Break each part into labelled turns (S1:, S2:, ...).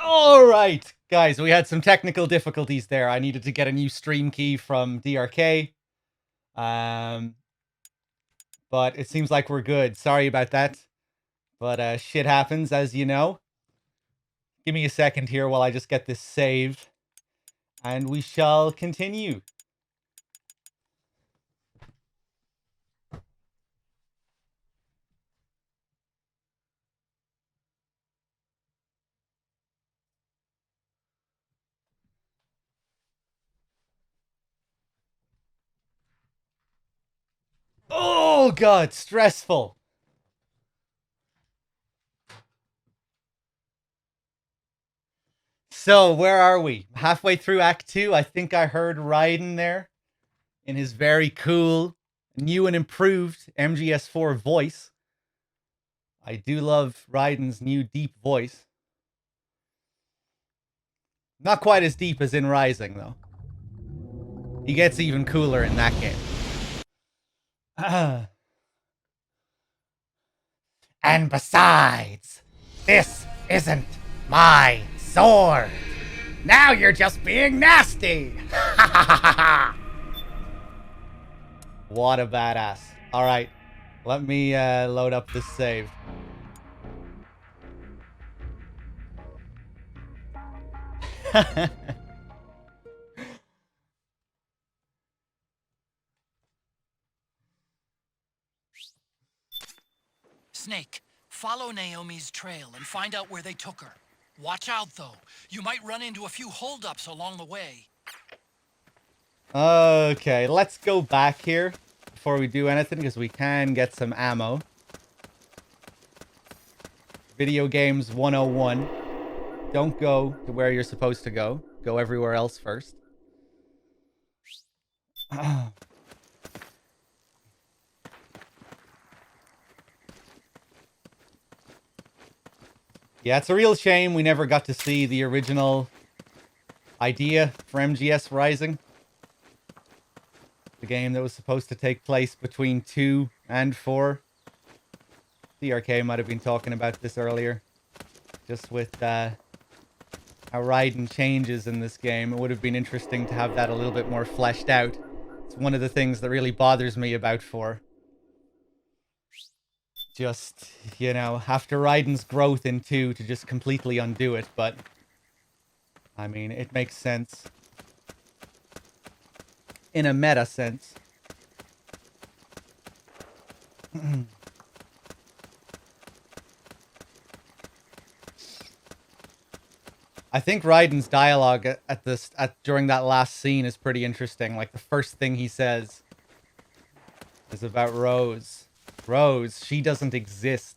S1: All right, guys, we had some technical difficulties there. I needed to get a new stream key from DRK. But it seems like we're good. Sorry about that. But shit happens, as you know. Give me a second here while I just get this saved. And we shall continue. Oh, God, stressful. So, where are we? Halfway through Act 2. I think I heard Raiden there in his very cool, new and improved MGS4 voice. I do love Raiden's new deep voice. Not quite as deep as in Rising, though. He gets even cooler in that game. And besides, this isn't my sword. Now you're just being nasty. What a badass. All right, let me load up this save.
S2: Snake, follow Naomi's trail and find out where they took her. Watch out, though. You might run into a few holdups along the way.
S1: Okay, let's go back here before we do anything, because we can get some ammo. Video games 101. Don't go to where you're supposed to go. Go everywhere else first. Yeah, it's a real shame we never got to see the original idea for MGS Rising. The game that was supposed to take place between 2 and 4. DRK might have been talking about this earlier. Just with how Raiden changes in this game. It would have been interesting to have that a little bit more fleshed out. It's one of the things that really bothers me about 4. Just, you know, after Raiden's growth in 2 to just completely undo it, but I mean, it makes sense. In a meta sense. I think Raiden's dialogue during that last scene is pretty interesting. Like, the first thing he says is about Rose. Rose, she doesn't exist.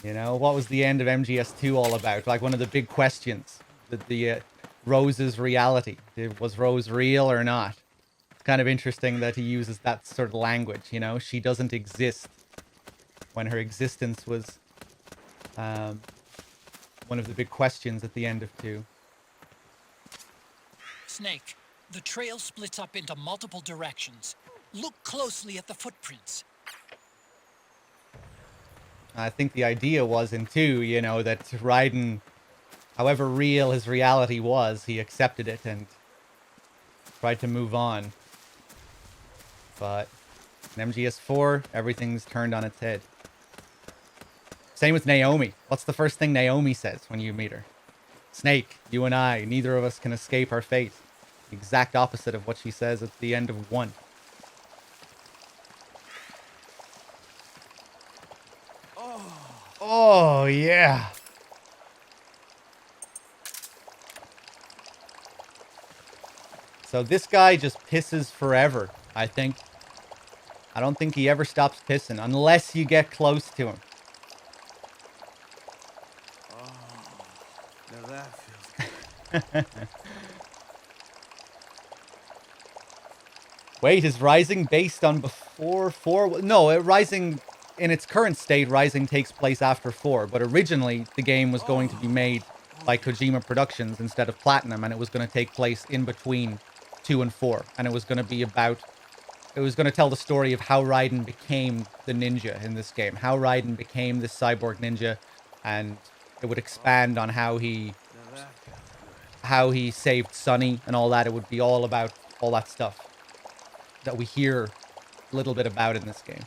S1: You know, what was the end of MGS2 all about? Like, one of the big questions. The Rose's reality. Was Rose real or not? It's kind of interesting that he uses that sort of language, you know? She doesn't exist. When her existence was one of the big questions at the end of 2.
S2: Snake, the trail splits up into multiple directions. Look closely at the footprints.
S1: I think the idea was in 2, you know, that Raiden, however real his reality was, he accepted it and tried to move on. But in MGS4, everything's turned on its head. Same with Naomi. What's the first thing Naomi says when you meet her? Snake, you and I, neither of us can escape our fate. The exact opposite of what she says at the end of 1. Oh, yeah. So this guy just pisses forever, I think. I don't think he ever stops pissing, unless you get close to him.
S3: Now that feels good.
S1: Wait, is Rising based on before 4? No, Rising, in its current state, Rising takes place after 4. But originally, the game was going to be made by Kojima Productions instead of Platinum, and it was going to take place in between 2 and 4. And it was going to be about... It was going to tell the story of how Raiden became the ninja in this game. How Raiden became this cyborg ninja, and it would expand on how he
S3: Now that feels good.
S1: saved Sonny and all that. It would be all about all that stuff that we hear a little bit about in this game.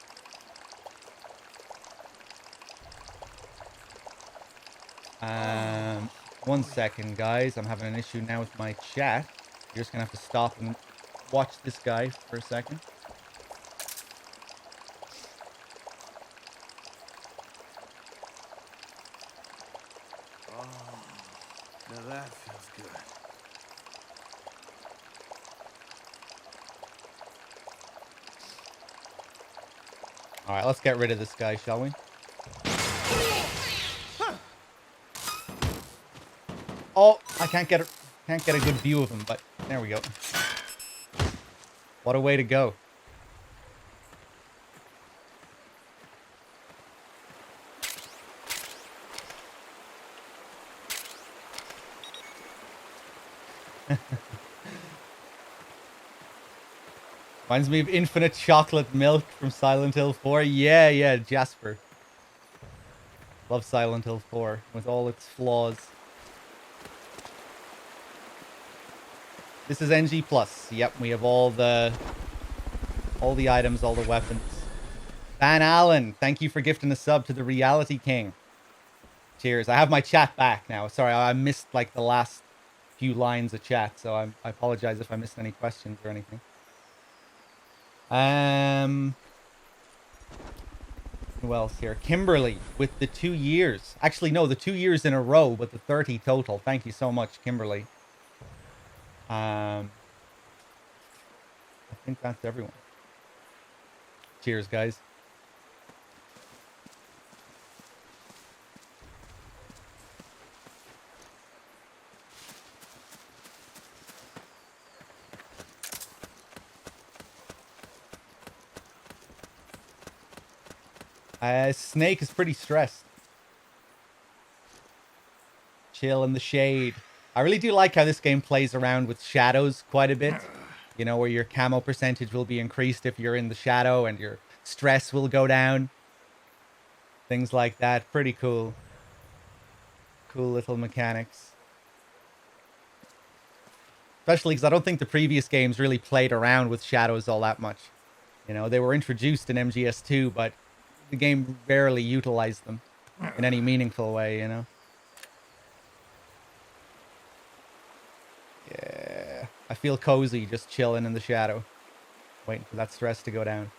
S1: One second, guys. I'm having an issue now with my chat. You're just gonna have to stop and watch this guy for a second.
S3: Oh, now that feels good.
S1: All right, let's get rid of this guy, shall we? Oh, I can't get a good view of him, but there we go. What a way to go. Reminds me of Infinite Chocolate Milk from Silent Hill 4. Yeah, Jasper. Love Silent Hill 4 with all its flaws. This is NG+. Yep, we have all the items, all the weapons. Van Allen, thank you for gifting a sub to the Reality King. Cheers. I have my chat back now. Sorry, I missed like the last few lines of chat, so I apologize if I missed any questions or anything. Who else here? Kimberly with the 2 years. Actually, no, the 2 years in a row, but the 30 total. Thank you so much, Kimberly. I think that's everyone. Cheers, guys. Snake is pretty stressed. Chill in the shade. I really do like how this game plays around with shadows quite a bit. You know, where your camo percentage will be increased if you're in the shadow and your stress will go down. Things like that. Pretty cool. Cool little mechanics. Especially because I don't think the previous games really played around with shadows all that much. You know, they were introduced in MGS2, but the game rarely utilized them in any meaningful way, you know? Yeah. I feel cozy just chilling in the shadow. Waiting for that stress to go down.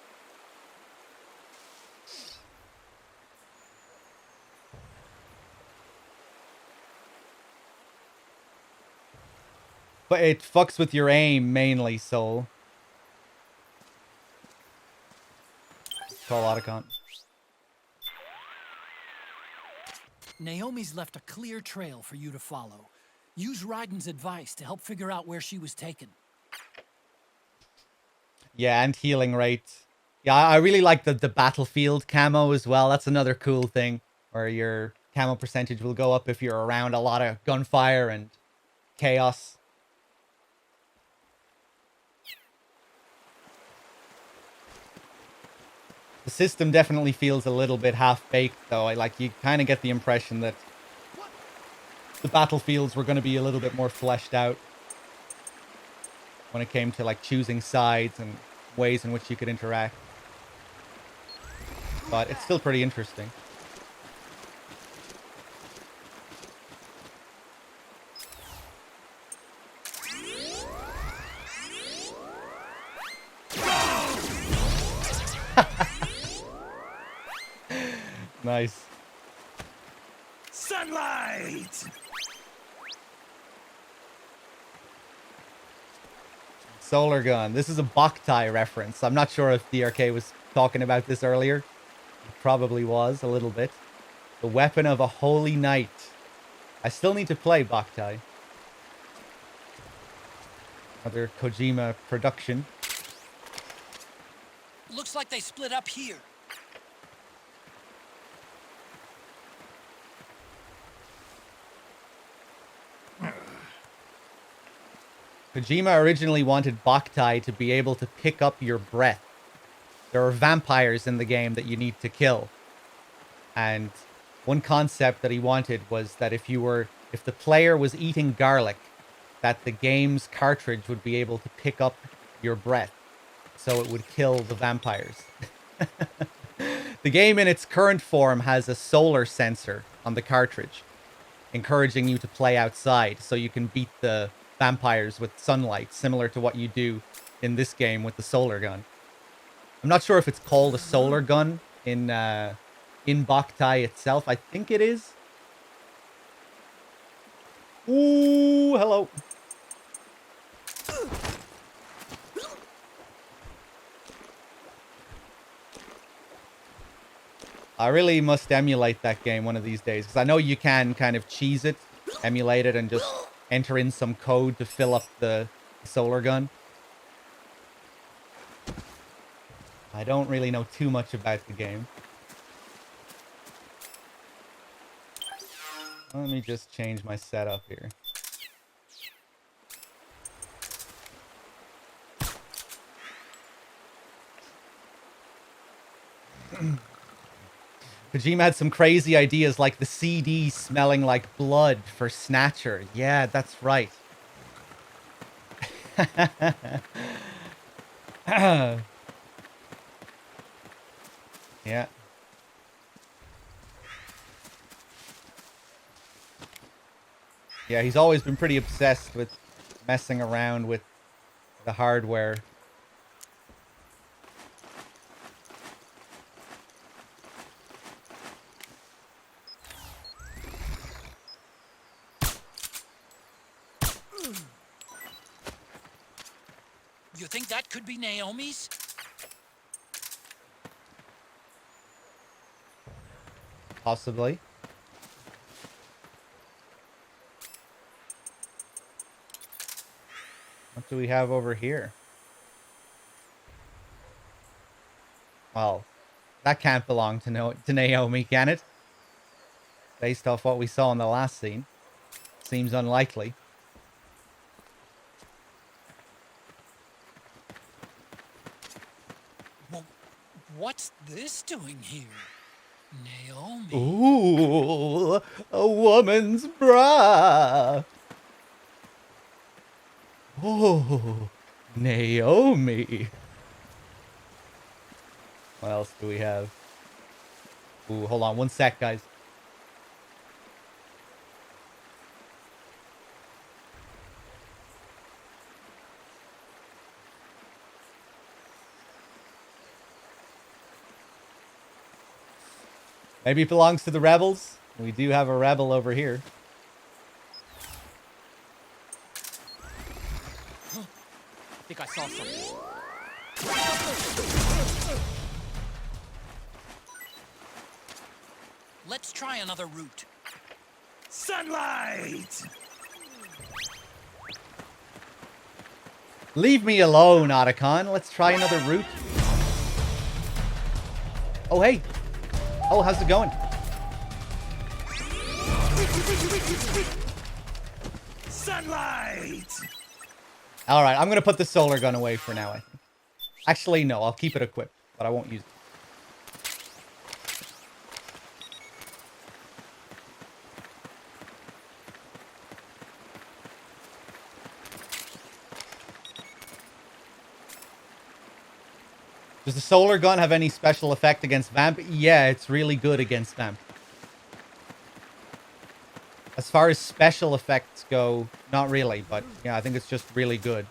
S1: But it fucks with your aim mainly, Soul. Call Otacon.
S2: Naomi's left a clear trail for you to follow. Use Raiden's advice to help figure out where she was taken.
S1: Yeah, and healing rate. Yeah, I really like the battlefield camo as well. That's another cool thing. Where your camo percentage will go up if you're around a lot of gunfire and chaos. The system definitely feels a little bit half-baked, though. You kind of get the impression that the battlefields were going to be a little bit more fleshed out when it came to, like, choosing sides and ways in which you could interact. But it's still pretty interesting. Nice.
S3: Sunlight!
S1: Solar gun. This is a Boktai reference. I'm not sure if DRK was talking about this earlier. It probably was, a little bit. The weapon of a holy knight. I still need to play Boktai. Another Kojima production.
S2: Looks like they split up here.
S1: Kojima originally wanted Boktai to be able to pick up your breath. There are vampires in the game that you need to kill. And one concept that he wanted was that if the player was eating garlic, that the game's cartridge would be able to pick up your breath, so it would kill the vampires. The game in its current form has a solar sensor on the cartridge, encouraging you to play outside so you can beat the vampires with sunlight, similar to what you do in this game with the solar gun. I'm not sure if it's called a solar gun in Boktai itself. I think it is. Ooh, hello. I really must emulate that game one of these days, because I know you can kind of cheese it, emulate it, and just enter in some code to fill up the solar gun. I don't really know too much about the game. Let me just change my setup here. Kojima had some crazy ideas like the CD smelling like blood for Snatcher. Yeah, that's right. Yeah. Yeah, he's always been pretty obsessed with messing around with the hardware.
S2: You think that could be Naomi's?
S1: Possibly. What do we have over here? Well, that can't belong to Naomi, can it? Based off what we saw in the last scene. Seems unlikely.
S2: Well, what's this doing here? Naomi.
S1: Ooh, a woman's bra. Oh, Naomi. What else do we have? Ooh, hold on one sec, guys. Maybe it belongs to the rebels. We do have a rebel over here.
S2: I think I saw something. Let's try another route.
S3: Sunlight!
S1: Leave me alone, Otacon. Let's try another route. Oh, hey. Oh, how's it going?
S3: Sunlight!
S1: All right, I'm going to put the solar gun away for now, I think. Actually, no, I'll keep it equipped, but I won't use it. Does the solar gun have any special effect against Vamp? Yeah, it's really good against Vamp. As far as special effects go, not really, but yeah, I think it's just really good.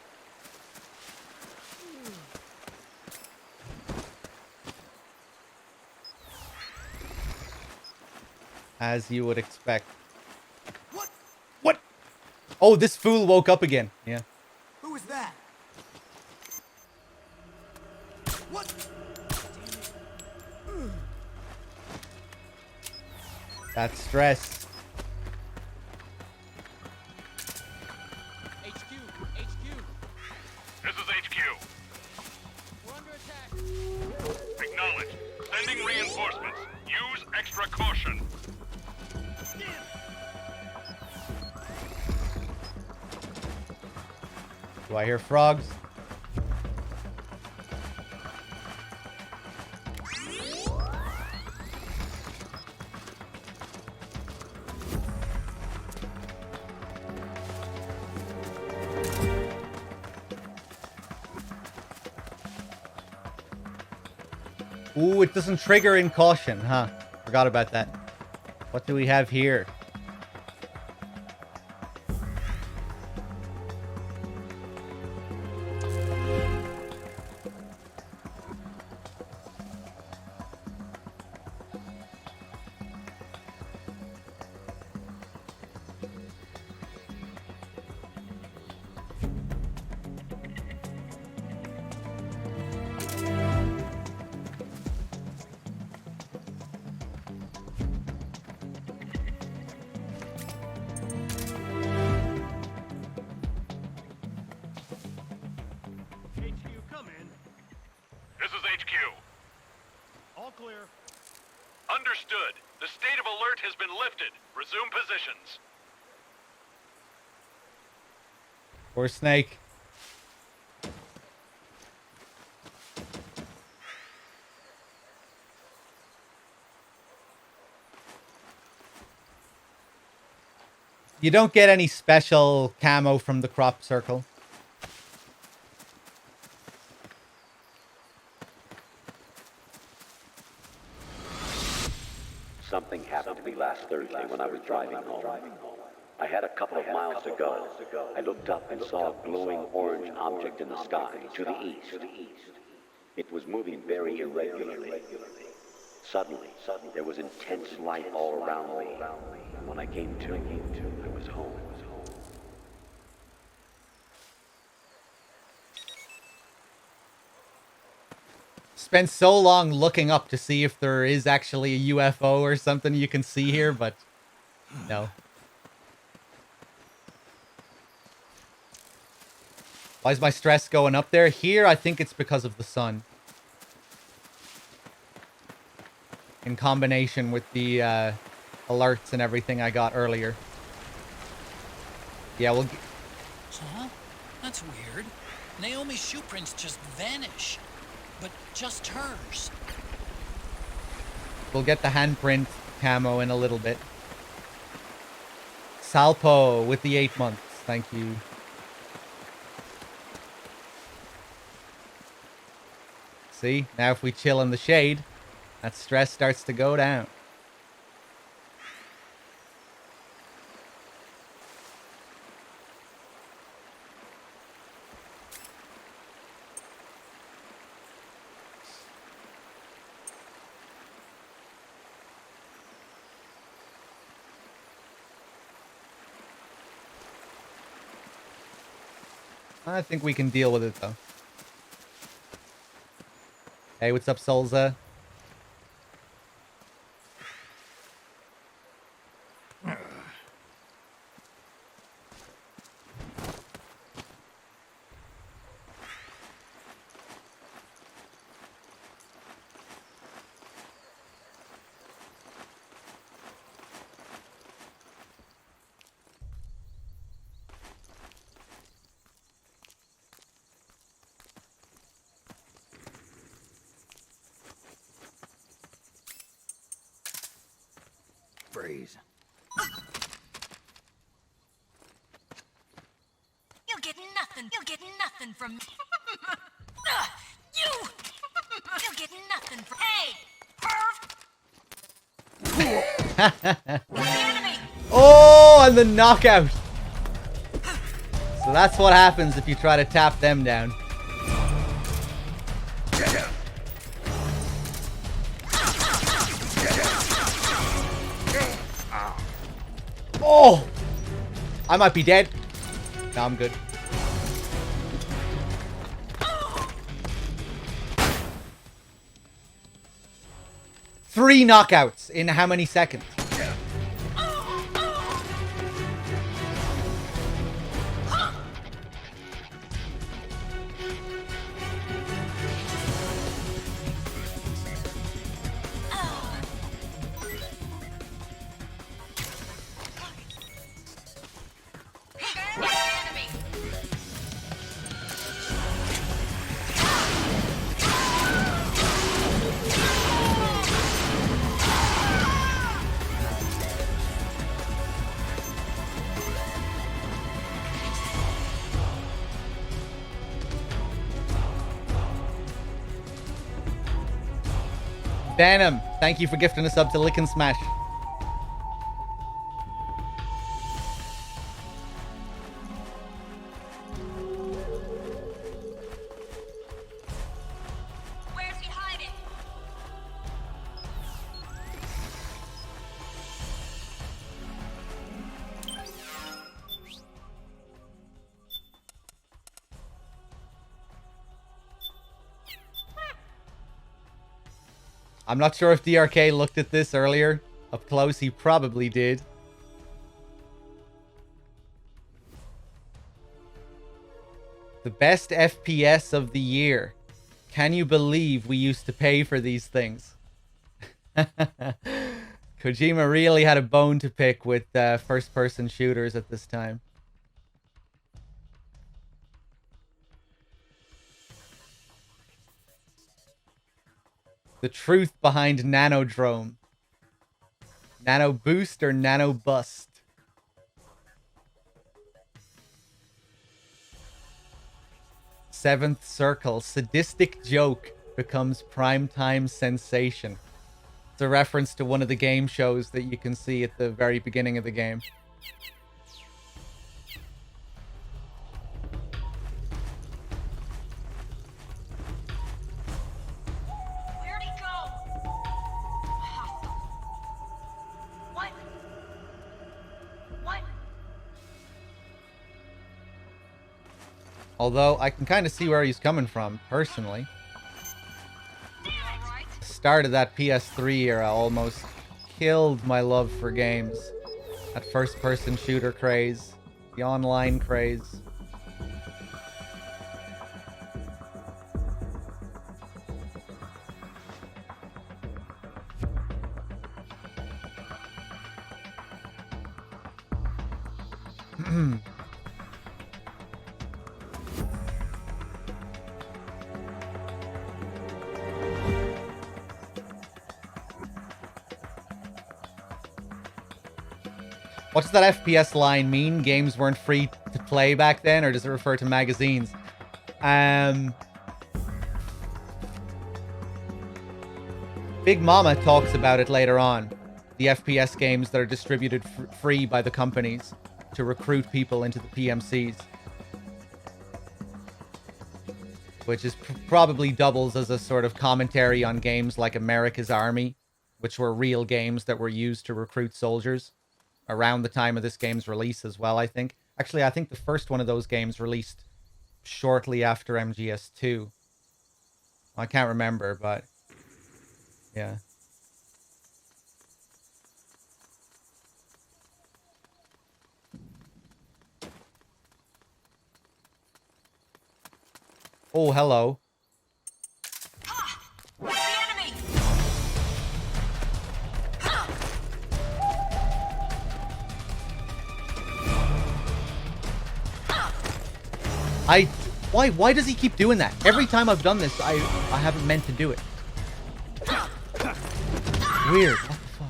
S1: As you would expect.
S3: What?
S1: What? Oh, this fool woke up again. Yeah.
S3: Who is that? What?
S1: That's stress.
S2: HQ, HQ.
S4: This is HQ.
S2: We're under attack.
S4: Acknowledged. Sending reinforcements. Use extra caution.
S1: Do I hear frogs? Ooh, it doesn't trigger in caution, huh? Forgot about that. What do we have here?
S5: HQ, come in.
S4: This is HQ.
S5: All clear.
S4: Understood. The state of alert has been lifted. Resume positions.
S1: Poor Snake. You don't get any special camo from the crop circle.
S6: Something happened to me last Thursday when I was driving home. I had a couple of miles to go. I looked up and saw a glowing orange object in the sky to the east. It was moving very irregularly. Suddenly, there was intense light all around me. And when I came to, I was home.
S1: Spent so long looking up to see if there is actually a UFO or something you can see here, but no. Why is my stress going up there? Here, I think it's because of the sun. In combination with the alerts and everything I got earlier. Yeah, we'll...
S2: Huh? That's weird. Naomi's shoe prints just vanish. But just hers.
S1: We'll get the handprint camo in a little bit. Salpo with the 8 months. Thank you. See? Now if we chill in the shade, that stress starts to go down. I think we can deal with it, though. Hey, what's up, Solza?
S3: Freeze.
S7: You get nothing. You get nothing from me. You! You get nothing from... Hey! Perv! The enemy!
S1: Oh, and the knockout. So that's what happens if you try to tap them down. Oh! I might be dead. No, I'm good. Three knockouts in how many seconds? Venom, thank you for gifting us up to Lick and Smash.
S7: Where's he hiding?
S1: I'm not sure if DRK looked at this earlier. Up close, he probably did. The best FPS of the year. Can you believe we used to pay for these things? Kojima really had a bone to pick with first-person shooters at this time. The truth behind Nanodrome. Nano Boost or Nano Bust? Seventh Circle. Sadistic joke becomes primetime sensation. It's a reference to one of the game shows that you can see at the very beginning of the game.
S7: Where'd he go? Hostile. What? What?
S1: Although I can kind of see where he's coming from, personally.
S7: All right.
S1: The start of that PS3 era almost killed my love for games. That first-person shooter craze. The online craze. What does that FPS line mean? Games weren't free to play back then, or does it refer to magazines? Big Mama talks about it later on. The FPS games that are distributed free by the companies to recruit people into the PMCs. Which is probably doubles as a sort of commentary on games like America's Army, which were real games that were used to recruit soldiers. Around the time of this game's release as well, I think. Actually, I think the first one of those games released shortly after MGS2. I can't remember, but yeah. Oh, hello.
S7: The enemy!
S1: Why does he keep doing that? Every time I've done this, I haven't meant to do it. Weird. What the fuck?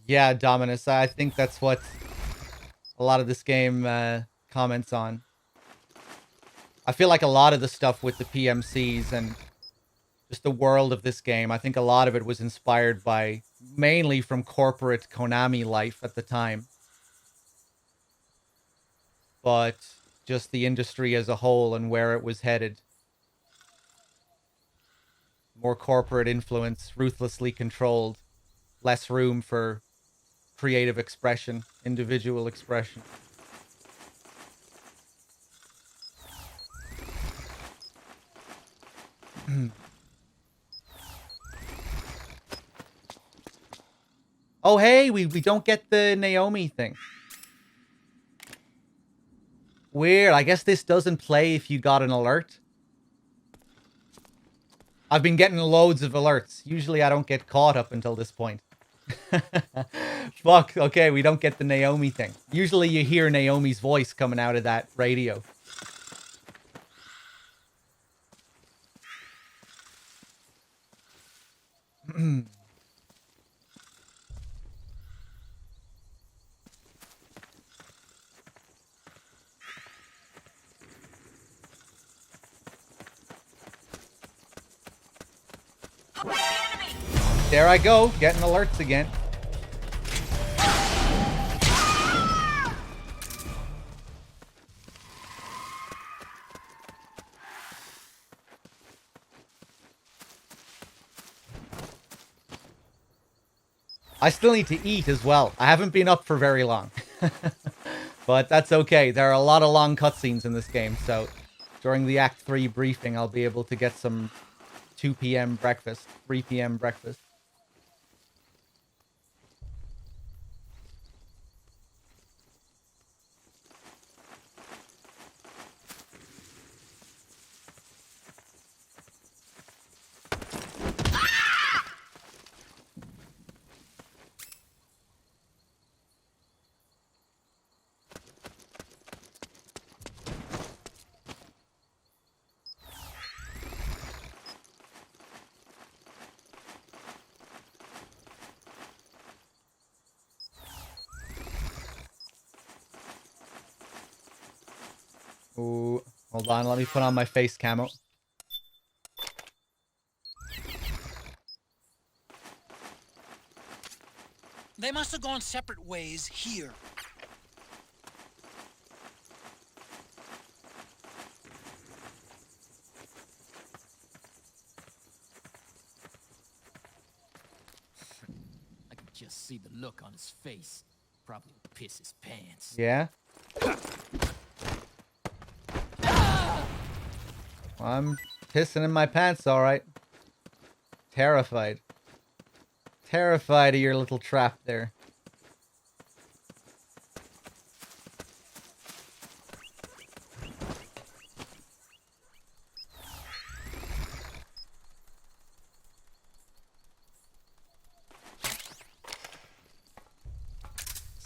S1: Yeah, Dominus, I think that's what a lot of this game comments on. I feel like a lot of the stuff with the PMCs and just the world of this game, I think a lot of it was inspired by, mainly from corporate Konami life at the time. But just the industry as a whole and where it was headed. More corporate influence, ruthlessly controlled, less room for creative expression, individual expression. Oh, hey, we don't get the Naomi thing. Weird. I guess this doesn't play if you got an alert. I've been getting loads of alerts. Usually I don't get caught up until this point. Fuck, okay, we don't get the Naomi thing. Usually you hear Naomi's voice coming out of that radio.
S7: Enemy!
S1: There I go, getting alerts again. I still need to eat as well. I haven't been up for very long. But that's okay. There are a lot of long cutscenes in this game, so during the Act 3 briefing, I'll be able to get some 2 p.m. breakfast, 3 p.m. breakfast. Ooh, hold on, let me put on my face camo.
S2: They must have gone separate ways here.
S8: I could just see the look on his face. Probably would piss his pants.
S1: Yeah? I'm pissing in my pants, alright. Terrified. Terrified of your little trap there.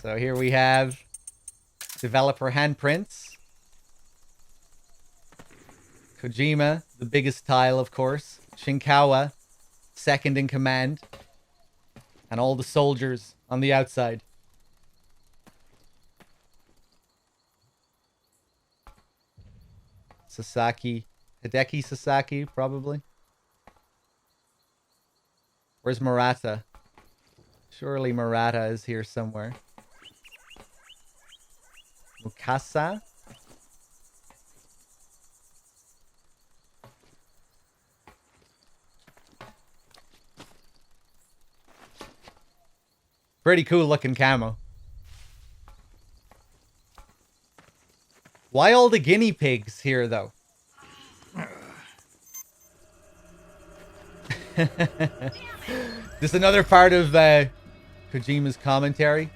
S1: So here we have developer handprints. Kojima, the biggest tile, of course. Shinkawa, second in command. And all the soldiers on the outside. Sasaki. Hideki Sasaki, probably. Where's Murata? Surely Murata is here somewhere. Mukasa? Pretty cool looking camo. Why all the guinea pigs here, though? This is another part of Kojima's commentary.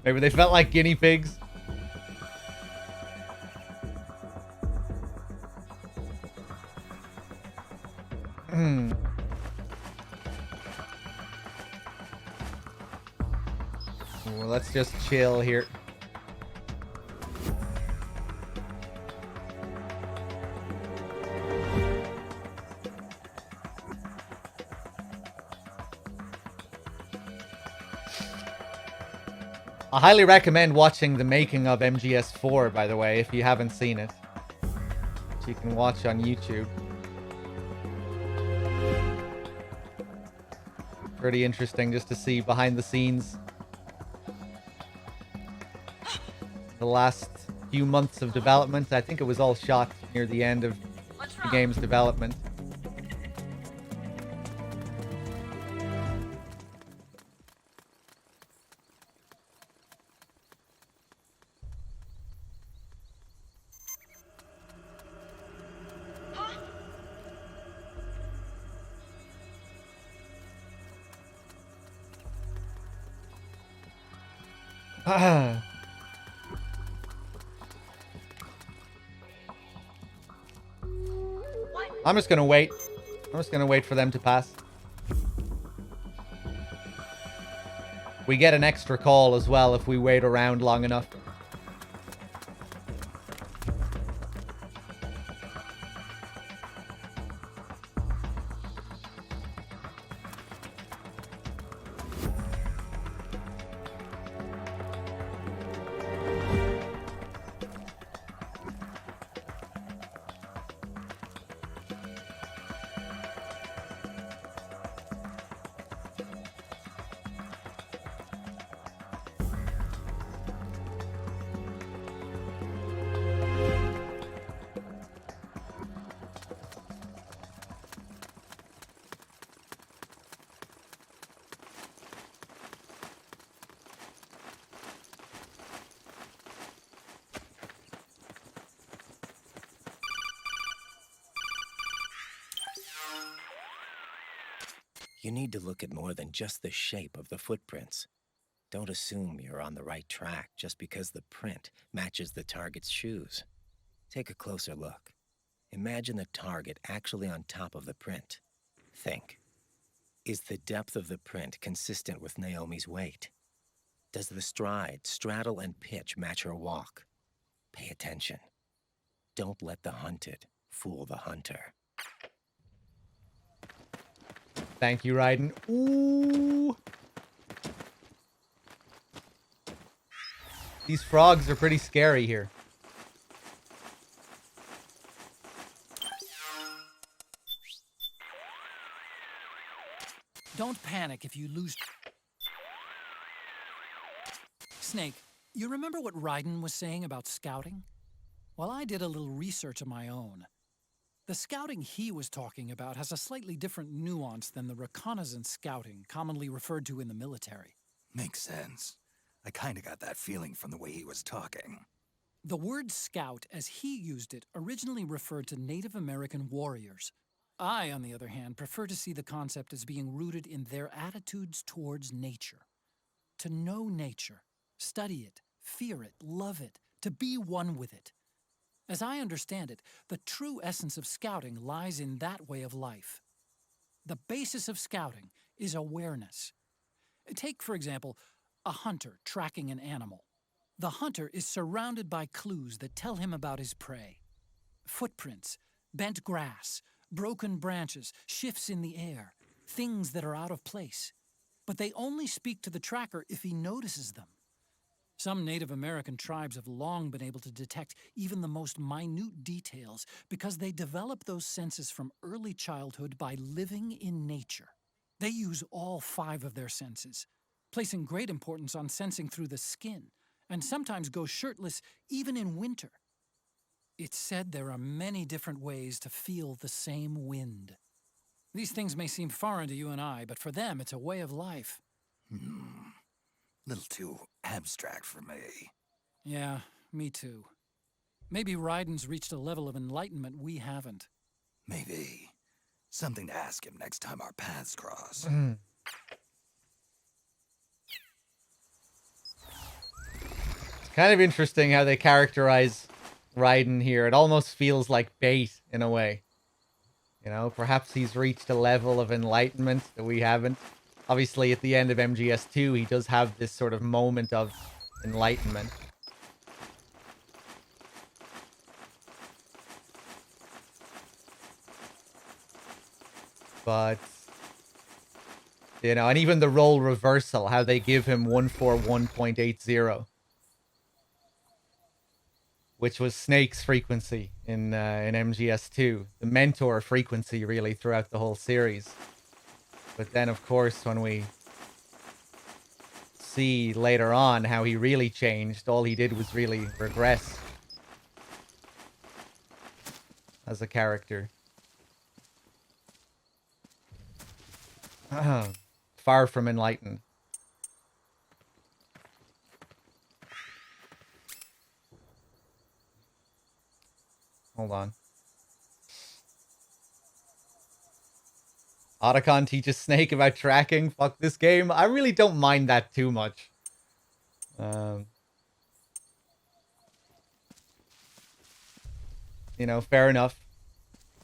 S1: Maybe they felt like guinea pigs. Well, let's just chill here. I highly recommend watching the making of MGS4, by the way, if you haven't seen it. Which you can watch on YouTube. Pretty interesting just to see behind the scenes. The last few months of development. I think it was all shot near the end of the game's development. I'm just gonna wait. I'm just gonna wait for them to pass. We get an extra call as well if we wait around long enough.
S9: You need to look at more than just the shape of the footprints. Don't assume you're on the right track just because the print matches the target's shoes. Take a closer look. Imagine the target actually on top of the print. Think. Is the depth of the print consistent with Naomi's weight? Does the stride, straddle, and pitch match her walk? Pay attention. Don't let the hunted fool the hunter.
S1: Thank you, Raiden. Ooh. These frogs are pretty scary here.
S2: Don't panic if you lose... Snake, you remember what Raiden was saying about scouting? Well, I did a little research of my own. The scouting he was talking about has a slightly different nuance than the reconnaissance scouting commonly referred to in the military.
S10: Makes sense. I kinda got that feeling from the way he was talking.
S2: The word scout, as he used it, originally referred to Native American warriors. I, on the other hand, prefer to see the concept as being rooted in their attitudes towards nature. To know nature, study it, fear it, love it, to be one with it. As I understand it, the true essence of scouting lies in that way of life. The basis of scouting is awareness. Take, for example, a hunter tracking an animal. The hunter is surrounded by clues that tell him about his prey. Footprints, bent grass, broken branches, shifts in the air, things that are out of place. But they only speak to the tracker if he notices them. Some Native American tribes have long been able to detect even the most minute details because they develop those senses from early childhood by living in nature. They use all 5 of their senses, placing great importance on sensing through the skin, and sometimes go shirtless even in winter. It's said there are many different ways to feel the same wind. These things may seem foreign to you and I, but for them it's a way of life.
S10: Little too abstract for me.
S2: Yeah, me too. Maybe Raiden's reached a level of enlightenment we haven't.
S10: Maybe. Something to ask him next time our paths cross.
S1: It's kind of interesting how they characterize Raiden here. It almost feels like bait in a way. You know, perhaps he's reached a level of enlightenment that we haven't. Obviously, at the end of MGS2, he does have this sort of moment of enlightenment. But, you know, and even the role reversal, how they give him 141.80, which was Snake's frequency in MGS2, the mentor frequency really throughout the whole series. But then, of course, when we see later on how he really changed, all he did was really regress as a character. Far from enlightened. Hold on. Otacon teaches Snake about tracking. Fuck this game. I really don't mind that too much. You know, fair enough.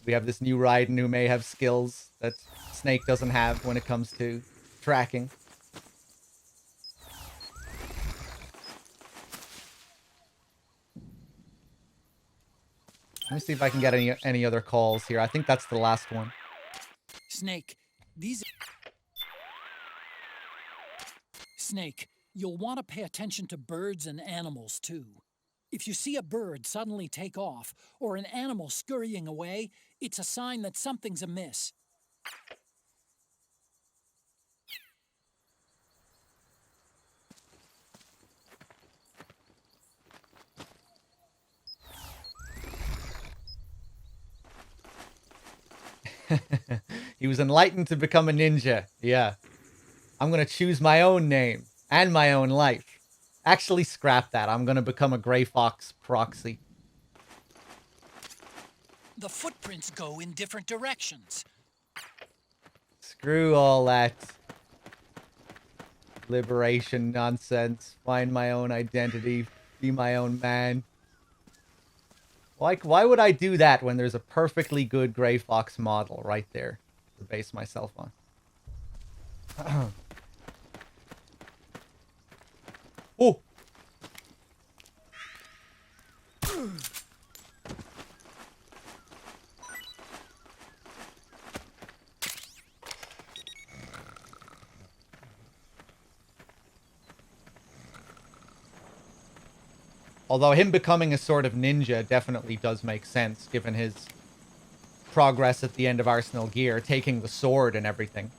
S1: We have this new Raiden who may have skills that Snake doesn't have when it comes to tracking. Let me see if I can get any other calls here. I think that's the last one.
S2: Snake, Snake, you'll want to pay attention to birds and animals too. If you see a bird suddenly take off or an animal scurrying away, it's a sign that something's amiss.
S1: He was enlightened to become a ninja. Yeah. I'm going to choose my own name and my own life. Actually, scrap that. I'm going to become a Grey Fox proxy.
S2: The footprints go in different directions.
S1: Screw all that liberation nonsense. Find my own identity. Be my own man. Like, why would I do that when there's a perfectly good Grey Fox model right there to base myself on? Oh! Although him becoming a sort of ninja definitely does make sense, given his progress at the end of Arsenal Gear, taking the sword and everything.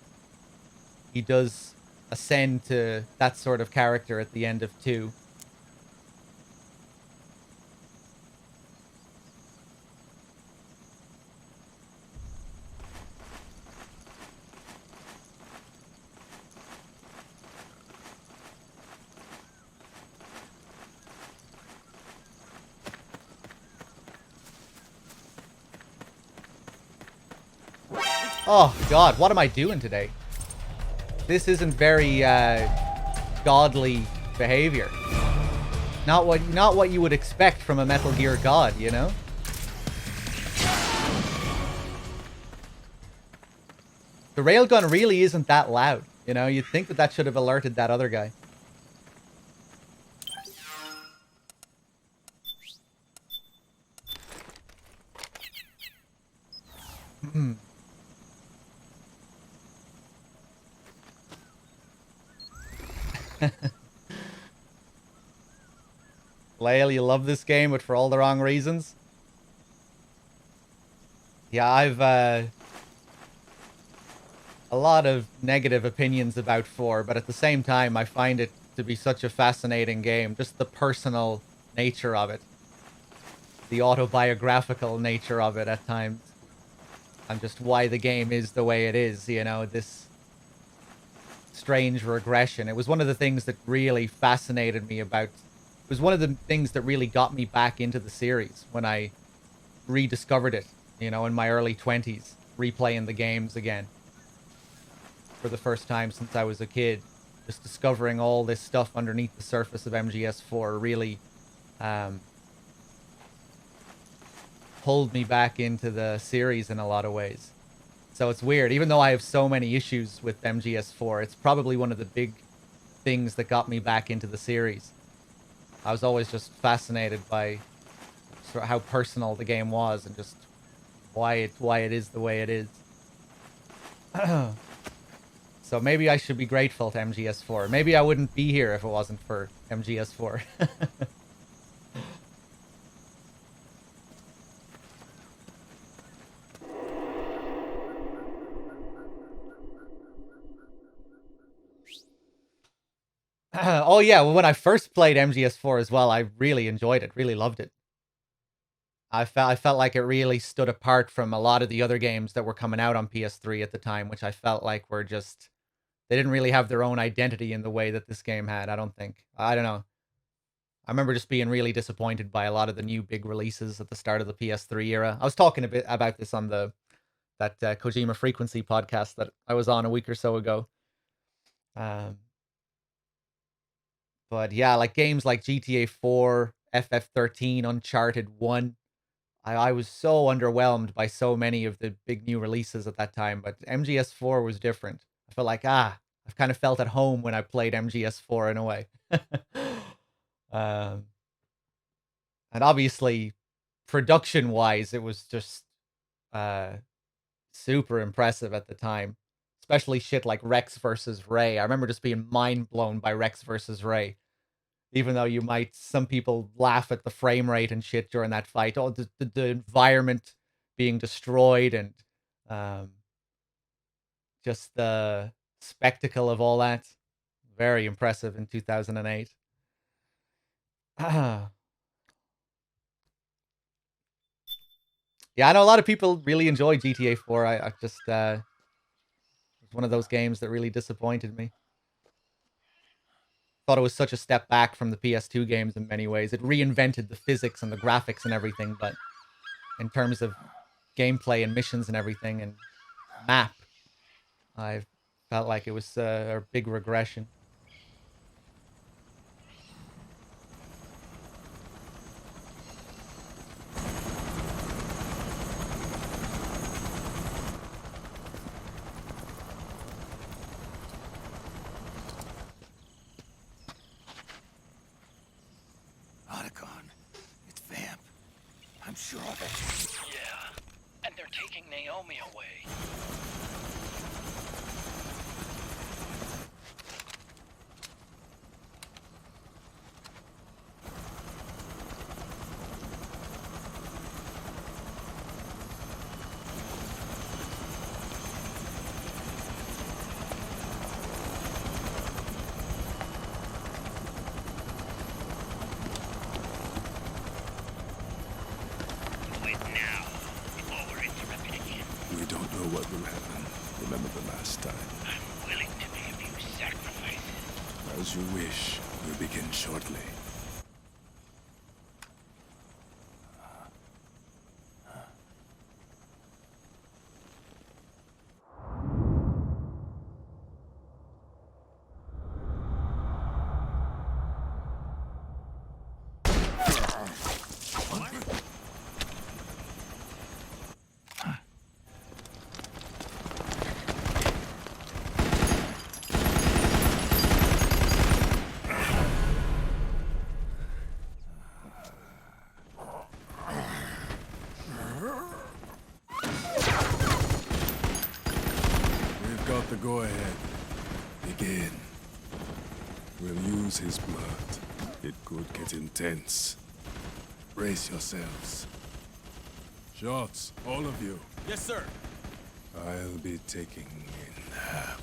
S1: He does ascend to that sort of character at the end of 2. Oh, God, what am I doing today? This isn't very, godly behavior. Not what you would expect from a Metal Gear god, you know? The railgun really isn't that loud, you know? You'd think that should have alerted that other guy. Lael, you love this game, but for all the wrong reasons. Yeah, I've a lot of negative opinions about 4, but at the same time, I find it to be such a fascinating game. Just the personal nature of it. The autobiographical nature of it at times. And just why the game is the way it is, you know, this strange regression. It was one of the things that really fascinated me about... It was one of the things that really got me back into the series when I rediscovered it, you know, in my early 20s, replaying the games again for the first time since I was a kid. Just discovering all this stuff underneath the surface of MGS4 really pulled me back into the series in a lot of ways. So it's weird. Even though I have so many issues with MGS4, it's probably one of the big things that got me back into the series. I was always just fascinated by sort of how personal the game was and just why it is the way it is. So maybe I should be grateful to MGS4. Maybe I wouldn't be here if it wasn't for MGS4. Oh yeah, well, when I first played MGS4 as well, I really enjoyed it, really loved it. I felt like it really stood apart from a lot of the other games that were coming out on PS3 at the time, which I felt like were just... They didn't really have their own identity in the way that this game had, I don't think. I don't know. I remember just being really disappointed by a lot of the new big releases at the start of the PS3 era. I was talking a bit about this on that Kojima Frequency podcast that I was on a week or so ago. But yeah, like games like GTA 4, FF13, Uncharted 1. I was so underwhelmed by so many of the big new releases at that time, but MGS4 was different. I felt like, I've kind of felt at home when I played MGS4 in a way. um, and obviously, production-wise, it was just super impressive at the time. Especially shit like Rex versus Ray. I remember just being mind blown by Rex versus Ray. Even though some people laugh at the frame rate and shit during that fight. Oh, the environment being destroyed and just the spectacle of all that. Very impressive in 2008. Yeah, I know a lot of people really enjoy GTA 4. I just, it was one of those games that really disappointed me. Thought it was such a step back from the PS2 games in many ways. It reinvented the physics and the graphics and everything, but in terms of gameplay and missions and everything and map, I felt like it was a big regression.
S10: Otacon, it's Vamp. I'm sure of it.
S8: Yeah. And they're taking Naomi away.
S10: We don't know what will happen. Remember the last time.
S8: I'm willing to make a few sacrifices.
S10: As you wish. We'll begin shortly. Got the go-ahead. Begin. We'll use his blood. It could get intense. Brace yourselves. Shots, all of you.
S3: Yes, sir.
S10: I'll be taking in half.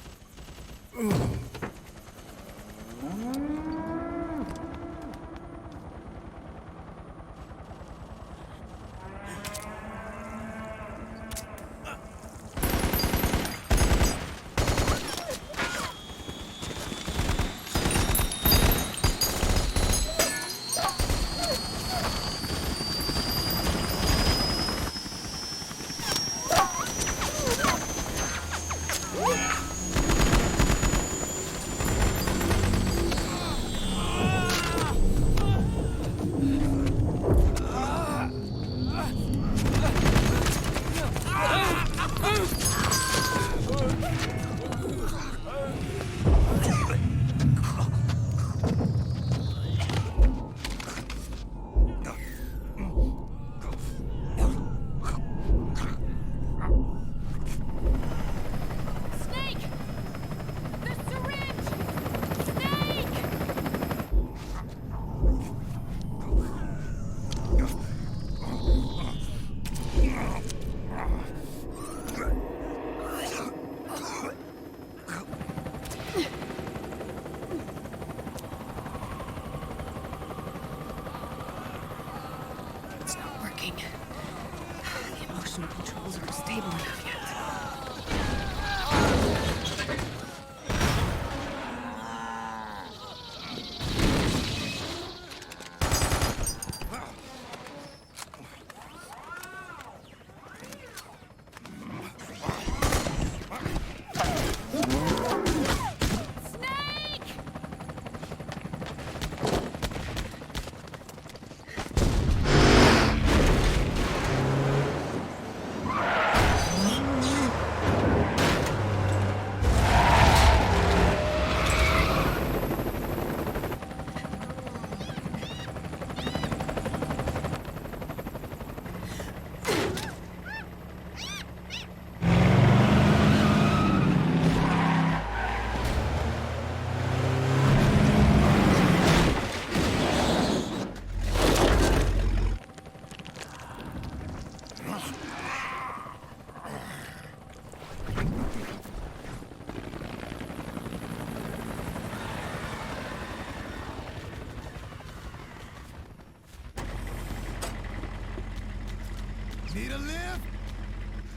S3: Need a lift?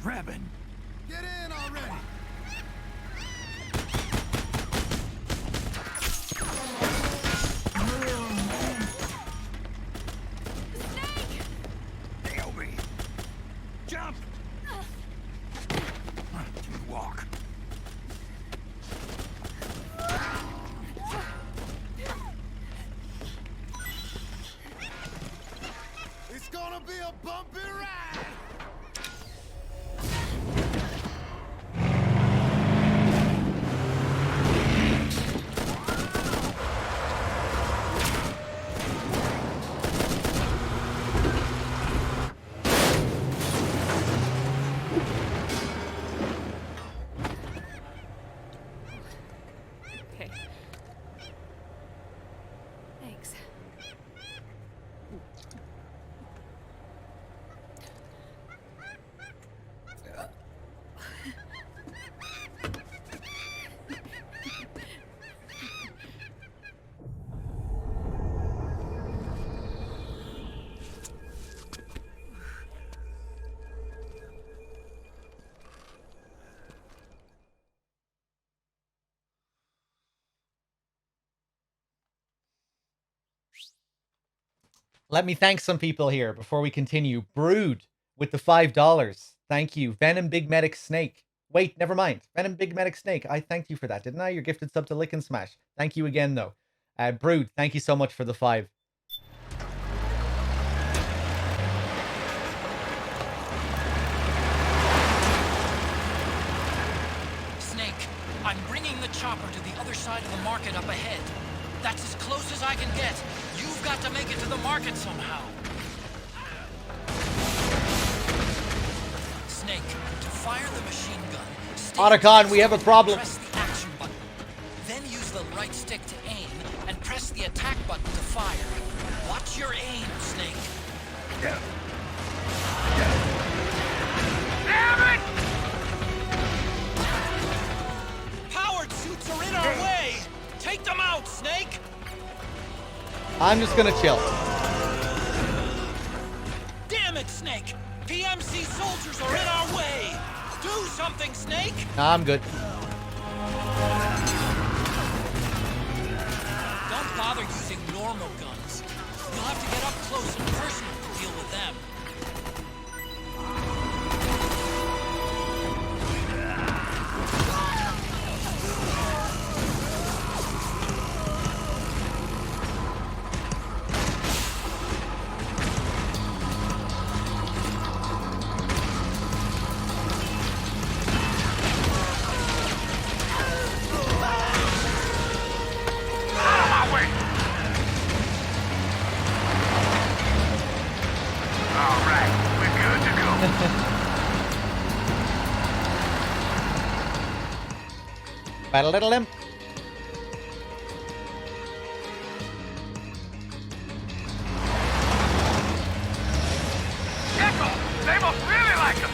S10: Grabbing.
S3: Get in already!
S10: Nail me. Jump. Walk.
S3: It's gonna be a bumpy ride!
S7: Okay. Thanks.
S1: Let me thank some people here before we continue. Brood with the $5. Thank you. Venom Big Medic Snake. Wait, never mind. Venom Big Medic Snake. I thanked you for that, didn't I? You're gifted sub to Lick and Smash. Thank you again, though. Brood, thank you so much for the 5.
S2: Snake, I'm bringing the chopper to the other side of the market up ahead. That's as close as I can get. You've got to make it to the market somehow. Snake, to fire the machine gun, stay
S1: Otacon, we have a problem.
S2: press the action button. Then use the right stick to aim and press the attack button to fire. Watch your aim, Snake.
S4: Damn it!
S2: Powered suits are in our way. Take them out, Snake.
S1: I'm just gonna chill.
S2: Damn it, Snake! PMC soldiers are in our way! Do something, Snake!
S1: Nah, I'm good.
S2: Don't bother using normal guns. You'll have to get up close and personal to deal with them.
S1: Battle little imp.
S4: They must really like him!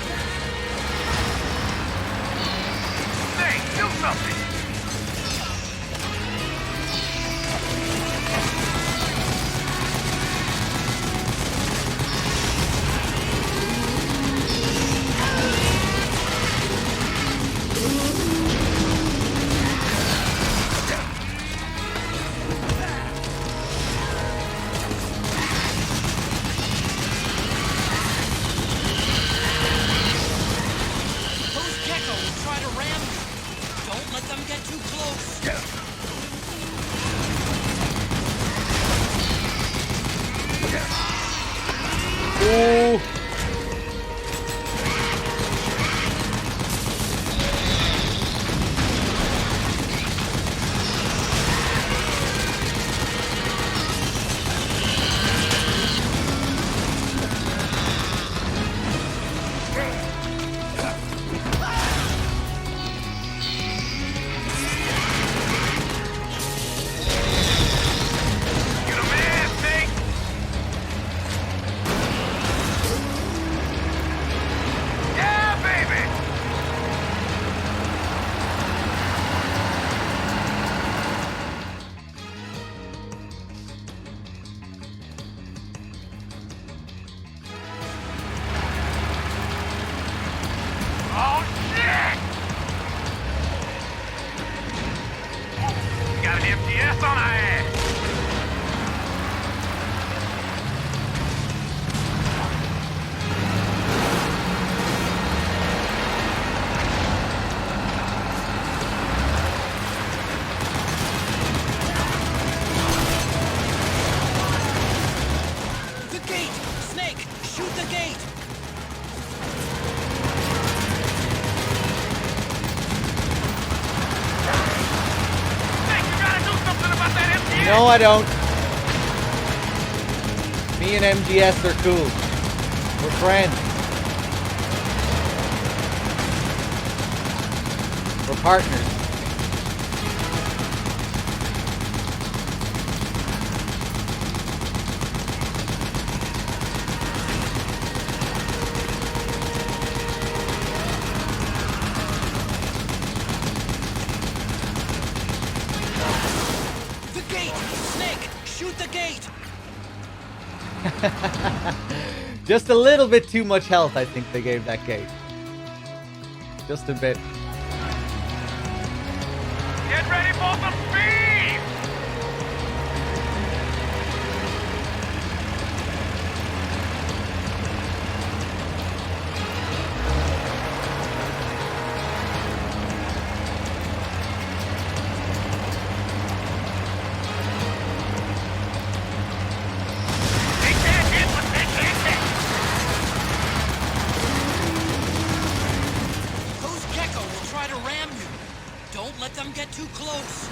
S4: Snake, do something!
S8: Snake, shoot the gate!
S4: Snake, you gotta do something about that MGS!
S1: No, I don't. Me and MGS are cool. We're friends. We're partners.
S8: The gate! Snake, shoot the gate!
S1: Just a little bit too much health, I think they gave that gate. Just a bit.
S4: Get ready for some speed! They can't hit what they can't hit!
S8: Those Gecko will try to ram you. Don't let them get too close.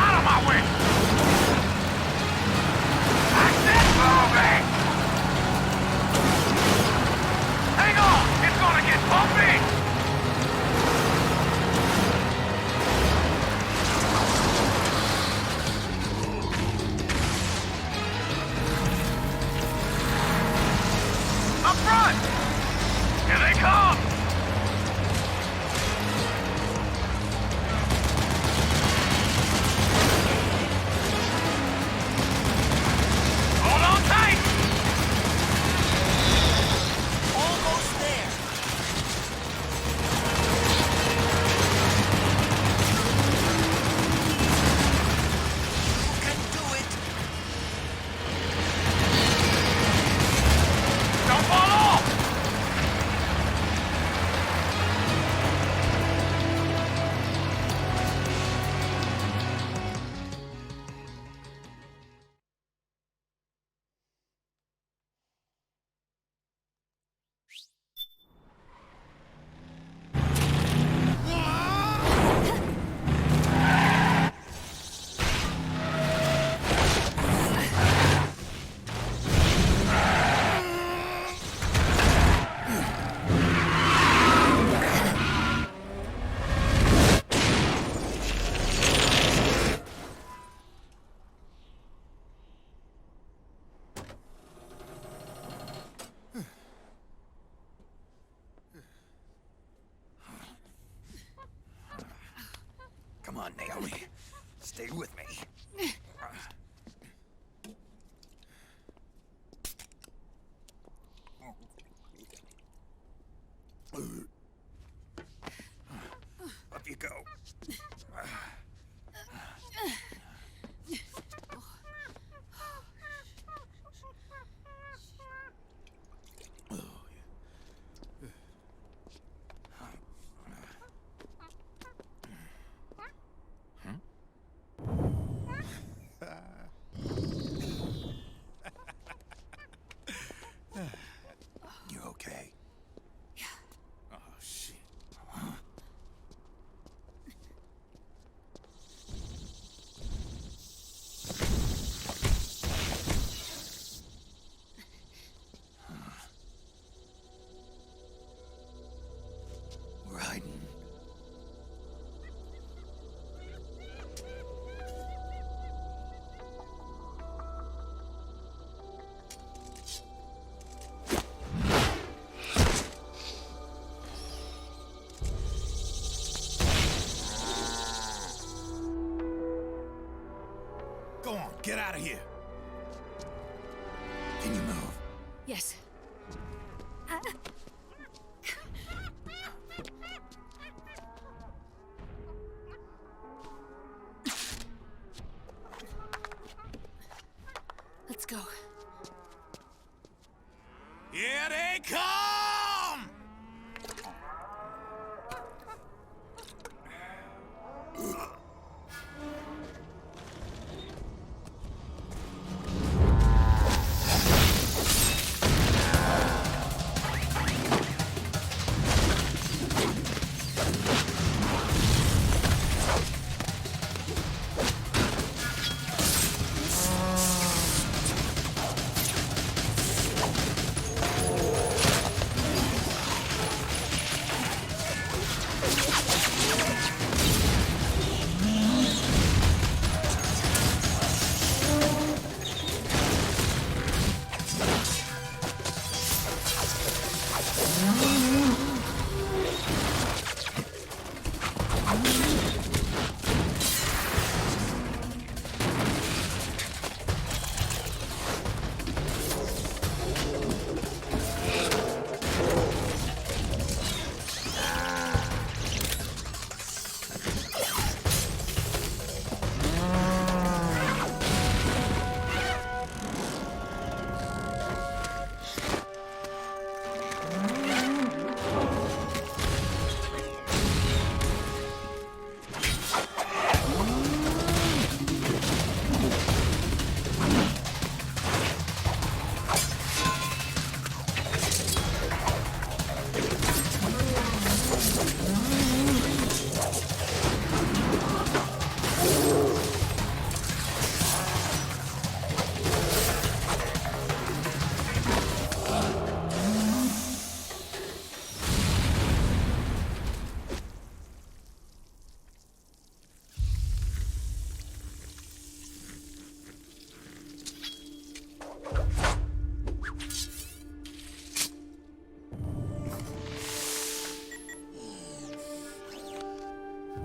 S4: Out of my way! I said moving! Hang on! It's gonna get bumpy! Up front! Here they come! Hold on tight!
S8: Almost there. You can do it.
S4: Don't fall off!
S10: Come on, Naomi. Stay with me. Up you go. You okay?
S7: Yeah.
S10: Oh, shit. We're hiding. Go on, get out of here. Can you move?
S7: Yes. Let's go.
S10: Here they come!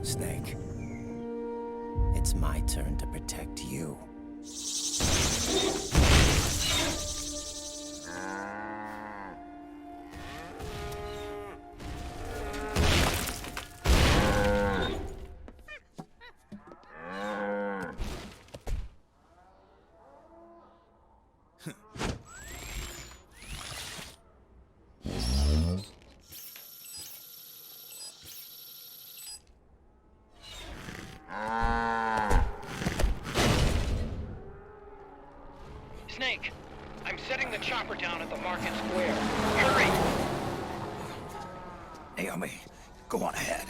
S9: Snake. It's my turn to protect you.
S11: Snake, I'm setting the chopper down at the market square. Hurry!
S10: Naomi, go on ahead.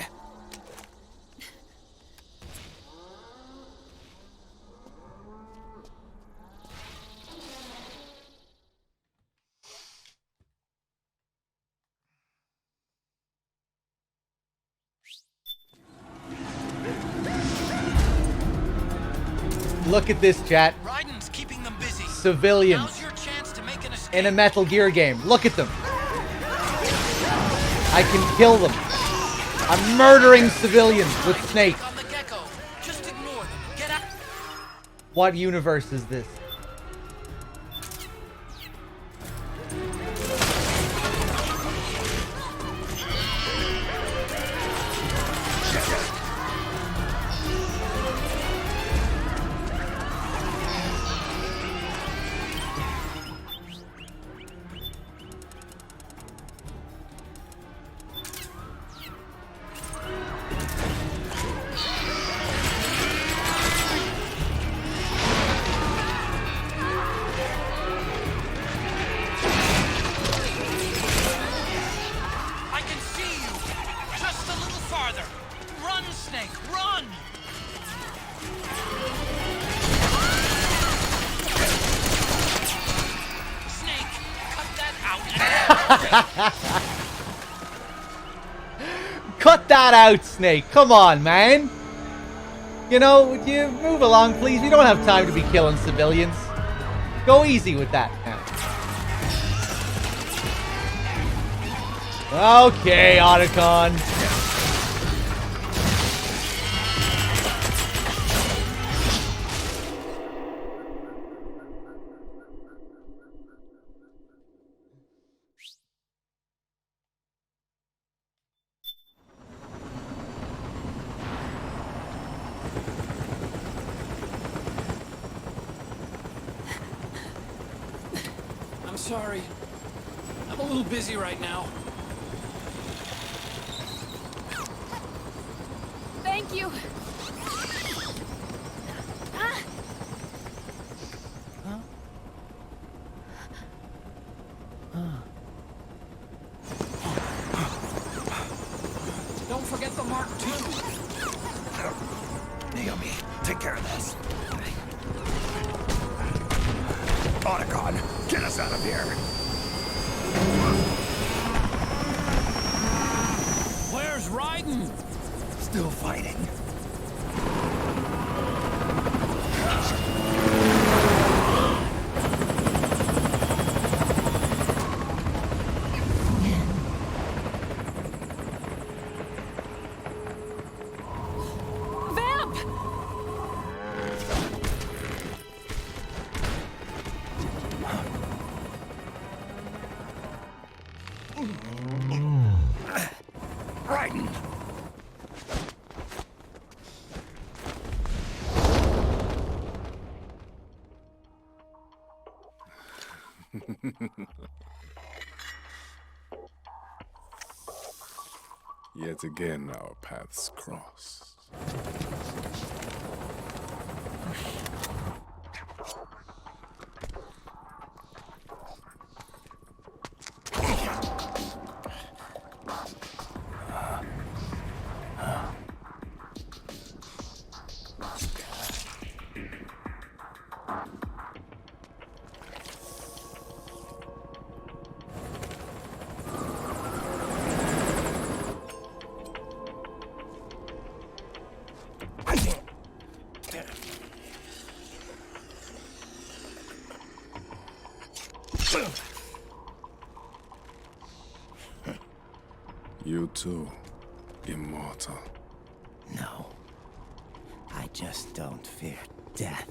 S1: Look at this, chat.
S2: Raiden's keeping them busy.
S1: Civilians
S2: Now's your chance to make an escape.
S1: in a Metal Gear game. Look at them. I can kill them. I'm murdering civilians with Snake.
S2: On the gecko. Just ignore them. Get out.
S1: What universe is this?
S2: I can see you. Just a little farther. Run, Snake. Run! Snake, cut that out.
S1: Cut that out, Snake. Come on, man. You know, would you move along, please? We don't have time to be killing civilians. Go easy with that now. Okay, Otacon.
S2: I'm sorry. I'm a little busy right now.
S7: Thank you. Ah.
S2: Don't forget the Mark II.
S10: Naomi, take care of this. Otacon, get us out of here.
S2: Where's Raiden?
S10: Still fighting.
S3: Yet again, our paths cross. You too, immortal.
S9: No. I just don't fear death.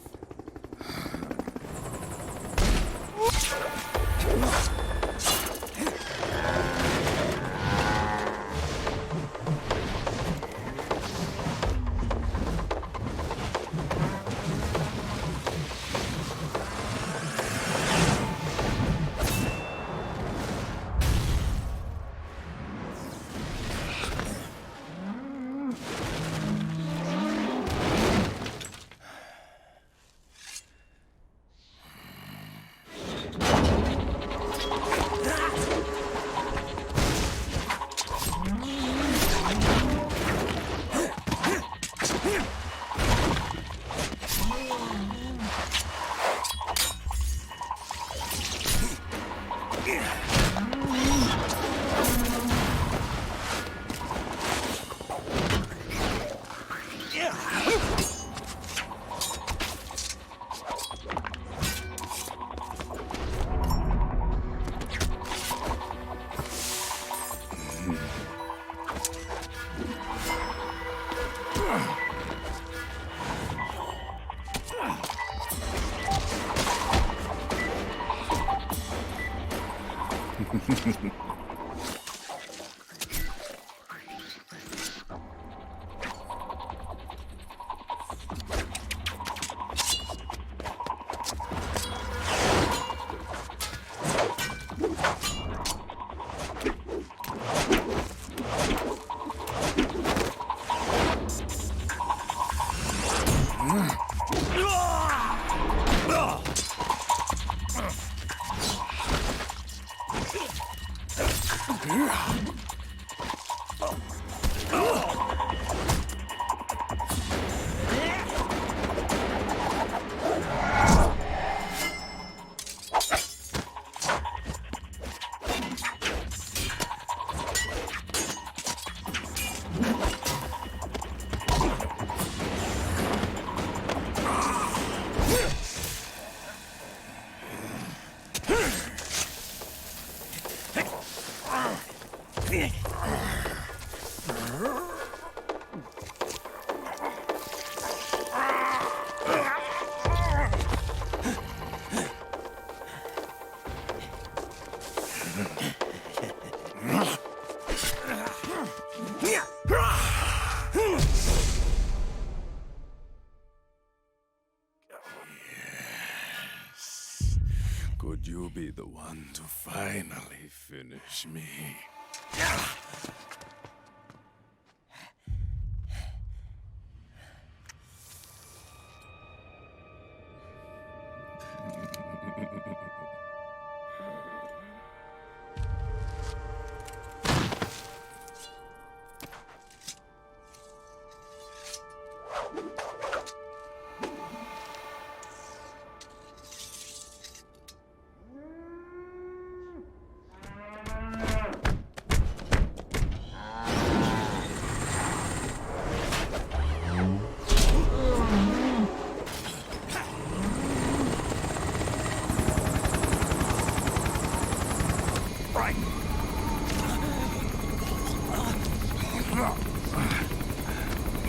S3: Could you be the one to finally finish me?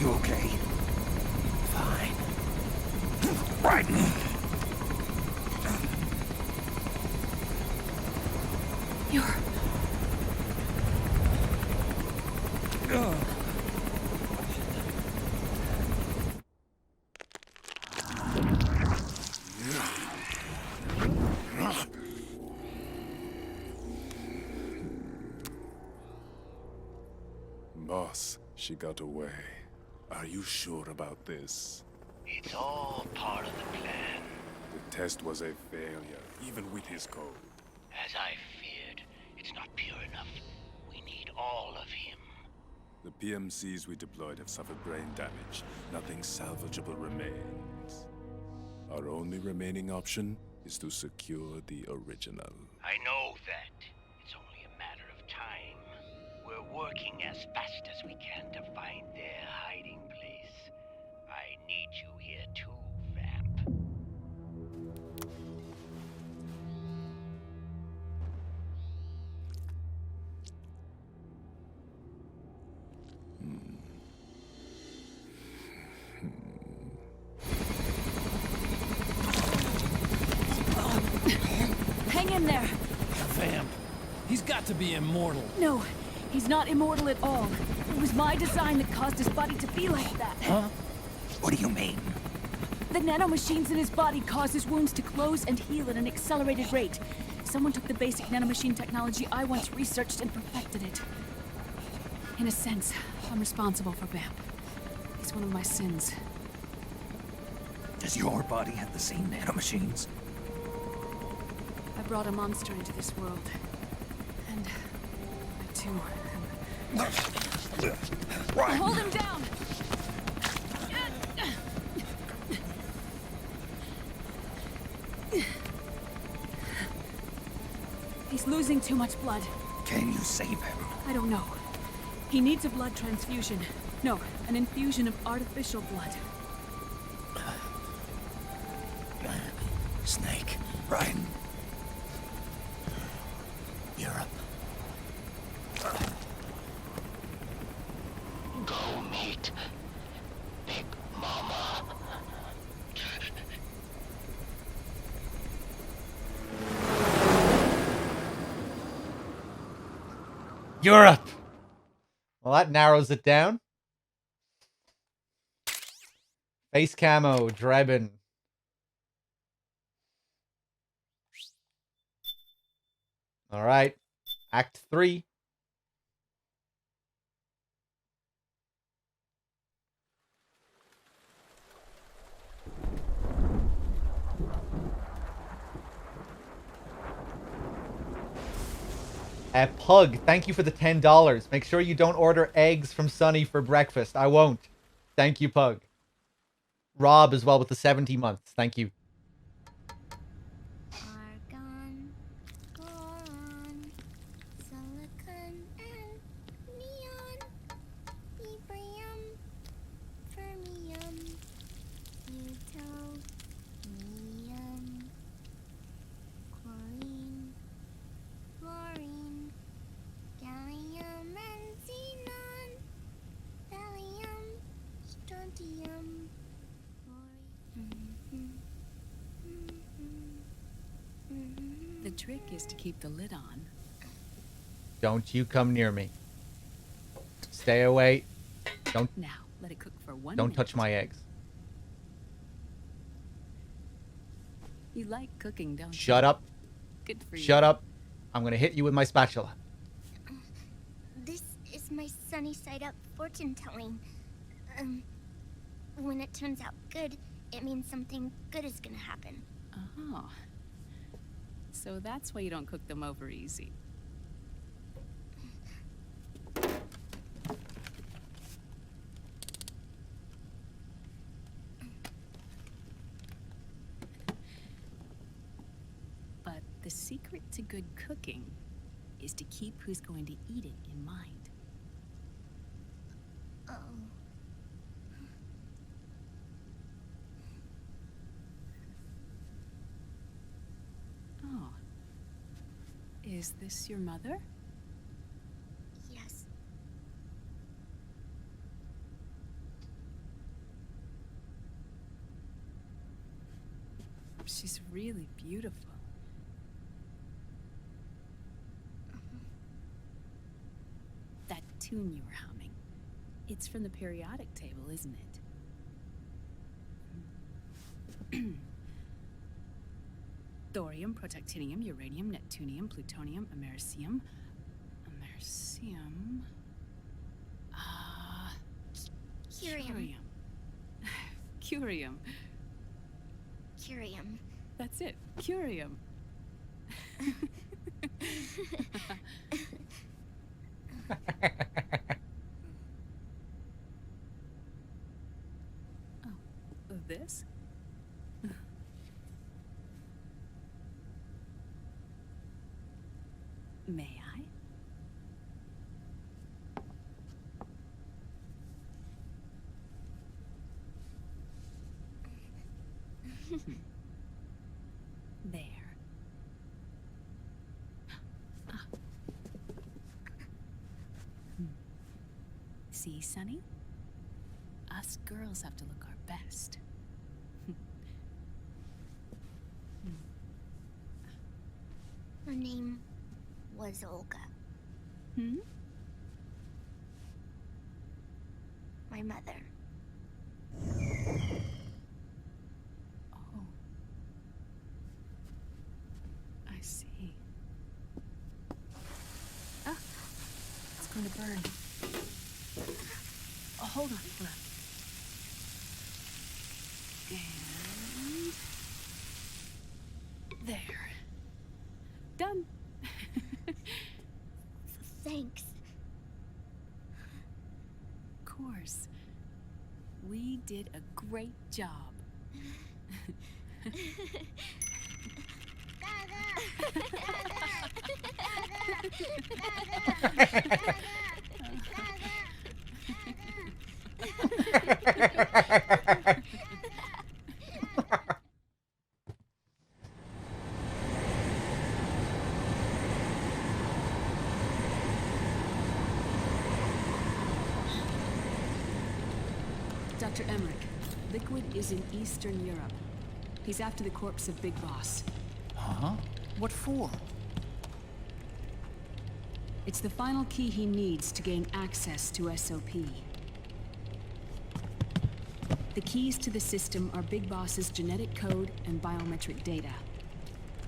S10: You okay?
S9: Fine.
S10: Right.
S7: You're...
S12: Boss, she got away. Are you sure about this?
S11: It's all part of the plan.
S12: The test was a failure, even with his code.
S11: As I feared, it's not pure enough. We need all of him.
S12: The PMCs we deployed have suffered brain damage. Nothing salvageable remains. Our only remaining option is to secure the original.
S11: I know that. It's only a matter of time. We're working as fast as we can to find their hiding place. I need you here too, Vamp.
S7: Hang in there.
S2: Vamp. He's got to be immortal.
S7: No, he's not immortal at all. It was my design that caused his body to be like that.
S2: Huh?
S10: What do you mean?
S7: The nanomachines in his body cause his wounds to close and heal at an accelerated rate. Someone took the basic nanomachine technology I once researched and perfected it. In a sense, I'm responsible for Vamp. It's one of my sins.
S10: Does your body have the same nanomachines?
S7: I brought a monster into this world. And I too am... Hold him down! He's losing too much blood.
S10: Can you save him?
S7: I don't know. He needs a blood transfusion. No, an infusion of artificial blood.
S10: Snake. Ryan. Europe.
S11: Go meet Big Mama.
S1: Europe! Well, that narrows it down. Face camo, Drebin. All right. Act 3. Pug, thank you for the $10. Make sure you don't order eggs from Sunny for breakfast. I won't. Thank you, Pug. Rob as well with the 70 months. Thank you.
S13: Argon, boron, silicon, and neon, yttrium, fermium, plutonium, chlorine, fluorine, gallium, and xenon, thallium, strontium.
S7: The trick is to keep the lid on.
S1: Don't you come near me. Stay away. Don't
S7: Now, let it cook for 1
S1: don't
S7: minute.
S1: touch my eggs.
S7: You like cooking, don't you?
S1: Shut up.
S7: Good for you.
S1: Shut up. I'm gonna hit you with my spatula.
S13: This is my sunny side up fortune telling. When it turns out good, it means something good is gonna happen.
S7: Oh. So that's why you don't cook them over easy. But the secret to good cooking is to keep who's going to eat it in mind.
S13: Oh.
S7: Oh. Is this your mother?
S13: Yes.
S7: She's really beautiful. That tune you were humming, it's from the periodic table, isn't it? Thorium, protactinium, uranium, neptunium, plutonium, americium. Americium. Curium.
S13: Curium.
S7: That's it. Curium. Oh, this? May I? There. Ah. See, Sonny? Us girls have to look our best.
S13: Her name was Olga.
S7: Hmm?
S13: My mother.
S7: Oh. I see. Ah! It's going to burn. Oh, hold on. And... there. Done.
S13: Thanks.
S7: Of course. We did a great job. Dr. Emmerich, Liquid is in Eastern Europe. He's after the corpse of Big Boss.
S2: Huh? What for?
S7: It's the final key he needs to gain access to SOP. The keys to the system are Big Boss's genetic code and biometric data.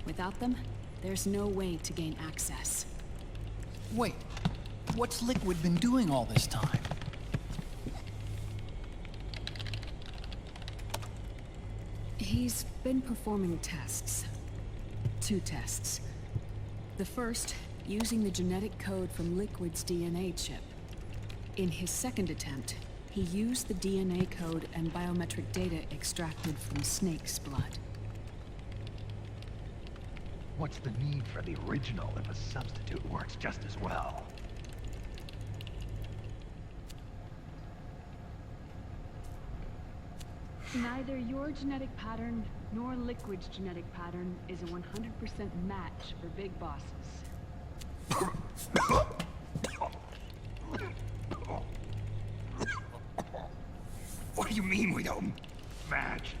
S7: Without them, there's no way to gain access.
S2: Wait, what's Liquid been doing all this time?
S7: He's been performing tests. 2 tests. The first, using the genetic code from Liquid's DNA chip. In his second attempt, he used the DNA code and biometric data extracted from Snake's blood.
S14: What's the need for the original if a substitute works just as well?
S7: Neither your genetic pattern nor Liquid's genetic pattern is a 100% match for Big Bosses.
S14: What do you mean we don't match?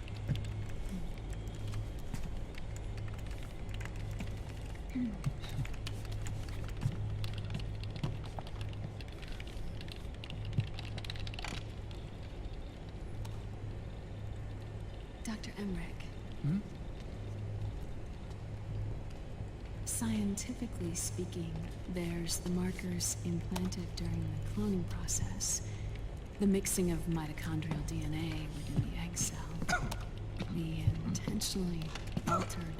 S7: Dr. Emmerich.
S2: Hmm?
S7: Scientifically speaking, there's the markers implanted during the cloning process. The mixing of mitochondrial DNA within the egg cell. The intentionally altered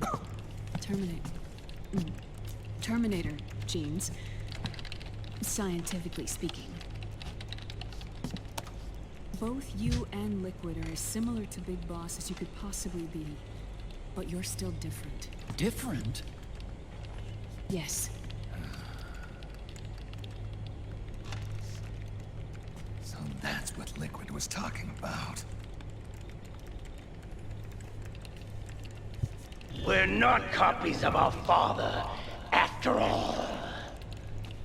S7: Terminator genes, scientifically speaking. Both you and Liquid are as similar to Big Boss as you could possibly be, but you're still different.
S2: Different?
S7: Yes.
S10: So that's what Liquid was talking about.
S11: We're not copies of our father, after all.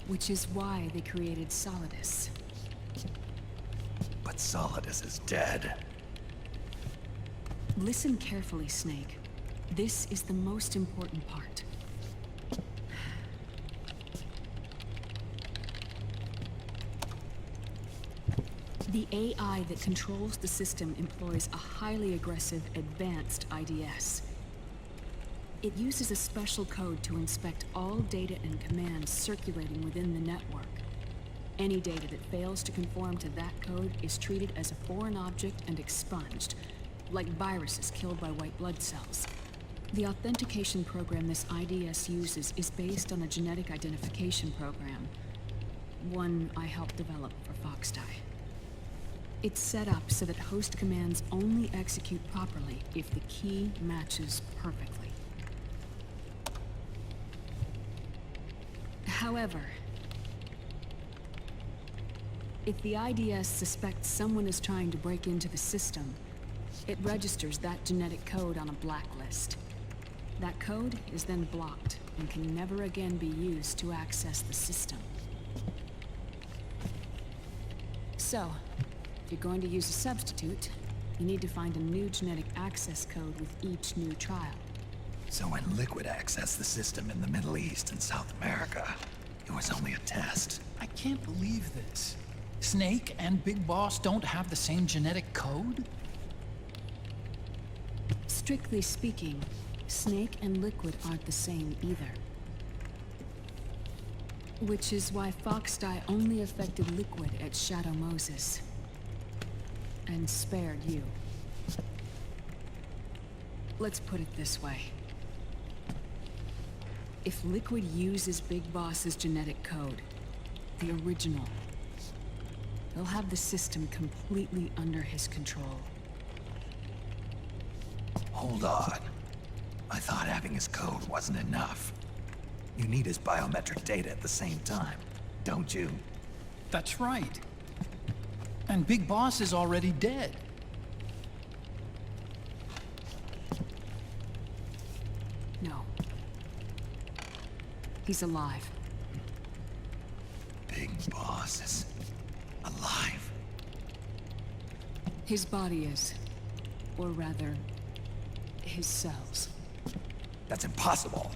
S7: Which is why they created Solidus.
S10: But Solidus is dead.
S7: Listen carefully, Snake. This is the most important part. The AI that controls the system employs a highly aggressive, advanced IDS. It uses a special code to inspect all data and commands circulating within the network. Any data that fails to conform to that code is treated as a foreign object and expunged, like viruses killed by white blood cells. The authentication program this IDS uses is based on a genetic identification program, one I helped develop for Foxdie. It's set up so that host commands only execute properly if the key matches perfectly. However, if the IDS suspects someone is trying to break into the system, it registers that genetic code on a blacklist. That code is then blocked and can never again be used to access the system. So, if you're going to use a substitute, you need to find a new genetic access code with each new trial.
S10: So when Liquid accessed the system in the Middle East and South America, it was only a test.
S2: I can't believe this. Snake and Big Boss don't have the same genetic code?
S7: Strictly speaking, Snake and Liquid aren't the same either. Which is why Foxdie only affected Liquid at Shadow Moses. And spared you. Let's put it this way. If Liquid uses Big Boss's genetic code, the original, he'll have the system completely under his control.
S10: Hold on. I thought having his code wasn't enough. You need his biometric data at the same time, don't you?
S2: That's right. And Big Boss is already dead.
S7: No. He's alive.
S10: Big Boss is alive.
S7: His body is. Or rather, his cells.
S10: That's impossible.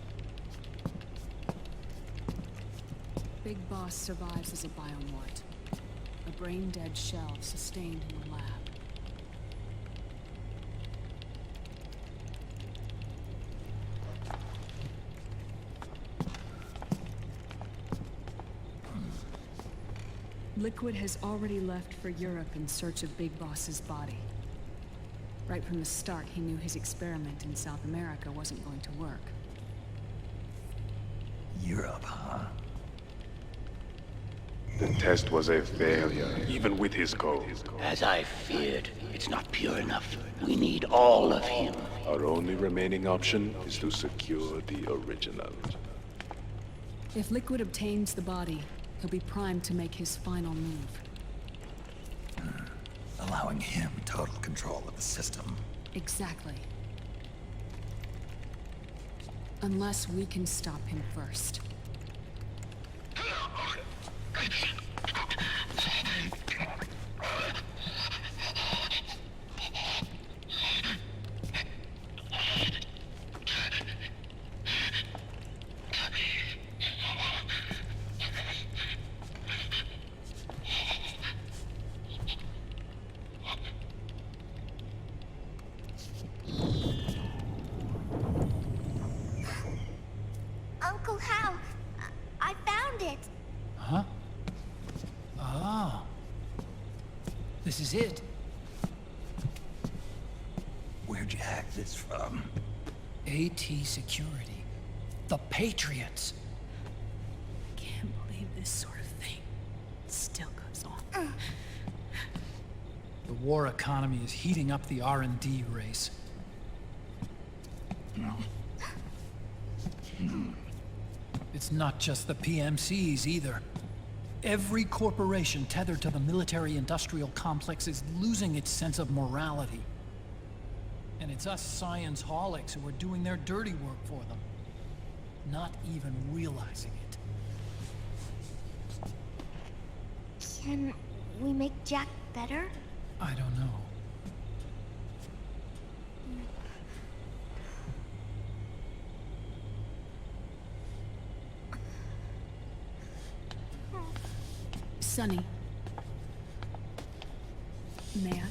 S7: Big Boss survives as a biomort. A brain-dead shell sustained in the lab. Liquid has already left for Europe in search of Big Boss's body. Right from the start, he knew his experiment in South America wasn't going to work.
S10: Europe, huh?
S12: The test was a failure, even with his code.
S11: As I feared, it's not pure enough. We need all of him.
S12: Our only remaining option is to secure the original.
S7: If Liquid obtains the body, he'll be primed to make his final move.
S10: Allowing him total control of the system.
S7: Exactly. Unless we can stop him first.
S13: Uncle Hal, I found it.
S2: Huh? Ah. This is it.
S10: Where'd you hack this from?
S2: AT Security. The Patriots.
S7: Can't believe this sort of thing still goes on.
S2: The war economy is heating up the R&D race. It's not just the PMCs either. Every corporation tethered to the military-industrial complex is losing its sense of morality. And it's us science-holics who are doing their dirty work for them, not even realizing it.
S13: Can we make Jack better?
S2: I don't know.
S7: Sonny. May I?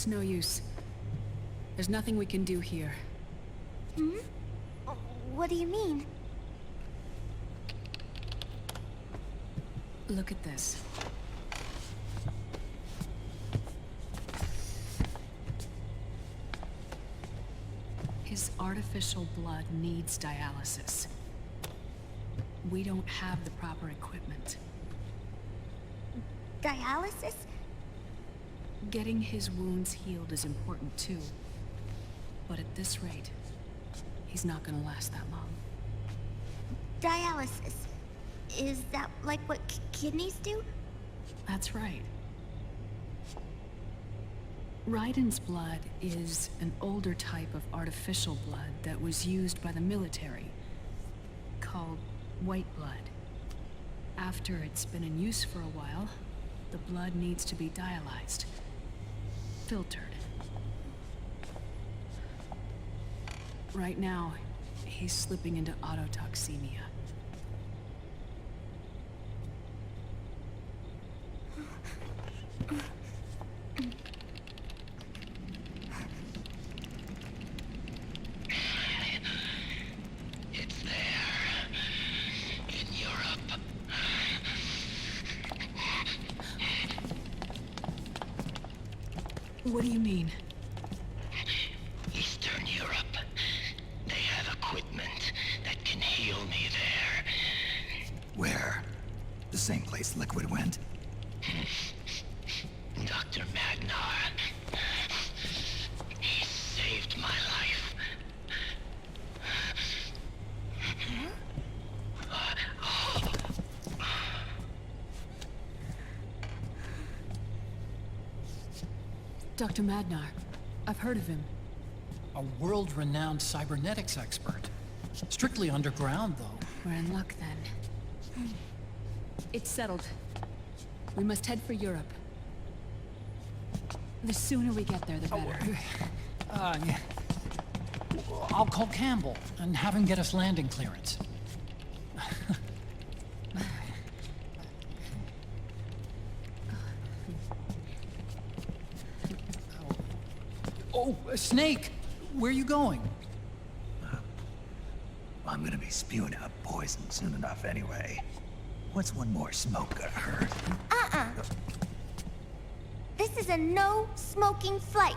S7: It's no use. There's nothing we can do here.
S13: Hmm? What do you mean?
S7: Look at this. His artificial blood needs dialysis. We don't have the proper equipment.
S13: Dialysis?
S7: Getting his wounds healed is important too. But at this rate, he's not gonna last that long.
S13: Dialysis. Is that like what kidneys do?
S7: That's right. Raiden's blood is an older type of artificial blood that was used by the military, called white blood. After it's been in use for a while, the blood needs to be dialyzed, filtered. Right now, he's slipping into autotoxemia.
S11: It's there. In Europe.
S7: What do you mean?
S11: Eastern Europe. They have equipment that can heal me there.
S10: Where? The same place Liquid went?
S11: Dr. Magnar. He saved my life.
S7: Dr. Magnar. I've heard of him.
S2: A world-renowned cybernetics expert. Strictly underground, though.
S7: We're in luck then. It's settled. We must head for Europe. The sooner we get there, the better.
S2: Yeah. I'll call Campbell and have him get us landing clearance. Oh, Snake! Where are you going?
S10: I'm gonna be spewing out poison soon enough anyway. What's one more smoke gonna hurt?
S13: This is a no smoking flight.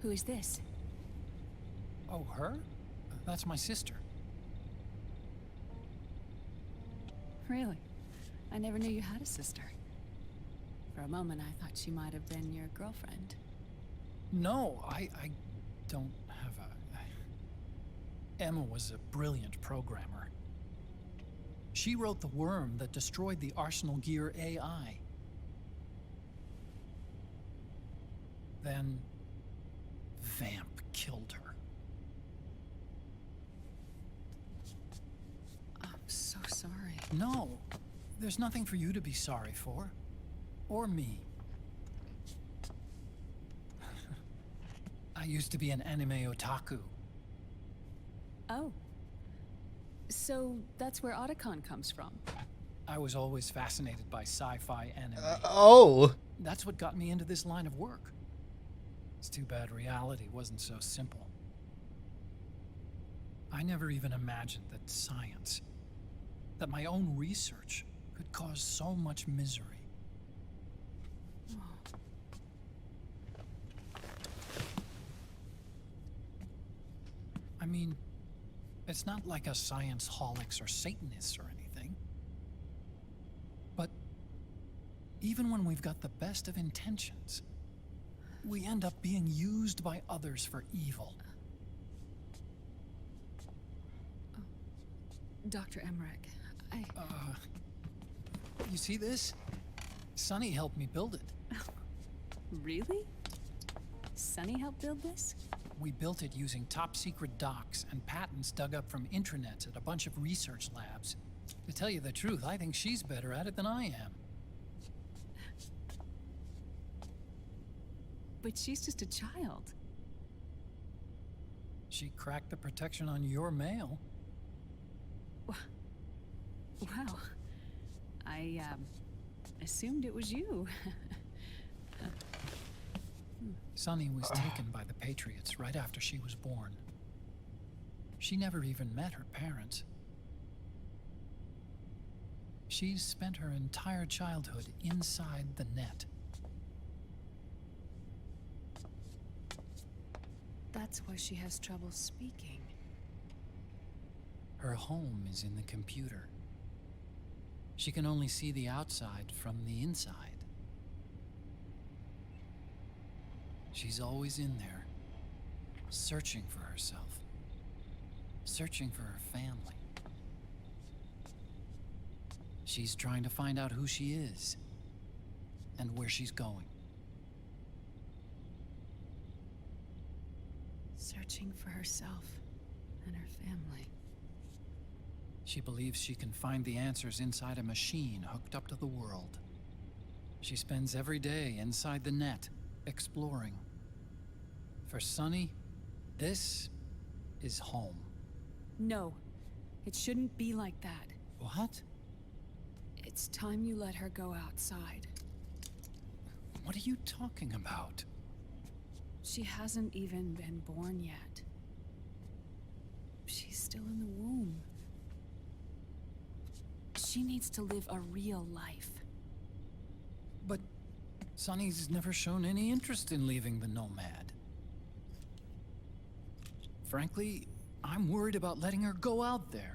S7: Who is this?
S2: Oh, her? That's my sister.
S7: Really? I never knew you had a sister. For a moment, I thought she might have been your girlfriend.
S2: No, I don't have a... Emma was a brilliant programmer. She wrote the worm that destroyed the Arsenal Gear AI. Then Vamp killed her.
S7: I'm so sorry.
S2: No, there's nothing for you to be sorry for. Or me. I used to be an anime otaku.
S7: Oh. So that's where Otacon comes from.
S2: I was always fascinated by sci-fi anime.
S1: Oh!
S2: That's what got me into this line of work. It's too bad reality wasn't so simple. I never even imagined that science, that my own research, could cause so much misery. I mean, it's not like us science holics or Satanists or anything. But even when we've got the best of intentions, we end up being used by others for evil.
S7: Dr. Emmerich,
S2: You see this? Sonny helped me build it.
S7: Really? Sonny helped build this?
S2: We built it using top-secret docs and patents dug up from intranets at a bunch of research labs. To tell you the truth, I think she's better at it than I am.
S7: But she's just a child.
S2: She cracked the protection on your mail.
S7: Wow. I, assumed it was you.
S2: Sonny was taken by the Patriots right after she was born. She never even met her parents. She's spent her entire childhood inside the net.
S7: That's why she has trouble speaking.
S2: Her home is in the computer. She can only see the outside from the inside. She's always in there, searching for herself, searching for her family. She's trying to find out who she is and where she's going.
S7: Searching for herself and her family.
S2: She believes she can find the answers inside a machine hooked up to the world. She spends every day inside the net, exploring. For Sonny, this is home.
S7: No, it shouldn't be like that.
S2: What?
S7: It's time you let her go outside.
S2: What are you talking about?
S7: She hasn't even been born yet. She's still in the womb. She needs to live a real life.
S2: But Sonny's never shown any interest in leaving the Nomad. Frankly, I'm worried about letting her go out there.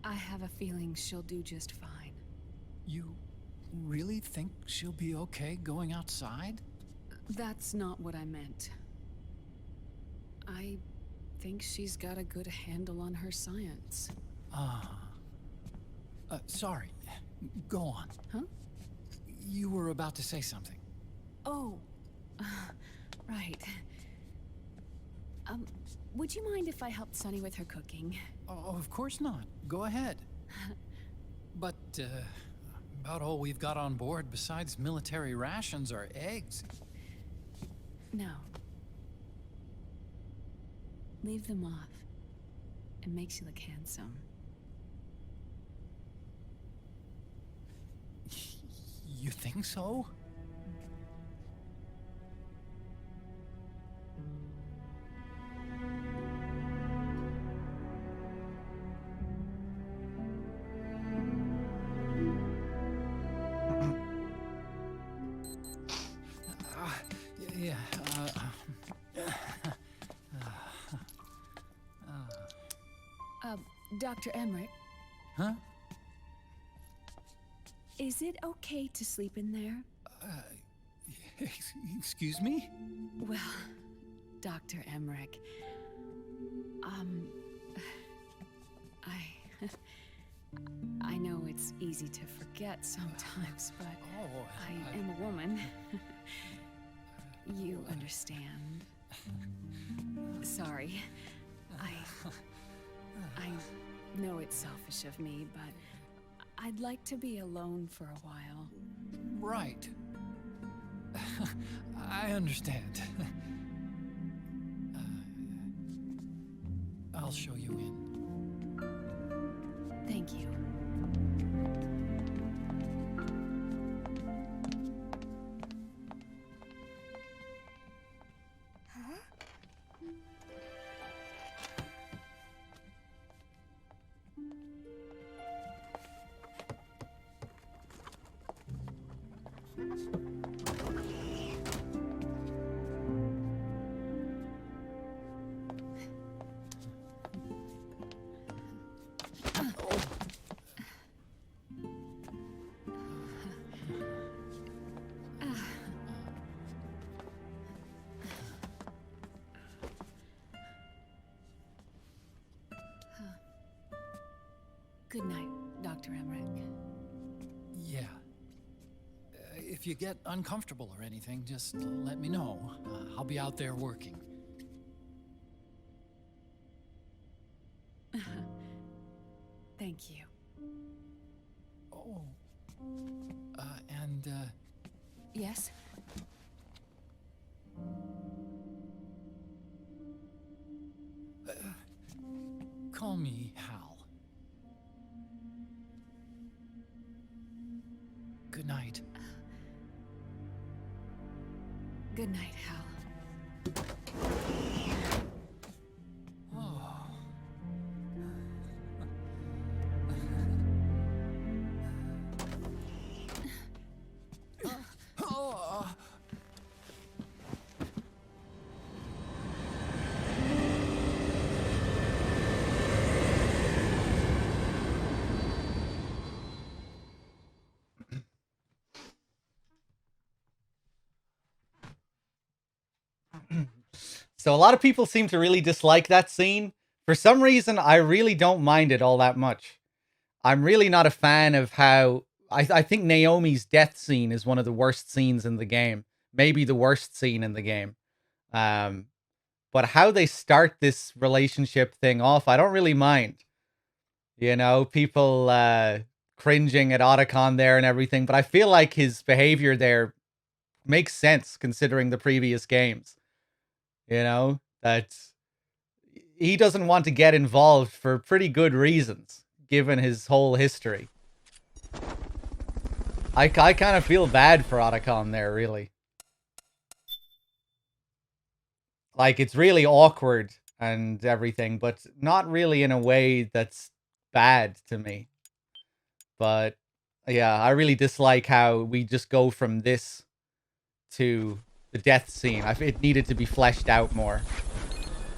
S7: I have a feeling she'll do just fine.
S2: You really think she'll be okay going outside?
S7: That's not what I meant. I think she's got a good handle on her science.
S2: Sorry. Go on.
S7: Huh?
S2: You were about to say something.
S7: Oh, right. Would you mind if I helped Sonny with her cooking?
S2: Oh, of course not. Go ahead. But, about all we've got on board besides military rations are eggs.
S7: No. Leave them off. It makes you look handsome.
S2: You think so?
S7: Dr. Emmerich?
S2: Huh?
S7: Is it okay to sleep in there?
S2: Excuse me?
S7: Well, Dr. Emmerich. I know it's easy to forget sometimes, but I am a woman. You understand. Sorry. I know it's selfish of me, but I'd like to be alone for a while.
S2: Right. I understand. I'll show you in.
S7: Thank you. Good night, Dr. Emmerich.
S2: Yeah. If you get uncomfortable or anything, just let me know. I'll be out there working.
S7: Thank you.
S2: Oh.
S7: Yes?
S2: Call me Hal. Good night.
S7: Good night, Hal.
S1: So a lot of people seem to really dislike that scene. For some reason, I really don't mind it all that much. I'm really not a fan of how... I think Naomi's death scene is one of the worst scenes in the game. Maybe the worst scene in the game. But how they start this relationship thing off, I don't really mind. You know, people cringing at Otacon there and everything. But I feel like his behavior there makes sense considering the previous games. You know, that he doesn't want to get involved for pretty good reasons, given his whole history. I kind of feel bad for Otacon there, really. Like, it's really awkward and everything, but not really in a way that's bad to me. But, yeah, I really dislike how we just go from this to the death scene. It needed to be fleshed out more.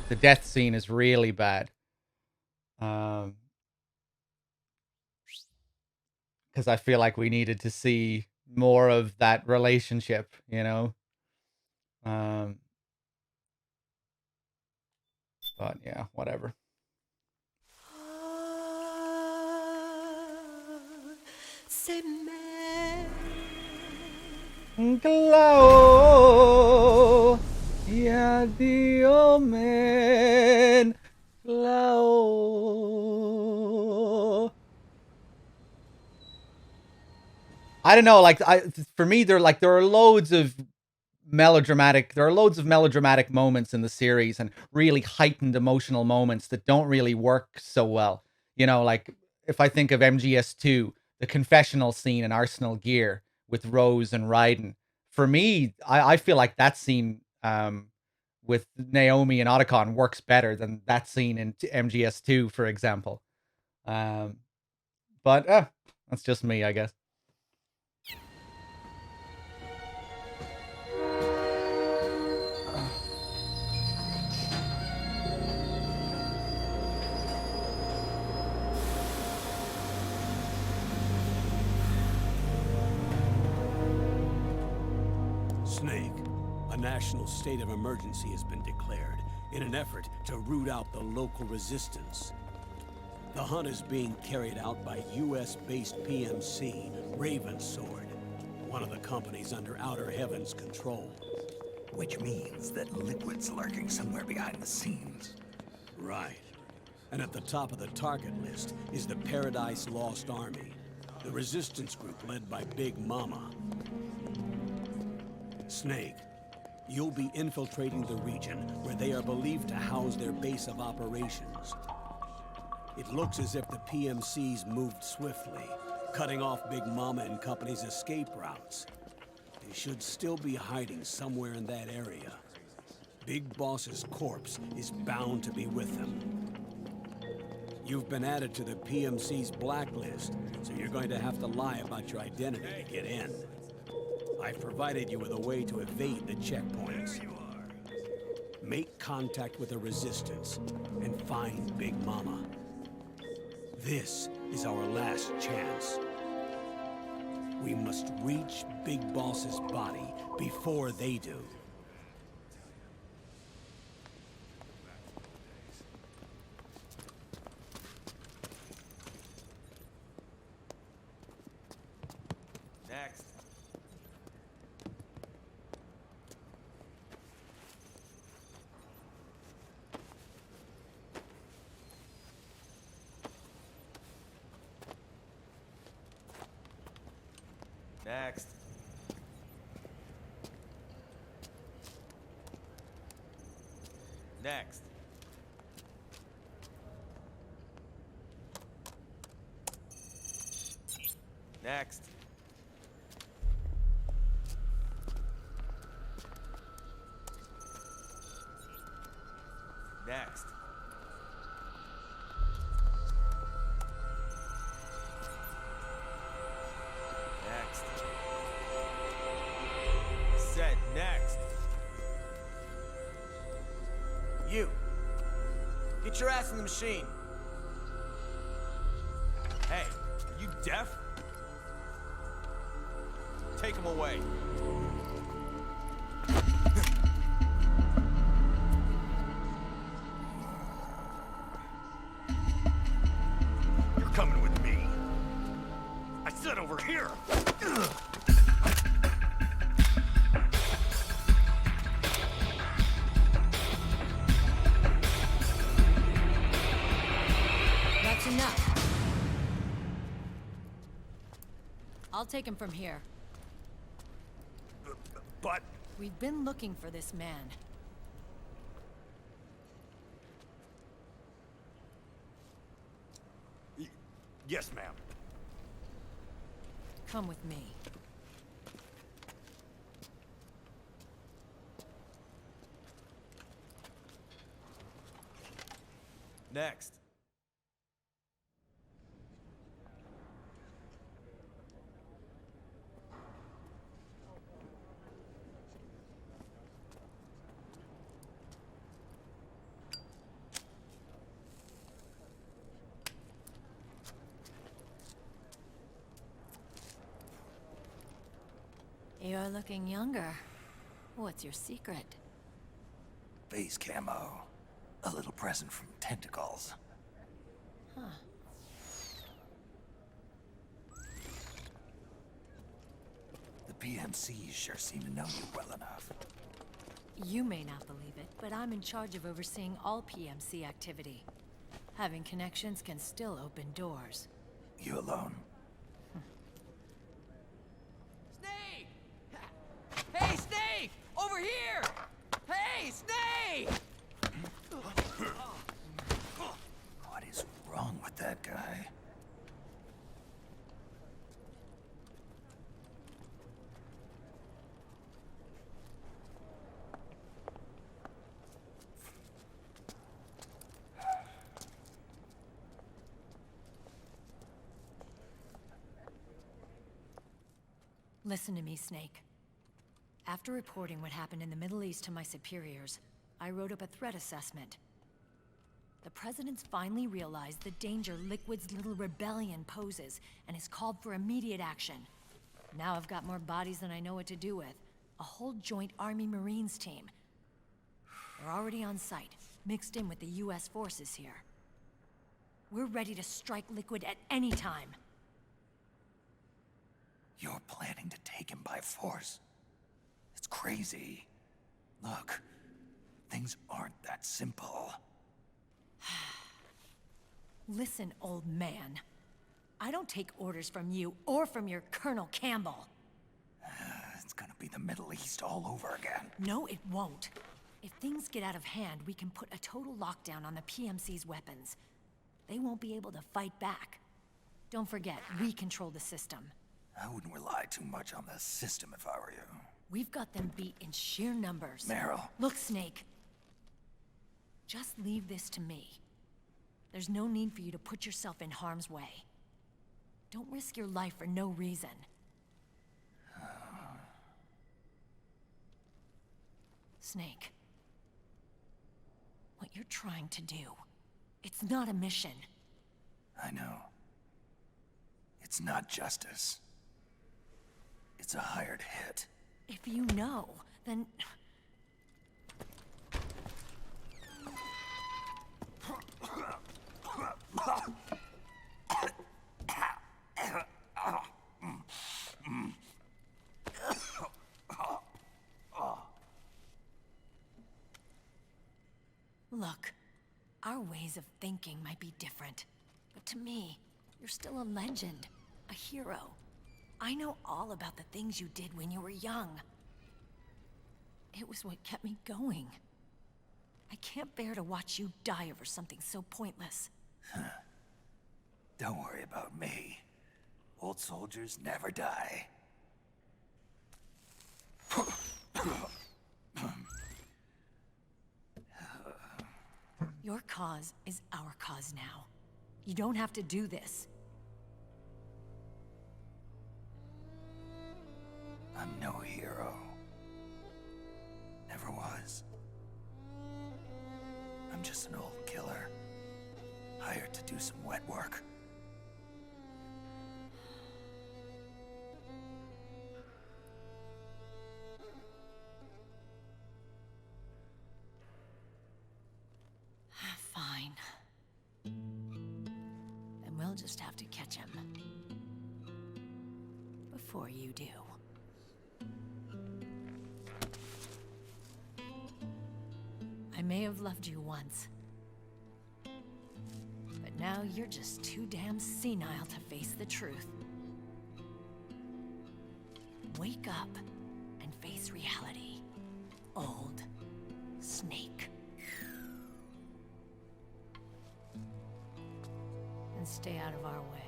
S1: The death scene is really bad. Because I feel like we needed to see more of that relationship, you know? But yeah, whatever. Clao, ya Dio men, Clao. I don't know, like for me, there are loads of melodramatic moments in the series and really heightened emotional moments that don't really work so well. You know, like if I think of MGS2, the confessional scene in Arsenal Gear with Rose and Raiden. For me, I feel like that scene with Naomi and Otacon works better than that scene in MGS2, for example. But that's just me, I guess.
S3: Snake, an
S15: national state of emergency has been declared in an effort to root out the local resistance. The hunt is being carried out by US-based PMC, Ravensword, one of the companies under Outer Heaven's control.
S10: Which means that Liquid's lurking somewhere behind the scenes.
S15: Right. And at the top of the target list is the Paradise Lost Army, the resistance group led by Big Mama. Snake, you'll be infiltrating the region where they are believed to house their base of operations. It looks as if the PMCs moved swiftly, cutting off Big Mama and company's escape routes. They should still be hiding somewhere in that area. Big Boss's corpse is bound to be with them. You've been added to the PMC's blacklist, so you're going to have to lie about your identity to get in. I've provided you with a way to evade the checkpoints. Make contact with the Resistance and find Big Mama. This is our last chance. We must reach Big Boss's body before they do.
S16: Next. Next. Next. Next. Next. Next. Said next. You. Get your ass in the machine. Hey, are you deaf? Take him away.
S14: You're coming with me. I said over here.
S17: That's enough. I'll take him from here.
S14: But...
S17: We've been looking for this man.
S14: Yes, ma'am.
S17: Come with me.
S16: Next.
S17: You're looking younger. What's your secret?
S10: Base camo. A little present from Tentacles.
S17: Huh.
S10: The PMCs sure seem to know you well enough.
S17: You may not believe it, but I'm in charge of overseeing all PMC activity. Having connections can still open doors.
S10: You alone?
S8: Snake! Hey, Snake! Over here! Hey, Snake!
S10: What is wrong with that guy?
S17: Listen to me, Snake. After reporting what happened in the Middle East to my superiors, I wrote up a threat assessment. The President's finally realized the danger Liquid's little rebellion poses, and has called for immediate action. Now I've got more bodies than I know what to do with, A whole joint Army-Marines team. They're already on site, mixed in with the US forces here. We're ready to strike Liquid at any time.
S10: You're planning to take him by force? It's crazy. Look, things aren't that simple.
S17: Listen, old man. I don't take orders from you or from your Colonel Campbell.
S10: It's gonna be the Middle East all over again.
S17: No, it won't. If things get out of hand, we can put a total lockdown on the PMC's weapons. They won't be able to fight back. Don't forget, we control the system.
S10: I wouldn't rely too much on the system if I were you.
S17: We've got them beat in sheer numbers.
S10: Meryl.
S17: Look, Snake. Just leave this to me. There's no need for you to put yourself in harm's way. Don't risk your life for no reason. Snake. What you're trying to do, it's not a mission.
S10: I know. It's not justice. It's a hired hit.
S17: If you know, then... Look, our ways of thinking might be different, but to me, you're still a legend, a hero. I know all about the things you did when you were young. It was what kept me going. I can't bear to watch you die over something so pointless.
S10: Don't worry about me. Old soldiers never die.
S17: Your cause is our cause now. You don't have to do this.
S10: I'm no hero. Never was. I'm just an old killer, hired to do some wet work.
S17: Fine. Then we'll just have to catch him. Before you do. I may have loved you once. But now you're just too damn senile to face the truth. Wake up and face reality. Old Snake. And stay out of our way.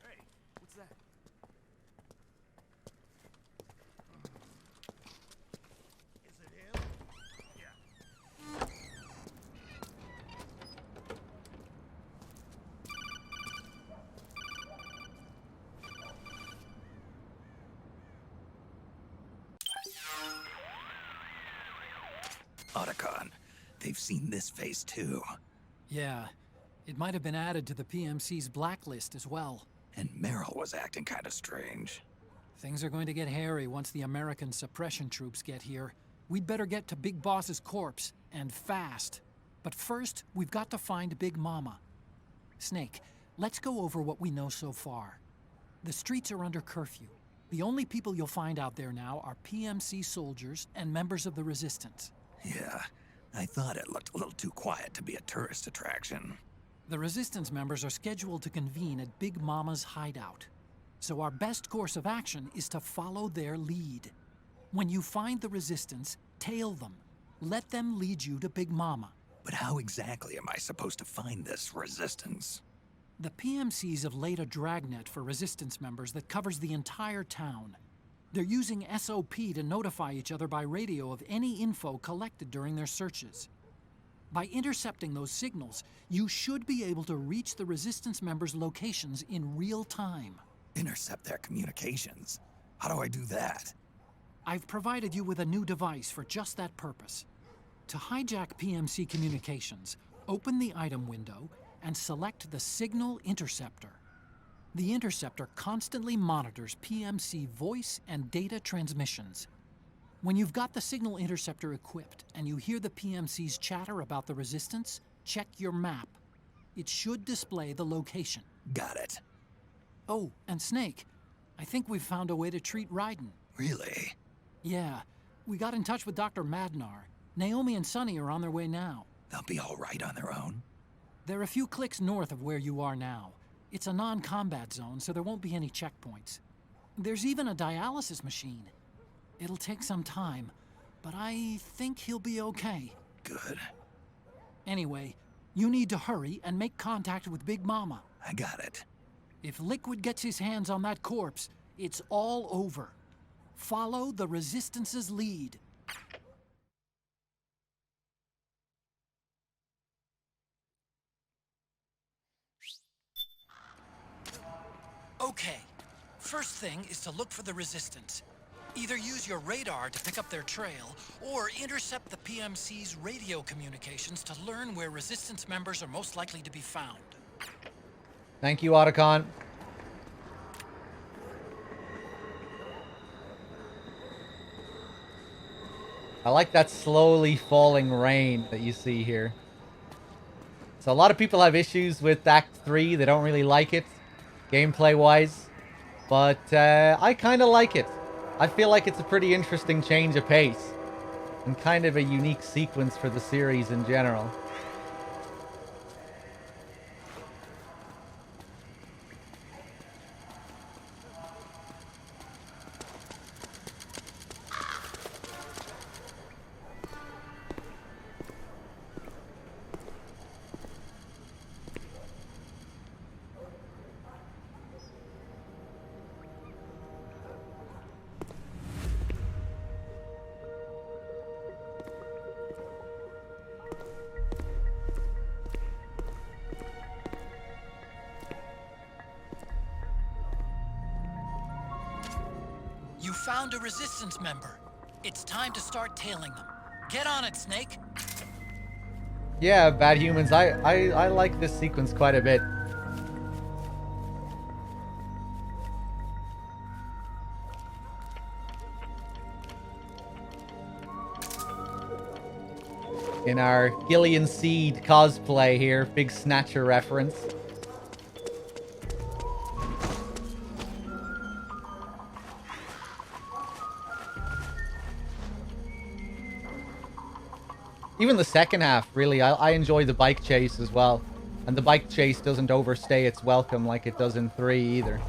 S5: Hey, what's that? Is it him? Yeah.
S10: Otacon, they've seen this face too.
S2: Yeah, it might have been added to the PMC's blacklist as well.
S10: And Meryl was acting kind of strange.
S2: Things are going to get hairy once the American suppression troops get here. We'd better get to Big Boss's corpse, and fast. But first, we've got to find Big Mama. Snake, let's go over what we know so far. The streets are under curfew. The only people you'll find out there now are PMC soldiers and members of the Resistance.
S10: Yeah, I thought it looked a little too quiet to be a tourist attraction.
S2: The Resistance members are scheduled to convene at Big Mama's hideout. So our best course of action is to follow their lead. When you find the Resistance, tail them. Let them lead you to Big Mama.
S10: But how exactly am I supposed to find this resistance?
S2: The PMCs have laid a dragnet for resistance members that covers the entire town. They're using SOP to notify each other by radio of any info collected during their searches. By intercepting those signals, you should be able to reach the resistance members' locations in real time.
S10: Intercept their communications? How do I do that?
S2: I've provided you with a new device for just that purpose. To hijack PMC communications, open the item window and select the Signal Interceptor. The interceptor constantly monitors PMC voice and data transmissions. When you've got the Signal Interceptor equipped and you hear the PMC's chatter about the resistance, check your map. It should display the location.
S10: Got it.
S2: Oh, and Snake, I think we've found a way to treat Raiden.
S10: Really?
S2: Yeah, we got in touch with Dr. Madnar. Naomi and Sonny are on their way now.
S10: They'll be all right on their own?
S2: They're a few clicks north of where you are now. It's a non-combat zone, so there won't be any checkpoints. There's even a dialysis machine. It'll take some time, but I think he'll be okay.
S10: Good.
S2: Anyway, you need to hurry and make contact with Big Mama.
S10: I got it.
S2: If Liquid gets his hands on that corpse, it's all over. Follow the Resistance's lead. Okay, first thing is to look for the Resistance. Either use your radar to pick up their trail, or intercept the PMC's radio communications to learn where Resistance members are most likely to be found.
S1: Thank you, Otacon. I like that slowly falling rain that you see here. So a lot of people have issues with Act 3. They don't really like it, gameplay-wise. But I kind of like it. I feel like it's a pretty interesting change of pace. And kind of a unique sequence for the series in general.
S2: You found a Resistance member. It's time to start tailing them. Get on it, Snake.
S1: Yeah, Bad Humans, I like this sequence quite a bit. In our Gillian Seed cosplay here, big Snatcher reference. Even the second half, really, I enjoy the bike chase as well. And the bike chase doesn't overstay its welcome like it does in 3 either.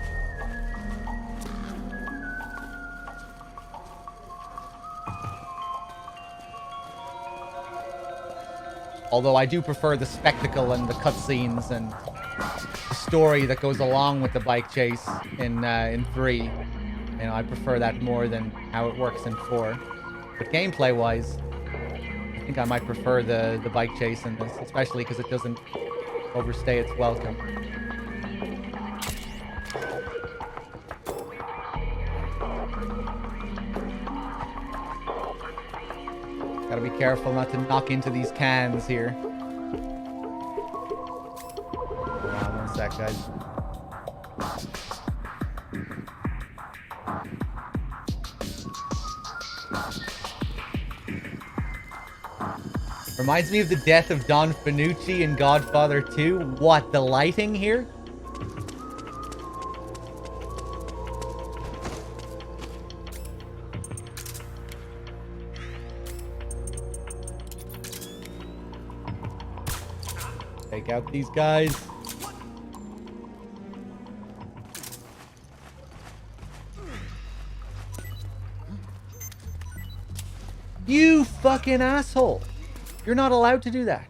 S1: Although I do prefer the spectacle and the cutscenes and the story that goes along with the bike chase in 3. You know, I prefer that more than how it works in 4. But gameplay-wise, I think I might prefer the bike chase in this, especially because it doesn't overstay its welcome. Gotta be careful not to knock into these cans here. Hold on one sec, guys. Reminds me of the death of Don Fanucci in Godfather 2. What, the lighting here? Take out these guys. You fucking asshole. You're not allowed to do that.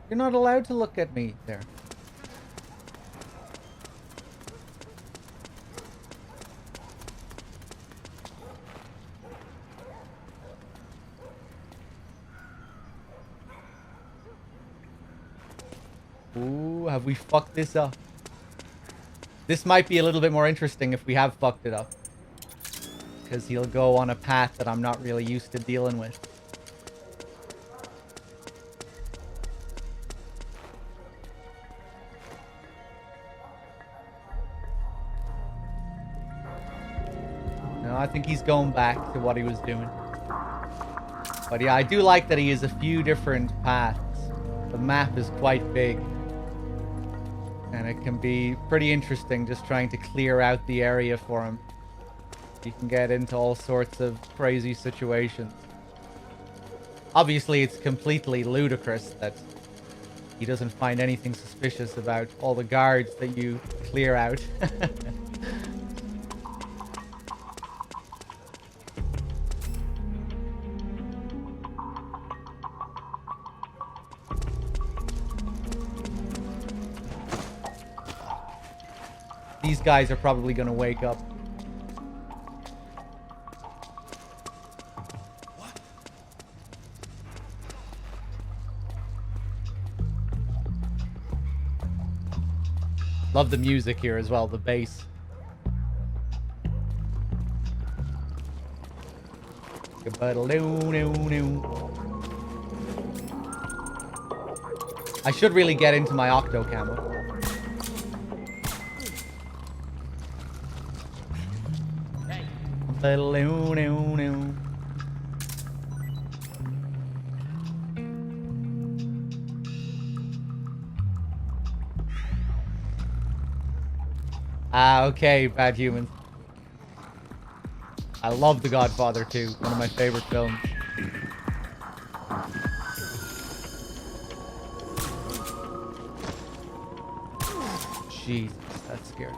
S1: You're not allowed to look at me there. Ooh, have we fucked this up? This might be a little bit more interesting if we have fucked it up. Because he'll go on a path that I'm not really used to dealing with. No, I think he's going back to what he was doing. But yeah, I do like that he has a few different paths. The map is quite big. And it can be pretty interesting just trying to clear out the area for him. You can get into all sorts of crazy situations. Obviously, it's completely ludicrous that he doesn't find anything suspicious about all the guards that you clear out. These guys are probably going to wake up. Love the music here as well, the bass. I should really get into my octo camo. Ah, okay, Bad Humans. I love The Godfather 2, one of my favorite films. Jeez, that's scary.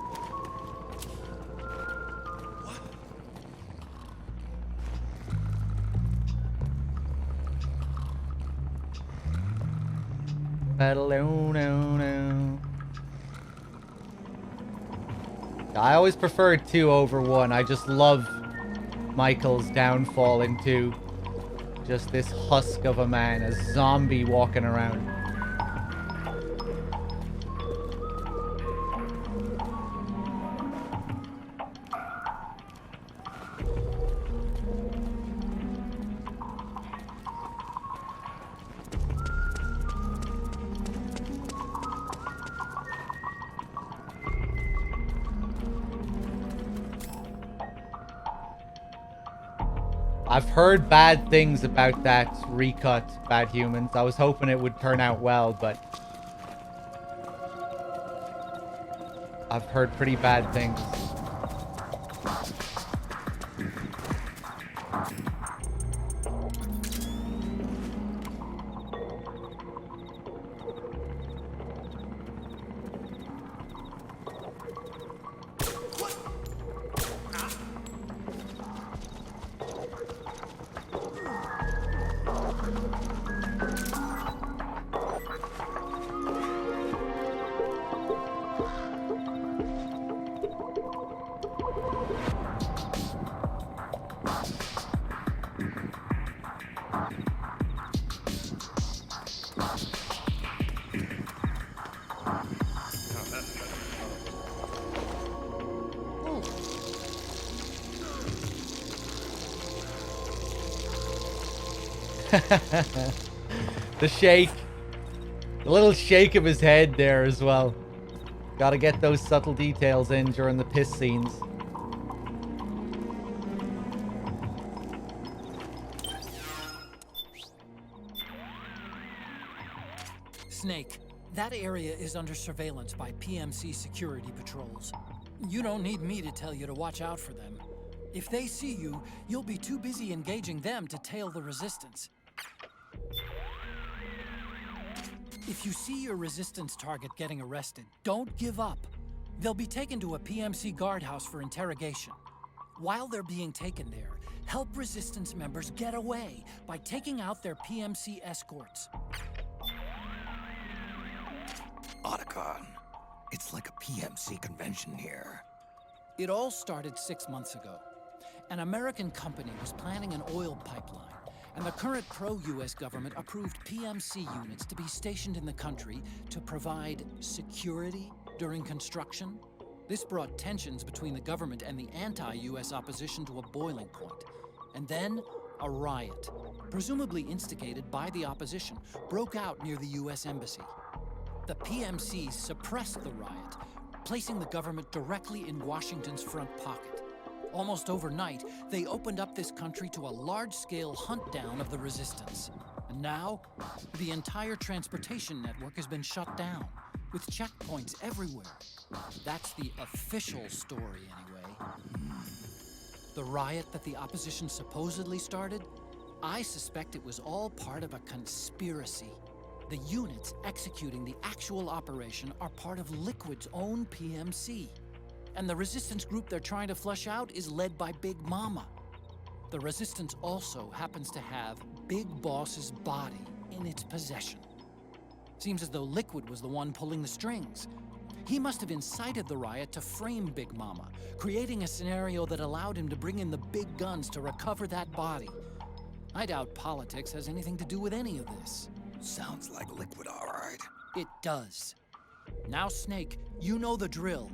S1: I always prefer 2 over 1. I just love Michael's downfall into just this husk of a man, a zombie walking around. I've heard bad things about that recut, Bad Humans. I was hoping it would turn out well, but I've heard pretty bad things. The shake. The little shake of his head there as well. Gotta get those subtle details in during the piss scenes.
S2: Snake, that area is under surveillance by PMC security patrols. You don't need me to tell you to watch out for them. If they see you, you'll be too busy engaging them to tail the resistance. If you see your resistance target getting arrested, don't give up. They'll be taken to a PMC guardhouse for interrogation. While they're being taken there, help resistance members get away by taking out their PMC escorts.
S10: Otacon. It's like a PMC convention here.
S2: It all started 6 months ago. An American company was planning an oil pipeline, and the current pro-US government approved PMC units to be stationed in the country to provide security during construction. This brought tensions between the government and the anti-US opposition to a boiling point. And then, a riot, presumably instigated by the opposition, broke out near the US embassy. The PMCs suppressed the riot, placing the government directly in Washington's front pocket. Almost overnight, they opened up this country to a large-scale hunt down of the resistance. And now, the entire transportation network has been shut down, with checkpoints everywhere. That's the official story, anyway. The riot that the opposition supposedly started? I suspect it was all part of a conspiracy. The units executing the actual operation are part of Liquid's own PMC. And the resistance group they're trying to flush out is led by Big Mama. The resistance also happens to have Big Boss's body in its possession. Seems as though Liquid was the one pulling the strings. He must have incited the riot to frame Big Mama, creating a scenario that allowed him to bring in the big guns to recover that body. I doubt politics has anything to do with any of this.
S10: Sounds like Liquid, all right.
S2: It does. Now, Snake, you know the drill.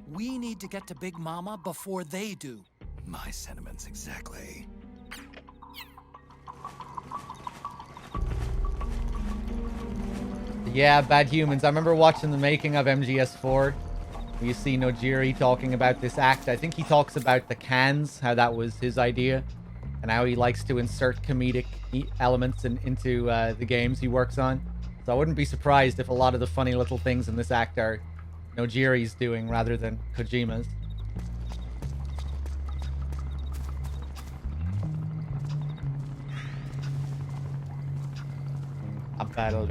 S2: We need to get to Big Mama before they do.
S10: My sentiments exactly.
S1: Yeah, Bad Humans. I remember watching the making of MGS4. You see Nojiri talking about this act. I think he talks about the cans, how that was his idea, and how he likes to insert comedic elements into the games he works on. So I wouldn't be surprised if a lot of the funny little things in this act are Nojiri's doing rather than Kojima's. A battle.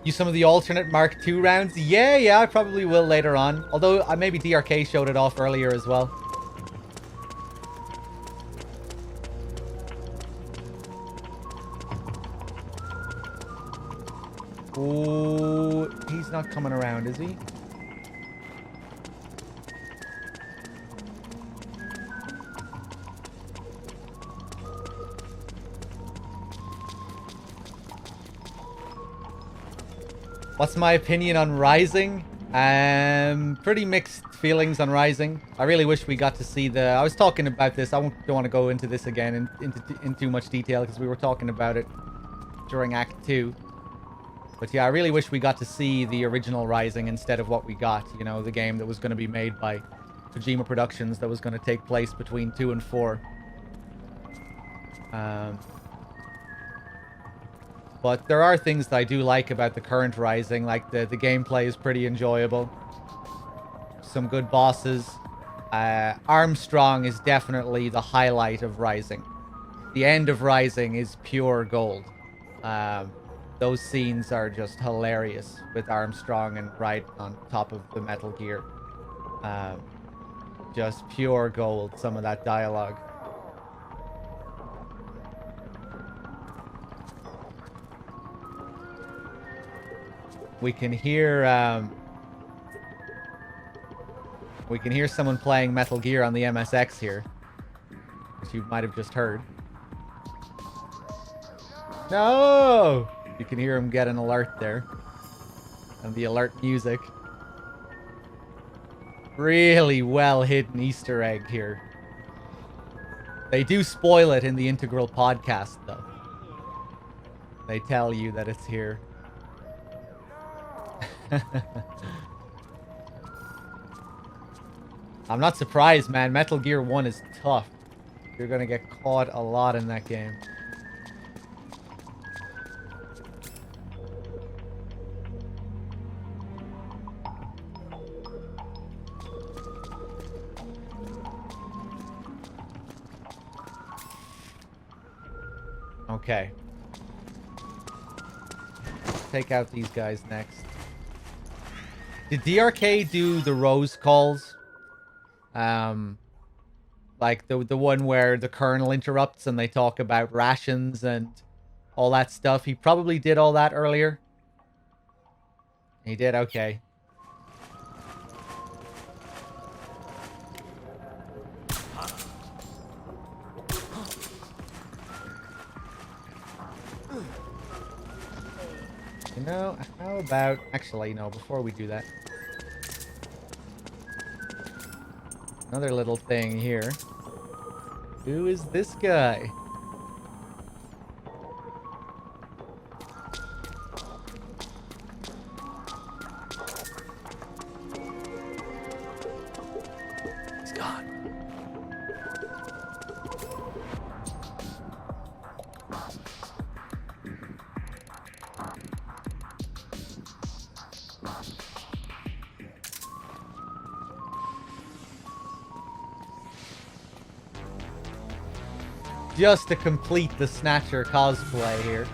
S1: Use some of the alternate Mark II rounds? Yeah, I probably will later on. Although, maybe DRK showed it off earlier as well. Oh, he's not coming around, is he? What's my opinion on Rising? Pretty mixed feelings on Rising. I really wish we got to see the... I was talking about this. I don't want to go into this again in too much detail because we were talking about it during Act 2. But yeah, I really wish we got to see the original Rising instead of what we got. You know, the game that was going to be made by Kojima Productions that was going to take place between 2 and 4. But there are things that I do like about the current Rising, like the gameplay is pretty enjoyable. Some good bosses. Armstrong is definitely the highlight of Rising. The end of Rising is pure gold. Those scenes are just hilarious with Armstrong and right on top of the Metal Gear. Just pure gold, some of that dialogue. We can hear someone playing Metal Gear on the MSX here, which you might have just heard. No! You can hear him get an alert there. And the alert music. Really well hidden Easter egg here. They do spoil it in the Integral podcast, though. They tell you that it's here. I'm not surprised, man. Metal Gear 1 is tough. You're gonna get caught a lot in that game. Okay. Take out these guys next. Did DRK do the Rose calls? Like the one where the colonel interrupts and they talk about rations and all that stuff. He probably did all that earlier. He did, okay. You know, how about... Actually, no, before we do that. Another little thing here. Who is this guy?
S10: He's gone.
S1: Just to complete the Snatcher cosplay here.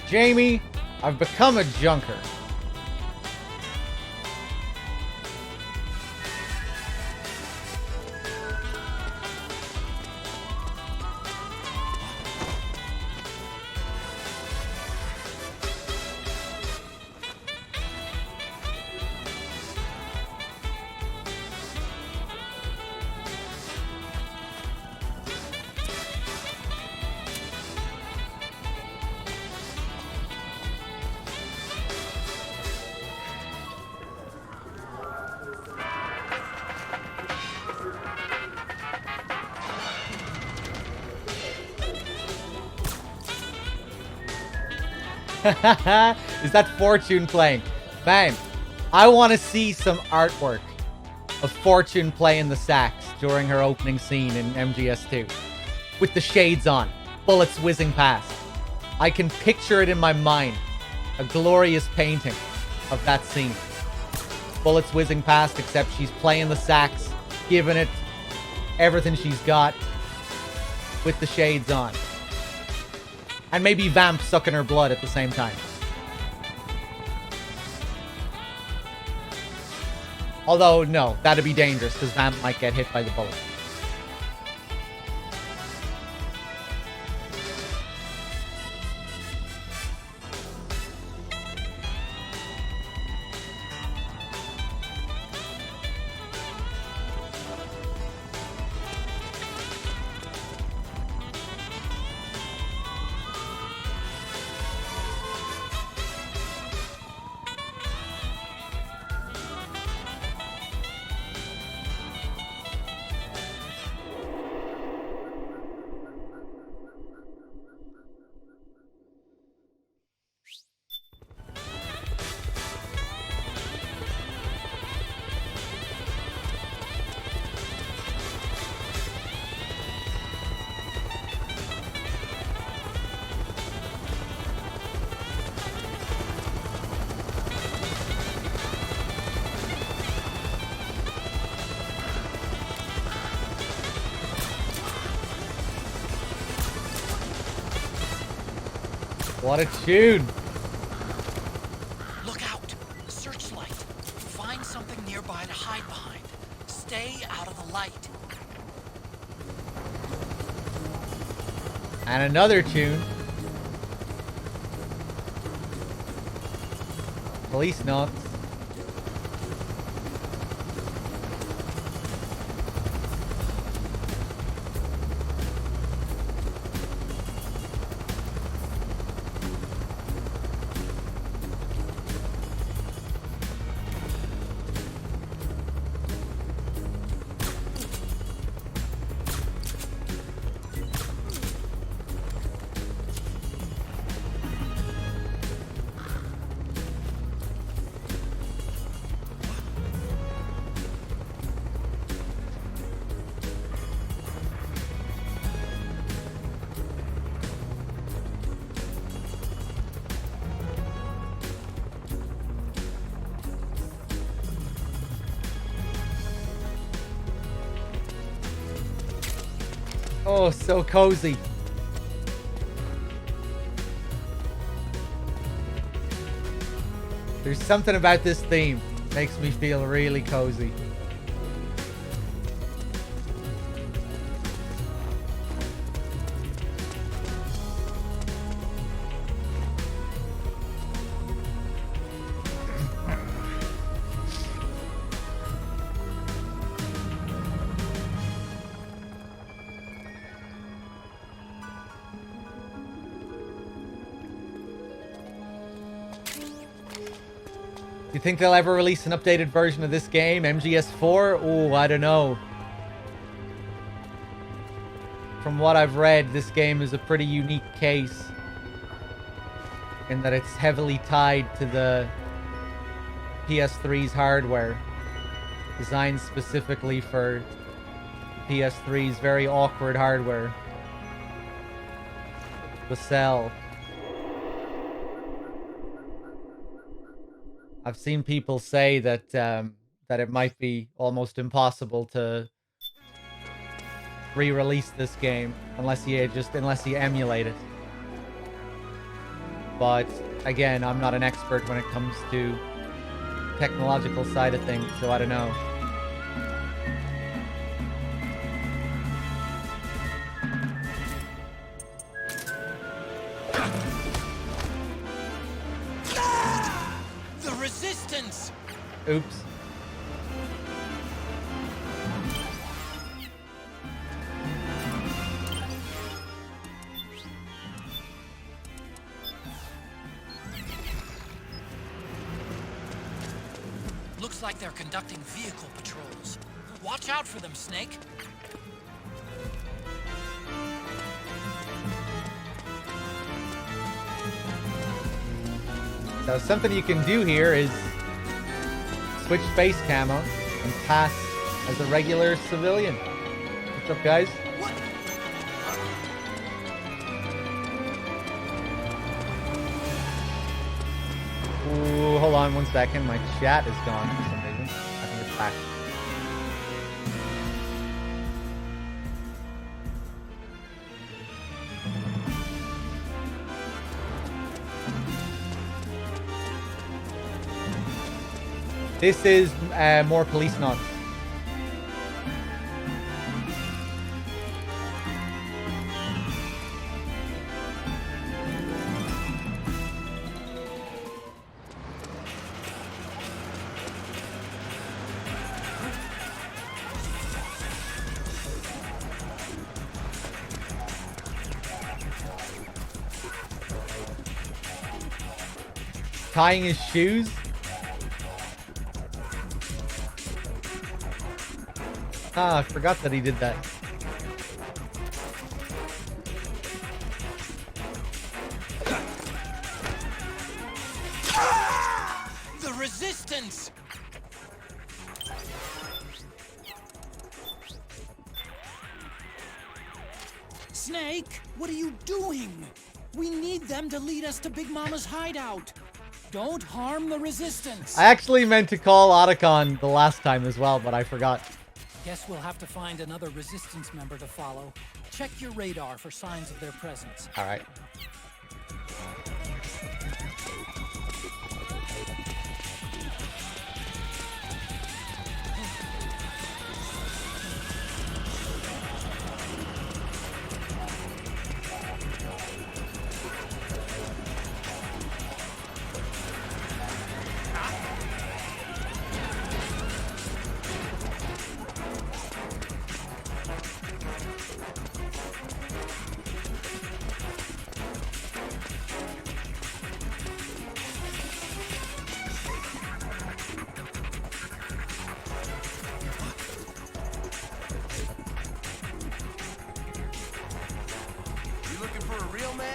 S1: Jamie, I've become a junker. Is that Fortune playing? Man, I want to see some artwork of Fortune playing the sax during her opening scene in MGS2. With the shades on, bullets whizzing past. I can picture it in my mind. A glorious painting of that scene. Bullets whizzing past, except she's playing the sax, giving it everything she's got with the shades on. And maybe Vamp sucking her blood at the same time. Although, no, that'd be dangerous, because Vamp might get hit by the bullet. What a tune!
S18: Look out! Searchlight! Find something nearby to hide behind. Stay out of the light.
S1: And another tune. Police knocks. Oh, so cozy. There's something about this theme. Makes me feel really cozy. Do you think they'll ever release an updated version of this game? MGS4? Oh, I don't know. From what I've read, this game is a pretty unique case in that it's heavily tied to the PS3's hardware, designed specifically for PS3's very awkward hardware. The Cell. I've seen people say that that it might be almost impossible to re-release this game unless you emulate it. But again, I'm not an expert when it comes to technological side of things, so I don't know.
S18: The resistance!
S1: Oops.
S18: Looks like they're conducting vehicle patrols. Watch out for them, Snake.
S1: So something you can do here is switch face camo and pass as a regular civilian. What's up, guys? Ooh, hold on 1 second. My chat is gone for some reason. I think it's back. This is more police knots. Tying his shoes. Ah, I forgot that he did that.
S18: The resistance!
S2: Snake, what are you doing? We need them to lead us to Big Mama's hideout. Don't harm the resistance.
S1: I actually meant to call Otacon the last time as well, but I forgot.
S2: Guess we'll have to find another resistance member to follow. Check your radar for signs of their presence.
S1: All right.
S3: You looking for a real man?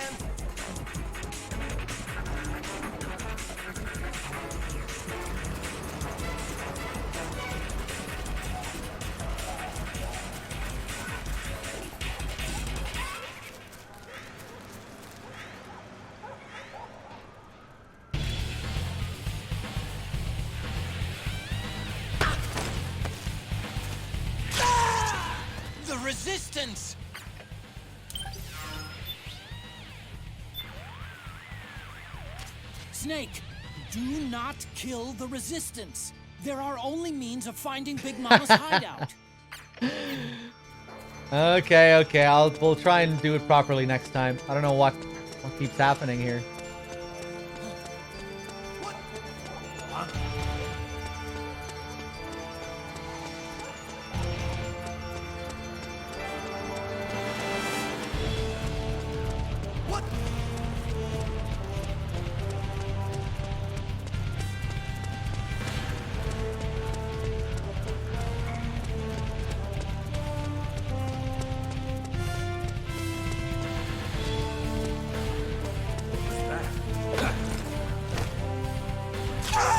S18: The resistance!
S2: Snake, do not kill the Resistance. They're our only means of finding Big Mama's hideout.
S1: Okay, we'll try and do it properly next time. I don't know what keeps happening here.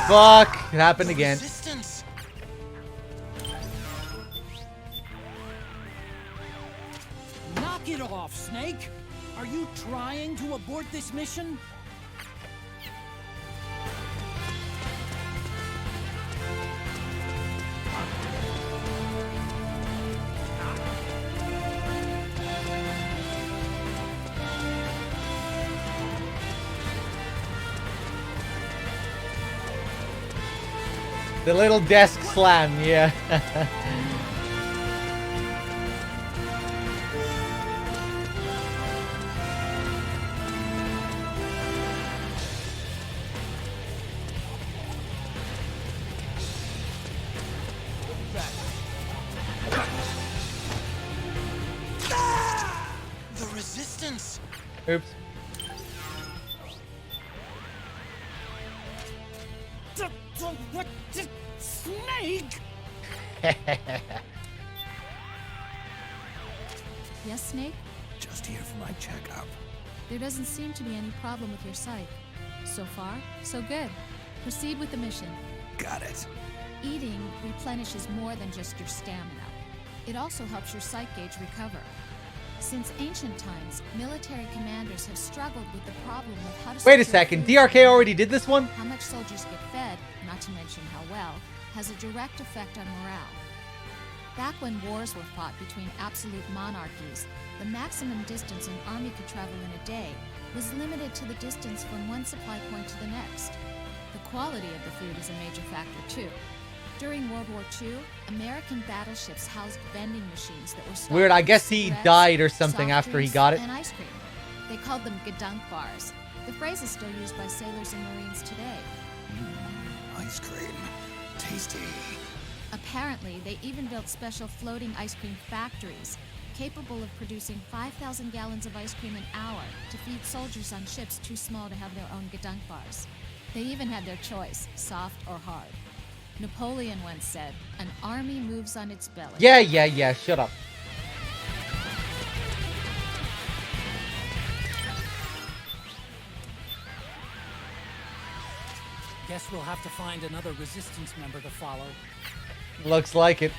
S1: Fuck! It happened again.
S2: Resistance. Knock it off, Snake! Are you trying to abort this mission?
S1: The little desk slam, yeah.
S18: The Resistance!
S1: Oops.
S2: What? Snake?
S19: Yes, Snake?
S10: Just here for my checkup.
S19: There doesn't seem to be any problem with your psych. So far, so good. Proceed with the mission.
S10: Got it.
S19: Eating replenishes more than just your stamina. It also helps your psych gauge recover. Since ancient times, military commanders have struggled with the problem of how to...
S1: Wait a
S19: secure
S1: second,
S19: food.
S1: DRK already did this one?
S19: How much soldiers get fed, not to mention how well, has a direct effect on morale. Back when wars were fought between absolute monarchies, the maximum distance an army could travel in a day was limited to the distance from one supply point to the next. The quality of the food is a major factor too. During World War II, American battleships housed vending machines that were stocked
S1: Weird, I
S19: with
S1: guess he
S19: cigarettes,
S1: died or something
S19: soft
S1: after he
S19: drinks,
S1: got it.
S19: and ice cream. They called them Gedunk bars. The phrase is still used by sailors and Marines today.
S10: Ice cream. Tasty.
S19: Apparently, they even built special floating ice cream factories, capable of producing 5,000 gallons of ice cream an hour to feed soldiers on ships too small to have their own Gedunk bars. They even had their choice, soft or hard. Napoleon once said, "An army moves on its belly."
S1: Yeah, shut up.
S2: Guess we'll have to find another Resistance member to follow.
S1: Looks like it.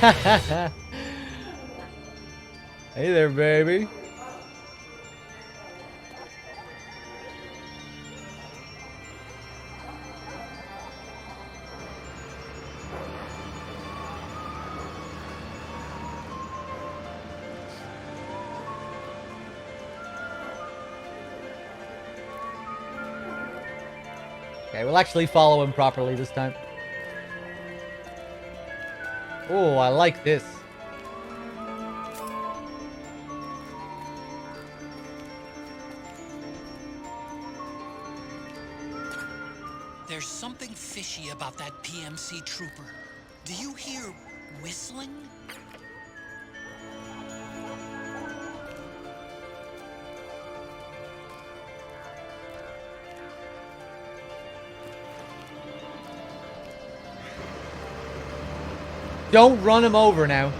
S1: Hey there, baby. Okay, we'll actually follow him properly this time. Oh, I like this.
S18: There's something fishy about that PMC trooper. Do you hear whistling?
S1: Don't run him over now.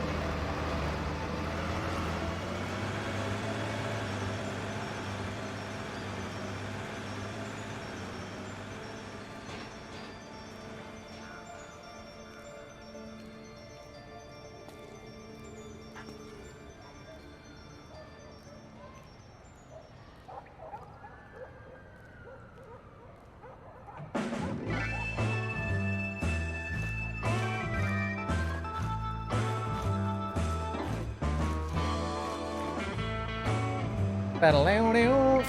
S1: Ba-da-low-low.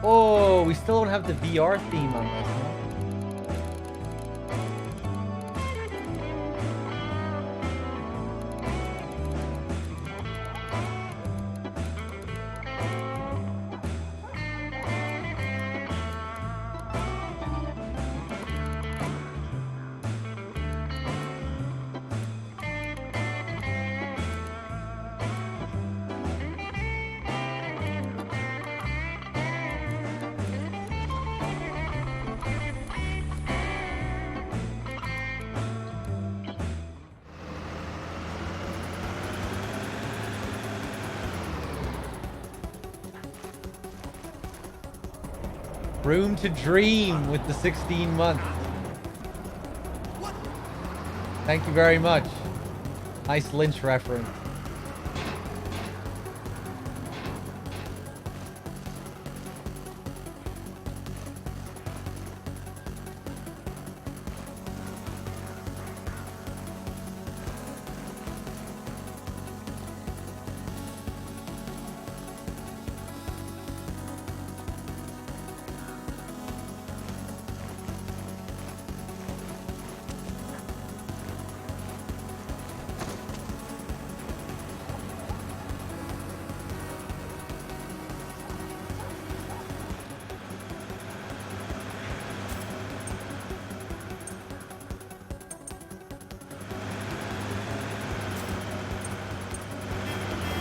S1: Oh, we still don't have the VR theme on this, huh? Room to dream with the 16 months. Thank you very much. Nice Lynch reference.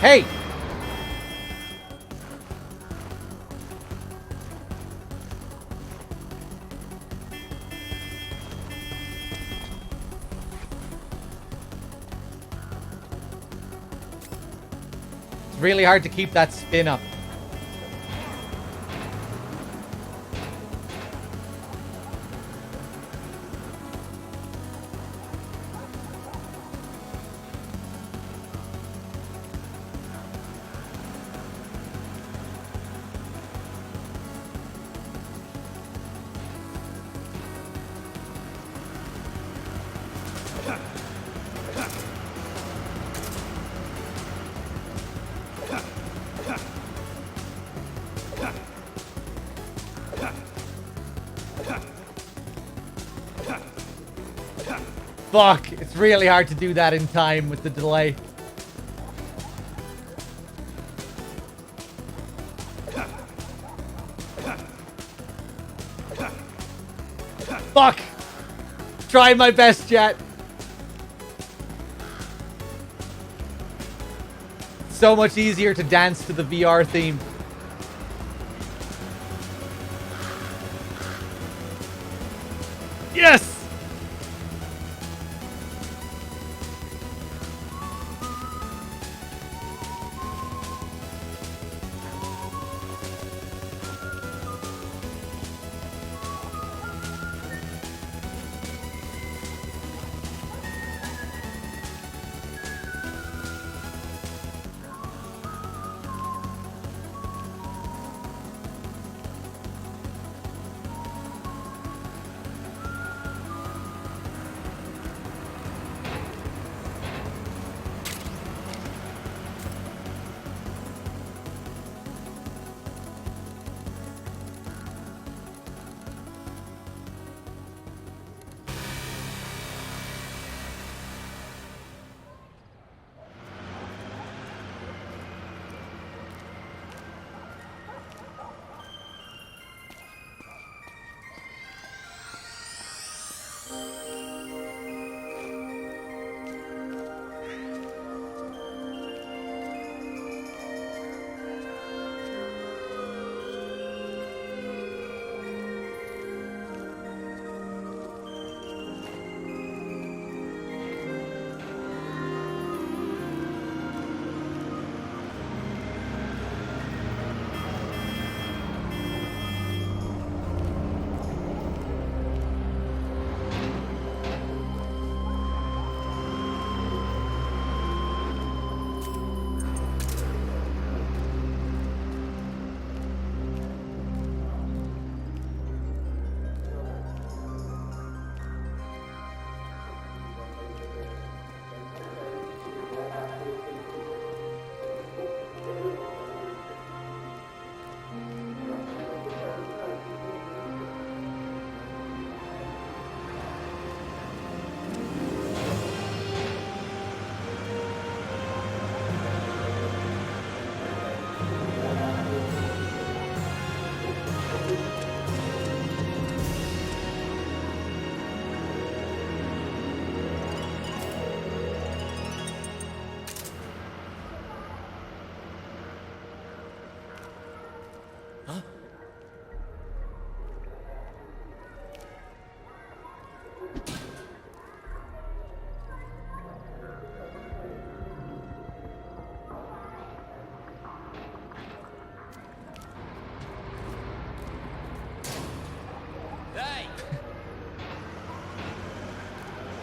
S1: Hey! It's really hard to keep that spin up. Fuck, it's really hard to do that in time with the delay. Fuck! Trying my best, chat. So much easier to dance to the VR theme. Yes!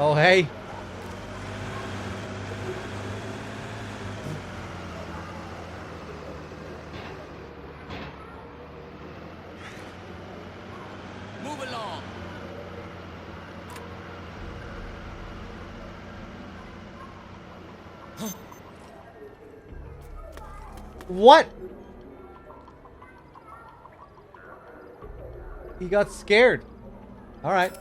S1: Oh, hey.
S8: Move along.
S1: What? He got scared. All right.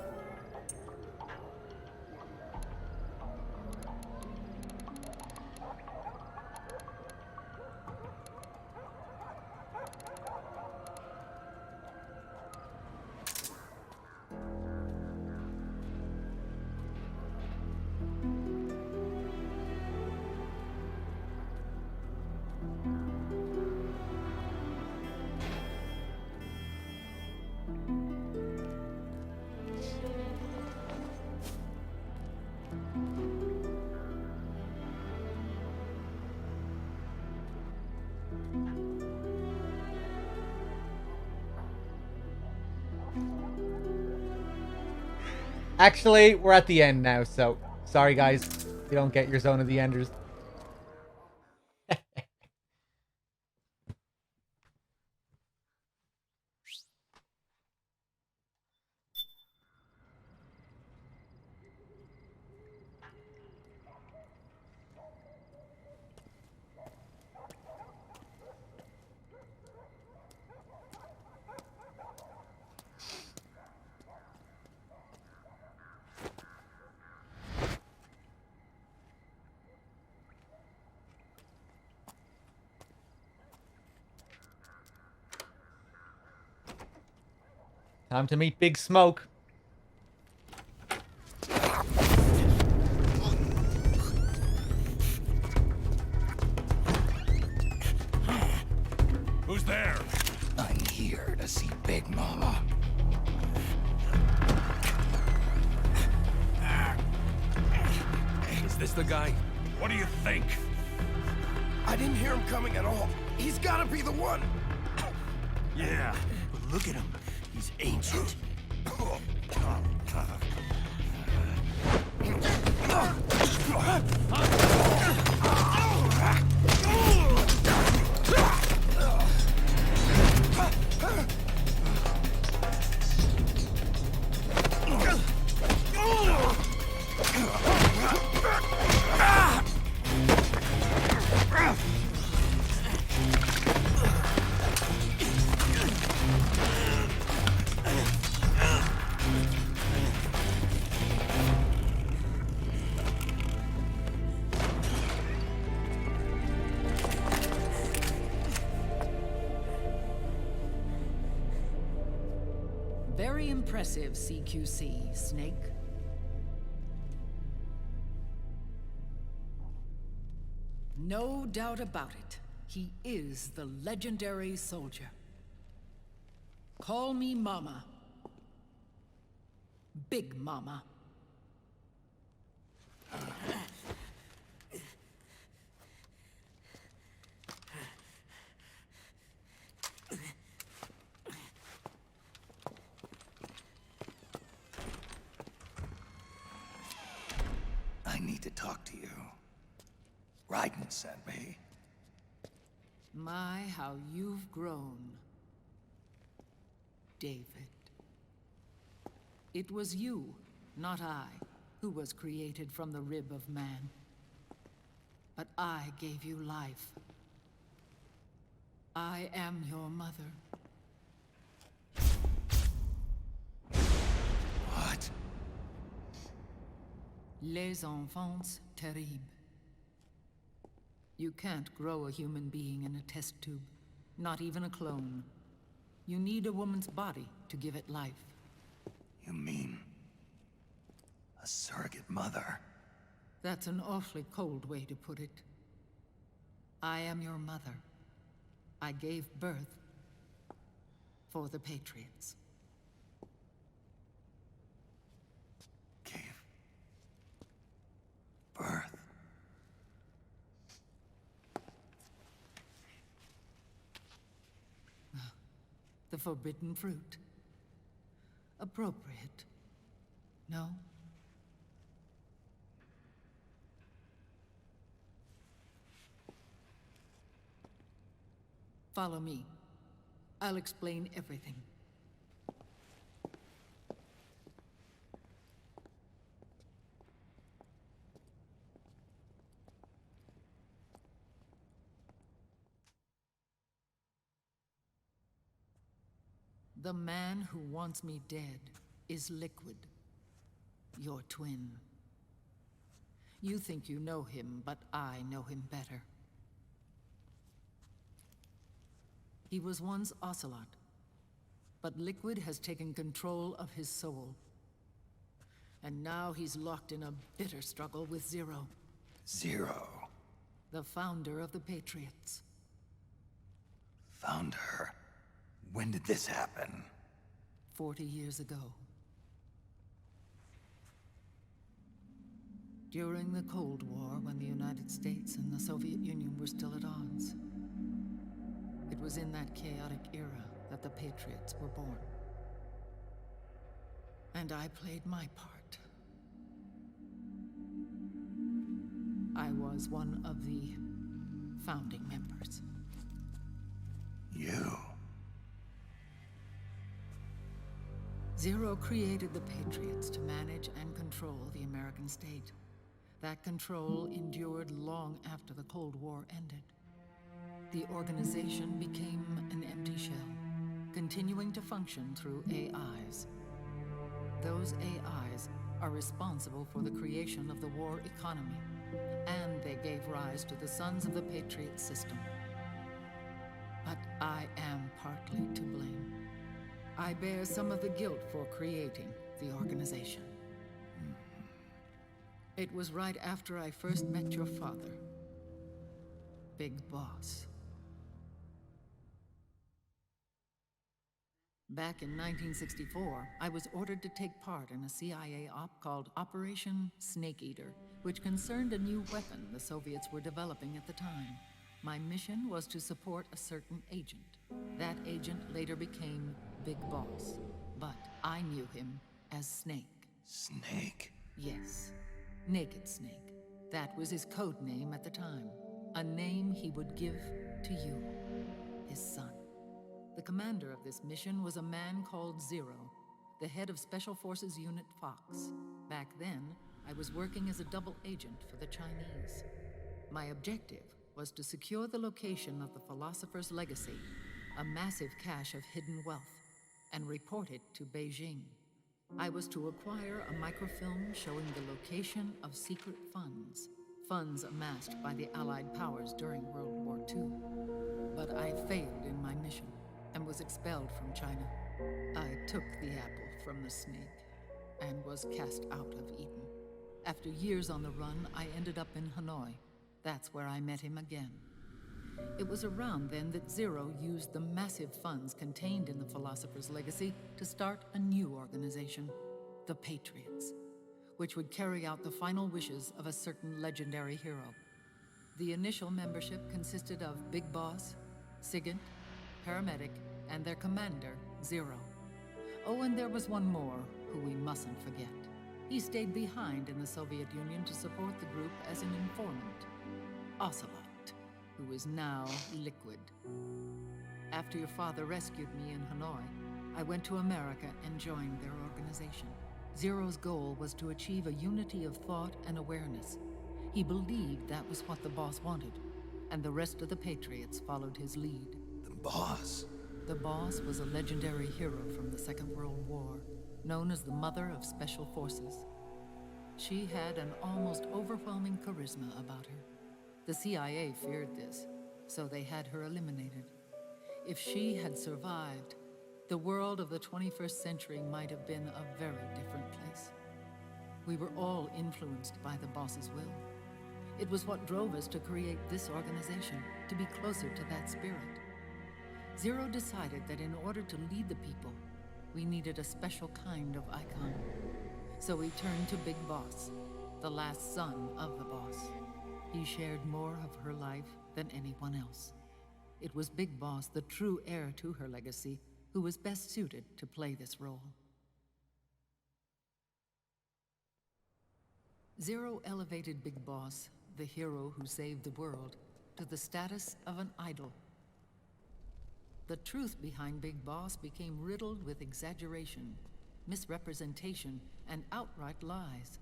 S1: Actually, we're at the end now, so sorry guys. You don't get your Zone of the Enders. Time to meet Big Smoke.
S3: Who's there?
S10: I'm here to see Big Mama.
S3: Is this the guy? What do you think? I didn't hear him coming at all. He's gotta be the one. Yeah, but look at him. He's ancient.
S2: Very impressive, CQC, Snake. No doubt about it. He is the legendary soldier. Call me Mama. Big Mama.
S10: I need to talk to you. Raiden sent me.
S2: My, how you've grown, David. It was you, not I, who was created from the rib of man. But I gave you life. I am your mother.
S10: What?
S2: Les enfants terribles. You can't grow a human being in a test tube, not even a clone. You need a woman's body to give it life.
S10: You mean a surrogate mother?
S2: That's an awfully cold way to put it. I am your mother. I gave birth for the Patriots.
S10: Gave birth?
S2: The forbidden fruit. Appropriate. No?
S20: Follow me. I'll explain everything. The man who wants me dead is Liquid, your twin. You think you know him, but I know him better. He was once Ocelot, but Liquid has taken control of his soul. And now he's locked in a bitter struggle with Zero.
S10: Zero?
S20: The founder of the Patriots.
S10: Founder? When did this happen?
S20: 40 years ago. During the Cold War, when the United States and the Soviet Union were still at odds. It was in that chaotic era that the Patriots were born. And I played my part. I was one of the founding members.
S10: You?
S20: Zero created the Patriots to manage and control the American state. That control endured long after the Cold War ended. The organization became an empty shell, continuing to function through AIs. Those AIs are responsible for the creation of the war economy, and they gave rise to the Sons of the Patriot system. But I am partly to blame. I bear some of the guilt for creating the organization. It was right after I first met your father, Big Boss. Back in 1964, I was ordered to take part in a CIA op called Operation Snake Eater, which concerned a new weapon the Soviets were developing at the time. My mission was to support a certain agent. That agent later became Big Boss, but I knew him as Snake.
S10: Snake?
S20: Yes, Naked Snake. That was his code name at the time. A name he would give to you, his son. The commander of this mission was a man called Zero, the head of Special Forces Unit Fox. Back then, I was working as a double agent for the Chinese. My objective was to secure the location of the Philosopher's Legacy, a massive cache of hidden wealth, and report it to Beijing. I was to acquire a microfilm showing the location of secret funds amassed by the Allied powers during World War II. But I failed in my mission and was expelled from China. I took the apple from the snake and was cast out of Eden. After years on the run, I ended up in Hanoi. That's where I met him again. It was around then that Zero used the massive funds contained in the Philosopher's Legacy to start a new organization, the Patriots, which would carry out the final wishes of a certain legendary hero. The initial membership consisted of Big Boss, Sigint, Paramedic, and their commander, Zero. Oh, and there was one more who we mustn't forget. He stayed behind in the Soviet Union to support the group as an informant, Ocelot, who is now Liquid. After your father rescued me in Hanoi, I went to America and joined their organization. Zero's goal was to achieve a unity of thought and awareness. He believed that was what the boss wanted, and the rest of the Patriots followed his lead.
S10: The boss?
S20: The boss was a legendary hero from the Second World War, known as the Mother of Special Forces. She had an almost overwhelming charisma about her. The CIA feared this, so they had her eliminated. If she had survived, the world of the 21st century might have been a very different place. We were all influenced by the boss's will. It was what drove us to create this organization, to be closer to that spirit. Zero decided that in order to lead the people, we needed a special kind of icon. So we turned to Big Boss, the last son of the boss. He shared more of her life than anyone else. It was Big Boss, the true heir to her legacy, who was best suited to play this role. Zero elevated Big Boss, the hero who saved the world, to the status of an idol. The truth behind Big Boss became riddled with exaggeration, misrepresentation, and outright lies.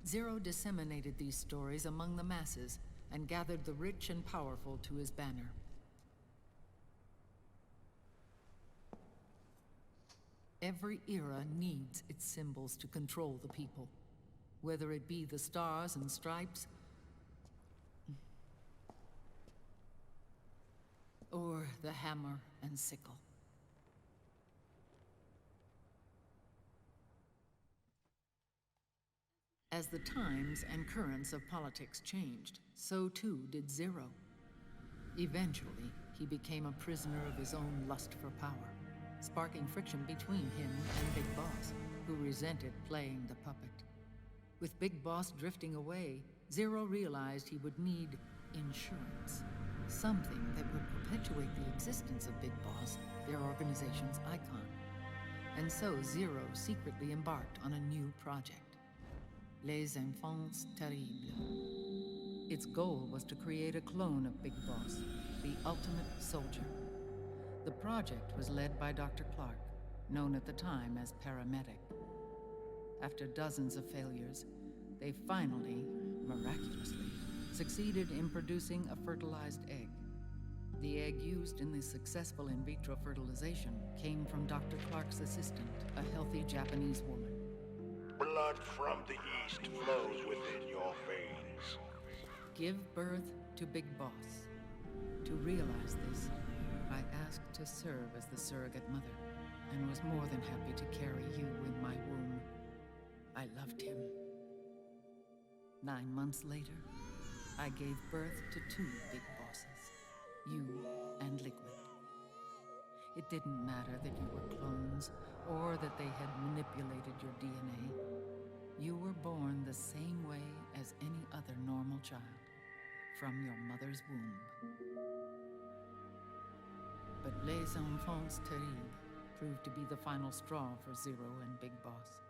S20: Zero disseminated these stories among the masses and gathered the rich and powerful to his banner. Every era needs its symbols to control the people, whether it be the stars and stripes, or the hammer and sickle. As the times and currents of politics changed, so too did Zero. Eventually, he became a prisoner of his own lust for power, sparking friction between him and Big Boss, who resented playing the puppet. With Big Boss drifting away, Zero realized he would need insurance. Something that would perpetuate the existence of Big Boss, their organization's icon. And so Zero secretly embarked on a new project, Les Enfants Terribles. Its goal was to create a clone of Big Boss, the ultimate soldier. The project was led by Dr. Clark, known at the time as Paramedic. After dozens of failures, they finally, miraculously, succeeded in producing a fertilized egg. The egg used in the successful in vitro fertilization came from Dr. Clark's assistant, a healthy Japanese woman.
S11: Blood from the east flows within your veins.
S20: Give birth to Big Boss. To realize this, I asked to serve as the surrogate mother, and was more than happy to carry you in my womb. I loved him. 9 months later, I gave birth to 2 Big Bosses, you and Liquid. It didn't matter that you were clones, or that they had manipulated your DNA. You were born the same way as any other normal child, from your mother's womb. But Les Enfants Terribles proved to be the final straw for Zero and Big Boss.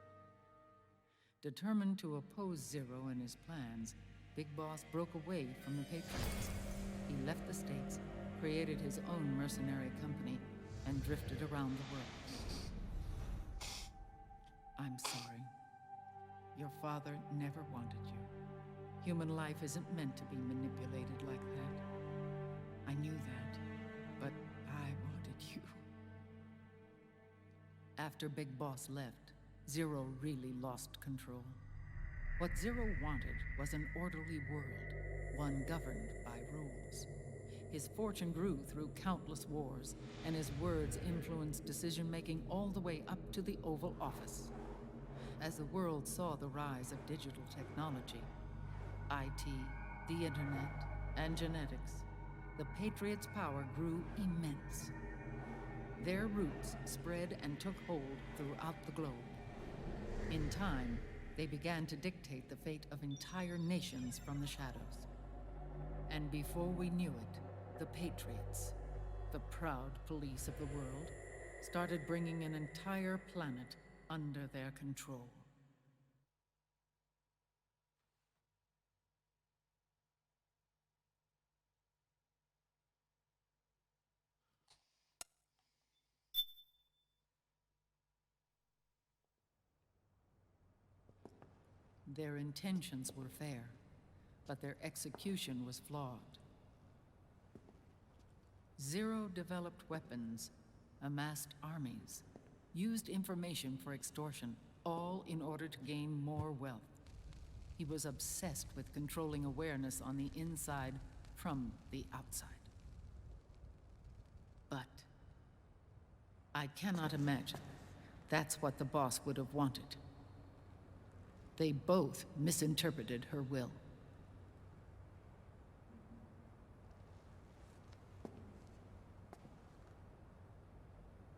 S20: Determined to oppose Zero and his plans, Big Boss broke away from the Patriots. He left the States, created his own mercenary company, and drifted around the world. I'm sorry. Your father never wanted you. Human life isn't meant to be manipulated like that. I knew that, but I wanted you. After Big Boss left, Zero really lost control. What Zero wanted was an orderly world, one governed by rules. His fortune grew through countless wars, and his words influenced decision-making all the way up to the Oval Office. As the world saw the rise of digital technology, IT, the internet, and genetics, the Patriots' power grew immense. Their roots spread and took hold throughout the globe. In time, they began to dictate the fate of entire nations from the shadows. And before we knew it, the Patriots, the proud police of the world, started bringing an entire planet under their control. Their intentions were fair, but their execution was flawed. Zero developed weapons, amassed armies, used information for extortion, all in order to gain more wealth. He was obsessed with controlling awareness on the inside from the outside. But I cannot imagine that's what the boss would have wanted. They both misinterpreted her will.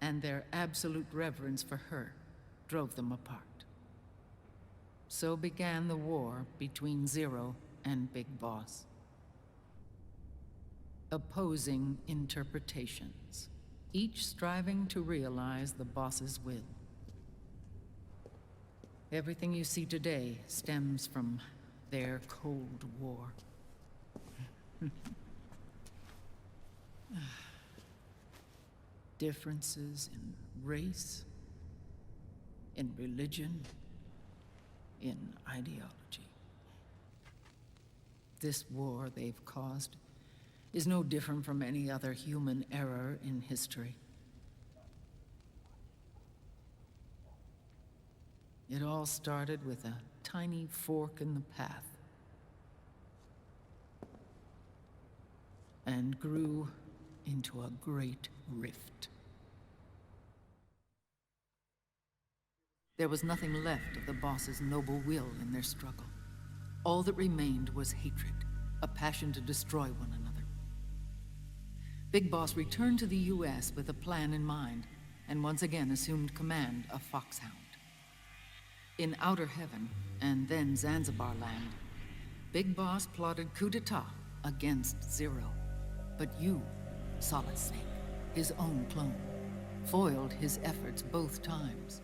S20: And their absolute reverence for her drove them apart. So began the war between Zero and Big Boss. Opposing interpretations, each striving to realize the boss's will. Everything you see today stems from their Cold War. differences in race, in religion, in ideology. This war they've caused is no different from any other human error in history. It all started with a tiny fork in the path and grew into a great rift. There was nothing left of the boss's noble will in their struggle. All that remained was hatred, a passion to destroy one another. Big Boss returned to the US with a plan in mind, and once again assumed command of Foxhound. In Outer Heaven, and then Zanzibar Land, Big Boss plotted coup d'etat against Zero. But you, Solid Snake, his own clone, foiled his efforts both times.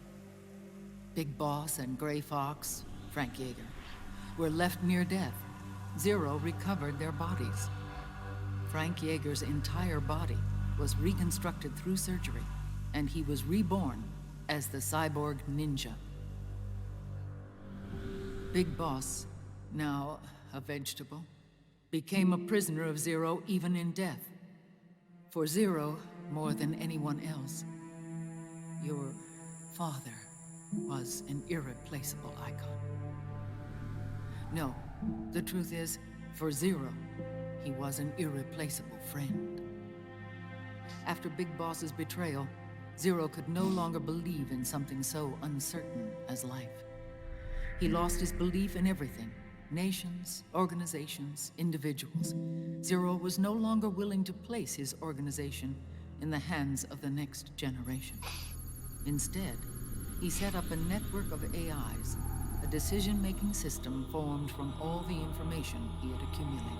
S20: Big Boss and Gray Fox, Frank Yeager, were left near death. Zero recovered their bodies. Frank Yeager's entire body was reconstructed through surgery, and he was reborn as the cyborg ninja. Big Boss, now a vegetable, became a prisoner of Zero even in death. For Zero, more than anyone else, your father was an irreplaceable icon. No, the truth is, for Zero, he was an irreplaceable friend. After Big Boss's betrayal, Zero could no longer believe in something so uncertain as life. He lost his belief in everything. Nations, organizations, individuals. Zero was no longer willing to place his organization in the hands of the next generation. Instead, he set up a network of AIs, a decision-making system formed from all the information he had accumulated.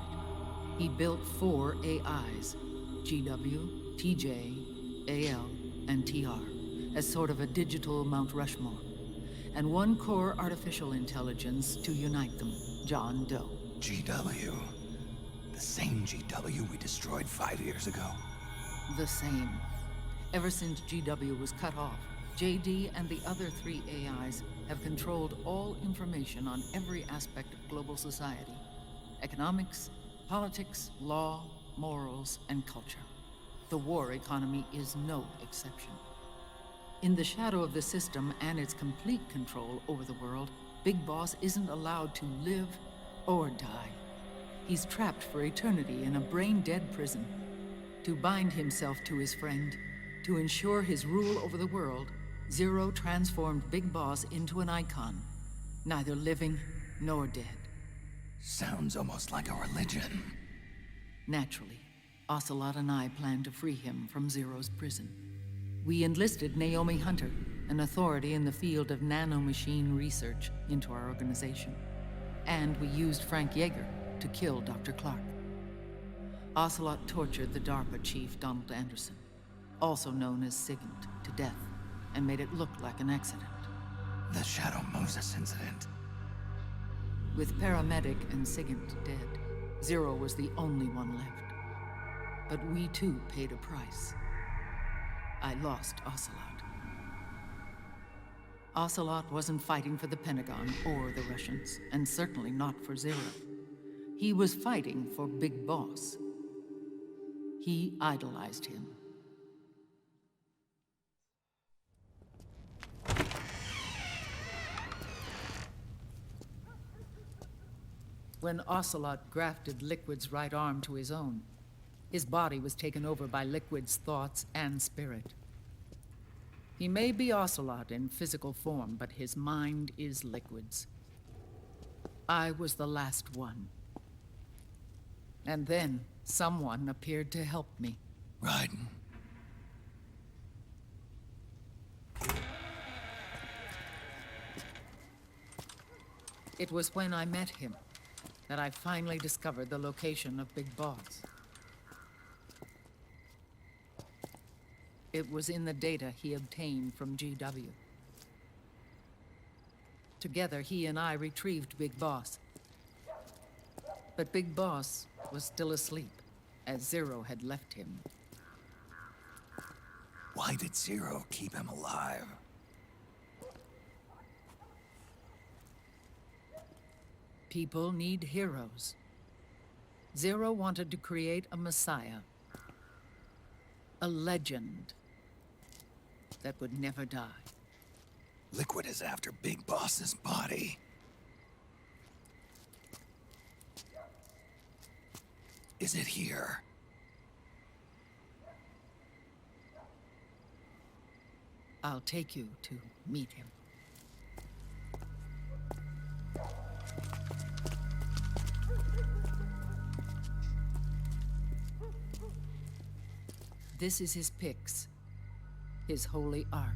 S20: He built 4 AIs, GW, TJ, AL, and TR, as sort of a digital Mount Rushmore, and 1 core artificial intelligence to unite them, John Doe.
S10: GW. The same GW we destroyed 5 years ago.
S20: The same. Ever since GW was cut off, JD and the other 3 AIs have controlled all information on every aspect of global society. Economics, politics, law, morals, and culture. The war economy is no exception. In the shadow of the system and its complete control over the world, Big Boss isn't allowed to live or die. He's trapped for eternity in a brain-dead prison. To bind himself to his friend, to ensure his rule over the world, Zero transformed Big Boss into an icon, neither living nor dead.
S10: Sounds almost like a religion.
S20: Naturally, Ocelot and I plan to free him from Zero's prison. We enlisted Naomi Hunter, an authority in the field of nanomachine research, into our organization. And we used Frank Yeager to kill Dr. Clark. Ocelot tortured the DARPA chief, Donald Anderson, also known as Sigint, to death, and made it look like an accident.
S10: The Shadow Moses incident.
S20: With Paramedic and Sigint dead, Zero was the only one left. But we too paid a price. I lost Ocelot. Ocelot wasn't fighting for the Pentagon or the Russians, and certainly not for Zero. He was fighting for Big Boss. He idolized him. When Ocelot grafted Liquid's right arm to his own, his body was taken over by Liquid's thoughts and spirit. He may be Ocelot in physical form, but his mind is Liquid's. I was the last one. And then someone appeared to help me.
S10: Raiden.
S20: It was when I met him that I finally discovered the location of Big Boss. It was in the data he obtained from GW. Together, he and I retrieved Big Boss. But Big Boss was still asleep, as Zero had left him.
S10: Why did Zero keep him alive?
S20: People need heroes. Zero wanted to create a messiah. A legend that would never die.
S10: Liquid is after Big Boss's body. Is it here?
S20: I'll take you to meet him. This is his pyx, his holy ark.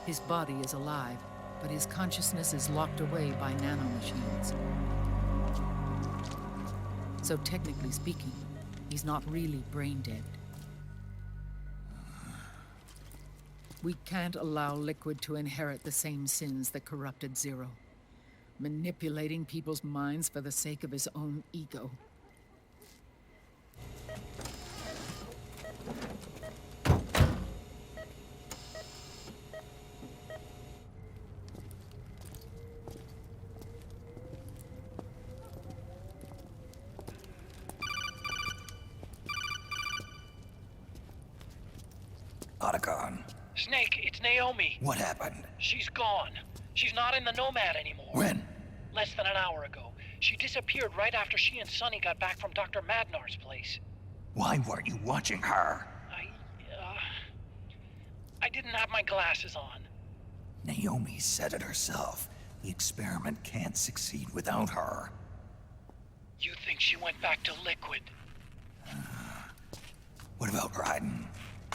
S20: His body is alive, but his consciousness is locked away by nanomachines. So technically speaking, he's not really brain dead. We can't allow Liquid to inherit the same sins that corrupted Zero. Manipulating people's minds for the sake of his own ego.
S10: Otacon.
S18: Snake, it's Naomi.
S10: What happened?
S18: She's gone. She's not in the Nomad anymore.
S10: When?
S18: Less than an hour ago. She disappeared right after she and Sonny got back from Dr. Madnar's place.
S10: Why weren't you watching her?
S18: I didn't have my glasses on.
S10: Naomi said it herself. The experiment can't succeed without her.
S18: You think she went back to Liquid?
S10: What about Raiden?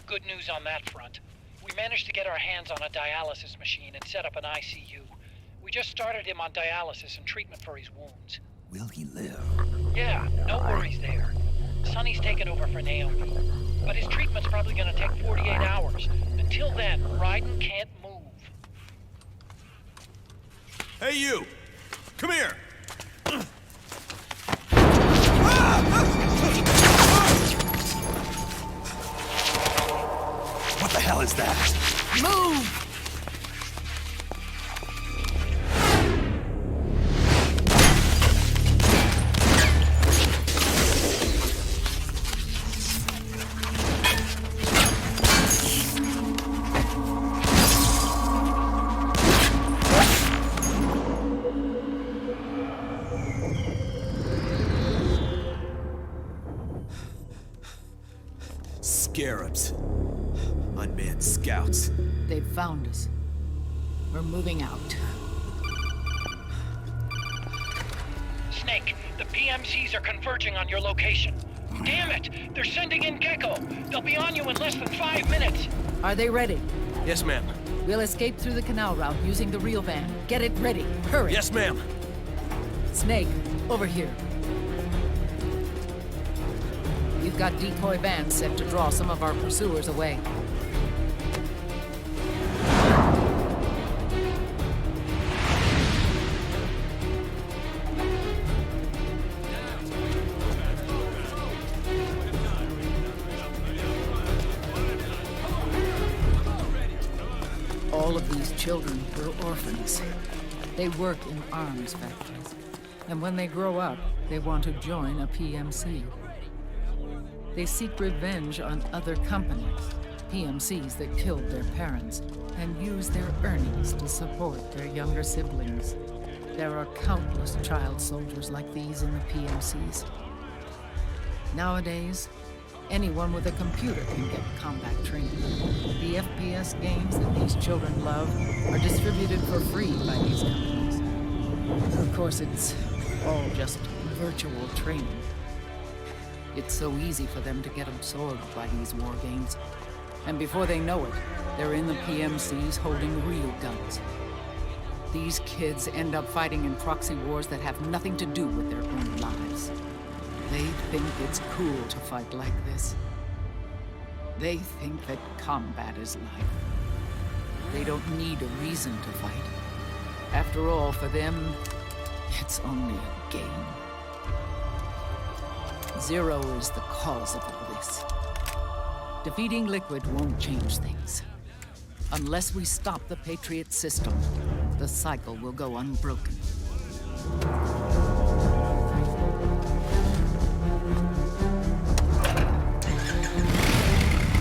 S18: Good news on that front. We managed to get our hands on a dialysis machine and set up an ICU. We just started him on dialysis and treatment for his wounds.
S10: Will he live?
S18: Yeah, no worries there. Sonny's taken over for Naomi. But his treatment's probably gonna take 48 hours. Until then, Raiden can't move.
S3: Hey, you! Come here!
S10: What the hell is that?
S18: Move!
S3: Scarabs. Unmanned scouts.
S20: They've found us. We're moving out.
S18: Snake, the PMCs are converging on your location. Damn it! They're sending in Gecko! They'll be on you in less than 5 minutes!
S20: Are they ready?
S3: Yes, ma'am.
S20: We'll escape through the canal route using the real van. Get it ready. Hurry.
S3: Yes, ma'am.
S20: Snake, over here. We've got decoy vans set to draw some of our pursuers away. All of these children were orphans. They work in arms factories. And when they grow up, they want to join a PMC. They seek revenge on other companies, PMCs that killed their parents, and use their earnings to support their younger siblings. There are countless child soldiers like these in the PMCs. Nowadays, anyone with a computer can get combat training. The FPS games that these children love are distributed for free by these companies. Of course, it's all just virtual training. It's so easy for them to get absorbed by these war games.
S2: And before they know it, they're in the PMCs holding real guns. These kids end up fighting in proxy wars that have nothing to do with their own lives. They think it's cool to fight like this. They think that combat is life. They don't need a reason to fight. After all, for them, it's only a game. Zero is the cause of all this. Defeating Liquid won't change things. Unless we stop the Patriot system, the cycle will go unbroken.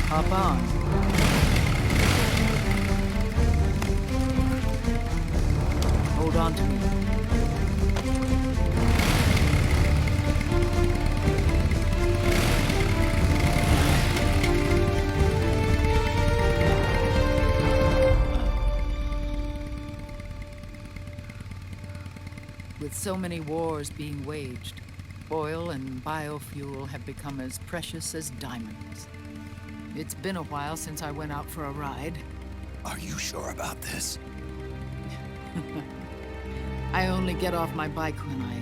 S2: Hop on. Hold on to me. With so many wars being waged, oil and biofuel have become as precious as diamonds. It's been a while since I went out for a ride.
S10: Are you sure about this?
S2: I only get off my bike when I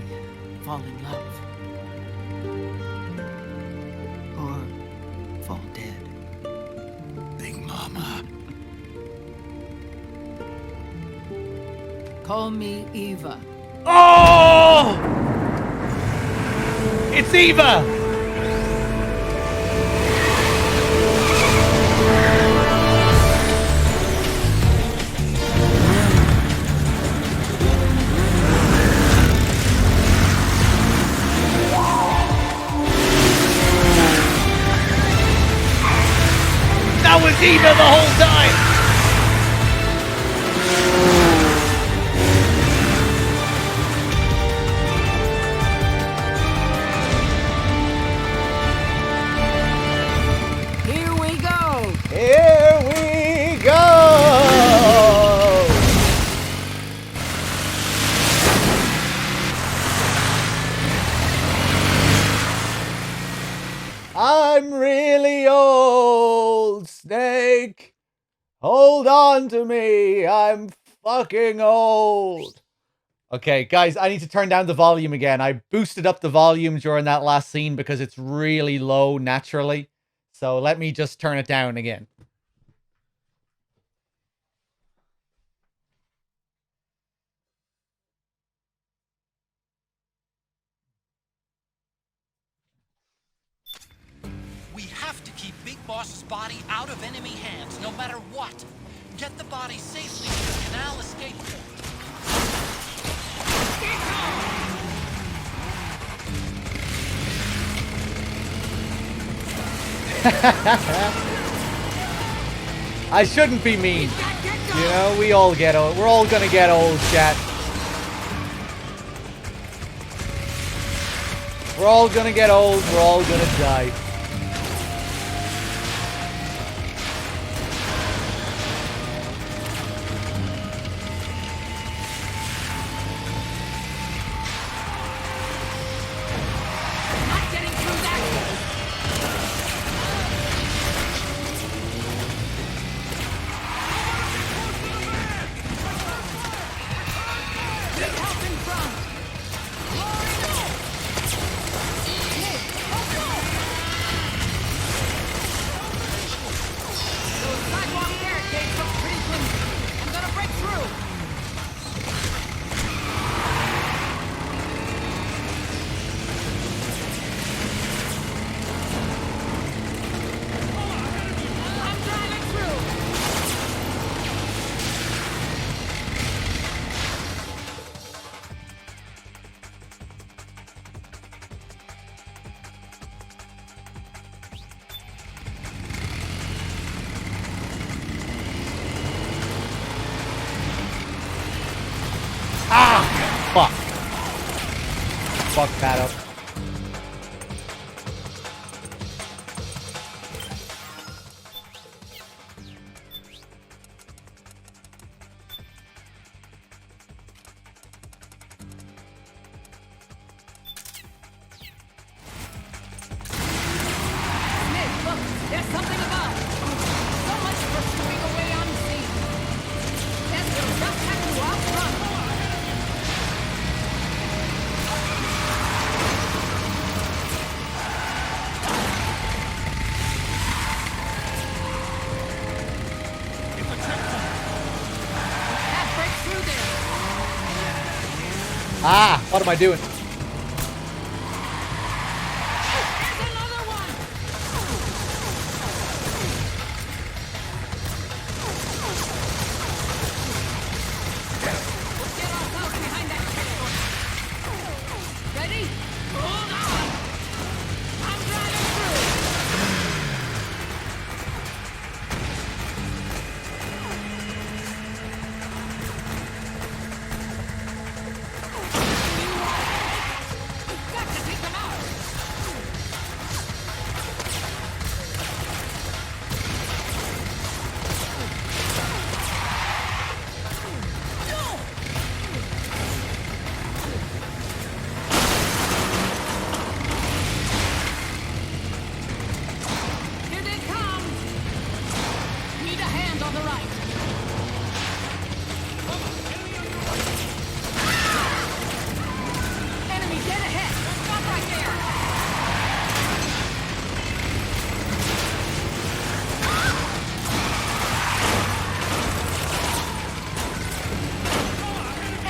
S2: fall in love. Or fall dead.
S10: Big Mama.
S2: Call me Eva.
S1: Oh! It's Eva! That was Eva the whole time!
S2: Here we go!
S1: Here we go! I'm really old, Snake. Hold on to me. I'm fucking old. Okay, guys, I need to turn down the volume again. I boosted up the volume during that last scene because it's really low naturally. So let me just turn it down again.
S18: We have to keep Big Boss's body out of enemy hands, no matter what. Get the body safely to the canal escape port.
S1: I shouldn't be mean. You know, we all get old. We're all gonna get old, chat. We're all gonna get old. We're all gonna die. Fuck. Fuck that up.
S2: Nick, look, there's something above.
S1: What am I doing?
S19: Ready? Hold on! I'm driving through! You've got to take them out! Here they come! Need a hand on the right. Enemy dead ahead! Stop right there!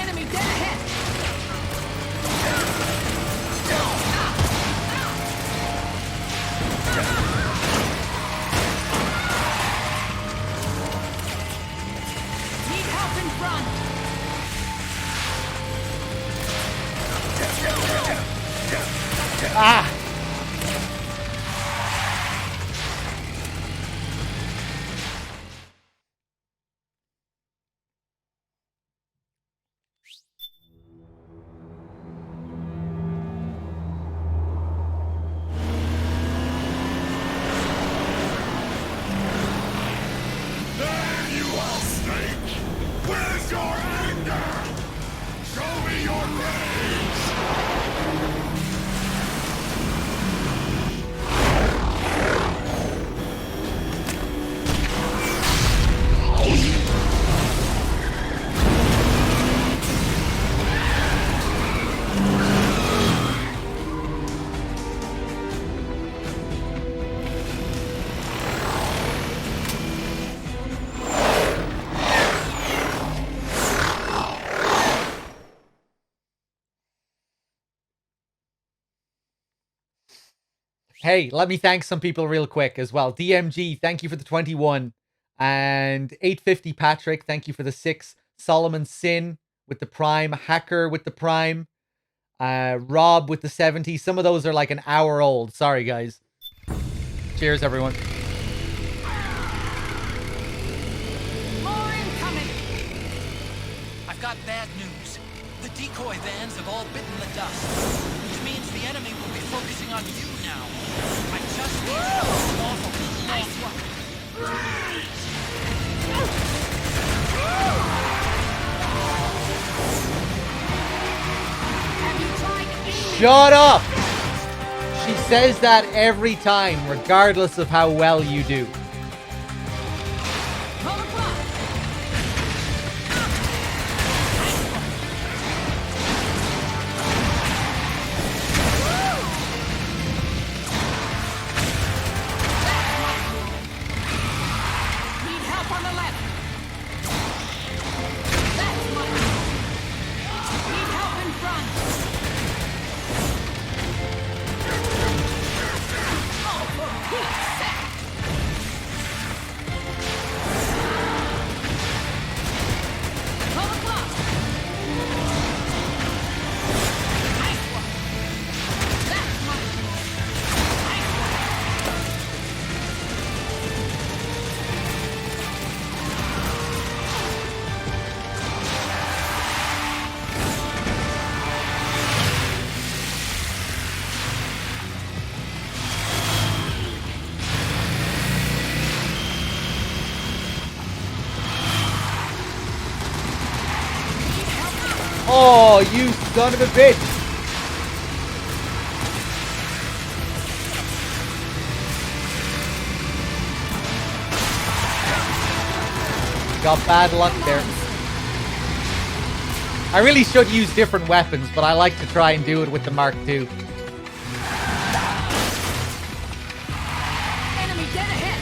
S19: Enemy dead ahead! Need help in front!
S1: Ah!
S3: There you are, Snake! Where's your anger? Show me your rage!
S1: Hey, let me thank some people real quick as well. DMG, thank you for the 21. And 850 Patrick, thank you for the 6. Solomon Sin with the Prime. Hacker with the Prime. Rob with the 70. Some of those are like an hour old. Sorry, guys. Cheers, everyone.
S2: More incoming! I've got bad news. The decoy vans have all bitten the dust, which means the enemy will be focusing on you now. I just need an awful. Nice one.
S19: Have you tried aiming?
S1: Shut up! She says that every time, regardless of how well you do.
S19: Need help on the left. That's one. Need help in front. Oh, for Pete's sake. Pull the block. Nice one. That's one. Nice one.
S1: Oh, you son of a bitch! Got bad luck there. I really should use different weapons, but I like to try and do it with the Mark II.
S19: Enemy dead ahead.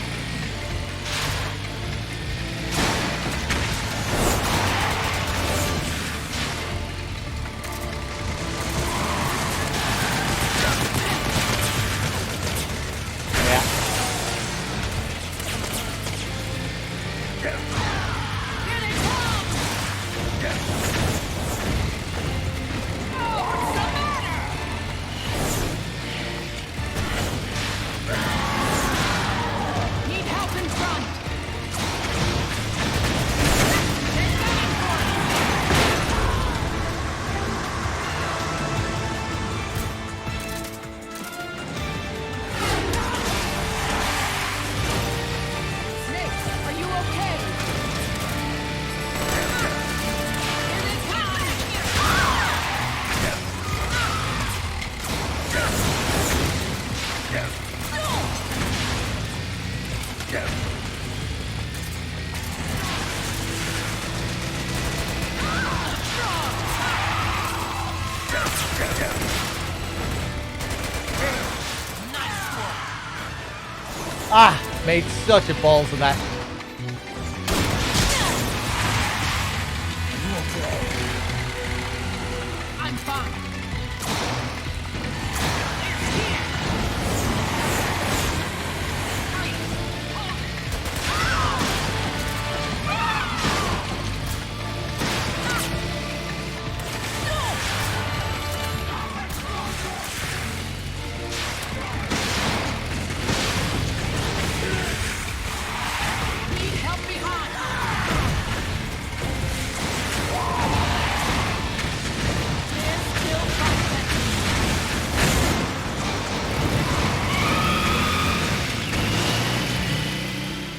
S1: Ah, made such a balls of that.
S20: I'm fine. Need help behind. They're still processing.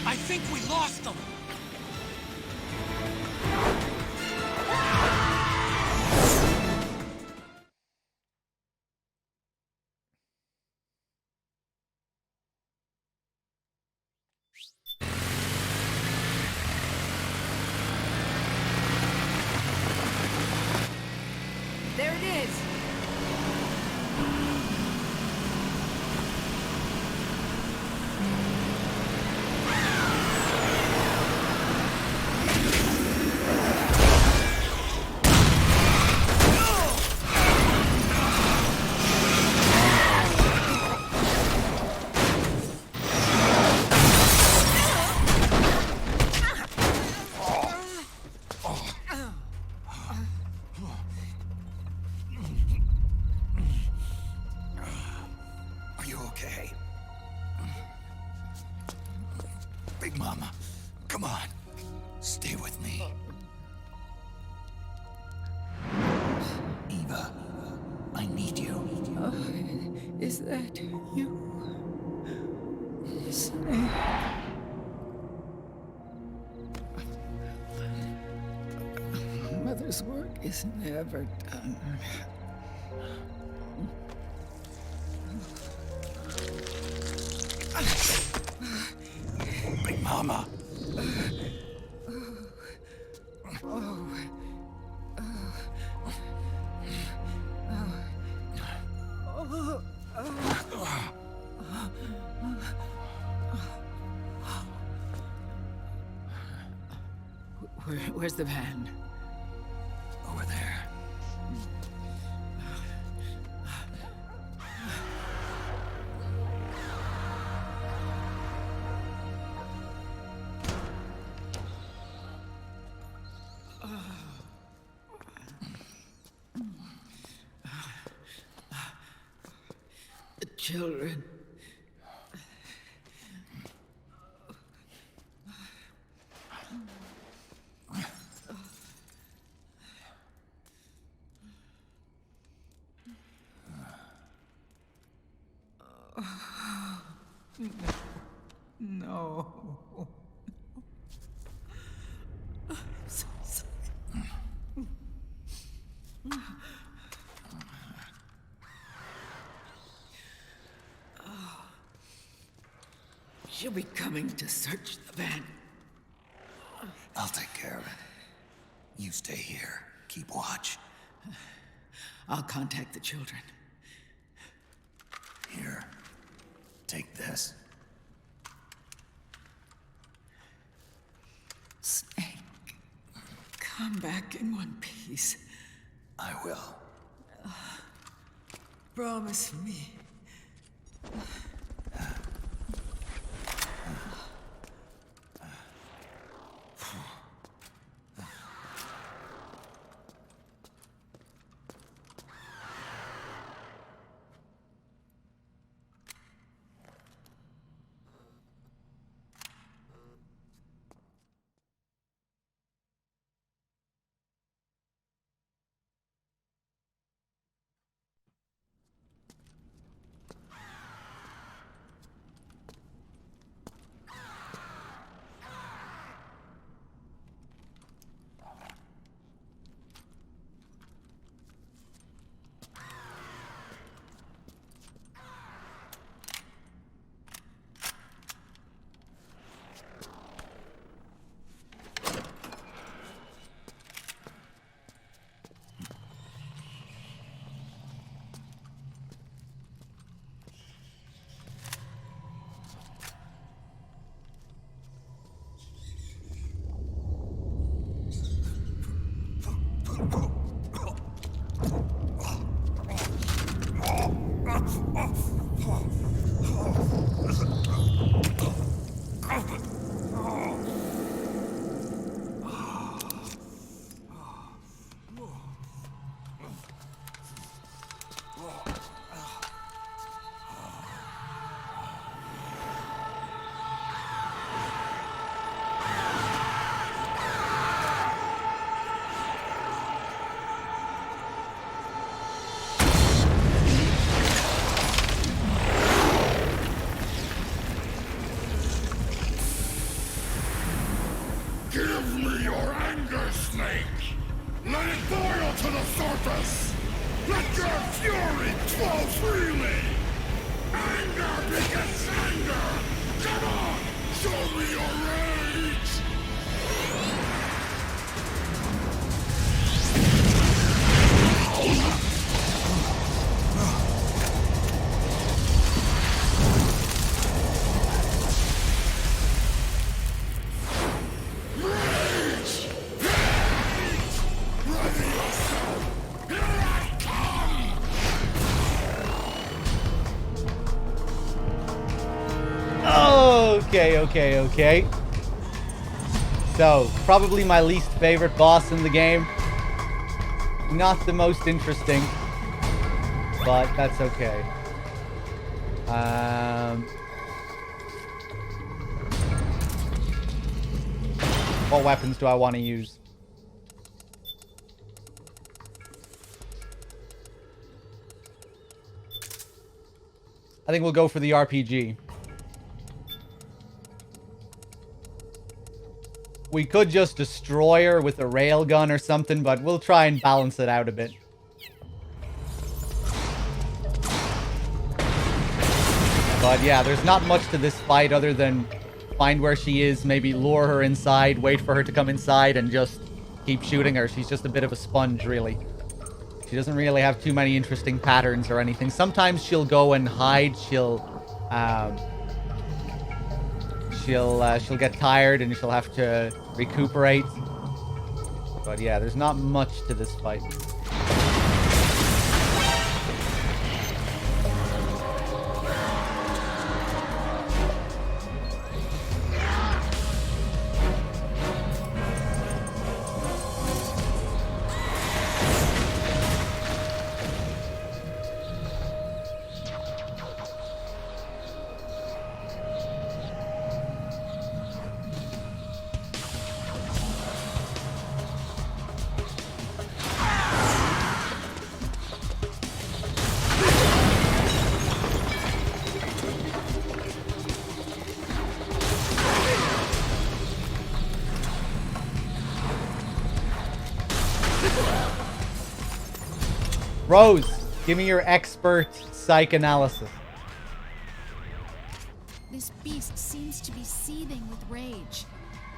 S2: I think we lost them.
S20: There it is.
S10: Are you okay? Big Mama, come on. Stay with me. Eva, I need you.
S20: Is that you? Snake. Mother's work is never done.
S10: Big Mama.
S20: Where's the van?
S10: Over there.
S20: The children. No. I'm so sorry. She'll be coming to search the van.
S10: I'll take care of it. You stay here. Keep watch.
S20: I'll contact the children.
S10: Here. Take this.
S20: Snake, come back in one piece.
S10: I will.
S20: Promise me.
S3: Give me your anger, Snake! Let it boil to the surface! Let your fury flow freely! Anger begets anger! Come on! Show me your rage!
S1: Okay. So, probably my least favorite boss in the game. Not the most interesting, but that's okay. What weapons do I want to use? I think we'll go for the RPG. We could just destroy her with a railgun or something, but we'll try and balance it out a bit. But yeah, there's not much to this fight other than find where she is, maybe lure her inside, wait for her to come inside, and just keep shooting her. She's just a bit of a sponge, really. She doesn't really have too many interesting patterns or anything. Sometimes she'll go and hide. She'll get tired and she'll have to recuperate. But yeah, there's not much to this fight. Rose, give me your expert psychanalysis.
S19: This beast seems to be seething with rage.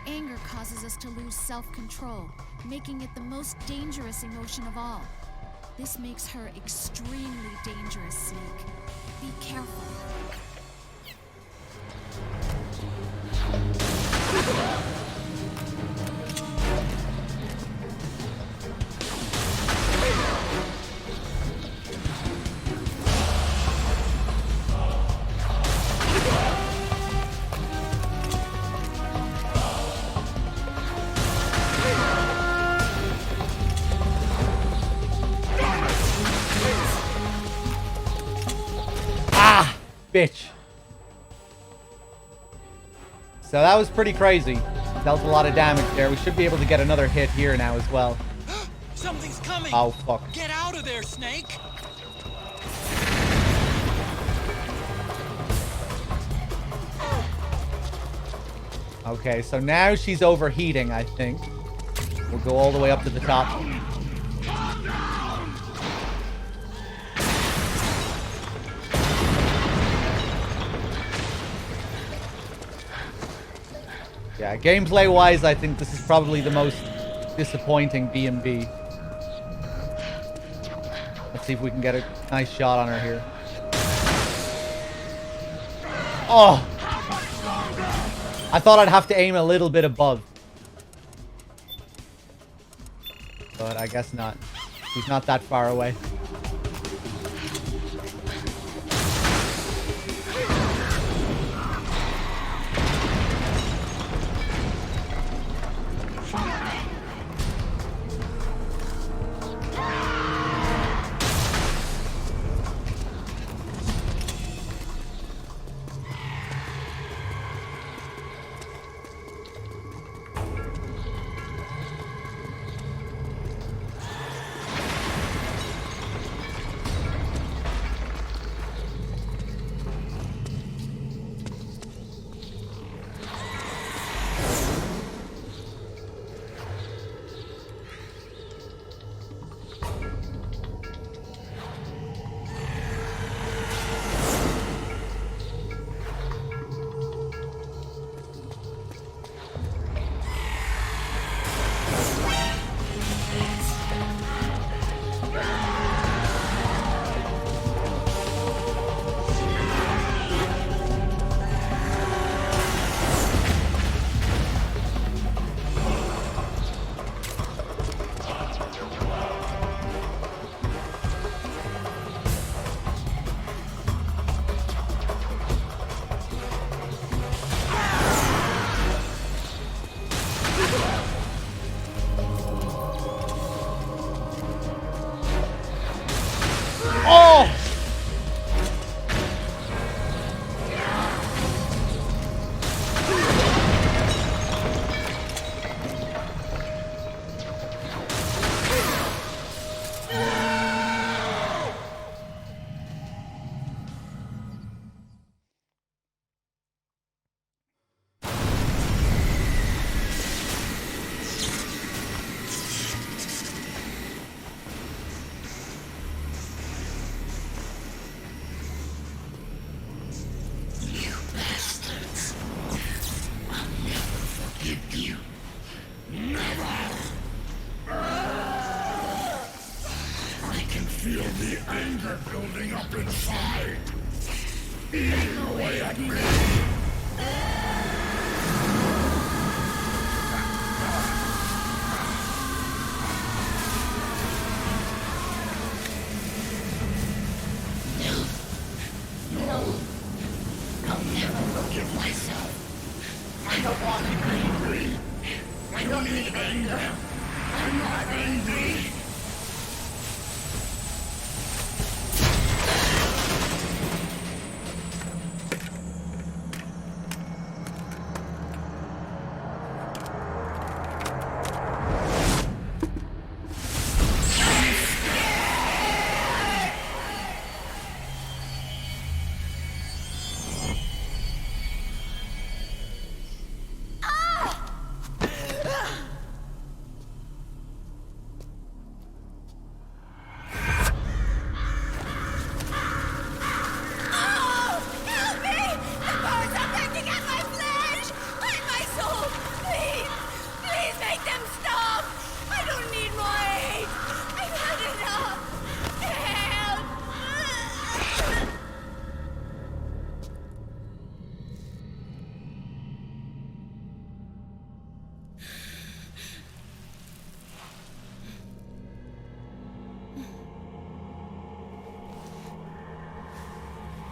S19: Anger causes us to lose self-control, making it the most dangerous emotion of all. This makes her extremely dangerous, Snake. Be careful.
S1: Bitch. So that was pretty crazy. Dealt a lot of damage there. We should be able to get another hit here now as well.
S2: Something's coming.
S1: Oh, fuck.
S2: Get out of there, Snake.
S1: Okay, so now she's overheating, I think. We'll go all the way up to the top. Yeah, gameplay-wise, I think this is probably the most disappointing B&B. Let's see if we can get a nice shot on her here. Oh! I thought I'd have to aim a little bit above. But I guess not. She's not that far away.
S3: side. Eating away at me. No. I'll never forgive myself. I don't want to be angry. I don't need anger. I'm not angry.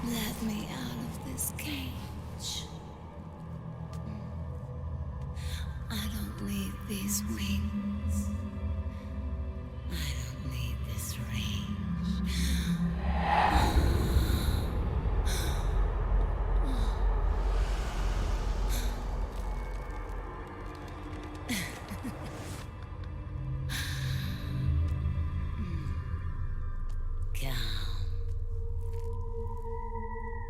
S21: Let me out of this cage. I don't need these wings. I don't need this range. Calm.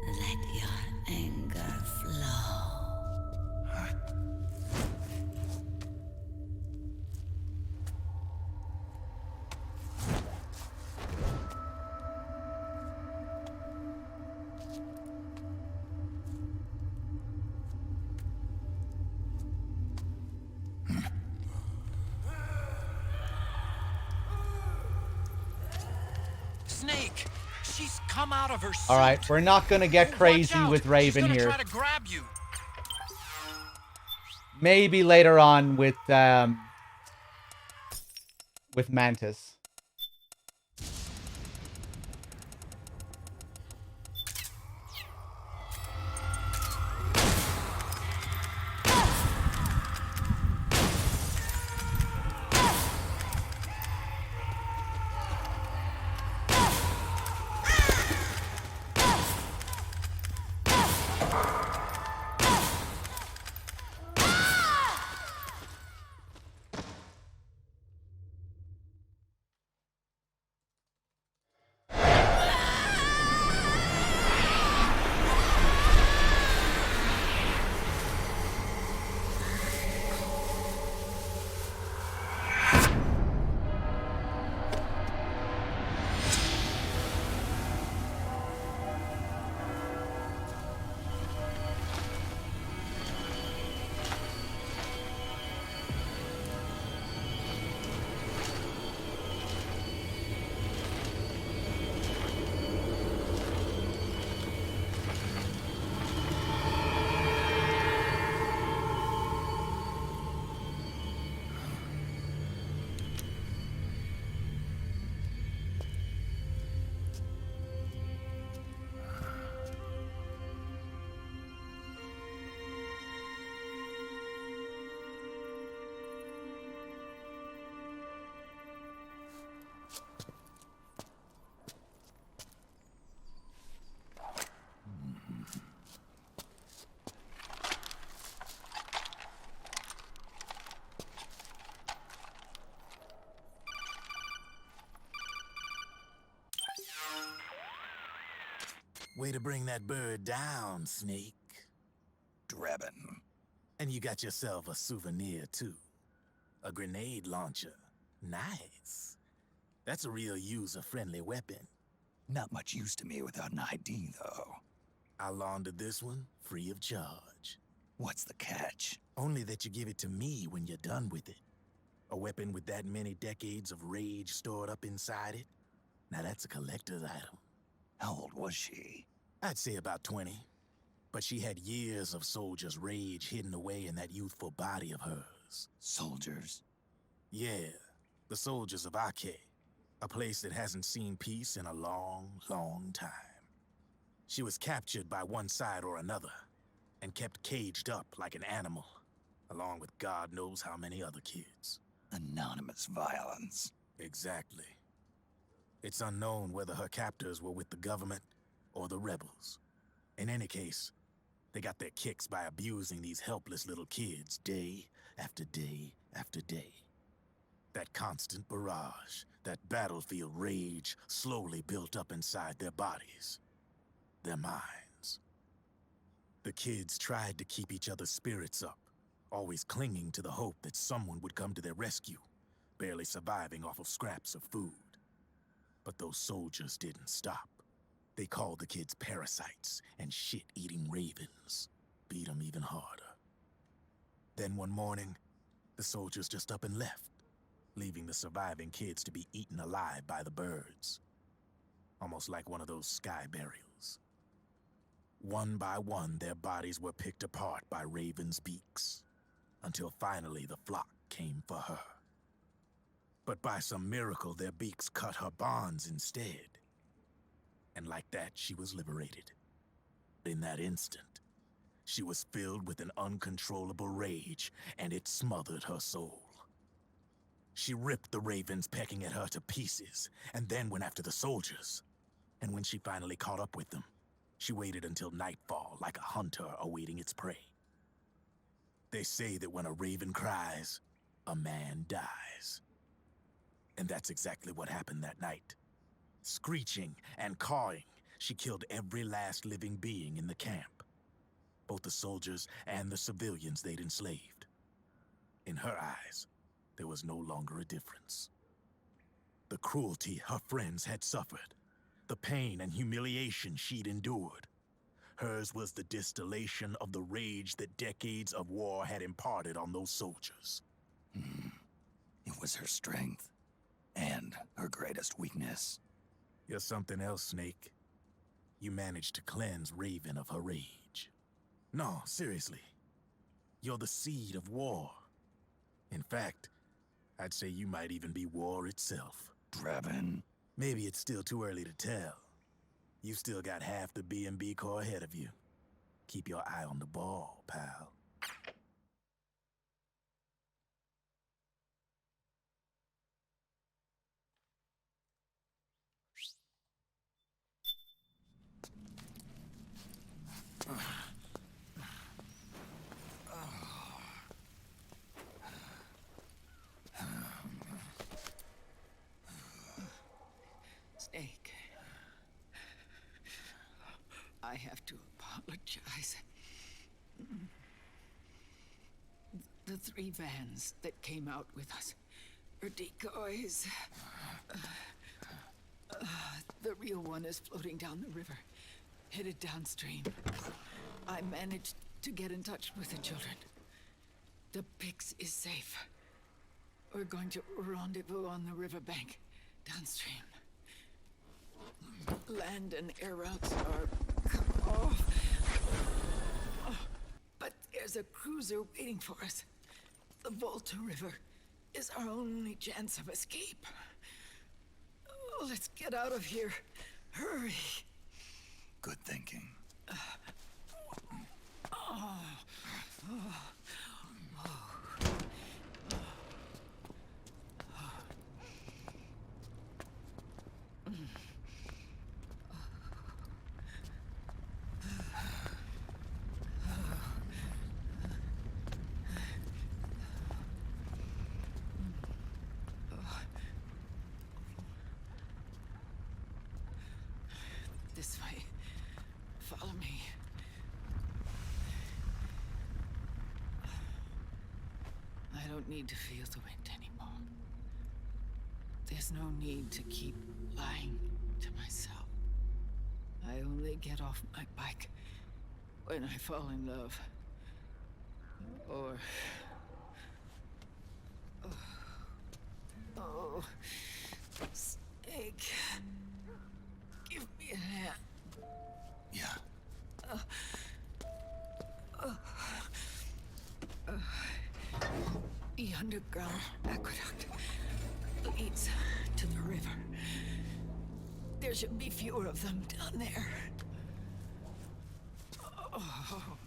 S21: Let your anger flow.
S2: Snake! She's come out of her suit.
S1: All right, we're not gonna get crazy with Raven
S2: She's
S1: here.
S2: gonna try to grab you.
S1: Maybe later on with Mantis.
S8: Way to bring that bird down, Snake.
S10: Drebin.
S8: And you got yourself a souvenir, too. A grenade launcher. Nice. That's a real user-friendly weapon.
S10: Not much use to me without an ID, though.
S8: I'll launder this one free of charge.
S10: What's the catch?
S8: Only that you give it to me when you're done with it. A weapon with that many decades of rage stored up inside it? Now that's a collector's item.
S10: How old was she?
S8: I'd say about 20. But she had years of soldiers' rage hidden away in that youthful body of hers.
S10: Soldiers?
S8: Yeah, the soldiers of Ake, a place that hasn't seen peace in a long, long time. She was captured by one side or another, and kept caged up like an animal, along with God knows how many other kids.
S10: Anonymous violence.
S8: Exactly. It's unknown whether her captors were with the government or the rebels. In any case, they got their kicks by abusing these helpless little kids day after day after day. That constant barrage, that battlefield rage slowly built up inside their bodies, their minds. The kids tried to keep each other's spirits up, always clinging to the hope that someone would come to their rescue, barely surviving off of scraps of food. But those soldiers didn't stop. They called the kids parasites and shit-eating ravens, beat them even harder. Then one morning, the soldiers just up and left, leaving the surviving kids to be eaten alive by the birds. Almost like one of those sky burials. One by one, their bodies were picked apart by ravens' beaks, until finally the flock came for her. But by some miracle, their beaks cut her bonds instead. And like that, she was liberated. In that instant, she was filled with an uncontrollable rage, and it smothered her soul. She ripped the ravens pecking at her to pieces, and then went after the soldiers. And when she finally caught up with them, she waited until nightfall like a hunter awaiting its prey. They say that when a raven cries, a man dies. And that's exactly what happened that night. Screeching and cawing, she killed every last living being in the camp. Both the soldiers and the civilians they'd enslaved. In her eyes, there was no longer a difference. The cruelty her friends had suffered, the pain and humiliation she'd endured. Hers was the distillation of the rage that decades of war had imparted on those soldiers.
S10: It was her strength, and her greatest weakness.
S8: You're something else, Snake. You managed to cleanse Raven of her rage. No, seriously. You're the seed of war. In fact, I'd say you might even be war itself.
S10: Draven?
S8: Maybe it's still too early to tell. You still got half the B&B Corps ahead of you. Keep your eye on the ball, pal.
S6: Snake. I have to apologize. The 3 vans that came out with us are decoys. The real one is floating down the river, headed downstream. I managed to get in touch with the children. The Pix is safe. We're going to rendezvous on the riverbank, downstream. Land and air routes are cut off. But there's a cruiser waiting for us. The Volta River is our only chance of escape. Let's get out of here. Hurry.
S10: Good thinking.
S6: This way. Follow me. I don't need to feel the wind anymore. There's no need to keep lying to myself. I only get off my bike when I fall in love. Or... Oh... Snake... Give me a hand.
S10: Yeah.
S6: The underground aqueduct leads to the river. There should be fewer of them down there. Oh.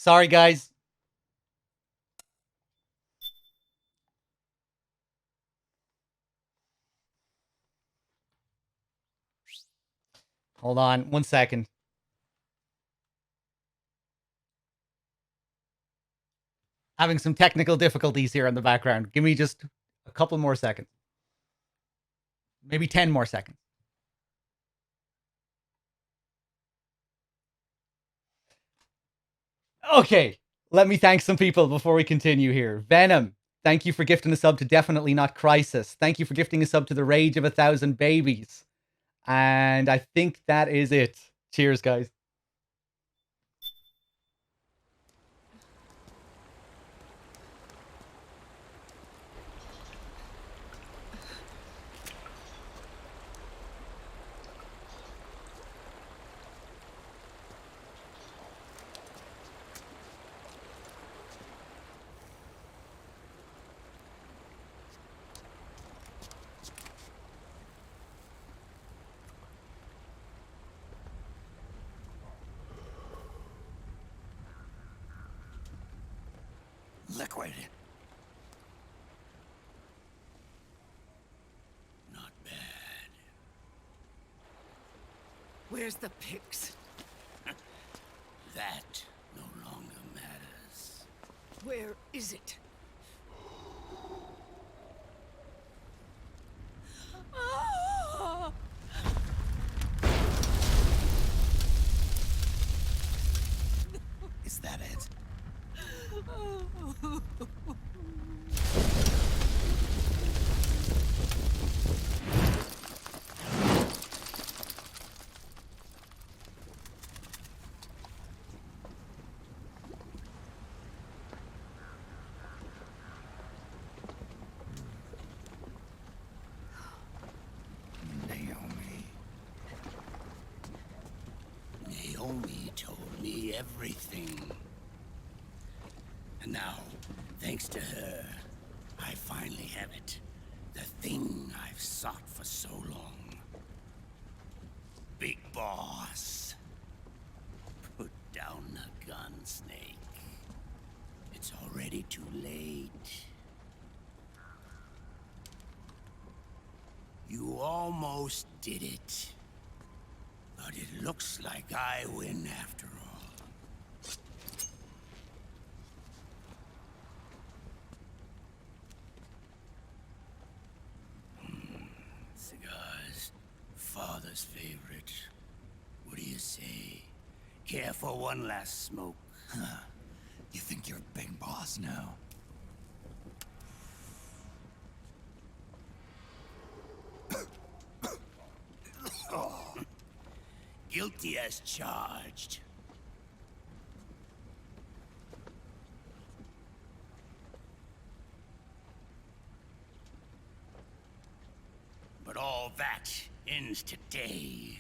S1: Sorry, guys. Hold on 1 second. Having some technical difficulties here in the background. Give me just a couple more seconds. Maybe 10 more seconds. Okay, let me thank some people before we continue here. Venom, thank you for gifting a sub to Definitely Not Crisis. Thank you for gifting a sub to The Rage of 1,000 Babies. And I think that is it. Cheers, guys.
S10: Liquid.
S6: Not bad. Where's the pigs?
S11: That no longer matters.
S6: Where is it? Ah!
S10: Is that it?
S11: Naomi told me everything. And now, thanks to her, I finally have it. The thing I've sought for so long. Big Boss. Put down the gun, Snake. It's already too late. You almost did it. But it looks like I win after all. Cigars, father's favorite. What do you say? Care for one last smoke?
S10: Huh. You think you're a big boss now?
S11: Guilty as charged. But all that ends today.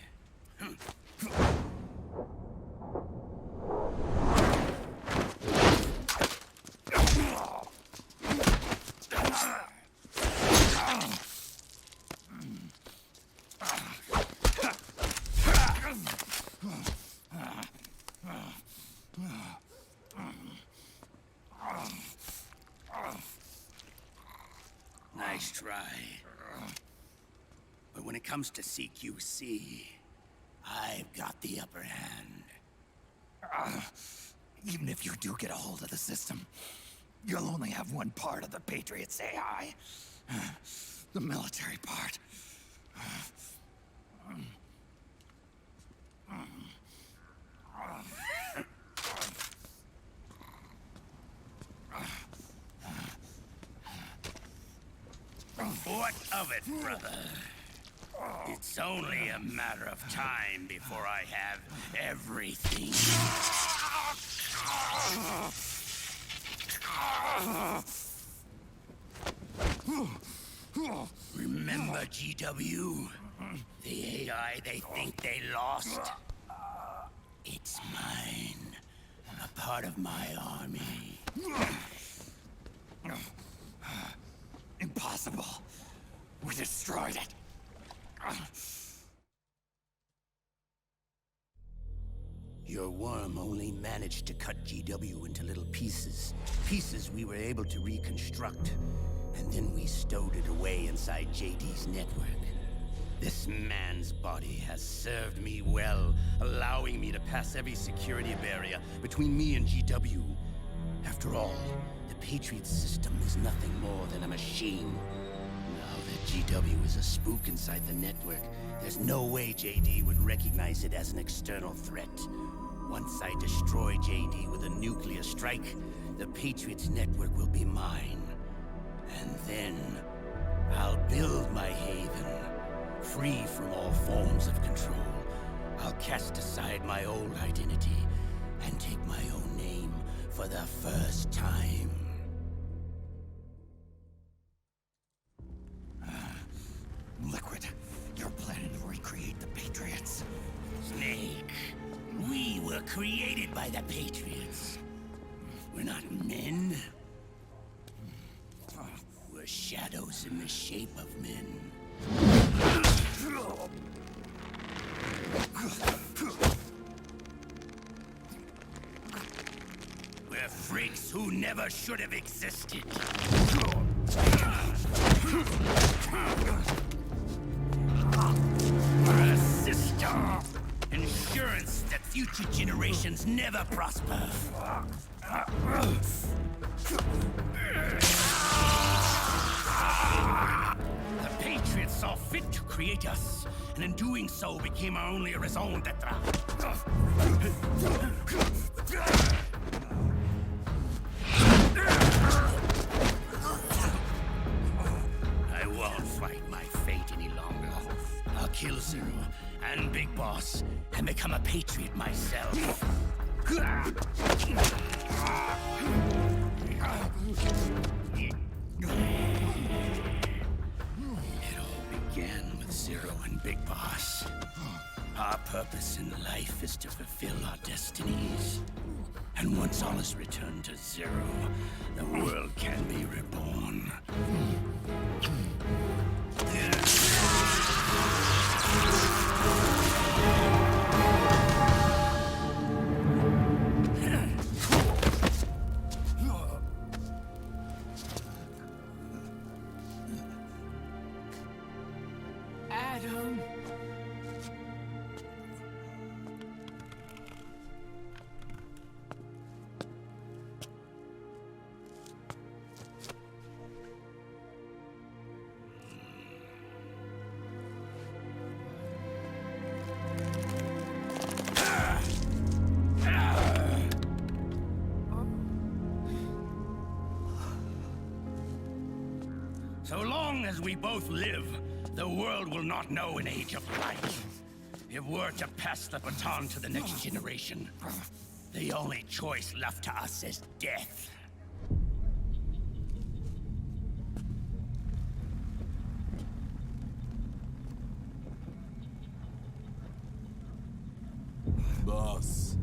S11: Nice try. But when it comes to CQC, I've got the upper hand.
S10: Even if you do get a hold of the system, you'll only have one part of the Patriots AI. The military part.
S11: What of it, brother? It's only a matter of time before I have everything. Remember GW? The AI they think they lost? It's mine. A part of my army.
S10: Impossible. We destroyed it.
S11: Your worm only managed to cut GW into little pieces. Pieces we were able to reconstruct. And then we stowed it away inside JD's network. This man's body has served me well, allowing me to pass every security barrier between me and GW. After all, the Patriot system is nothing more than a machine. Now that GW is a spook inside the network, there's no way JD would recognize it as an external threat. Once I destroy JD with a nuclear strike, the Patriots network will be mine. And then, I'll build my haven, free from all forms of control. I'll cast aside my old identity and take my own name for the first time.
S10: Liquid, you're planning to recreate the Patriots.
S11: Snake, we were created by the Patriots. We're not men. We're shadows in the shape of men. We're freaks who never should have existed. We're a system. Insurance that future generations never prosper. The Patriots saw fit to create us, and in doing so became our only raison d'etre. I won't fight my fate any longer. I'll kill Zero and Big Boss and become a Patriot myself. It all began with Zero and Big Boss. Our purpose in life is to fulfill our destinies. And once all is returned to Zero, the world can be reborn.
S6: Adam.
S11: So long as we both live, the world will not know an age of light. If we're to pass the baton to the next generation, the only choice left to us is death.
S12: Boss.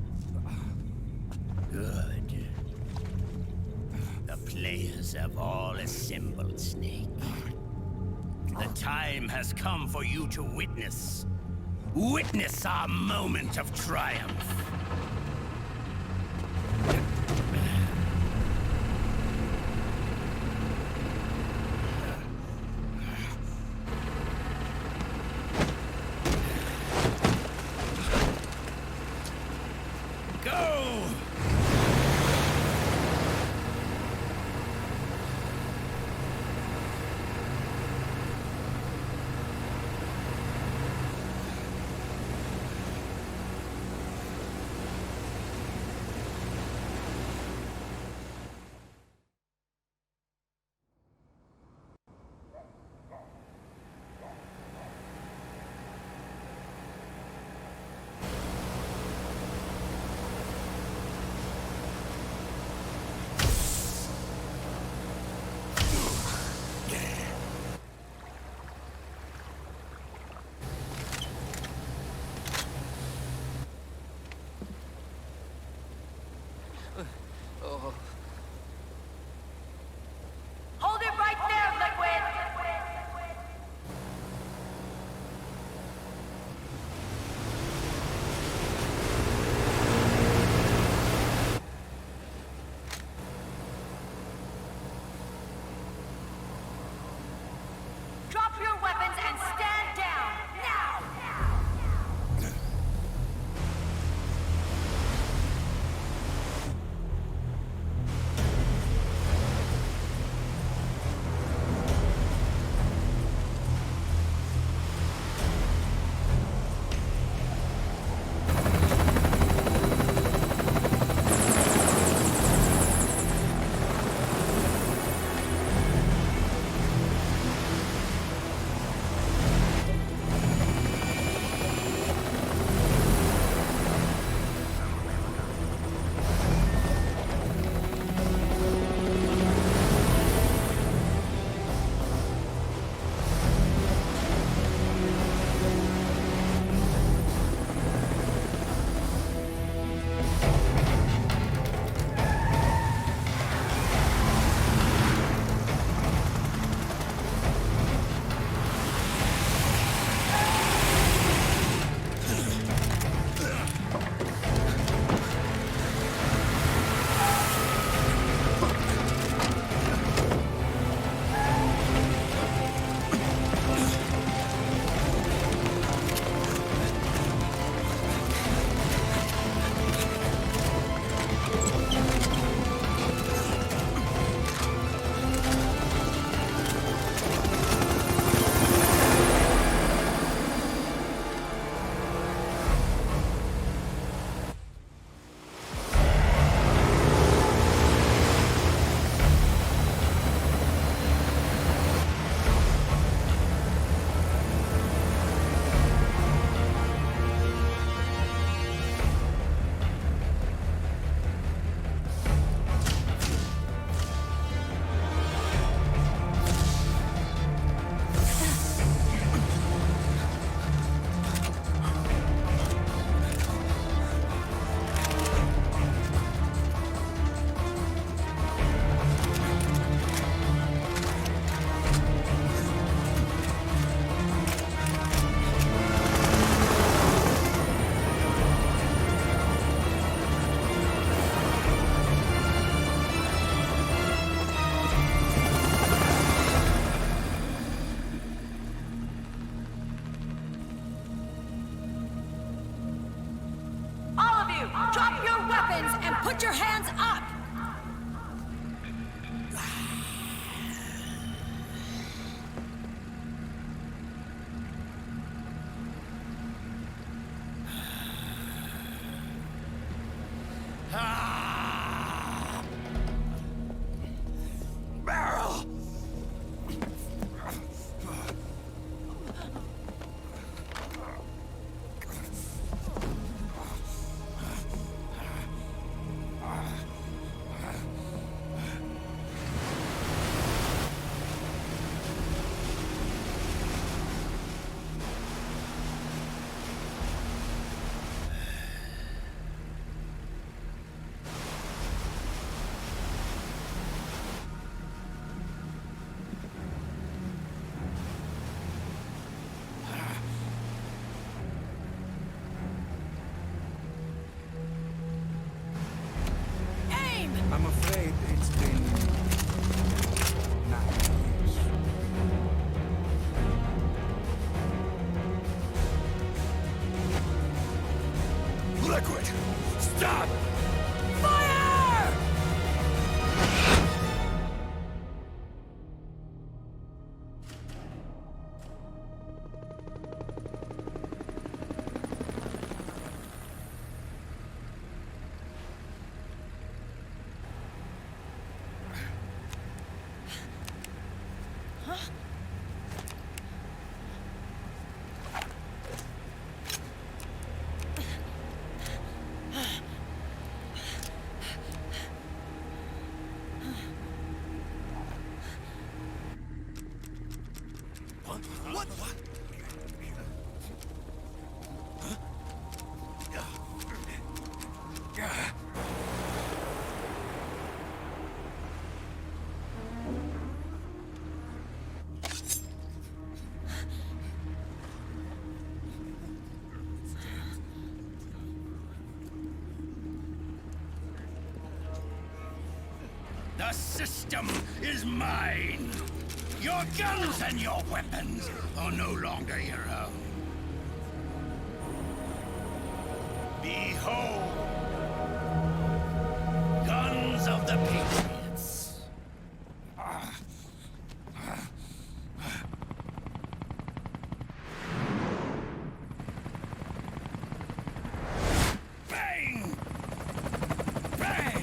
S11: Good. The players have all assembled, Snake. The time has come for you to witness. Witness our moment of triumph.
S17: Put your hands up!
S3: Meryl!
S8: I'm afraid it's been 9 years.
S3: Liquid! Stop!
S17: Fire!
S3: What?
S11: The system is mine. Your guns and your weapons are no longer your own. Behold, guns of the Patriots. Bang! Bang!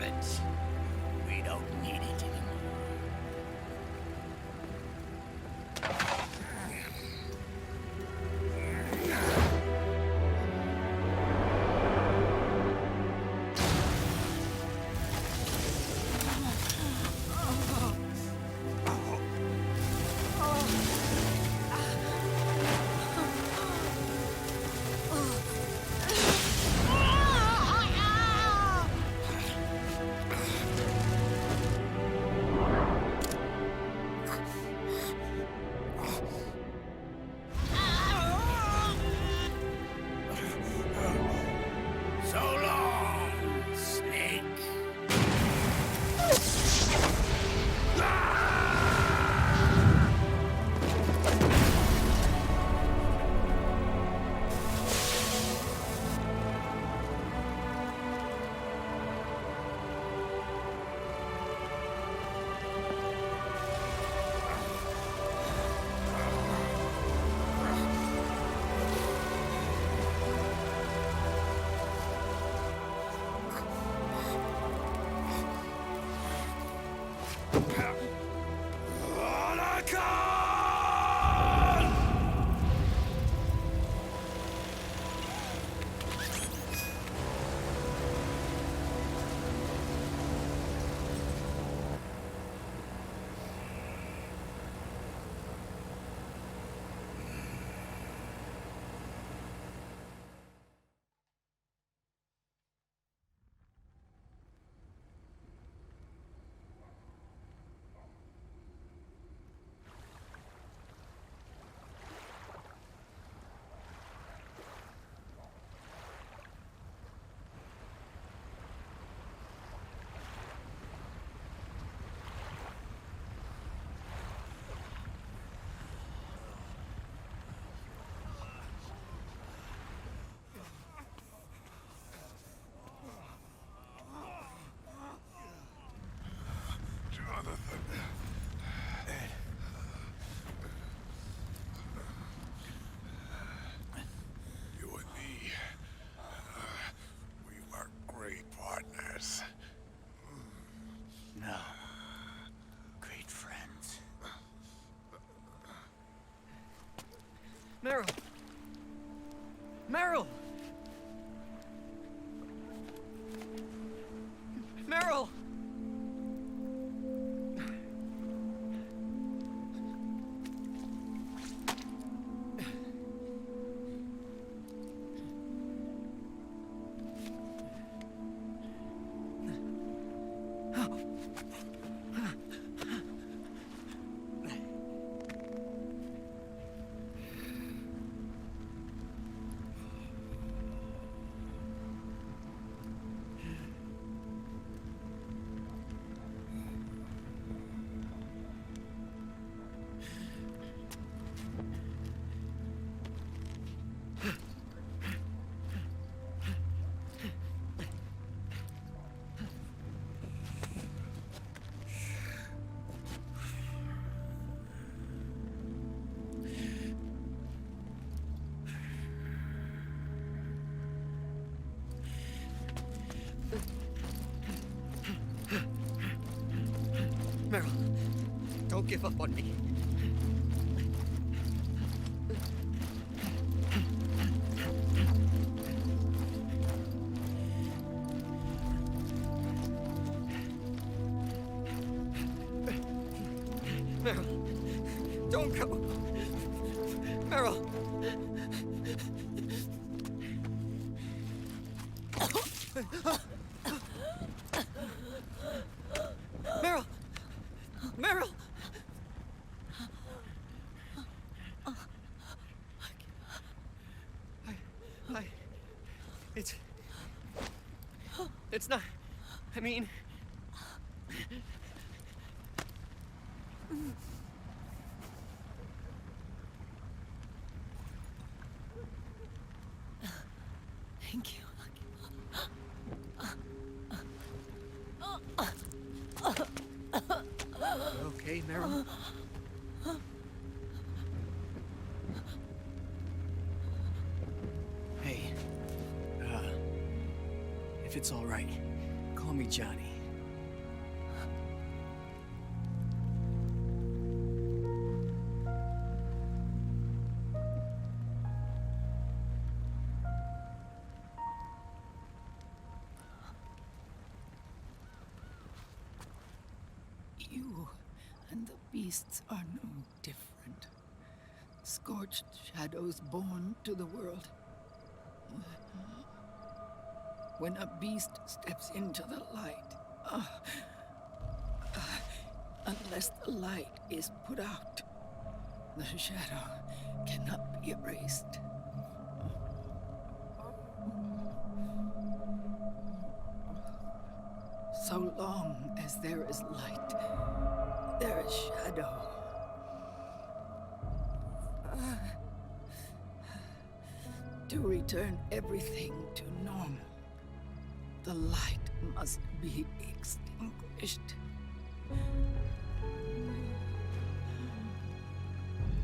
S11: it. We don't need it anymore. So long, Snake.
S3: You and me, we were great partners.
S11: No. Great friends.
S16: Meryl! Meryl! Meryl! Meryl, don't give up on me. Meryl, don't go. Meryl. Meryl! Meryl! It's not... I mean...
S17: Thank you.
S16: You okay, Meryl? Hey, if it's all right, call me Johnny.
S6: You and the beasts are no different. Scorched shadows born to the world. When a beast steps into the light, unless the light is put out, the shadow cannot be erased. So long as there is light, there is shadow. To return everything to normal, the light must be extinguished.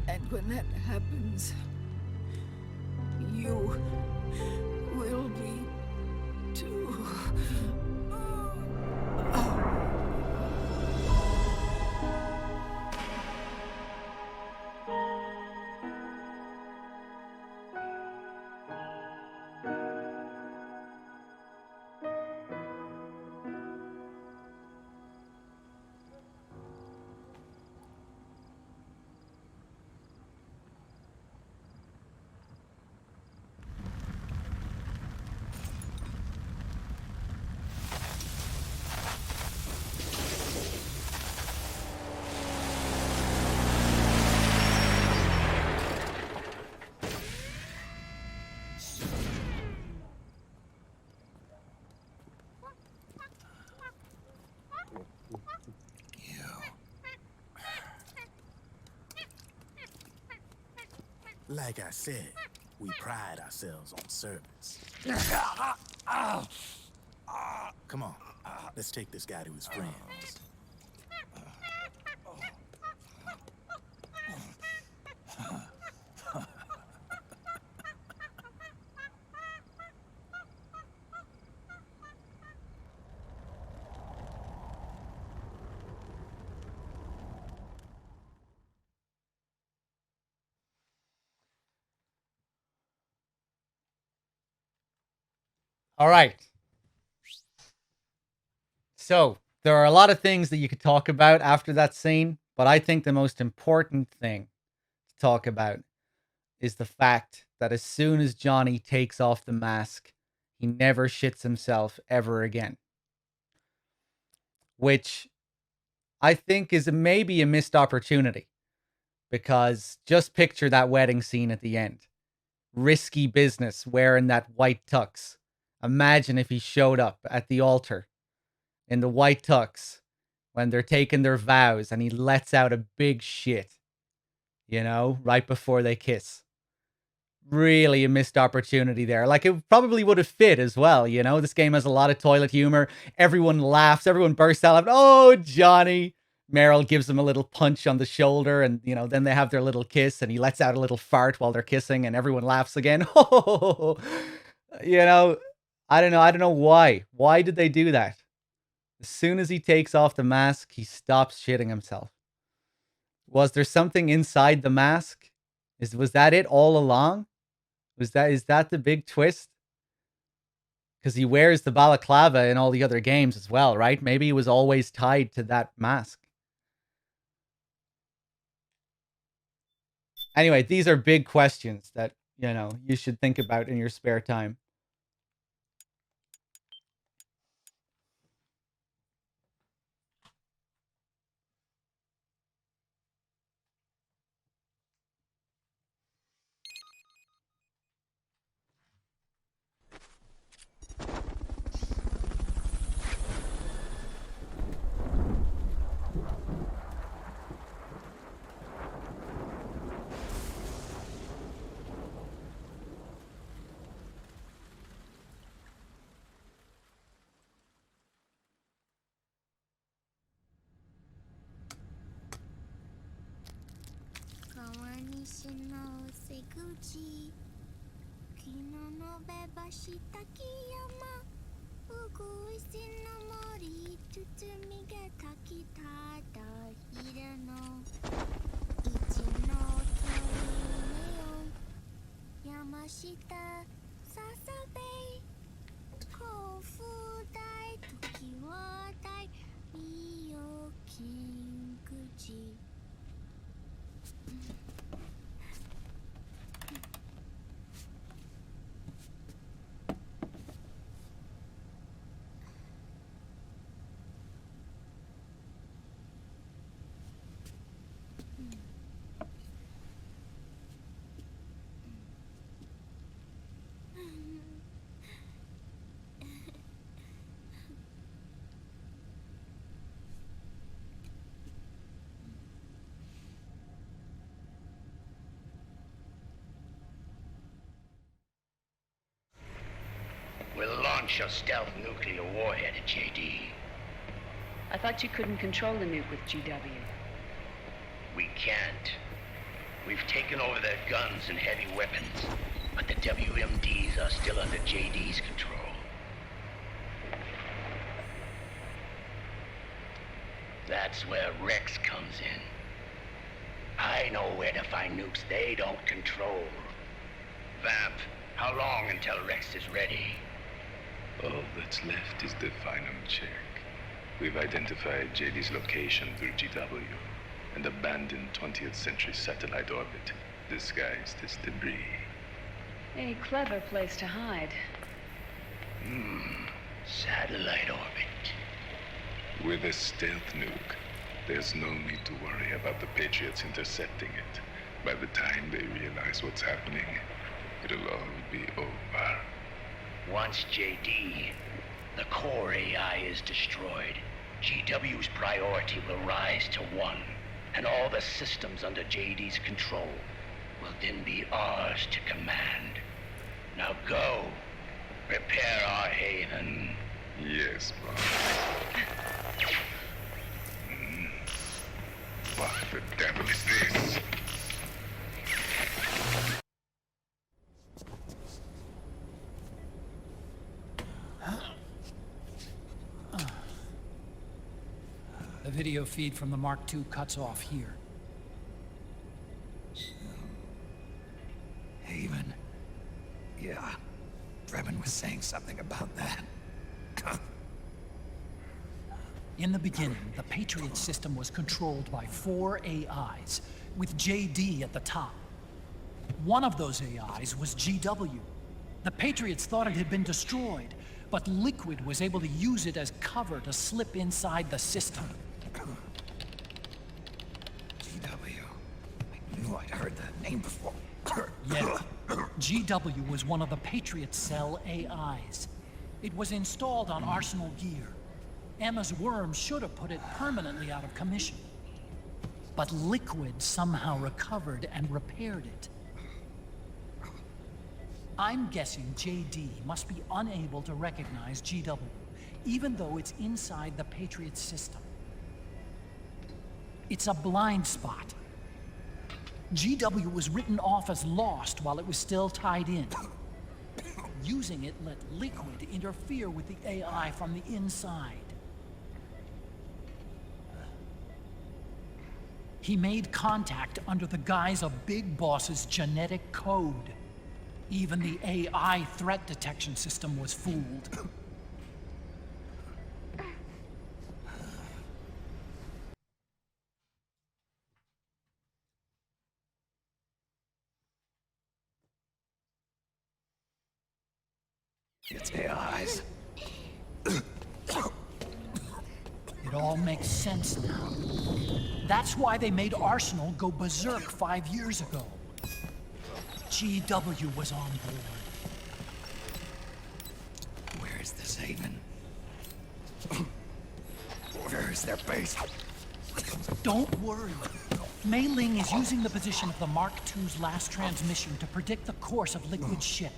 S6: And when that happens, you will be too.
S8: Like I said, we pride ourselves on service. Come on, let's take this guy to his friends.
S1: All right. So, there are a lot of things that you could talk about after that scene, but I think the most important thing to talk about is the fact that as soon as Johnny takes off the mask, he never shits himself ever again. Which I think is maybe a missed opportunity, because just picture that wedding scene at the end. Risky business wearing that white tux. Imagine if he showed up at the altar in the white tux when they're taking their vows and he lets out a big shit, you know, right before they kiss. Really a missed opportunity there. Like, it probably would have fit as well, you know? This game has a lot of toilet humor. Everyone laughs. Everyone bursts out laughing. Oh, Johnny. Meryl gives him a little punch on the shoulder, and, you know, then they have their little kiss, and he lets out a little fart while they're kissing, and everyone laughs again. You know, I don't know why. Why did they do that? As soon as he takes off the mask, he stops shitting himself. Was there something inside the mask? Was that it all along? Is that the big twist? Because he wears the balaclava in all the other games as well, right? Maybe he was always tied to that mask. Anyway, these are big questions that, you know, you should think about in your spare time.
S11: launch a stealth nuclear warhead at JD.
S4: I thought you couldn't control the nuke with GW.
S11: We can't. We've taken over their guns and heavy weapons, but the WMDs are still under JD's control. That's where Rex comes in. I know where to find nukes they don't control. Vamp, how long until Rex is ready?
S22: All that's left is the final check. We've identified JD's location through GW, an abandoned 20th century satellite orbit, disguised as debris.
S4: A clever place to hide.
S11: Satellite orbit.
S22: With a stealth nuke, there's no need to worry about the Patriots intercepting it. By the time they realize what's happening, it'll all be over.
S11: Once JD, the core AI is destroyed, GW's priority will rise to 1, and all the systems under JD's control will then be ours to command. Now go, prepare our haven.
S22: Yes, boss. What the devil is this?
S2: The video feed from the Mark II cuts off here.
S10: Haven. Yeah. Drebin was saying something about that.
S2: In the beginning, the Patriot system was controlled by 4 AIs, with JD at the top. One of those AIs was GW. The Patriots thought it had been destroyed, but Liquid was able to use it as cover to slip inside the system.
S10: GW. I knew I'd heard that name before.
S2: Yeah. GW was one of the Patriot Cell AIs. It was installed on Arsenal gear. Emma's worm should have put it permanently out of commission. But Liquid somehow recovered and repaired it. I'm guessing JD must be unable to recognize GW, even though it's inside the Patriot system. It's a blind spot. GW was written off as lost while it was still tied in. Using it let Liquid interfere with the AI from the inside. He made contact under the guise of Big Boss's genetic code. Even the AI threat detection system was fooled.
S10: It's AIs.
S2: It all makes sense now. That's why they made Arsenal go berserk 5 years ago. GW was on board.
S10: Where is this haven? Where is their base?
S2: Don't worry. Mei Ling is using the position of the Mark II's last transmission to predict the course of Liquid's ship.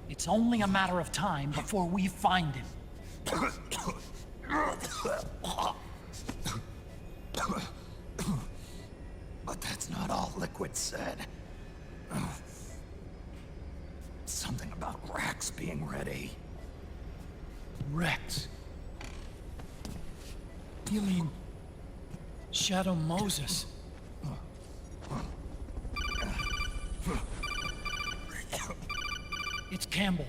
S2: It's only a matter of time before we find him.
S10: But that's not all Liquid said. Something about Rex being ready.
S2: Rex? You mean Shadow Moses? It's Campbell.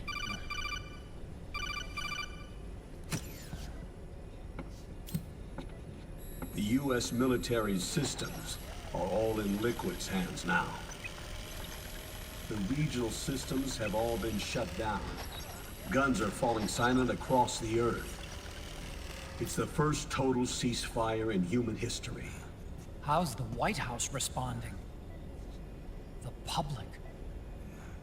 S15: The U.S. military's systems are all in Liquid's hands now. The regional systems have all been shut down. Guns are falling silent across the Earth. It's the first total ceasefire in human history.
S2: How's the White House responding? The public?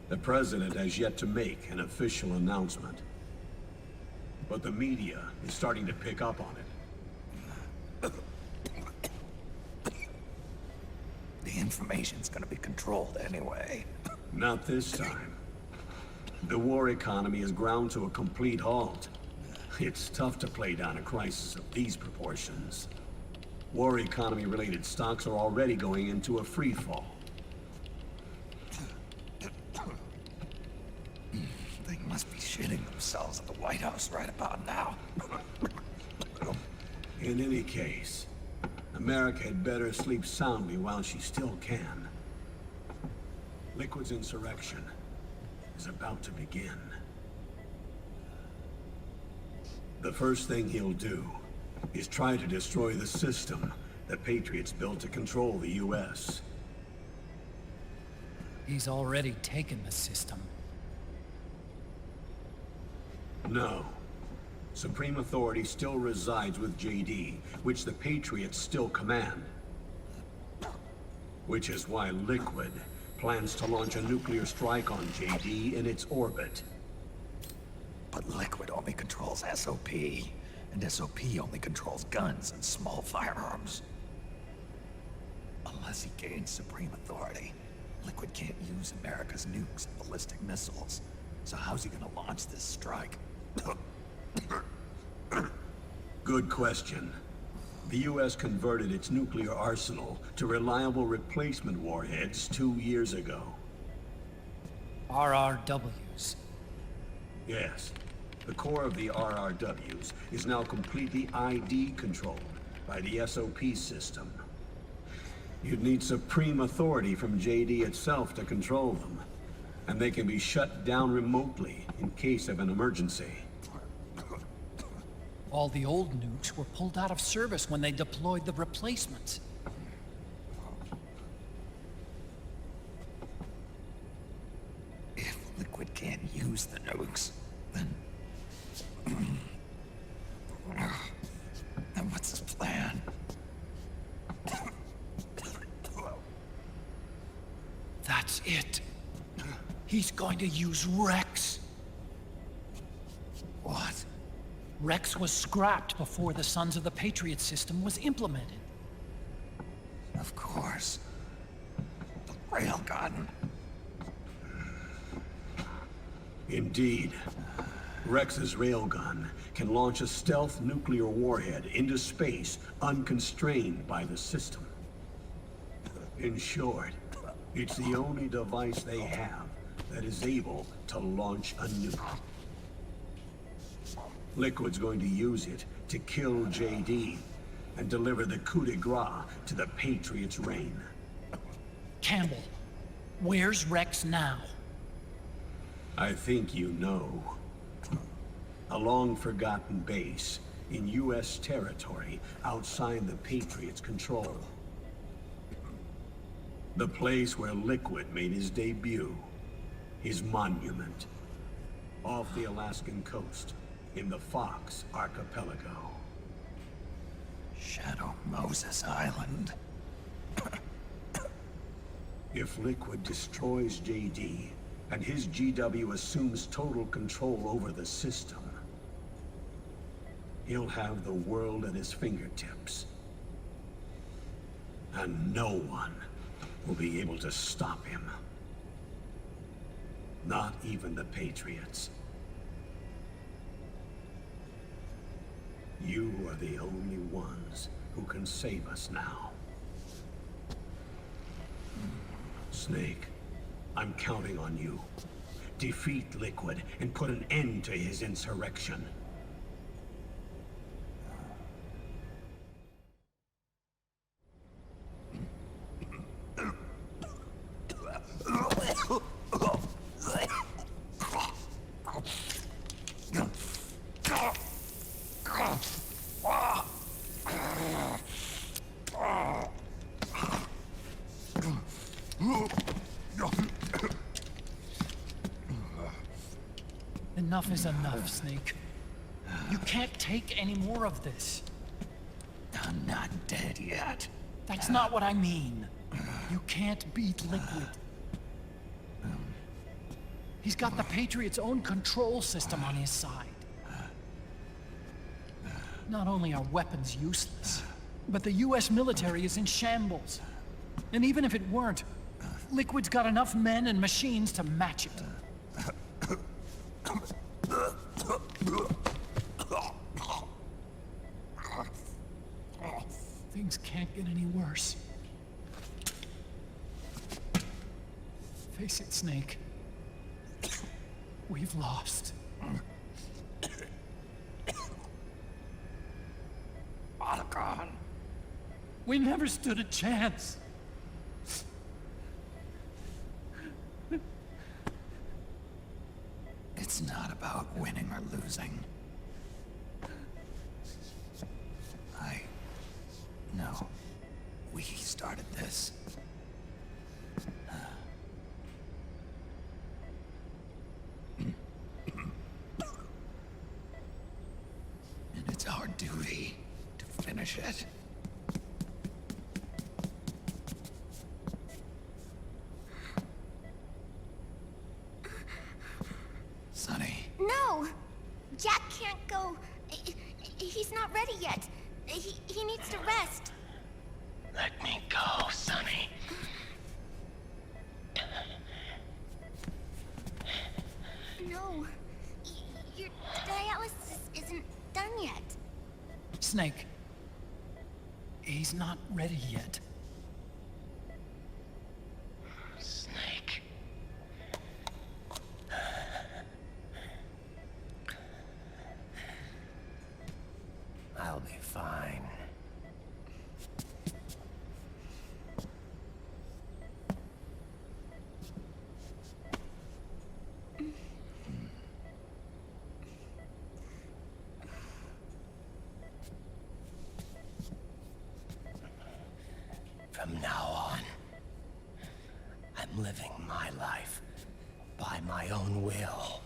S15: The president has yet to make an official announcement. But the media is starting to pick up on it.
S10: The information's gonna be controlled anyway.
S15: Not this time. The war economy is ground to a complete halt. It's tough to play down a crisis of these proportions. War economy-related stocks are already going into a free fall.
S10: They must be shitting themselves at the White House right about now.
S15: In any case, America had better sleep soundly while she still can. Liquid's insurrection is about to begin. The first thing he'll do is try to destroy the system the Patriots built to control the U.S.
S2: He's already taken the system.
S15: No. Supreme authority still resides with JD, which the Patriots still command. Which is why Liquid plans to launch a nuclear strike on JD in its orbit.
S10: But Liquid only controls SOP, and SOP only controls guns and small firearms. Unless he gains supreme authority, Liquid can't use America's nukes and ballistic missiles. So how's he gonna launch this strike?
S15: Good question. The U.S. converted its nuclear arsenal to reliable replacement warheads 2 years ago.
S2: RRWs.
S15: Yes. The core of the RRWs is now completely ID controlled by the SOP system. You'd need supreme authority from JD itself to control them, and they can be shut down remotely in case of an emergency.
S2: All the old nukes were pulled out of service when they deployed the replacements.
S10: If Liquid can't use the nukes, then what's his plan?
S2: That's it. He's going to use Rex.
S10: What?
S2: Rex was scrapped before the Sons of the Patriot system was implemented.
S10: Of course. The railgun.
S15: Indeed. Rex's railgun can launch a stealth nuclear warhead into space unconstrained by the system. In short, it's the only device they have that is able to launch a nuke. Liquid's going to use it to kill JD and deliver the coup de grace to the Patriots' reign.
S2: Campbell, where's Rex now?
S15: I think you know. A long-forgotten base in U.S. territory outside the Patriots' control. The place where Liquid made his debut. His monument. Off the Alaskan coast, in the Fox Archipelago.
S10: Shadow Moses Island.
S15: If Liquid destroys JD, and his GW assumes total control over the system, he'll have the world at his fingertips. And no one will be able to stop him. Not even the Patriots. You are the only ones who can save us now. Snake, I'm counting on you. Defeat Liquid and put an end to his insurrection.
S2: Enough is enough, Snake. You can't take any more of this.
S10: I'm not dead yet.
S2: That's not what I mean. You can't beat Liquid. He's got the Patriots' own control system on his side. Not only are weapons useless, but the US military is in shambles. And even if it weren't, Liquid's got enough men and machines to match it. get any worse. Face it, Snake. We've lost.
S10: Otacon.
S2: We never stood a chance.
S10: It's not about winning or losing. I know we started this. And it's our duty to finish it. Sonny.
S9: No! Jack can't go. He's not ready yet. He needs to rest.
S11: Let me go, Sonny.
S9: No. Your dialysis isn't done yet.
S2: Snake. He's not ready yet.
S11: Snake. I'll be fine. From now on, I'm living my life by my own will.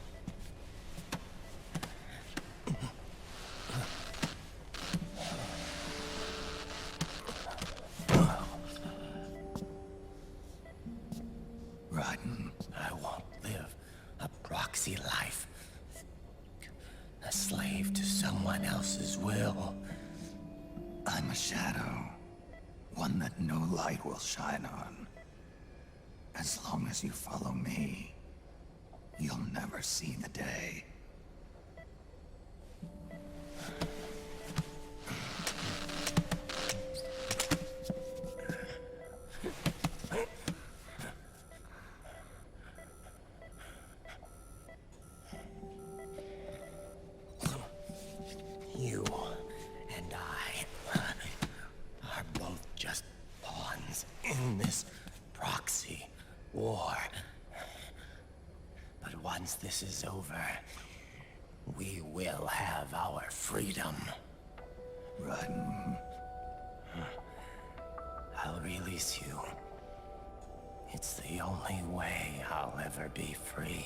S10: Raiden.
S11: I won't live a proxy life. A slave to someone else's will.
S10: I'm a shadow. One that no light will shine on. As long as you follow me, you'll never see the day.
S11: You and I are both just pawns in this proxy war. But once this is over, we will have our freedom.
S10: Raiden.
S11: I'll release you. It's the only way I'll ever be free.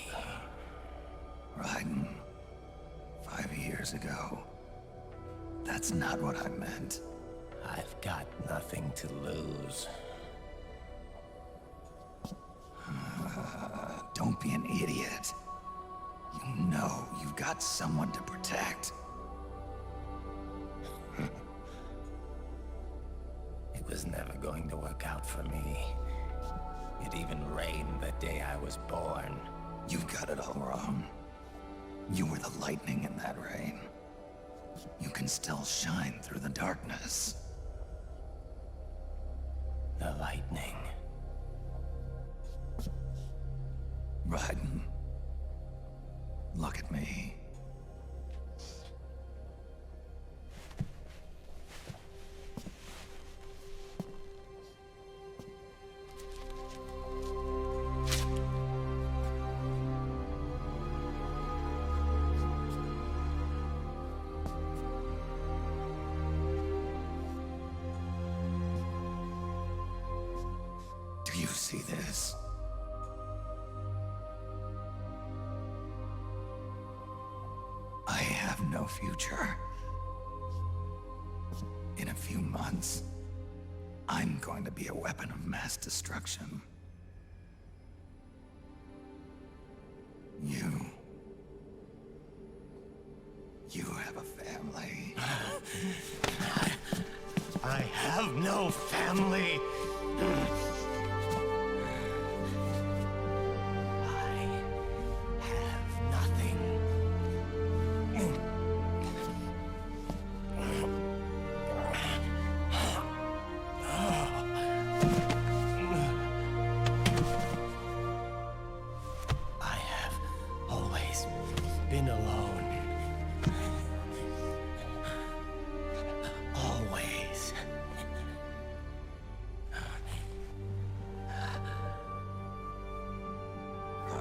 S10: Raiden. 5 years ago. That's not what I meant.
S11: I've got nothing to lose.
S10: Don't be an idiot. You know you've got someone to protect.
S11: It was never going to work out for me. It even rained the day I was born.
S10: You've got it all wrong. You were the lightning in that rain. You can still shine through the darkness.
S11: The lightning.
S10: Raiden. Look at me. Do you see this? I have no future. In a few months, I'm going to be a weapon of mass destruction. You have a family.
S11: I have no family.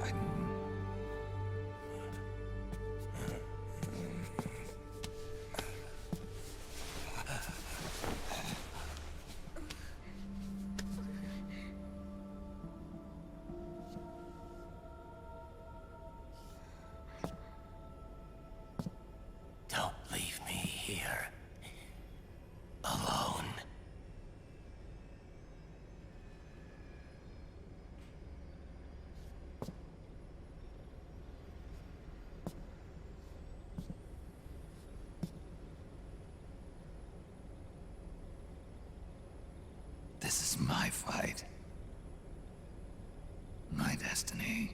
S10: Raiden. Don't leave me here. Alone. This is my fight. My destiny.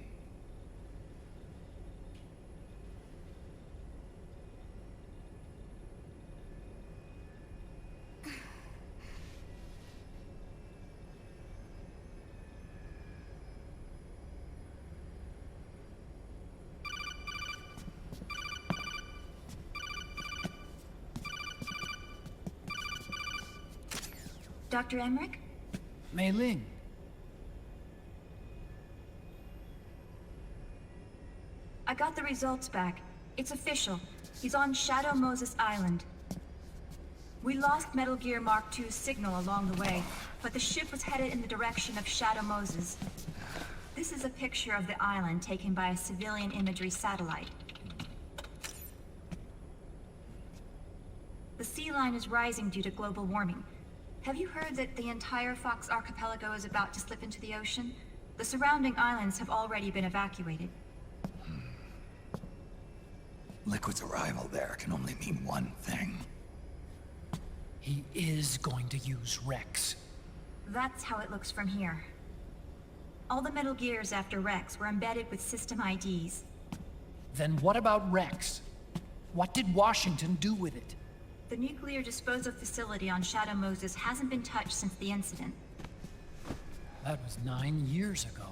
S7: Dr. Emmerich?
S2: Mei Ling.
S7: I got the results back. It's official. He's on Shadow Moses Island. We lost Metal Gear Mark II's signal along the way, but the ship was headed in the direction of Shadow Moses. This is a picture of the island taken by a civilian imagery satellite. The sea line is rising due to global warming. Have you heard that the entire Fox archipelago is about to slip into the ocean? The surrounding islands have already been evacuated.
S10: Liquid's arrival there can only mean one thing.
S2: He is going to use Rex.
S7: That's how it looks from here. All the Metal Gears after Rex were embedded with system IDs.
S2: Then what about Rex? What did Washington do with it?
S7: The nuclear disposal facility on Shadow Moses hasn't been touched since the incident.
S2: That was 9 years ago.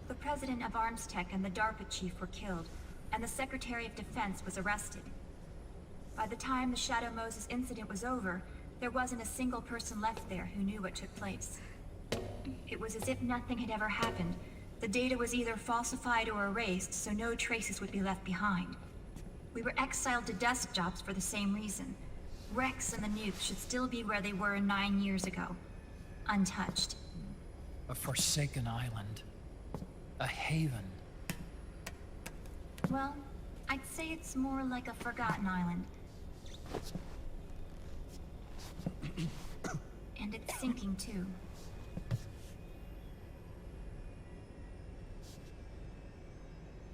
S7: The president of ArmsTech and the DARPA chief were killed, and the Secretary of Defense was arrested. By the time the Shadow Moses incident was over, there wasn't a single person left there who knew what took place. It was as if nothing had ever happened. The data was either falsified or erased, so no traces would be left behind. We were exiled to desk jobs for the same reason. Rex and the nukes should still be where they were 9 years ago. Untouched.
S2: A forsaken island. A haven.
S7: Well, I'd say it's more like a forgotten island. And it's sinking too.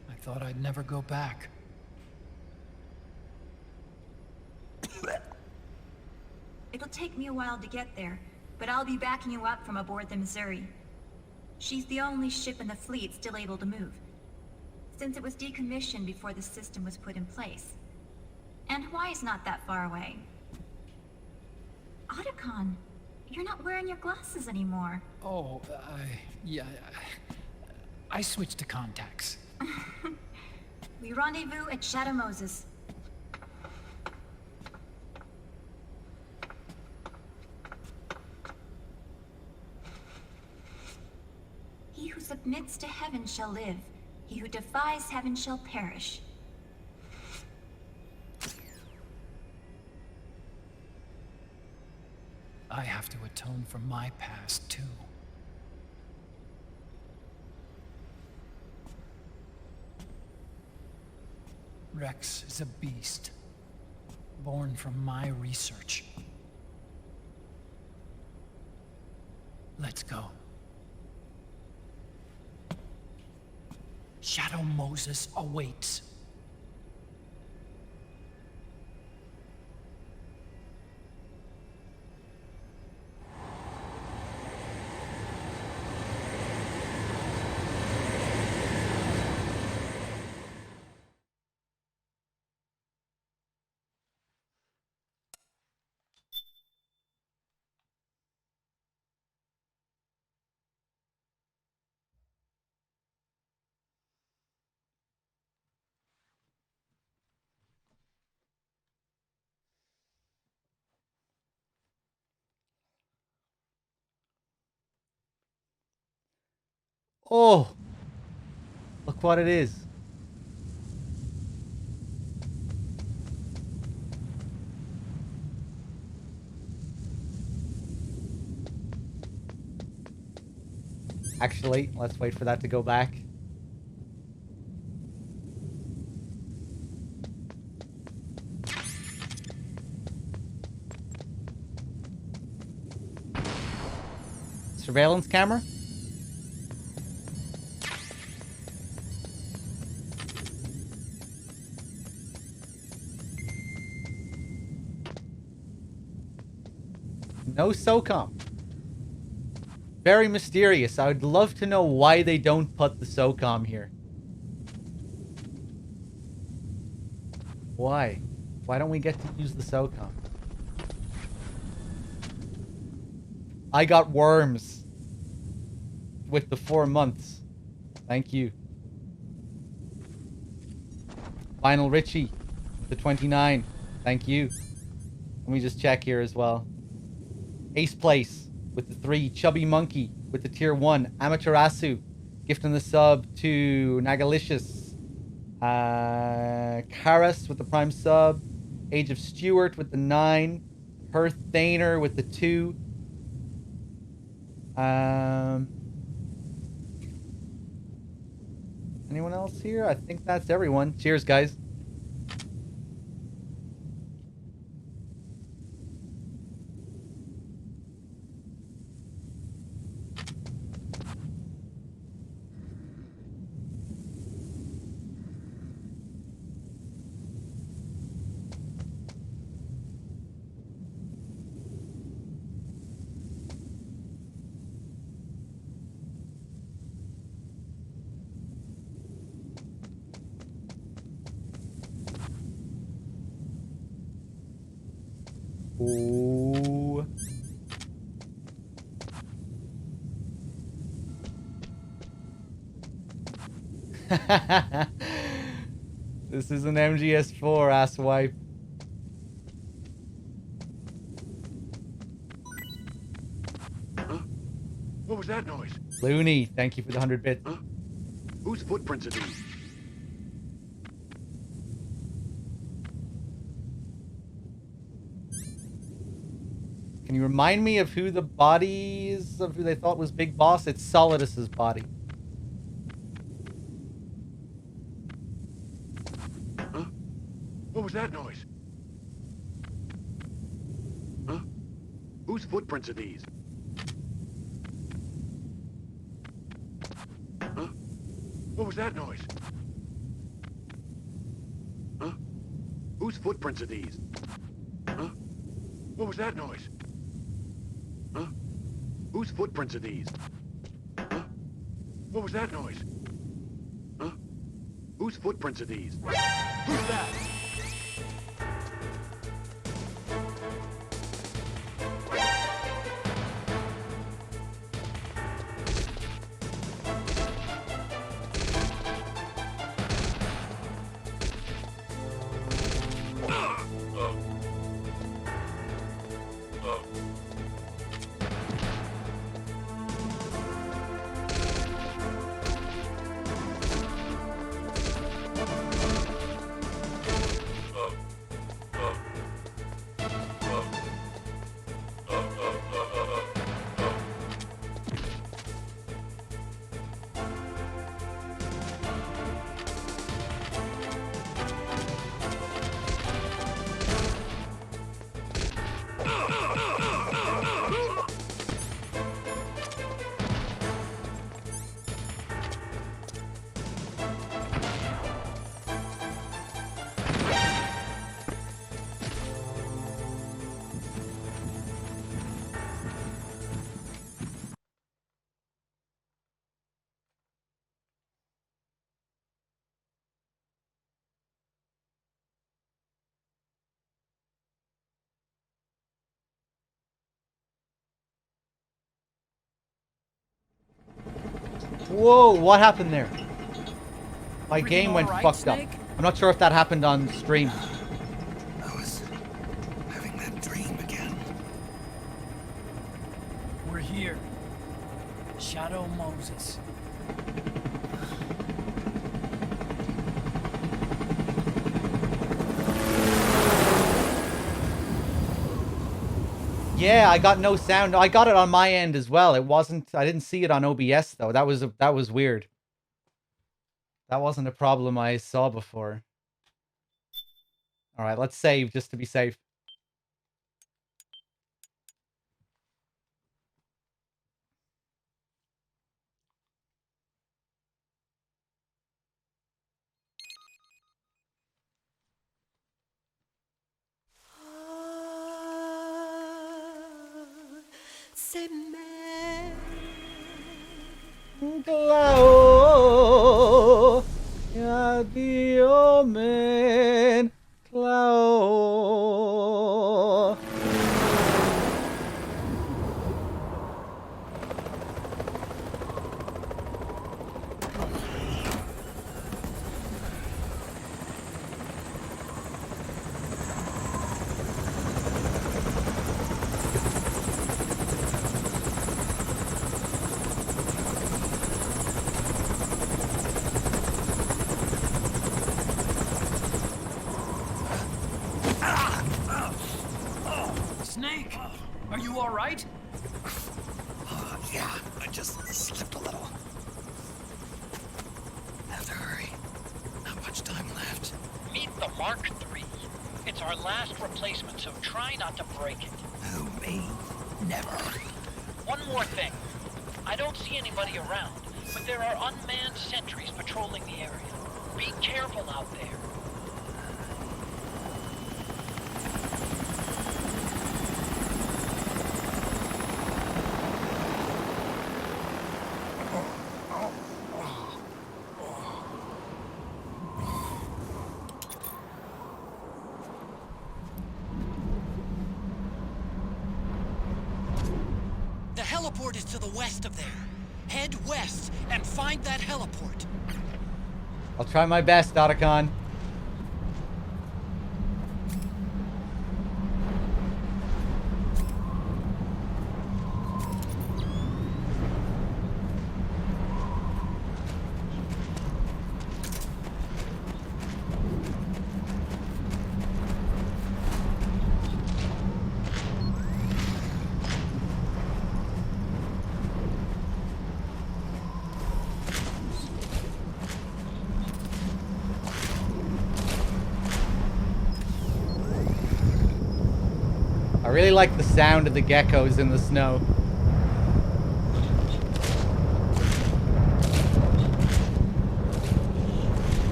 S2: I thought I'd never go back.
S7: It'll take me a while to get there, but I'll be backing you up from aboard the Missouri. She's the only ship in the fleet still able to move, since it was decommissioned before the system was put in place. And Hawaii's not that far away. Otacon, you're not wearing your glasses anymore.
S2: Oh, yeah, I switched to contacts.
S7: We rendezvous at Shadow Moses. He who submits to heaven shall live. He who defies heaven shall perish.
S2: I have to atone for my past, too. Rex is a beast, born from my research. Let's go. Shadow Moses awaits.
S1: Oh! Look what it is. Actually, let's wait for that to go back. Surveillance camera? No SOCOM. Very mysterious. I would love to know why they don't put the SOCOM here. Why? Why don't we get to use the SOCOM? I got worms with the 4 months. Thank you. Final Richie with the 29. Thank you. Let me just check here as well. Ace Place with the 3. Chubby Monkey with the tier 1. Amaterasu gifting the sub to Nagalicious. Karas with the prime sub. Age of Stewart with the 9. Hearth Thaner with the 2. Anyone else here? I think that's everyone. Cheers, guys. Ooh. This is an MGS4, asswipe.
S3: Huh? What was that noise?
S1: Looney, thank you for the 100 bits.
S3: Huh? Whose footprints are these?
S1: Can you remind me of who the bodies of who they thought was Big Boss? It's Solidus's body.
S3: Huh? What was that noise? Huh? Whose footprints are these? Huh? What was that noise? Huh? Whose footprints are these? Huh? What was that noise? Huh? Whose footprints are these? Huh? What was that noise? Huh? Whose footprints are these? Who's that?
S1: Whoa, what happened there? My
S2: Everything
S1: game went
S2: all right,
S1: fucked
S2: Snake?
S1: up. I'm not sure if that happened on stream.
S10: I was having that dream again.
S2: We're here. Shadow Moses.
S1: Yeah, I got no sound. I got it on my end as well. It wasn't. I didn't see it on OBS though. That was weird. That wasn't a problem I saw before. All right, let's save just to be safe.
S13: C'est
S1: Clau, Dio men, Clau.
S2: Snake, are you all right?
S10: Yeah, I just slipped a little. Have to hurry. Not much time left.
S18: Meet the Mark III. It's our last replacement, so try not to break it.
S10: Who, me? Never.
S18: One more thing. I don't see anybody around, but there are unmanned sentries patrolling the area. Be careful out there. The heliport is to the west of there. Head west and find that heliport.
S1: I'll try my best, Otacon. I really like the sound of the geckos in the snow.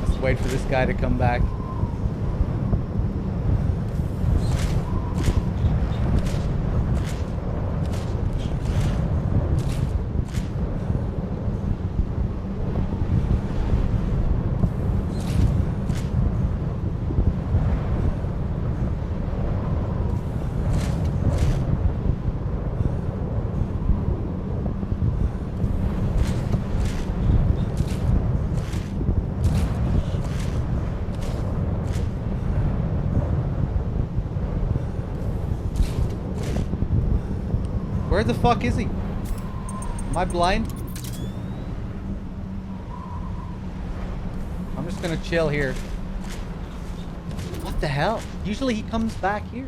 S1: Let's wait for this guy to come back. Where the fuck is he? Am I blind? I'm just gonna chill here. What the hell? Usually he comes back here.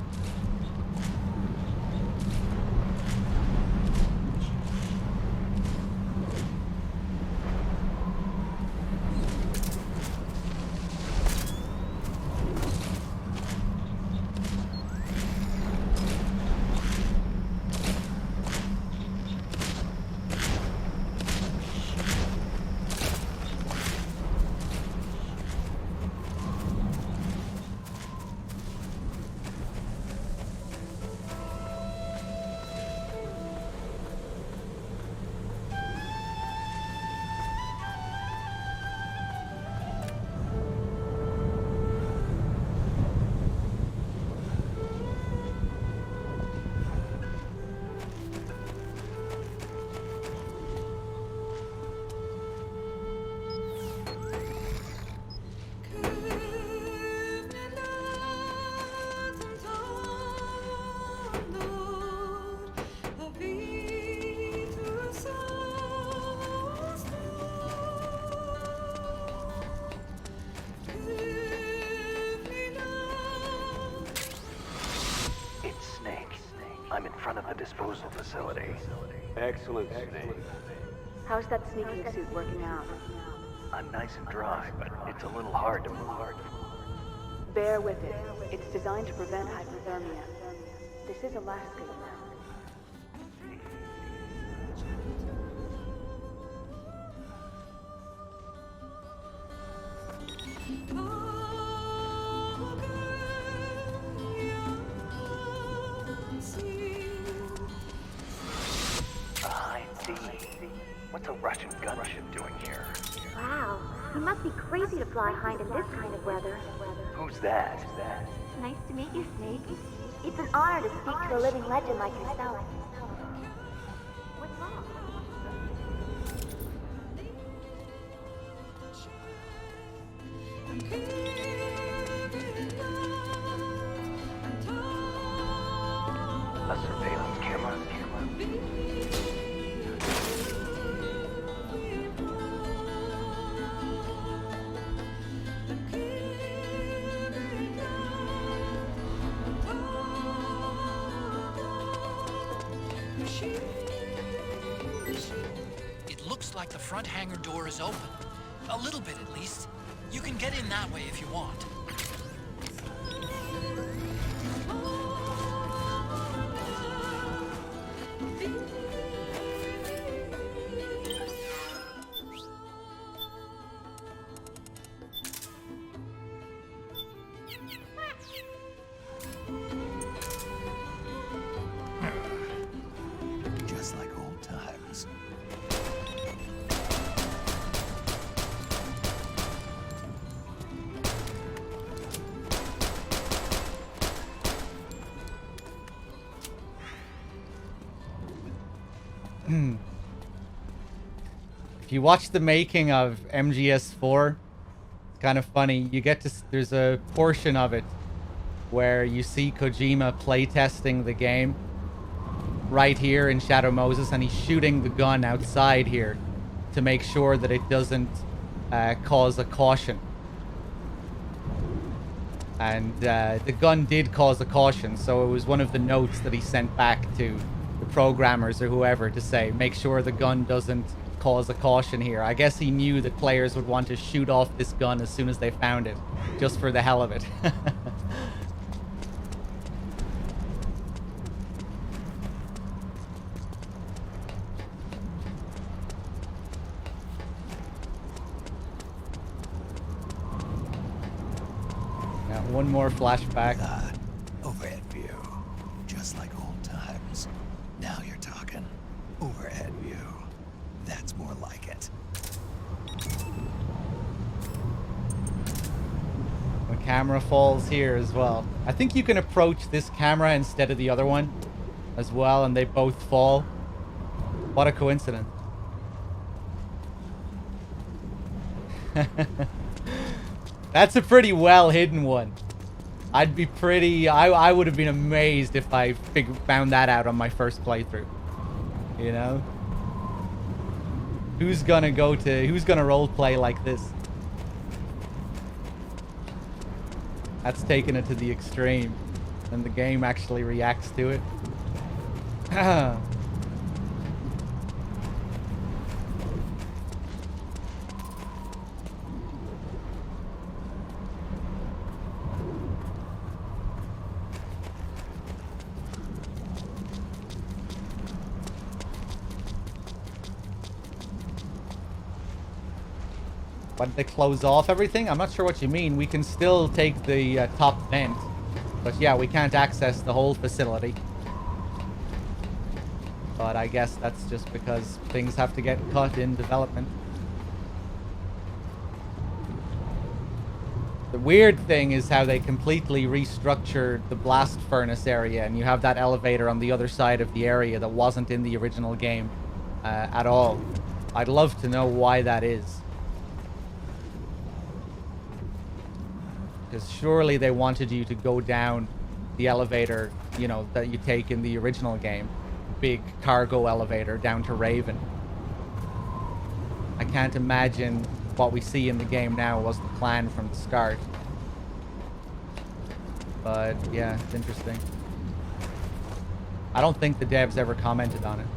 S13: disposal facility. Excellent, Snake.
S4: How's that sneaking suit working out?
S13: I'm nice and dry, but it's a little hard to move.
S4: Bear with it. It's designed to prevent hypothermia. This is Alaska, you know.
S13: Behind D. What's a Russian gunship doing here?
S9: Wow, you must be crazy to fly Hind in this kind of weather.
S13: Who's that?
S9: Nice to meet you, Snake. It's an honor to speak to a living legend like yourself. What's wrong?
S13: A surveillance camera?
S2: It looks like the front hangar door is open. A little bit, at least. You can get in that way if you want.
S10: Just like old times.
S1: If you watch the making of MGS4, it's kind of funny. You get to there's a portion of it where you see Kojima playtesting the game right here in Shadow Moses, and he's shooting the gun outside here to make sure that it doesn't cause a caution. And the gun did cause a caution, so it was one of the notes that he sent back to the programmers or whoever to say, make sure the gun doesn't cause a caution here. I guess he knew that players would want to shoot off this gun as soon as they found it, just for the hell of it. Now, one more flashback.
S10: Overhead view. Just like old times. Now you're talking. Overhead view. That's more like it.
S1: The camera falls here as well. I think you can approach this camera instead of the other one as well, and they both fall. What a coincidence. That's a pretty well hidden one. I'd be pretty... I would have been amazed if I found that out on my first playthrough. You know? Who's gonna roleplay like this? That's taking it to the extreme. And the game actually reacts to it. But they close off everything? I'm not sure what you mean. We can still take the top vent. But yeah, we can't access the whole facility. But I guess that's just because things have to get cut in development. The weird thing is how they completely restructured the blast furnace area, and you have that elevator on the other side of the area that wasn't in the original game at all. I'd love to know why that is. Because surely they wanted you to go down the elevator, you know, that you take in the original game. Big cargo elevator down to Raven. I can't imagine what we see in the game now was the plan from the start. But yeah, it's interesting. I don't think the devs ever commented on it.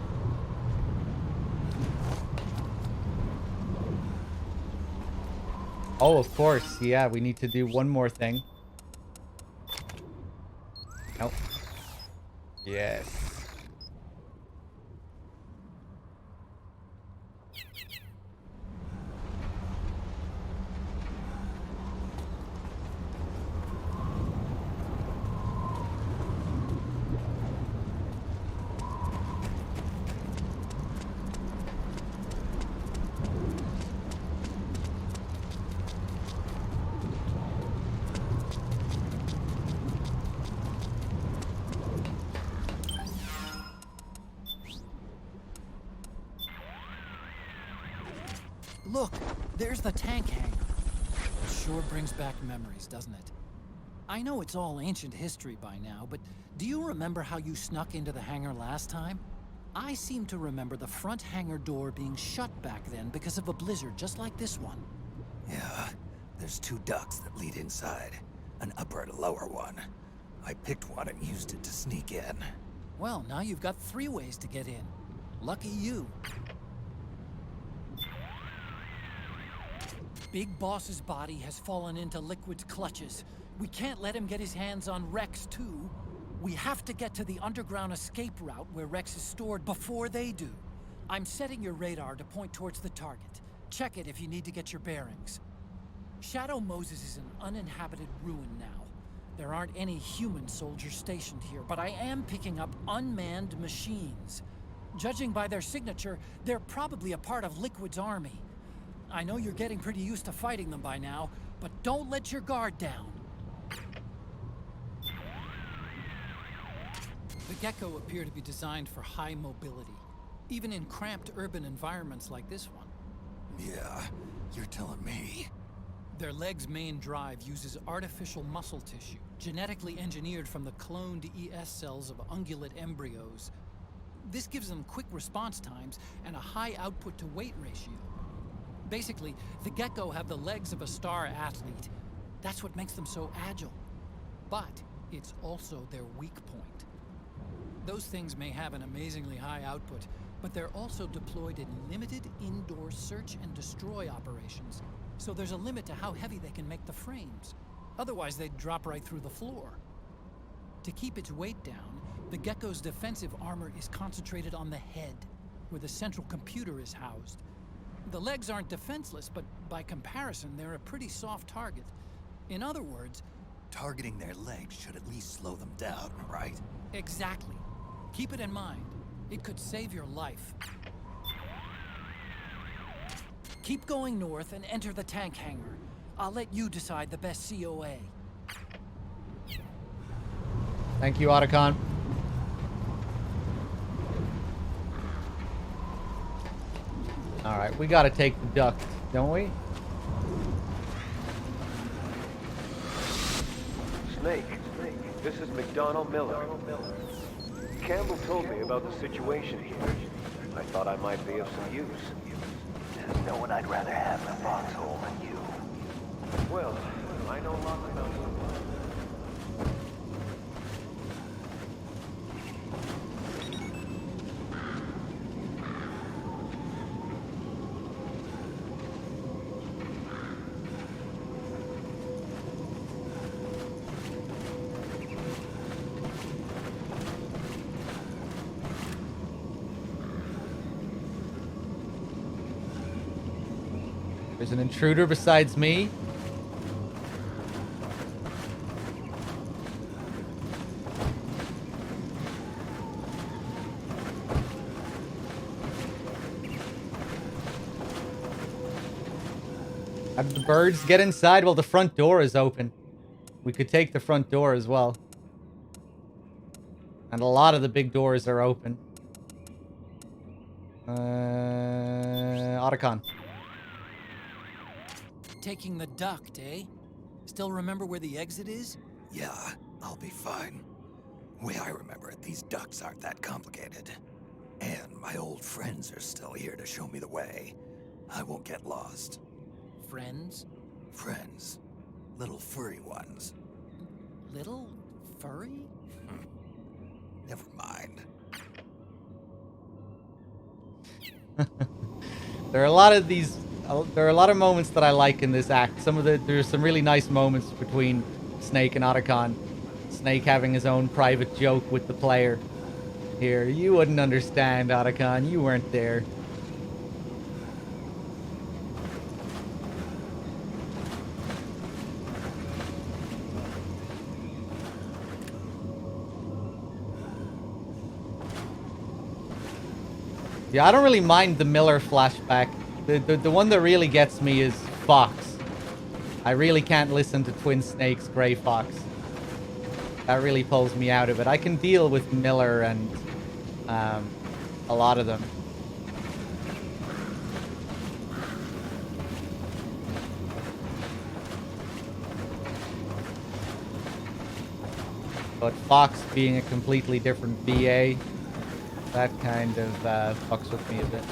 S1: Oh, of course. Yeah, we need to do one more thing. Nope. Yes.
S2: Look, there's the tank hangar. It sure brings back memories, doesn't it? I know it's all ancient history by now, but do you remember how you snuck into the hangar last time? I seem to remember the front hangar door being shut back then because of a blizzard just like this one.
S10: Yeah, there's 2 ducts that lead inside. An upper and a lower one. I picked one and used it to sneak in.
S2: Well, now you've got 3 ways to get in. Lucky you. Big Boss's body has fallen into Liquid's clutches. We can't let him get his hands on Rex, too. We have to get to the underground escape route where Rex is stored before they do. I'm setting your radar to point towards the target. Check it if you need to get your bearings. Shadow Moses is an uninhabited ruin now. There aren't any human soldiers stationed here, but I am picking up unmanned machines. Judging by their signature, they're probably a part of Liquid's army. I know you're getting pretty used to fighting them by now, but don't let your guard down. The Gecko appear to be designed for high mobility, even in cramped urban environments like this one.
S10: Yeah, you're telling me.
S2: Their leg's main drive uses artificial muscle tissue, genetically engineered from the cloned ES cells of ungulate embryos. This gives them quick response times and a high output-to-weight ratio. Basically, the Gecko have the legs of a star athlete. That's what makes them so agile. But it's also their weak point. Those things may have an amazingly high output, but they're also deployed in limited indoor search and destroy operations. So there's a limit to how heavy they can make the frames. Otherwise, they'd drop right through the floor. To keep its weight down, the Gecko's defensive armor is concentrated on the head, where the central computer is housed. The legs aren't defenseless, but by comparison, they're a pretty soft target. In other words,
S10: Targeting their legs should at least slow them down, right?
S2: exactly. Keep it in mind. It could save your life. Keep going north and enter the tank hangar. I'll let you decide the best COA.
S1: Thank you, Otacon. Alright, we gotta take the duct, don't we?
S13: Snake, this is McDonnell Miller. Campbell told me about the situation here. I thought I might be of some use.
S11: There's no one I'd rather have in a foxhole than you.
S13: Well, I know lots about you.
S1: There's an intruder besides me. Have the birds get inside while the front door is open. We could take the front door as well. And a lot of the big doors are open. Otacon.
S2: Taking the duct, eh? Still remember where the exit is?
S10: Yeah, I'll be fine. Way I remember it, these ducts aren't that complicated. And my old friends are still here to show me the way. I won't get lost.
S2: Friends?
S10: Friends. Little furry ones.
S2: Little furry?
S10: Never mind.
S1: There are a lot of these. There are a lot of moments that I like in this act. There's some really nice moments between Snake and Otacon. Snake having his own private joke with the player. Here, you wouldn't understand, Otacon. You weren't there. Yeah, I don't really mind the Miller flashback. The one that really gets me is Fox. I really can't listen to Twin Snake's Gray Fox. That really pulls me out of it. I can deal with Miller and a lot of them. But Fox being a completely different BA, that kind of fucks with me a bit.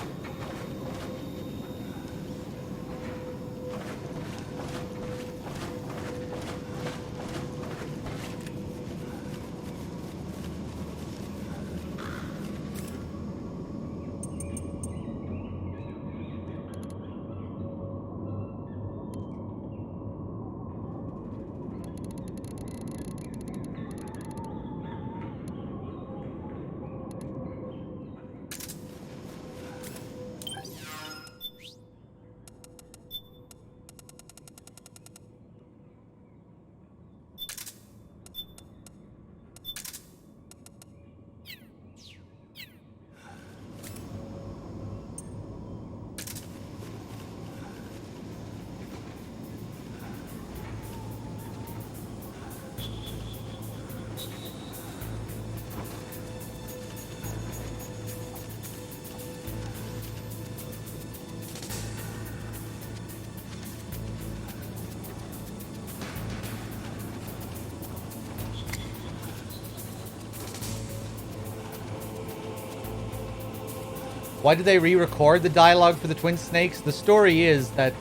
S1: Why did they re-record the dialogue for the Twin Snakes? The story is that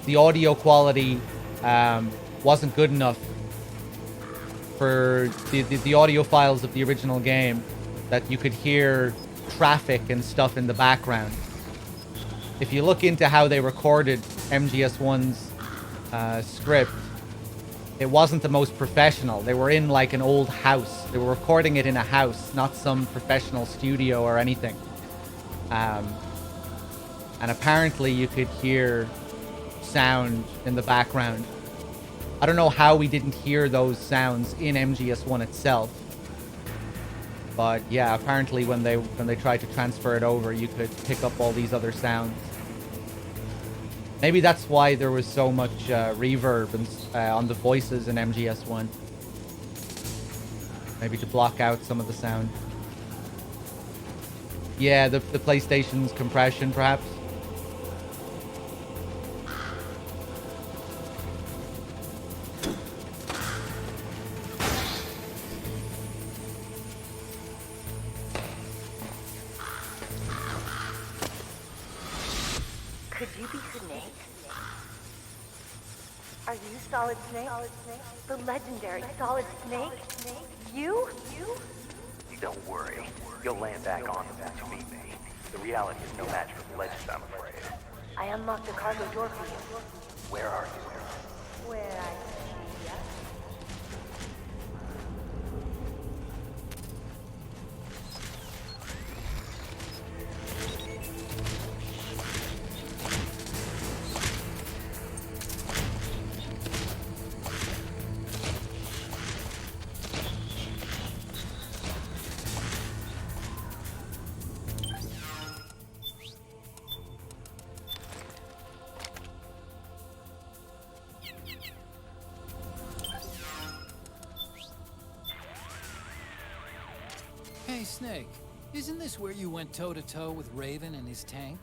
S1: the audio quality wasn't good enough for the audio files of the original game, that you could hear traffic and stuff in the background. If you look into how they recorded MGS1's script, it wasn't the most professional. They were in like an old house. They were recording it in a house, not some professional studio or anything. And apparently you could hear sound in the background. I don't know how we didn't hear those sounds in MGS1 itself. But yeah, apparently when they tried to transfer it over, you could pick up all these other sounds. Maybe that's why there was so much reverb and, on the voices in MGS1. Maybe to block out some of the sound. Yeah, the PlayStation's compression, perhaps.
S9: Could you be Snake? Are you Solid Snake? The legendary Solid Snake? You?
S5: Don't worry. You'll land back on the back to meet me. The reality is no match for the legend, I'm afraid.
S9: I unlocked the cargo door for you.
S5: Where are you?
S9: Where I see ya.
S2: Hey, Snake, isn't this where you went toe-to-toe with Raven and his tank?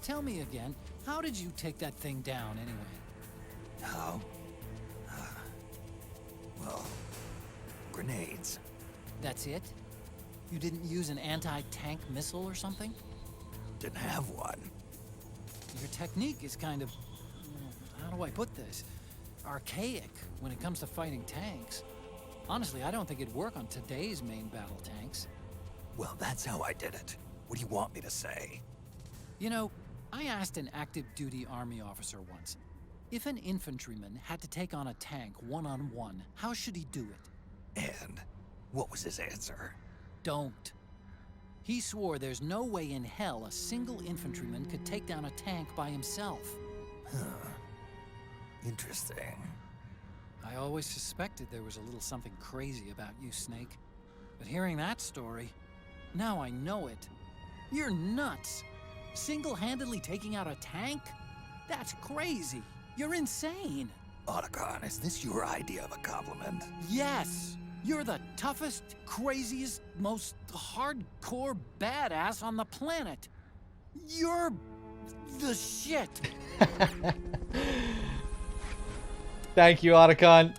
S2: Tell me again, how did you take that thing down, anyway?
S10: How? Well, grenades.
S2: That's it? You didn't use an anti-tank missile or something?
S10: Didn't have one.
S2: Your technique is kind of... how do I put this? Archaic when it comes to fighting tanks. Honestly, I don't think it'd work on today's main battle tanks.
S10: Well, that's how I did it. What do you want me to say?
S2: You know, I asked an active duty army officer once, if an infantryman had to take on a tank one-on-one, how should he do it?
S10: And what was his answer?
S2: Don't. He swore there's no way in hell a single infantryman could take down a tank by himself.
S10: Huh. Interesting.
S2: I always suspected there was a little something crazy about you, Snake. But hearing that story, now I know it. You're nuts. Single-handedly taking out a tank? That's crazy. You're insane.
S10: Otacon, is this your idea of a compliment?
S2: Yes. You're the toughest, craziest, most hardcore badass on the planet. You're the shit.
S1: Thank you, Otacon.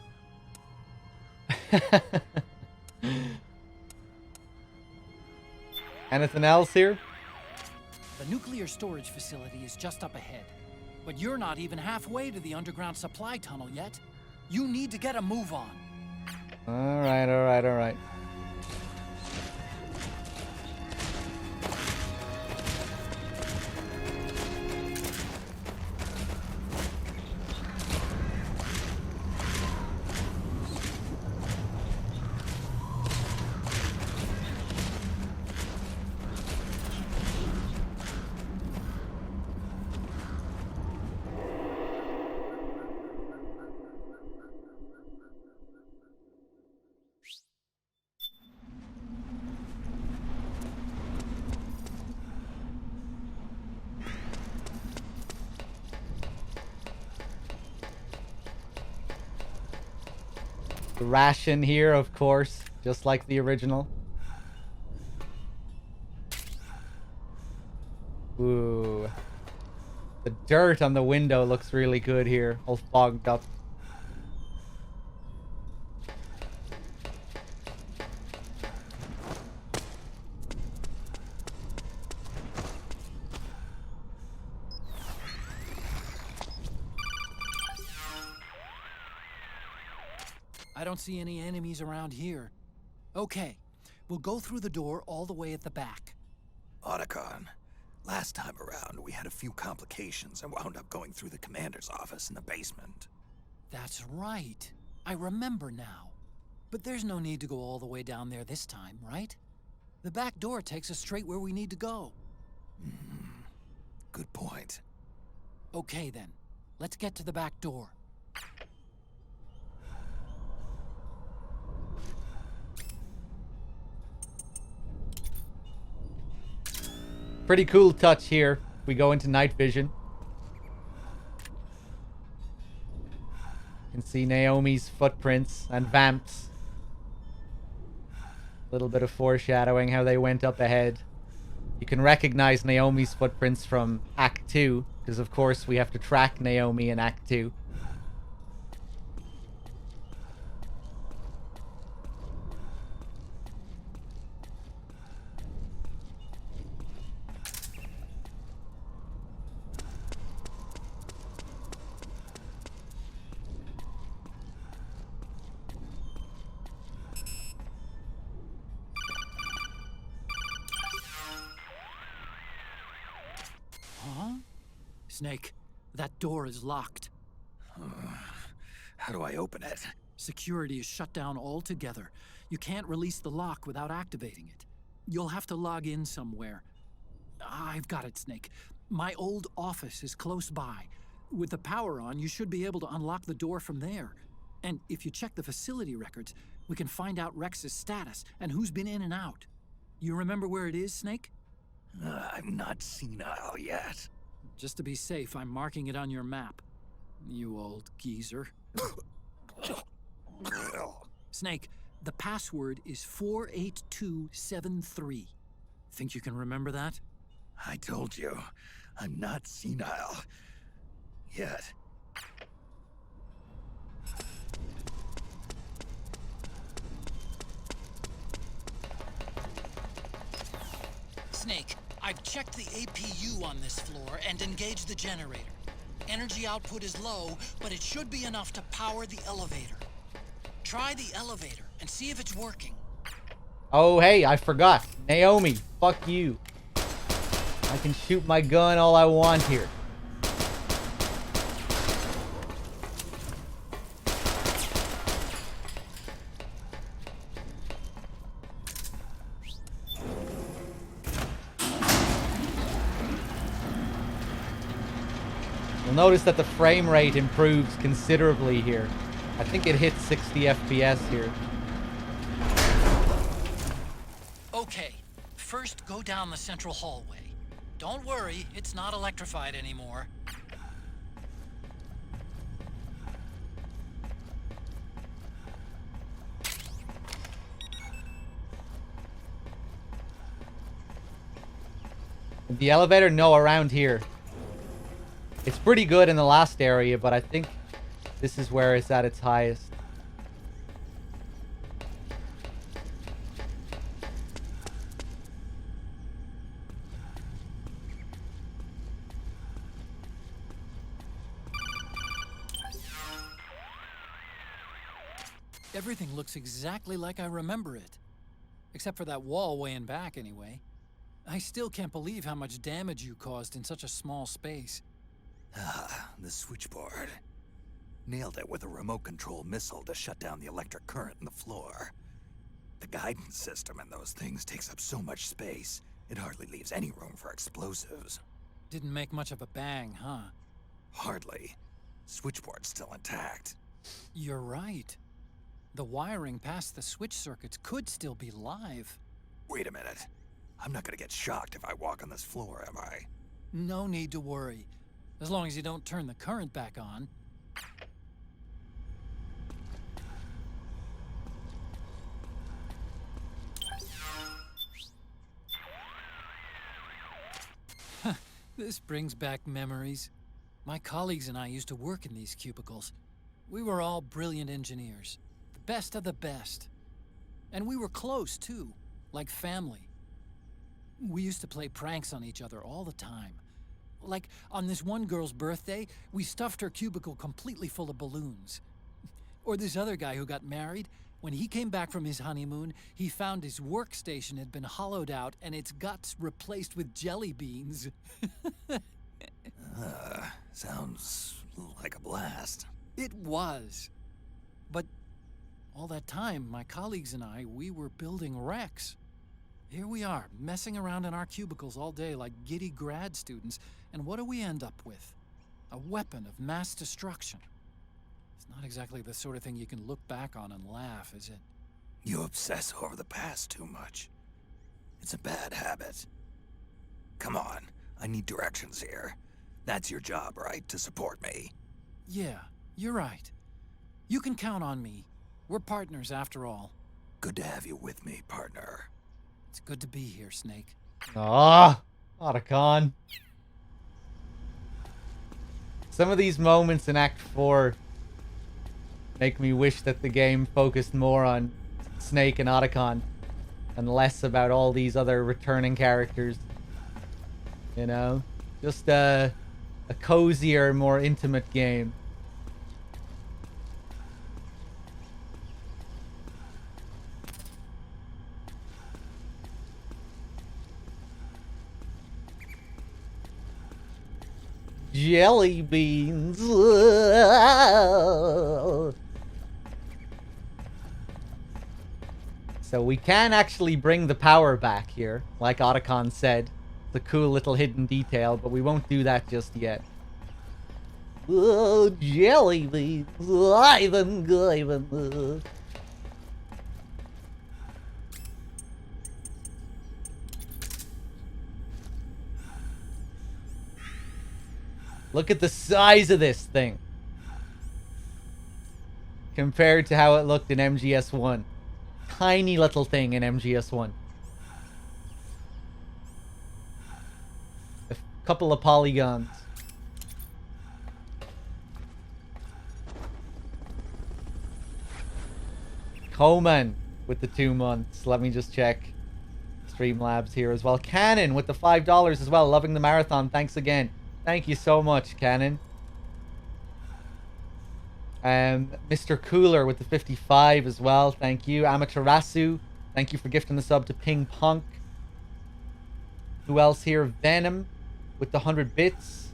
S1: Anything else here?
S2: The nuclear storage facility is just up ahead. But you're not even halfway to the underground supply tunnel yet. You need to get a move on.
S1: All right. The ration here, of course, just like the original. Ooh. The dirt on the window looks really good here, all fogged up.
S2: I don't see any enemies around here. Okay, we'll go through the door all the way at the back.
S10: Otacon, last time around we had a few complications and wound up going through the commander's office in the basement.
S2: That's right. I remember now. But there's no need to go all the way down there this time, right? The back door takes us straight where we need to go.
S10: Good point.
S2: Okay then, let's get to the back door.
S1: Pretty cool touch here. We go into night vision. You can see Naomi's footprints and Vamp's. A little bit of foreshadowing how they went up ahead. You can recognize Naomi's footprints from Act 2, because of course we have to track Naomi in Act 2.
S2: Snake, that door is locked.
S10: How do I open it?
S2: Security is shut down altogether. You can't release the lock without activating it. You'll have to log in somewhere. I've got it, Snake. My old office is close by. With the power on, you should be able to unlock the door from there. And if you check the facility records, we can find out Rex's status and who's been in and out. You remember where it is, Snake?
S10: I'm not senile yet.
S2: Just to be safe, I'm marking it on your map. You old geezer. Snake, the password is 48273. Think you can remember that?
S10: I told you, I'm not senile yet.
S2: Snake, I've checked the APU on this floor and engaged the generator. Energy output is low, but it should be enough to power the elevator. Try the elevator and see if it's working.
S1: Oh, hey, I forgot. Naomi, fuck you. I can shoot my gun all I want here. You'll notice that the frame rate improves considerably here. I think it hits 60 FPS here.
S2: Okay, first go down the central hallway. Don't worry, it's not electrified anymore.
S1: The elevator? No, around here. It's pretty good in the last area, but I think this is where it's at its highest.
S2: Everything looks exactly like I remember it. Except for that wall way in back, anyway. I still can't believe how much damage you caused in such a small space.
S10: Ah, the switchboard. Nailed it with a remote control missile to shut down the electric current in the floor. The guidance system in those things takes up so much space, it hardly leaves any room for explosives.
S2: Didn't make much of a bang, huh?
S10: Hardly. Switchboard's still intact.
S2: You're right. The wiring past the switch circuits could still be live.
S10: Wait a minute. I'm not gonna get shocked if I walk on this floor, am I?
S2: No need to worry. As long as you don't turn the current back on. This brings back memories. My colleagues and I used to work in these cubicles. We were all brilliant engineers. The best of the best. And we were close, too. Like family. We used to play pranks on each other all the time. Like, on this one girl's birthday, we stuffed her cubicle completely full of balloons. Or this other guy who got married, when he came back from his honeymoon, he found his workstation had been hollowed out and its guts replaced with jelly beans.
S10: Sounds like a blast.
S2: It was. But all that time, my colleagues and I, we were building wrecks. Here we are, messing around in our cubicles all day like giddy grad students, and what do we end up with? A weapon of mass destruction. It's not exactly the sort of thing you can look back on and laugh, is it?
S10: You obsess over the past too much. It's a bad habit. Come on, I need directions here. That's your job, right? To support me.
S2: Yeah, you're right. You can count on me. We're partners after all.
S10: Good to have you with me, partner.
S2: It's good to be here, Snake.
S1: Ah, Otacon. Some of these moments in Act 4 make me wish that the game focused more on Snake and Otacon and less about all these other returning characters. You know? Just a cozier, more intimate game. Jelly beans. So we can actually bring the power back here, like Otacon said. It's a cool little hidden detail, but we won't do that just yet. Oh, jelly beans. Look at the size of this thing compared to how it looked in MGS1. Tiny little thing in MGS1. A couple of polygons. Coman with the 2 months. Let me just check. Streamlabs here as well. Cannon with the $5 as well. Loving the marathon. Thanks again. Thank you so much, Cannon. Mr. Cooler with the 55 as well. Thank you. Amaterasu. Thank you for gifting the sub to Ping Punk. Who else here? Venom with the 100 bits.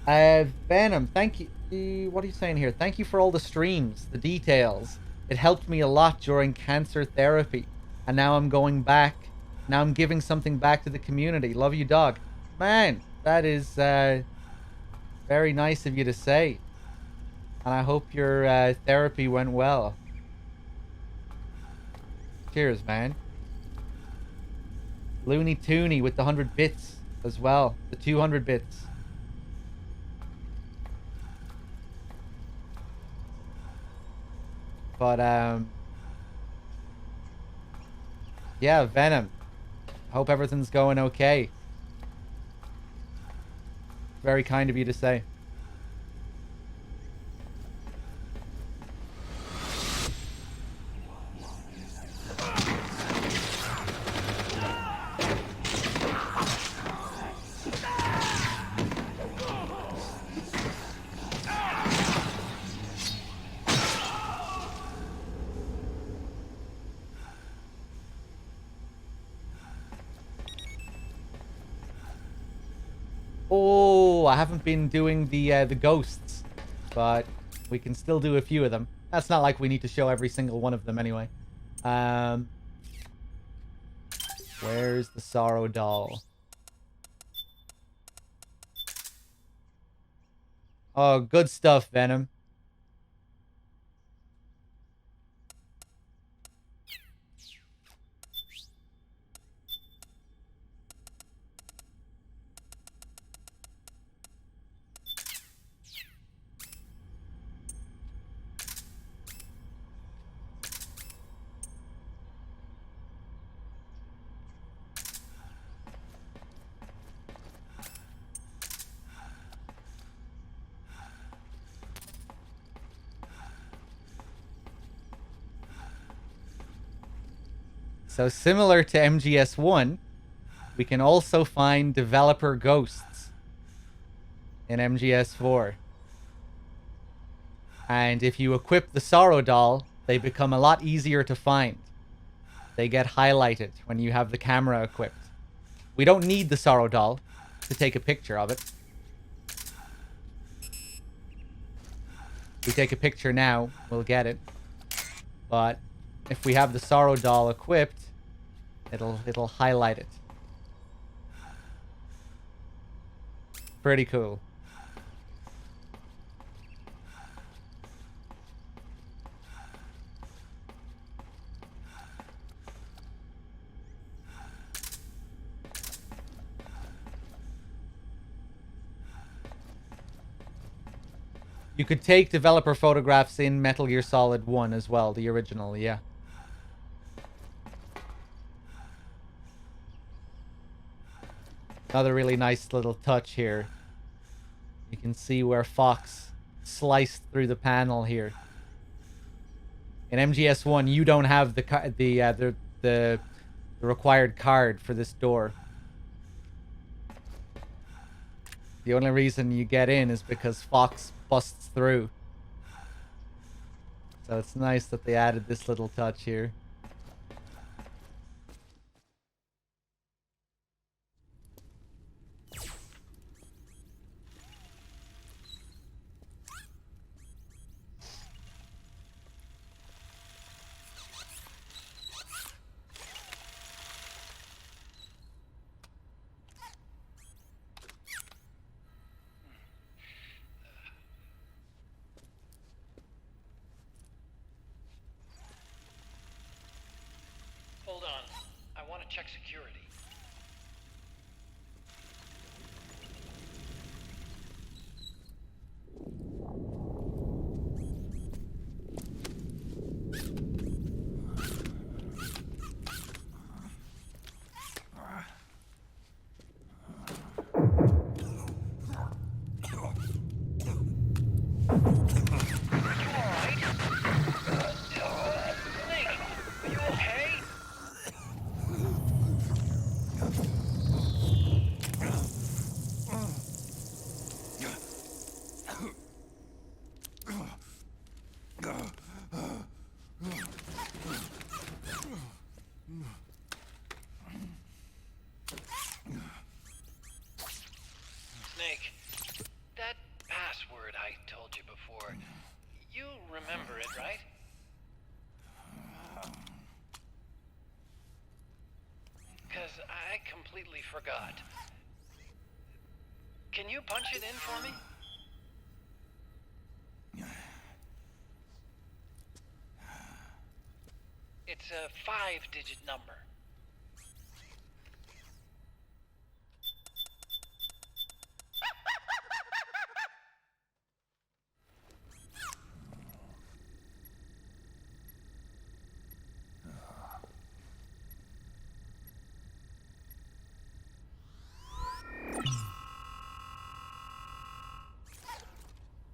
S1: Venom, thank you. What are you saying here? Thank you for all the streams, the details. It helped me a lot during cancer therapy. And now I'm going back. Now I'm giving something back to the community. Love you, dog. Man, that is very nice of you to say. And I hope your therapy went well. Cheers, man. Looney Tooney with the 100 bits as well. The 200 bits. But, yeah, Venom. Hope everything's going okay. Very kind of you to say. Oh, I haven't been doing the ghosts, but we can still do a few of them. That's not like we need to show every single one of them anyway. Where's the Sorrow Doll? Oh, good stuff, Venom. So similar to MGS1, we can also find developer ghosts in MGS4. And if you equip the Sorrow Doll, they become a lot easier to find. They get highlighted when you have the camera equipped. We don't need the Sorrow Doll to take a picture of it. If we take a picture now, we'll get it. But if we have the Sorrow Doll equipped, it'll highlight it. Pretty cool. You could take developer photographs in Metal Gear Solid 1 as well, the original, yeah. Another really nice little touch here. You can see where Fox sliced through the panel here. In MGS1, you don't have the required card for this door. The only reason you get in is because Fox busts through. So it's nice that they added this little touch here.
S18: Hold on. I want to check security. You remember it, right? Because I completely forgot. Can you punch it in for me? It's a 5-digit number.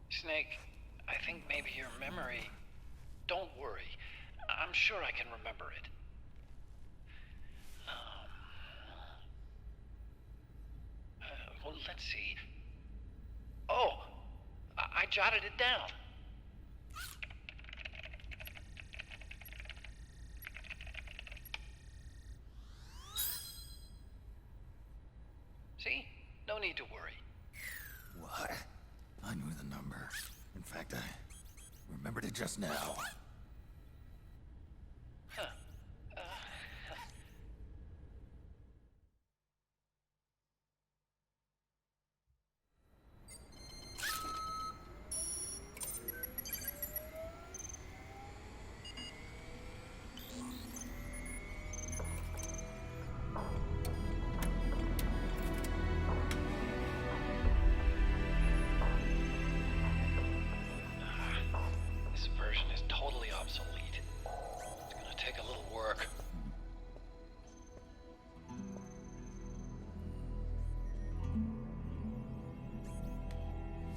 S18: Snake, I think maybe your memory... Don't worry. I'm sure I can remember it. Well, let's see. Oh! I jotted it down. See? No need to worry.
S10: What? I knew the number. In fact, I remembered it just now.
S18: Huh. This version is totally obsolete. It's gonna take a little work.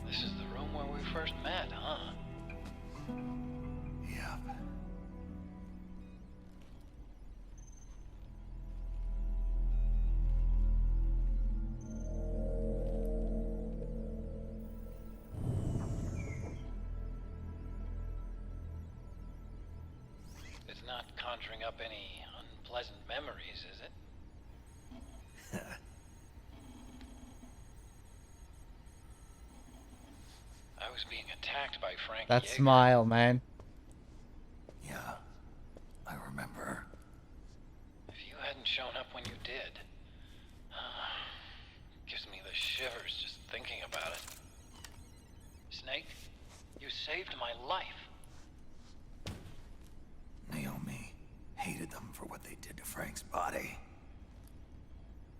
S18: This is the room where we first met, huh?
S10: Yep.
S18: It's not conjuring up any unpleasant memories, is it? I was being attacked by Frank
S1: That
S18: Yeager.
S1: smile, man.
S10: Yeah, I remember.
S18: If you hadn't shown up when you did, gives me the shivers just thinking about it. Snake, you saved my life.
S10: Naomi hated them for what they did to Frank's body.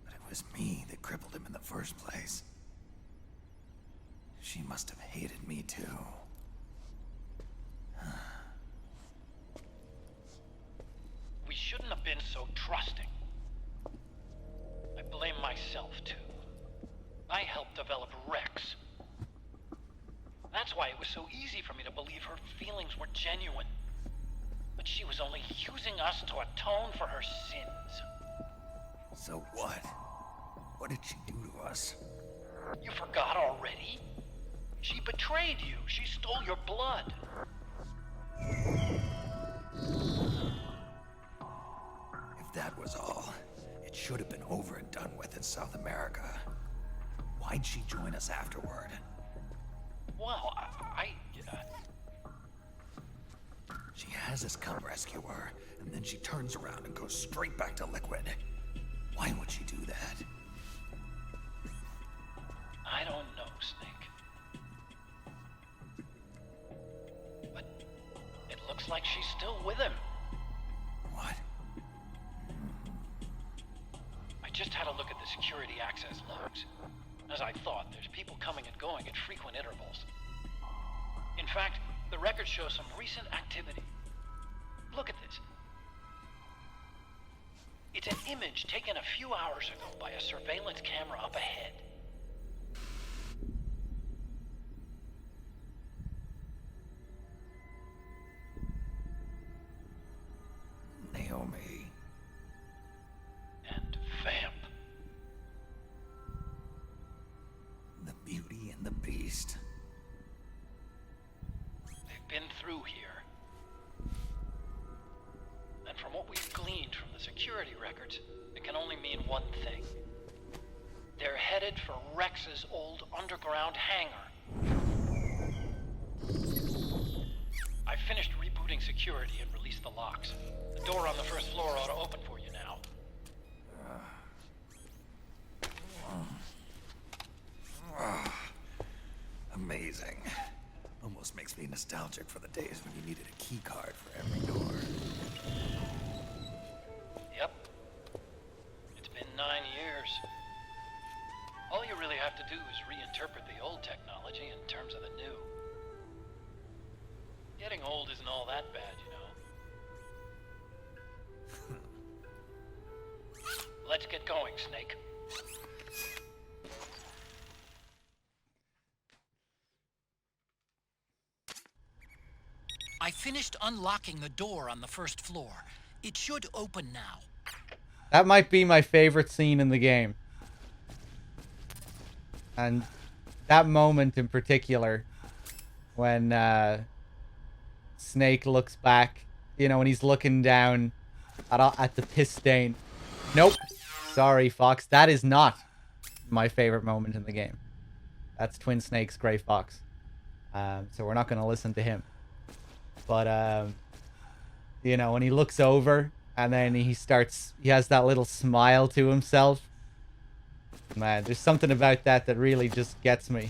S10: But it was me that crippled him in the first place. She must have hated me too.
S18: We shouldn't have been so trusting. I blame myself too. I helped develop Rex. That's why it was so easy for me to believe her feelings were genuine. But she was only using us to atone for her sins.
S10: So what? What did she do to us?
S18: You forgot already? She betrayed you. She stole your blood.
S10: If that was all, it should have been over and done with in South America. Why'd she join us afterward?
S18: Well,
S10: She has us come rescue her, and then she turns around and goes straight back to Liquid. Why would she do that?
S18: I don't know, Snake. But it looks like she's still with him.
S10: What?
S18: I just had a look at the security access logs. As I thought, there's people coming and going at frequent intervals. In fact, the record shows some recent activity. Look at this. It's an image taken a few hours ago by a surveillance camera up ahead.
S10: Naomi.
S18: And Vamp.
S10: The Beauty and the Beast.
S18: They've been through here. And from what we've gleaned from the security records, it can only mean one thing. They're headed for Rex's old underground hangar. finished rebooting security and released the locks. The door on the first floor ought to open for you now.
S10: Amazing. Almost makes me nostalgic for the days when you needed a key card for every door.
S18: Yep. It's been 9 years. All you really have to do is reinterpret the old technology in terms of the new. Getting old isn't all that bad, you know. Let's get going, Snake. I finished unlocking the door on the first floor. It should open now.
S1: That might be my favorite scene in the game. And that moment in particular, when Snake looks back, you know, when he's looking down at the piss stain. Nope. Sorry, Fox. That is not my favorite moment in the game. That's Twin Snake's Gray Fox. So we're not going to listen to him. But, you know, when he looks over and then he has that little smile to himself. Man, there's something about that really just gets me.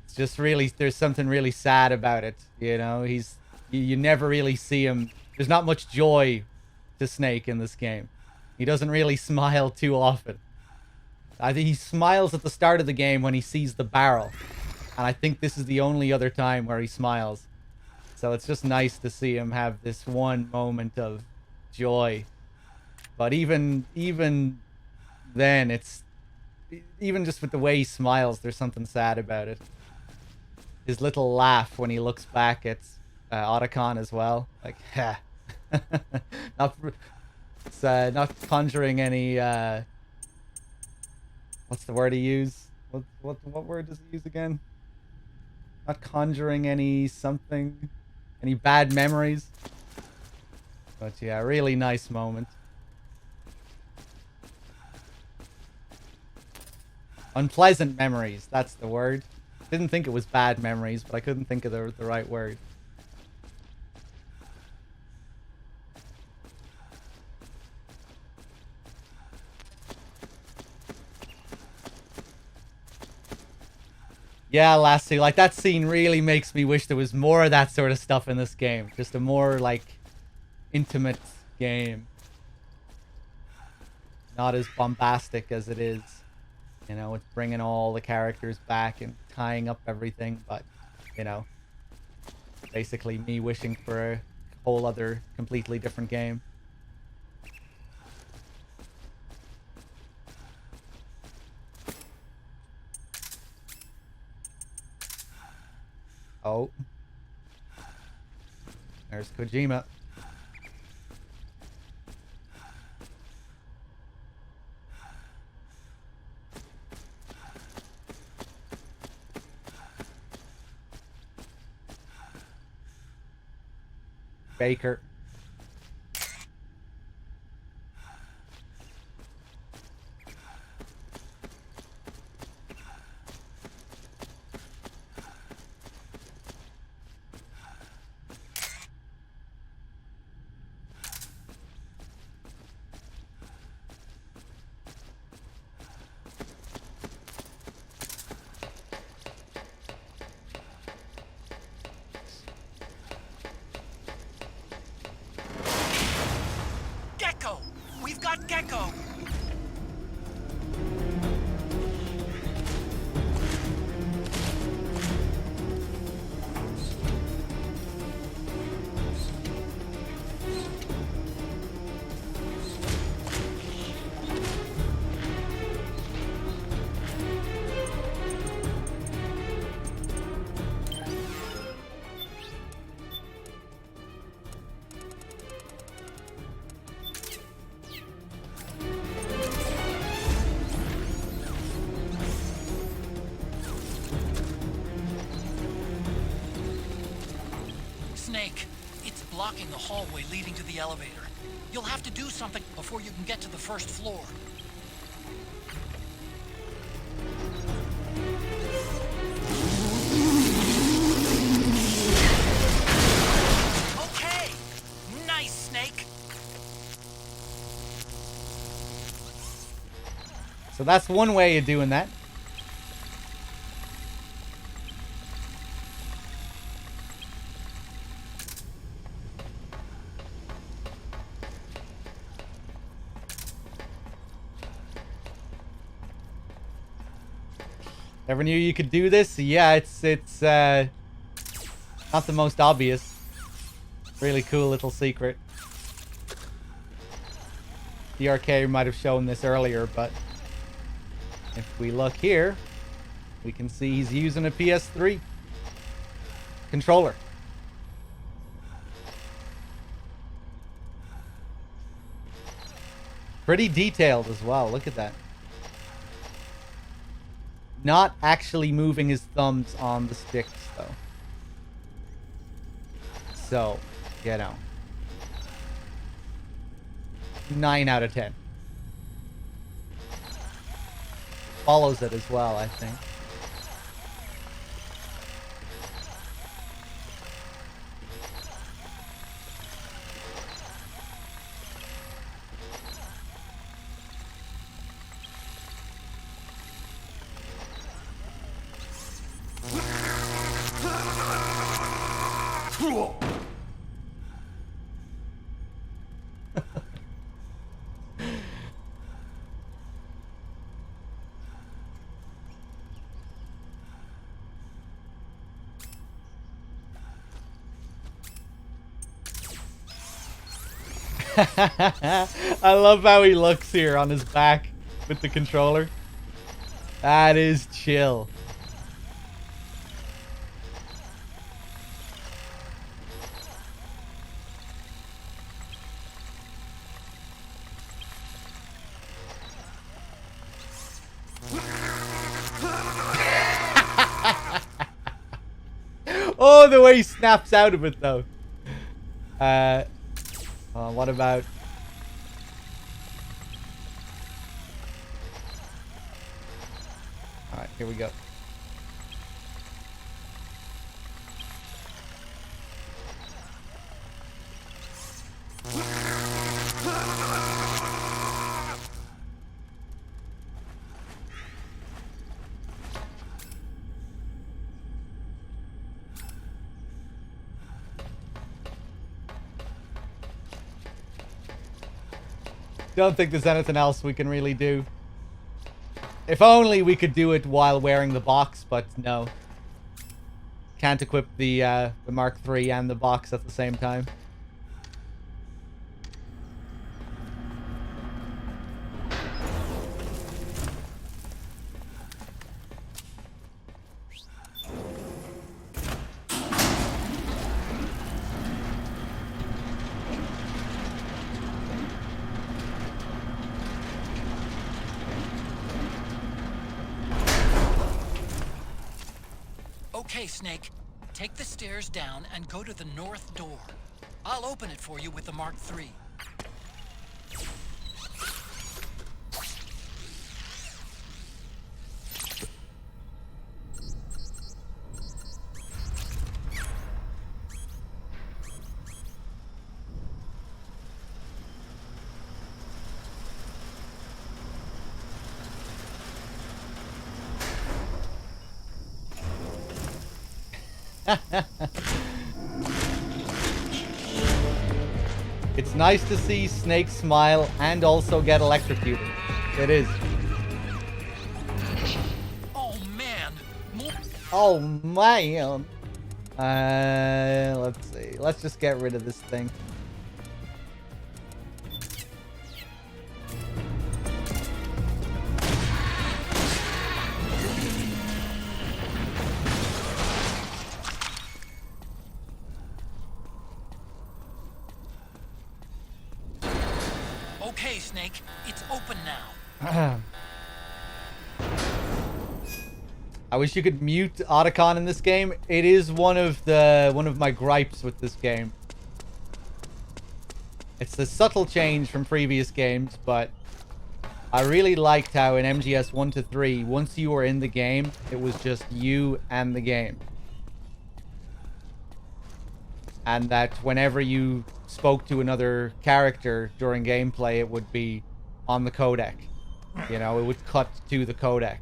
S1: It's just really, there's something really sad about it. You know, you never really see him. There's not much joy to Snake in this game. He doesn't really smile too often. I think he smiles at the start of the game when he sees the barrel. And I think this is the only other time where he smiles. So it's just nice to see him have this one moment of joy. But even then, even just with the way he smiles, there's something sad about it. His little laugh when he looks back at Otacon as well. Like, ha. Not conjuring any, what's the word he used? What word does he use again? Not conjuring any bad memories. But yeah, really nice moment. Unpleasant memories, that's the word. Didn't think it was bad memories, but I couldn't think of the right word. Yeah, Lassie, like that scene really makes me wish there was more of that sort of stuff in this game. Just a more, like, intimate game. Not as bombastic as it is. You know, with bringing all the characters back and tying up everything, but, you know, basically me wishing for a whole other completely different game. Oh. There's Kojima. Baker.
S18: Gecko! We've got Gecko! Snake, it's blocking the hallway leading to the elevator. You'll have to do something before you can get to the first floor.
S1: that's one way of doing that. Never knew you could do this. Yeah, it's not the most obvious. Really cool little secret. The arcade might have shown this earlier, but if we look here, we can see he's using a PS3 controller. Pretty detailed as well. Look at that. Not actually moving his thumbs on the sticks, though. So, you know. 9 out of 10. Follows it as well, I think. I love how he looks here on his back with the controller. That is chill. Oh, the way he snaps out of it, though. What about... Alright, here we go. Don't think there's anything else we can really do. If only we could do it while wearing the box, but no. Can't equip the Mark III and the box at the same time.
S2: Okay, Snake. Take the stairs down and go to the north door. I'll open it for you with the Mark III.
S1: It's nice to see Snake smile and also get electrocuted. It is.
S2: Oh man!
S1: Oh man! Let's see. Let's just get rid of this thing.
S2: Okay, Snake. It's open now.
S1: I wish you could mute Otacon in this game. It is one of my gripes with this game. It's a subtle change from previous games, but I really liked how in MGS 1 to 3, once you were in the game, it was just you and the game. And that whenever you spoke to another character during gameplay, it would be on the codec. You know, it would cut to the codec.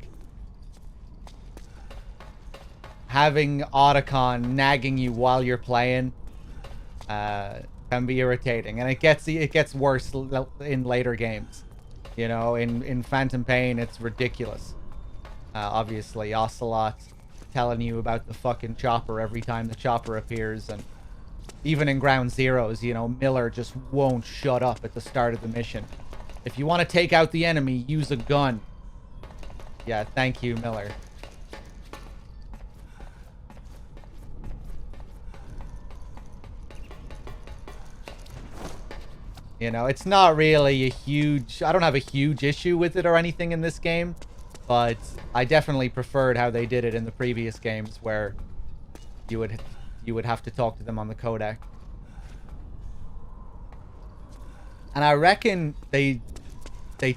S1: Having Otacon nagging you while you're playing can be irritating, and it gets worse in later games. You know, in Phantom Pain, it's ridiculous. Obviously, Ocelot telling you about the fucking chopper every time the chopper appears, and even in Ground Zeroes, you know, Miller just won't shut up at the start of the mission. If you want to take out the enemy, use a gun. Yeah, thank you, Miller. You know, it's not really a huge... I don't have a huge issue with it or anything in this game, but I definitely preferred how they did it in the previous games, where you would have to talk to them on the codec. And I reckon they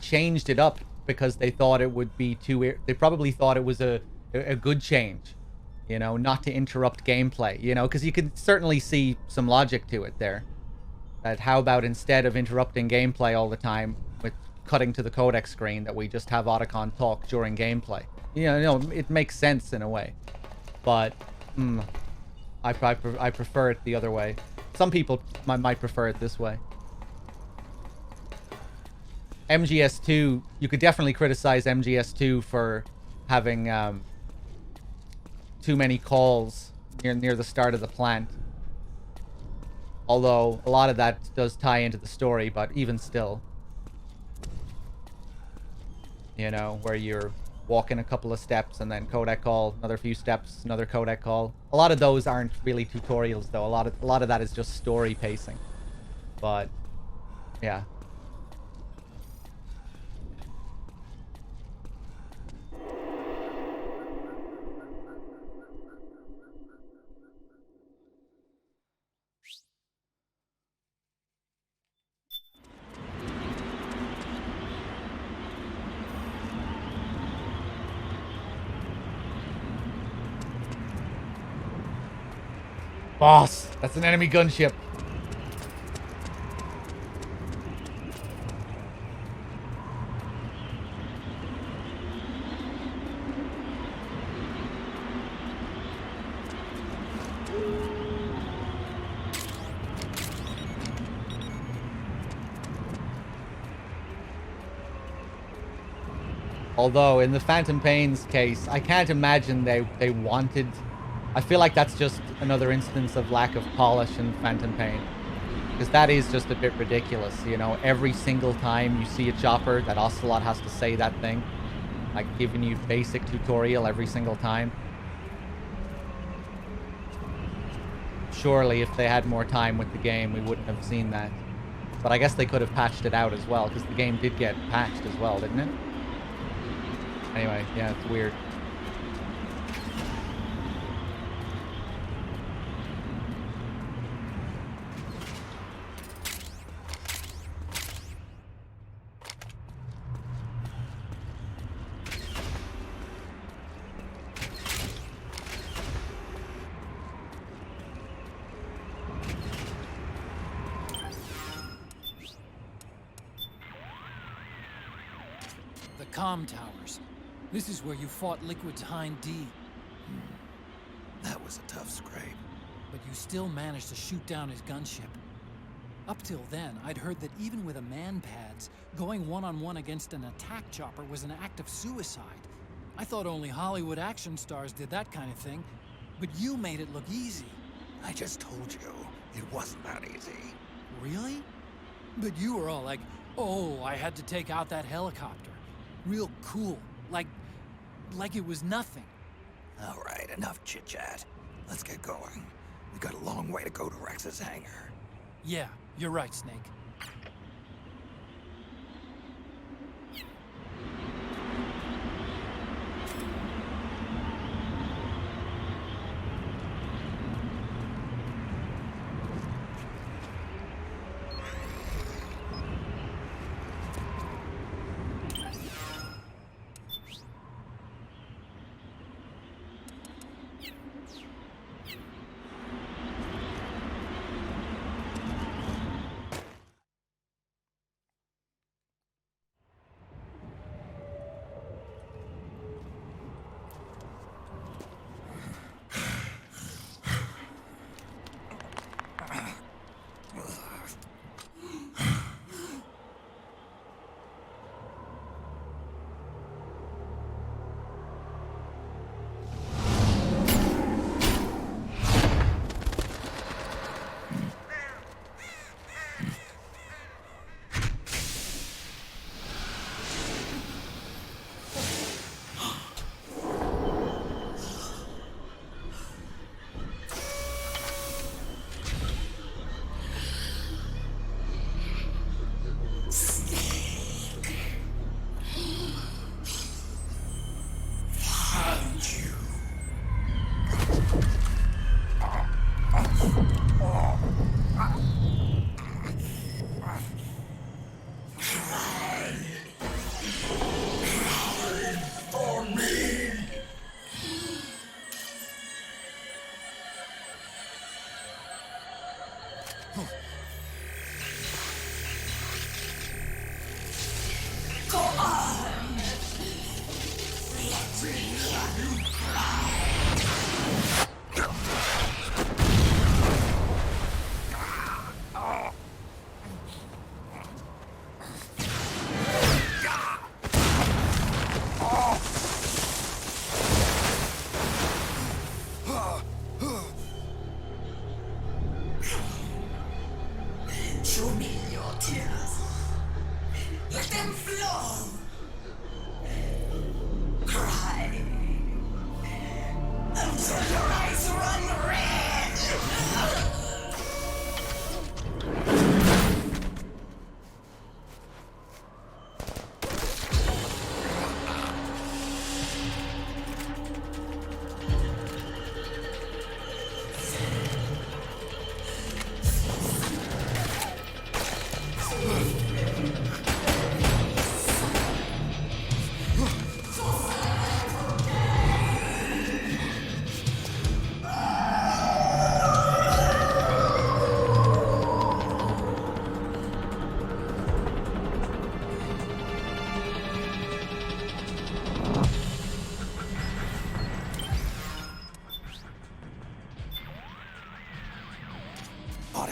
S1: changed it up because they thought it would be too... They probably thought it was a good change, you know, not to interrupt gameplay, you know, because you could certainly see some logic to it there. That how about instead of interrupting gameplay all the time with cutting to the codec screen, that we just have Otacon talk during gameplay. You know, it makes sense in a way. But, I prefer it the other way. Some people might prefer it this way. MGS2, you could definitely criticize MGS2 for having too many calls near the start of the plant. Although, a lot of that does tie into the story, but even still. You know, where you're walking a couple of steps and then codec call, another few steps, another codec call. A lot of those aren't really tutorials, though. A lot of that is just story pacing. But, yeah. Boss, that's an enemy gunship. Although, in the Phantom Pain's case, I can't imagine they wanted... I feel like that's just another instance of lack of polish in Phantom Pain. Because that is just a bit ridiculous, you know? Every single time you see a chopper, that Ocelot has to say that thing. Like, giving you basic tutorial every single time. Surely, if they had more time with the game, we wouldn't have seen that. But I guess they could have patched it out as well, because the game did get patched as well, didn't it? Anyway, yeah, it's weird.
S2: comm towers. This is where you fought Liquid's Hind D.
S10: That was a tough scrape.
S2: But you still managed to shoot down his gunship. Up till then, I'd heard that even with a man-pads, going one-on-one against an attack chopper was an act of suicide. I thought only Hollywood action stars did that kind of thing, but you made it look easy.
S10: I just told you, it wasn't that easy.
S2: Really? But you were all like, oh, I had to take out that helicopter. Real cool. Like it was nothing.
S10: All right, enough chit-chat. Let's get going. We got a long way to go to Rex's hangar.
S2: Yeah, you're right, Snake.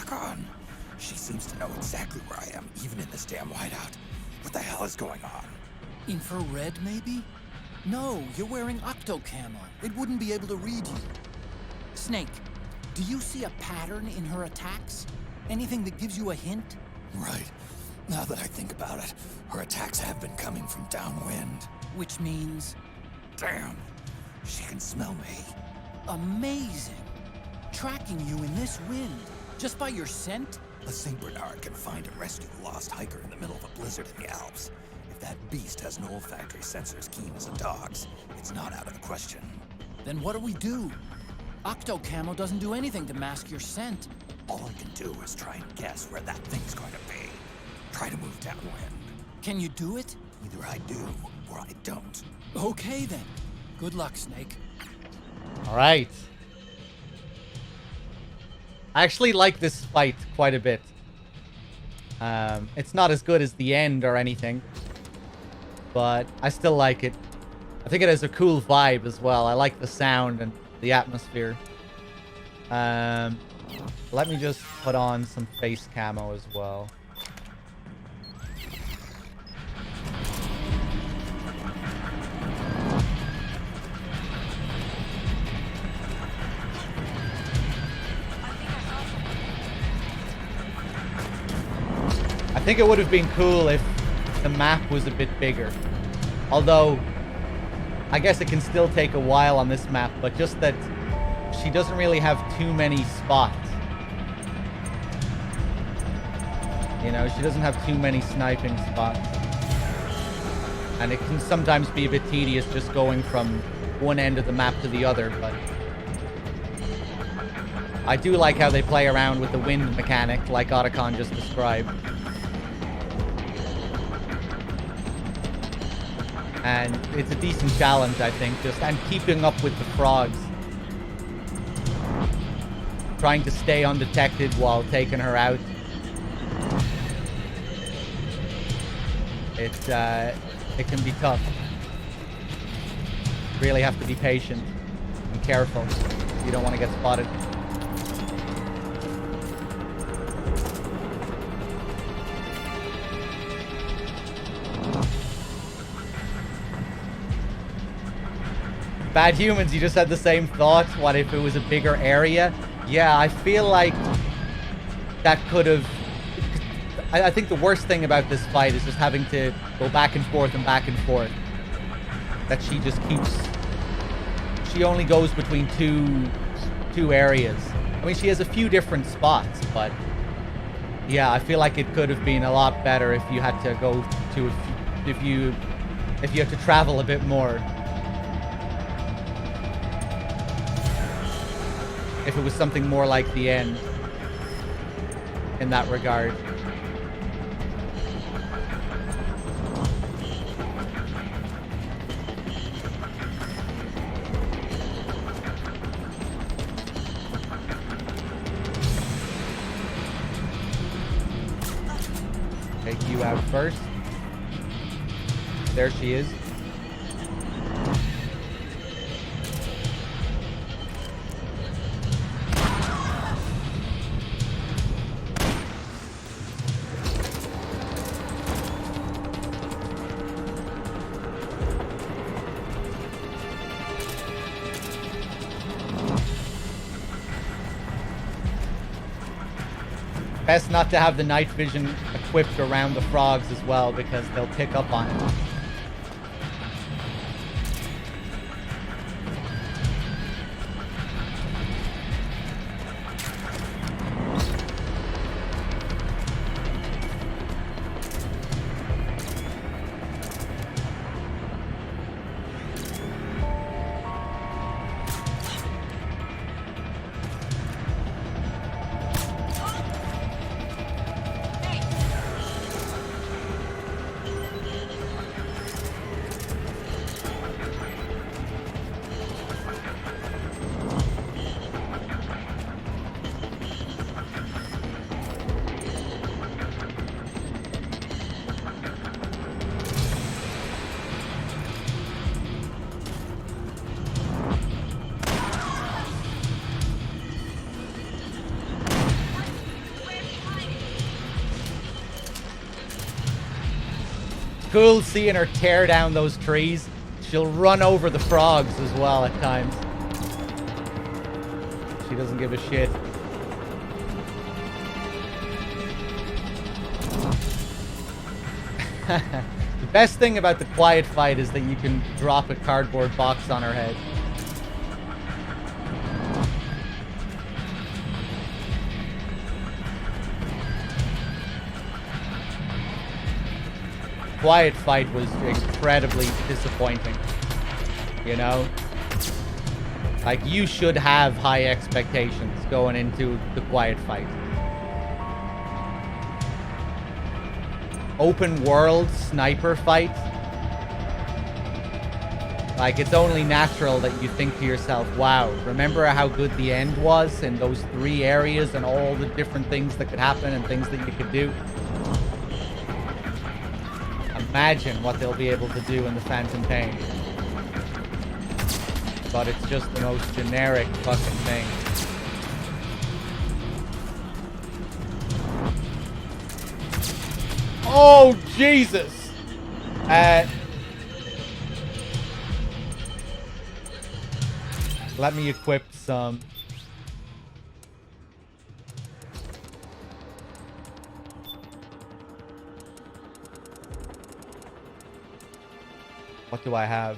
S10: back on. She seems to know exactly where I am, even in this damn whiteout. What the hell is going on?
S2: Infrared, maybe? No, you're wearing octo camo. It wouldn't be able to read you. Snake, do you see a pattern in her attacks? Anything that gives you a hint?
S10: Right. Now that I think about it, her attacks have been coming from downwind.
S2: Which means?
S10: Damn. She can smell me.
S2: Amazing. Tracking you in this wind, just by your scent?
S10: A St. Bernard can find and rescue a lost hiker in the middle of a blizzard in the Alps. If that beast has no olfactory sensors keen as a dog's, it's not out of the question.
S2: Then what do we do? Octo camo doesn't do anything to mask your scent.
S10: All I can do is try and guess where that thing's going to be. Try to move downwind.
S2: Can you do it?
S10: Either I do, or I don't.
S2: Okay then. Good luck, Snake.
S1: All right. I actually like this fight quite a bit. It's not as good as the end or anything, but I still like it. I think it has a cool vibe as well. I like the sound and the atmosphere. Let me just put on some face camo as well. I think it would have been cool if the map was a bit bigger. Although, I guess it can still take a while on this map, but just that she doesn't really have too many spots. You know, she doesn't have too many sniping spots. And it can sometimes be a bit tedious just going from one end of the map to the other, but I do like how they play around with the wind mechanic, like Otacon just described. And it's a decent challenge, I think, and keeping up with the frogs. Trying to stay undetected while taking her out. It can be tough. Really have to be patient and careful. You don't want to get spotted. Bad Humans, you just had the same thought. What if it was a bigger area? Yeah, I feel like that could have... I think the worst thing about this fight is just having to go back and forth and back and forth. That she just keeps... She only goes between two areas. I mean, she has a few different spots, but... Yeah, I feel like it could have been a lot better if you had to go to... If you had to travel a bit more. If it was something more like the end in that regard. Take you out first. There she is. Best not to have the night vision equipped around the frogs as well, because they'll pick up on it. cool seeing her tear down those trees. She'll run over the frogs as well at times. She doesn't give a shit. The best thing about the quiet fight is that you can drop a cardboard box on her head. Quiet fight was incredibly disappointing, you know? Like, you should have high expectations going into the quiet fight. Open world sniper fight. Like, it's only natural that you think to yourself, wow, remember how good the end was in those 3 areas and all the different things that could happen and things that you could do? Imagine what they'll be able to do in the Phantom Pain. But it's just the most generic fucking thing. Oh, Jesus! Let me equip some. What do I have?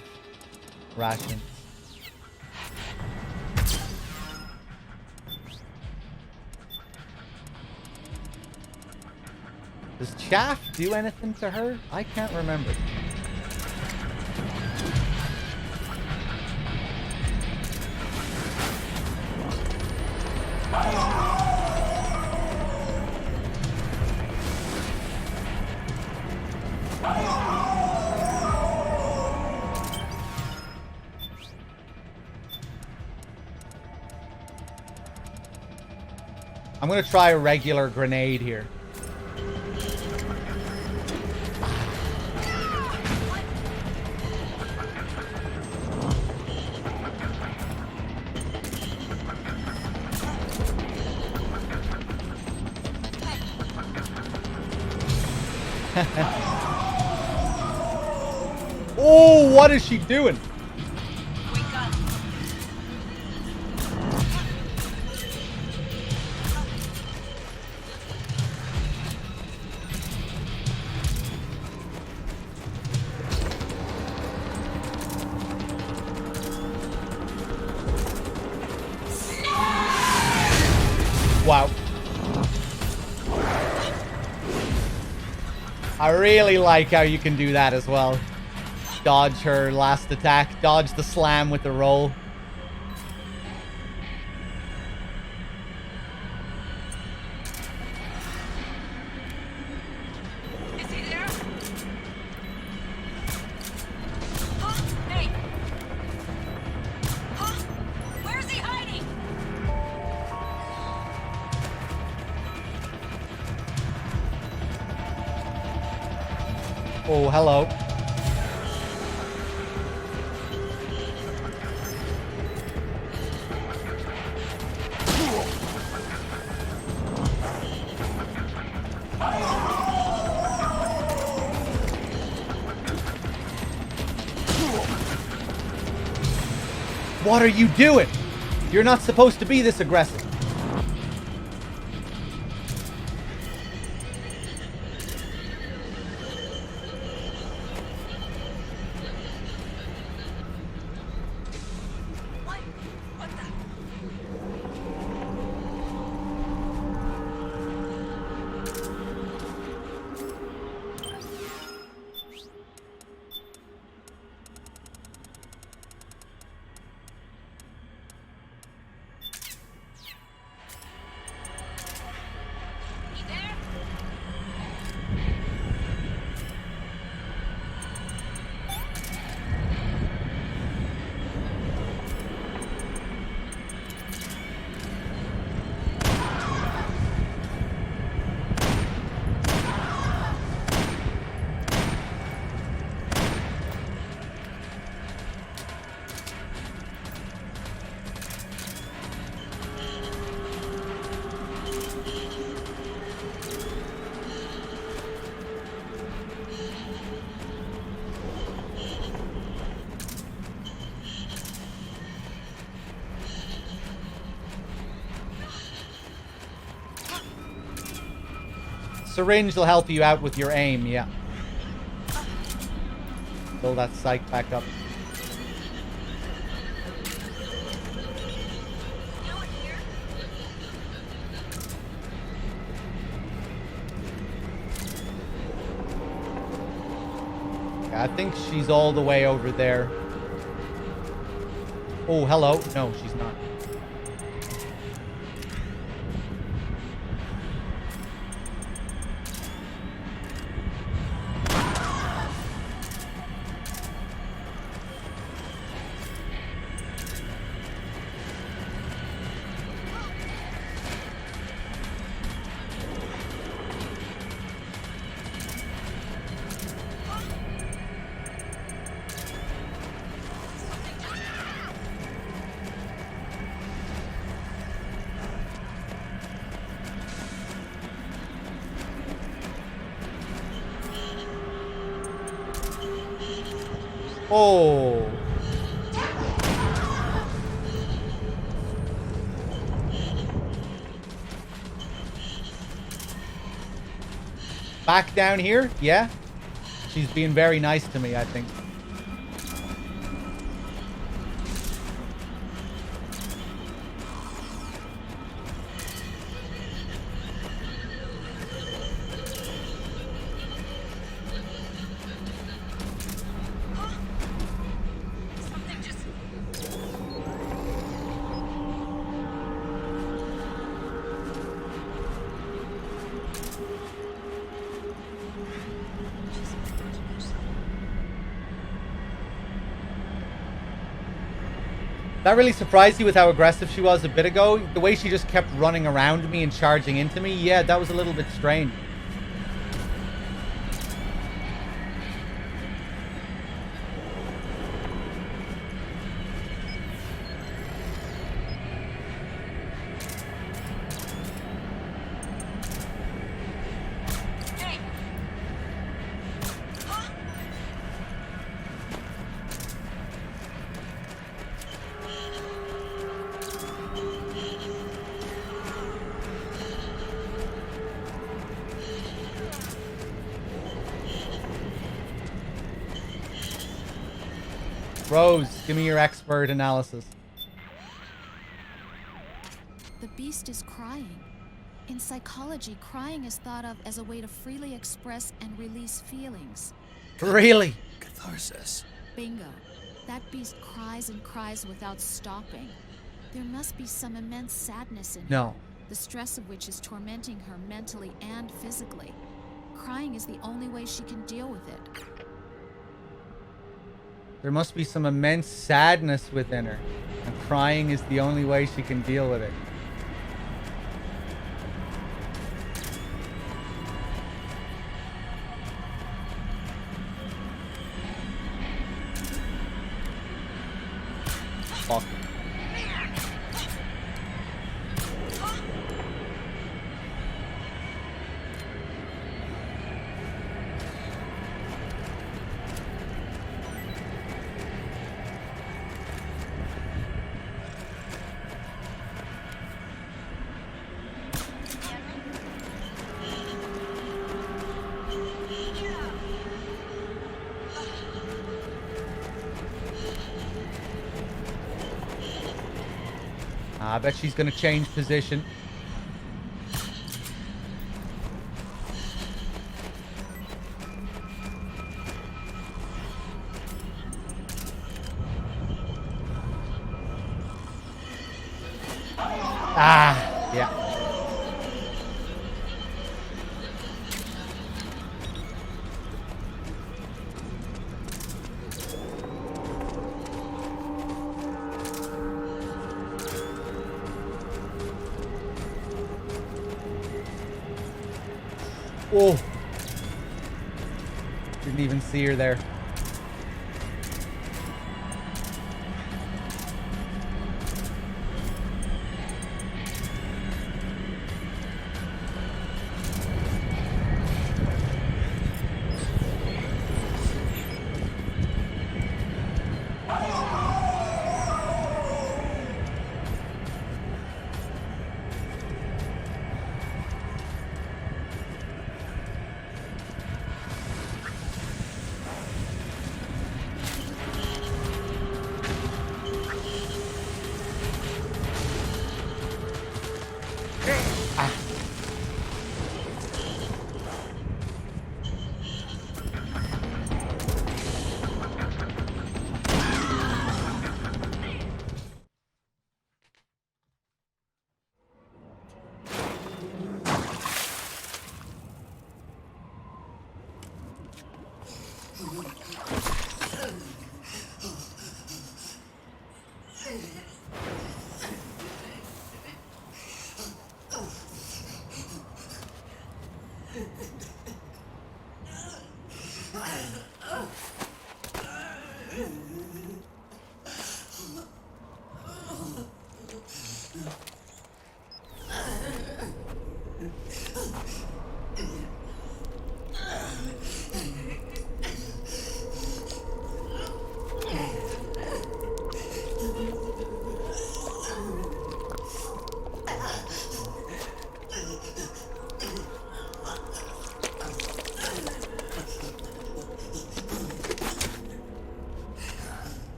S1: Rations. Does chaff do anything to her? I can't remember. I'm gonna try a regular grenade here. Oh, what is she doing? Wow. I really like how you can do that as well. Dodge her last attack. Dodge the slam with the roll.
S6: Is he there? Huh? Hey! Huh? Where's he hiding?
S1: Oh, hello. What are you doing? You're not supposed to be this aggressive. syringe will help you out with your aim, yeah. Build that psych back up. Yeah, I think she's all the way over there. Oh, hello. No, she's not. Oh. Back down here? Yeah. She's being very nice to me, I think. That really surprised you with how aggressive she was a bit ago? The way she just kept running around me and charging into me? Yeah, that was a little bit strange. Rose, give me your expert analysis.
S19: The beast is crying. In psychology, crying is thought of as a way to freely express and release feelings.
S1: Really?
S10: Catharsis.
S19: Bingo. That beast cries and cries without stopping. There must be some immense sadness in
S1: No.
S19: her, the stress of which is tormenting her mentally and physically. Crying is the only way she can deal with it.
S1: There must be some immense sadness within her, and crying is the only way she can deal with it. Fuck. I bet she's gonna change position. Ah, yeah. Oh. Didn't even see her there.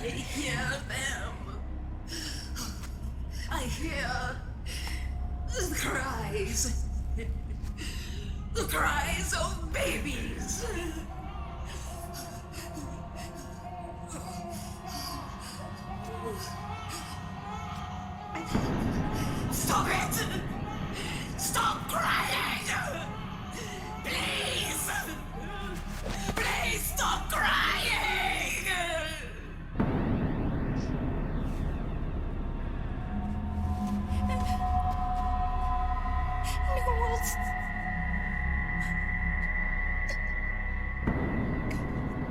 S6: I hear them. I hear the cries. The cries of babies. Stop it! Stop crying! Please! Please stop crying!
S14: Knowles.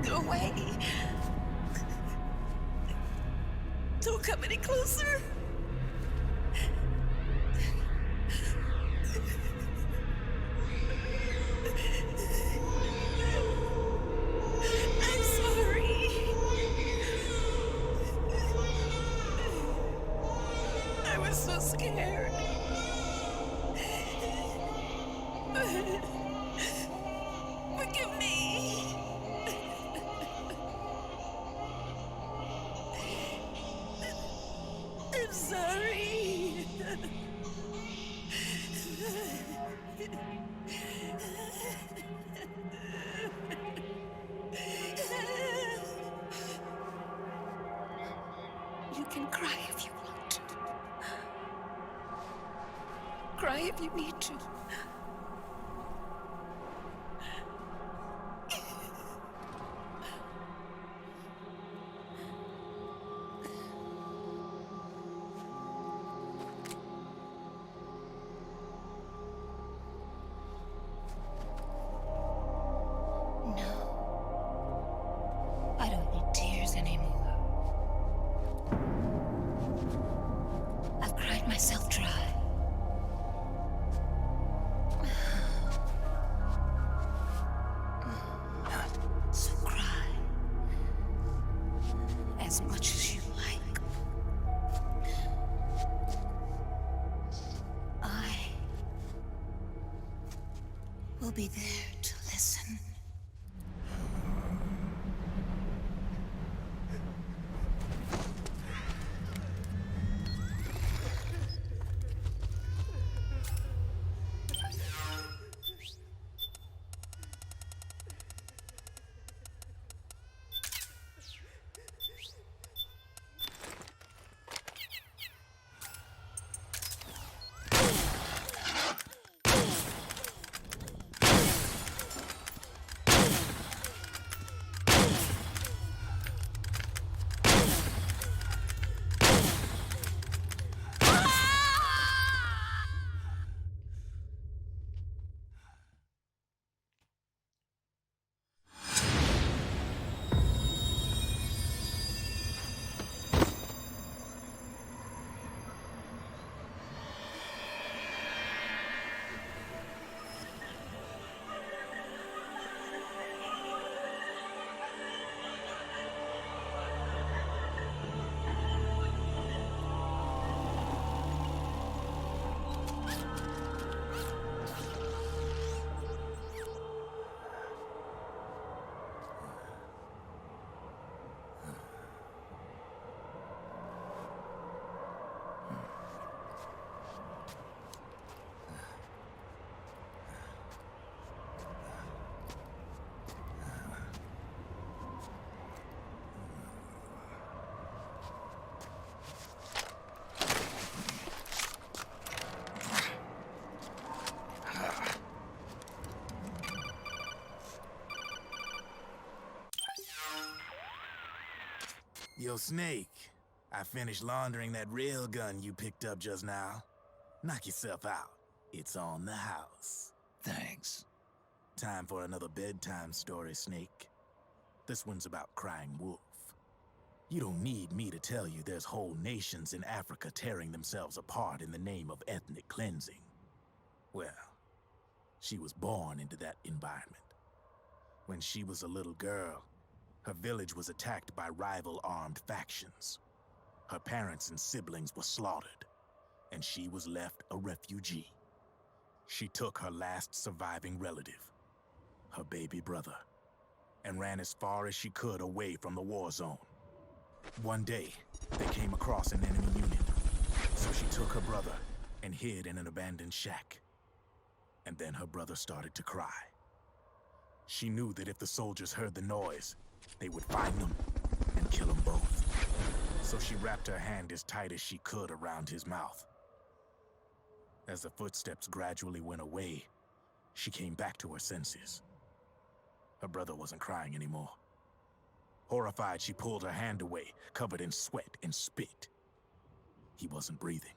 S14: Go away. Don't come any closer. I'm sorry. I was so scared. Forgive me. I'm sorry. You can cry if you want to. Cry if you need to. I don't need tears anymore. I've cried myself dry. So cry as much as you like. I will be there to listen.
S8: Yo, Snake, I finished laundering that rail gun you picked up just now. Knock yourself out. It's on the house.
S10: Thanks.
S8: Time for another bedtime story, Snake. This one's about Crying Wolf. You don't need me to tell you there's whole nations in Africa tearing themselves apart in the name of ethnic cleansing. Well, she was born into that environment. When she was a little girl, her village was attacked by rival armed factions. Her parents and siblings were slaughtered, and she was left a refugee. She took her last surviving relative, her baby brother, and ran as far as she could away from the war zone. One day, they came across an enemy unit, so she took her brother and hid in an abandoned shack. And then her brother started to cry. She knew that if the soldiers heard the noise, they would find them and kill them both. So she wrapped her hand as tight as she could around his mouth. As the footsteps gradually went away, she came back to her senses. Her brother wasn't crying anymore. Horrified, she pulled her hand away, covered in sweat and spit. He wasn't breathing.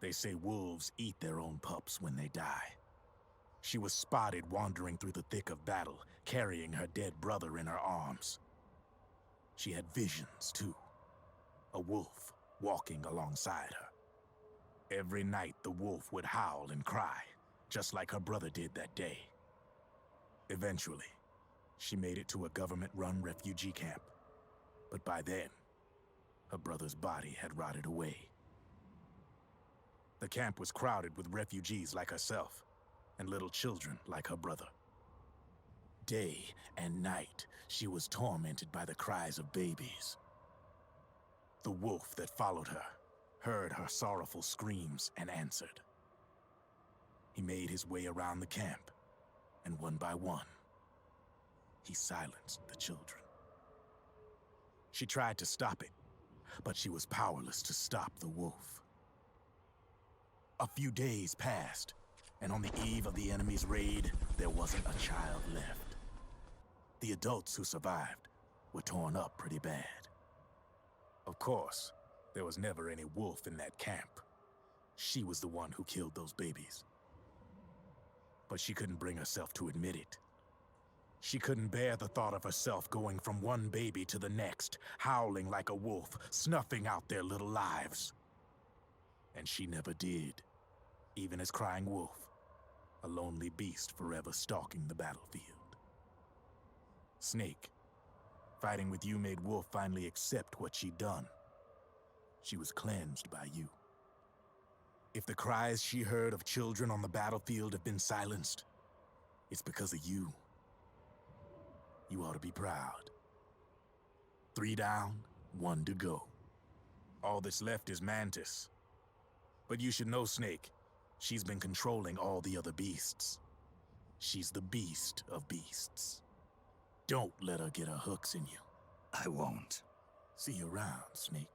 S8: They say wolves eat their own pups when they die. She was spotted wandering through the thick of battle, carrying her dead brother in her arms. She had visions, too. A wolf walking alongside her. Every night, the wolf would howl and cry, just like her brother did that day. Eventually, she made it to a government-run refugee camp. But by then, her brother's body had rotted away. The camp was crowded with refugees like herself, and little children like her brother. Day and night, she was tormented by the cries of babies. The wolf that followed her heard her sorrowful screams and answered. He made his way around the camp, and one by one, he silenced the children. She tried to stop it, but she was powerless to stop the wolf. A few days passed, and on the eve of the enemy's raid, there wasn't a child left. The adults who survived were torn up pretty bad. Of course, there was never any wolf in that camp. She was the one who killed those babies. But she couldn't bring herself to admit it. She couldn't bear the thought of herself going from one baby to the next, howling like a wolf, snuffing out their little lives. And she never did, even as crying wolf, a lonely beast forever stalking the battlefield. Snake, fighting with you made Wolf finally accept what she'd done. She was cleansed by you. If the cries she heard of children on the battlefield have been silenced, it's because of you. You ought to be proud. 3 down, 1 to go. All that's left is Mantis. But you should know, Snake, she's been controlling all the other beasts. She's the beast of beasts. Don't let her get her hooks in you.
S10: I won't.
S8: See you around, Snake.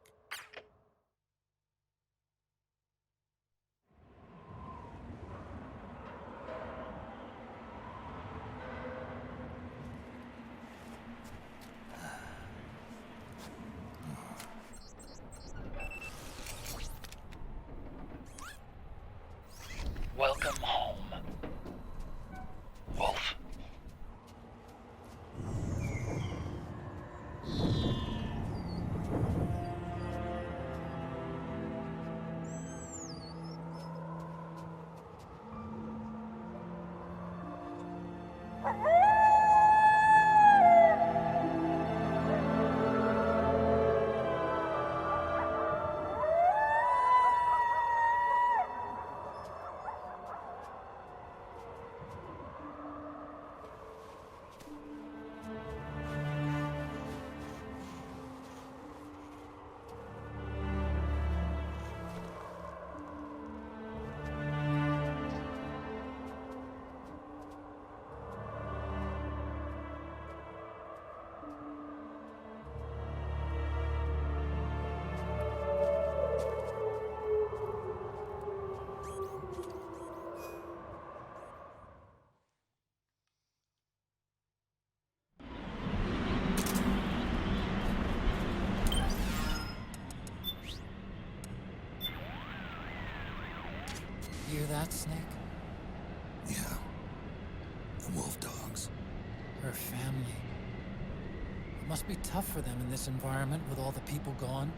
S18: Welcome home, Wolf.
S2: Hear that, Snake?
S10: Yeah. The wolf dogs.
S2: Her family. Must be tough for them in this environment with all the people gone.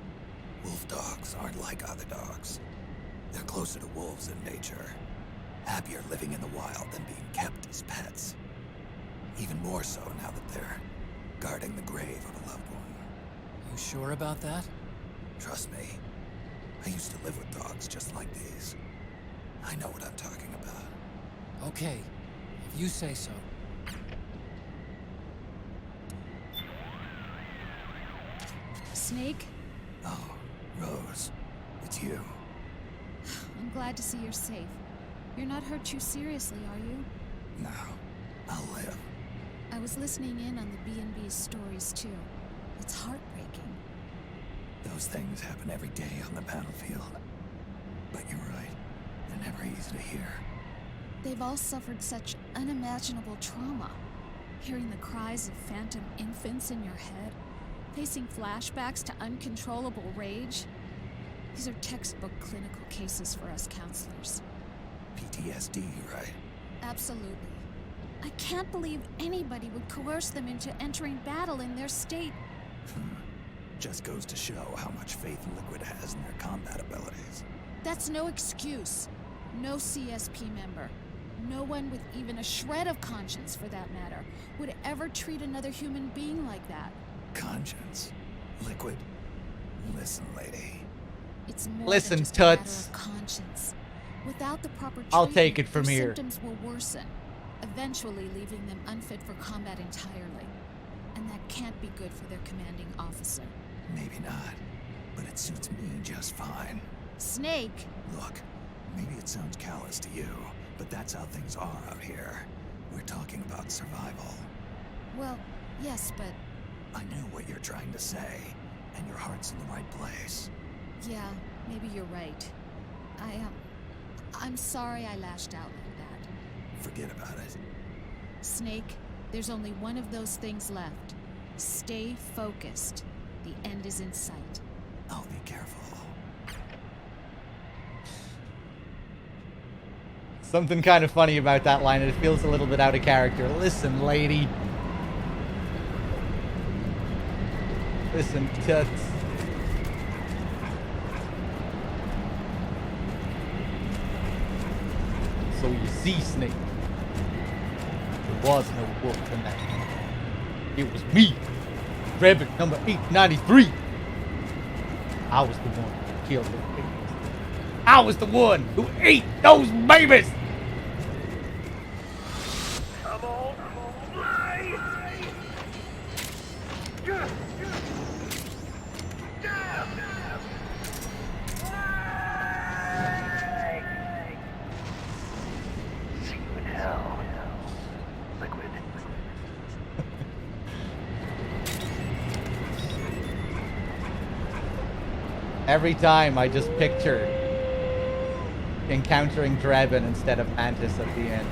S10: Wolf dogs aren't like other dogs. They're closer to wolves in nature. Happier living in the wild than being kept as pets. Even more so now that they're guarding the grave of a loved one.
S2: You sure about that?
S10: Trust me. I used to live with dogs just like these. I know what I'm talking about.
S2: Okay, if you say so.
S20: Snake?
S10: Oh, Rose. It's you.
S20: I'm glad to see you're safe. You're not hurt too seriously, are you?
S10: No. I'll live.
S20: I was listening in on the B&B's stories too. It's heartbreaking.
S10: Those things happen every day on the battlefield. But you're right. They're never easy to hear.
S20: They've all suffered such unimaginable trauma. Hearing the cries of phantom infants in your head, facing flashbacks to uncontrollable rage. These are textbook clinical cases for us counselors.
S10: PTSD, right?
S20: Absolutely. I can't believe anybody would coerce them into entering battle in their state.
S10: Just goes to show how much faith Liquid has in their combat abilities.
S20: That's no excuse. No CSP member, no one with even a shred of conscience for that matter, would ever treat another human being like that.
S10: Conscience? Liquid? Listen, lady.
S20: It's more
S1: Listen,
S20: than just a matter
S1: Toots.
S20: of conscience. Without the proper treatment,
S1: I'll take it from
S20: their
S1: here.
S20: symptoms will worsen, eventually leaving them unfit for combat entirely. And that can't be good for their commanding officer.
S10: Maybe not, but it suits me just fine.
S20: Snake!
S10: Look, maybe it sounds callous to you, but that's how things are out here. We're talking about survival.
S20: Well, yes, but...
S10: I know what you're trying to say, and your heart's in the right place.
S20: Yeah, maybe you're right. I'm sorry I lashed out like that.
S10: Forget about it.
S20: Snake, there's only one of those things left. Stay focused. The end is in sight.
S10: I'll be careful.
S1: Something kind of funny about that line, and it feels a little bit out of character. Listen, lady. Listen, Toots. So you see, Snake, there was no wolf in that camp. It was me, Rabbit number 893. I was the one who killed those babies. I was the one who ate those babies.
S3: Come on, fly!
S5: See you in hell, Liquid.
S1: Every time I just picture encountering Drebin instead of Mantis at the end.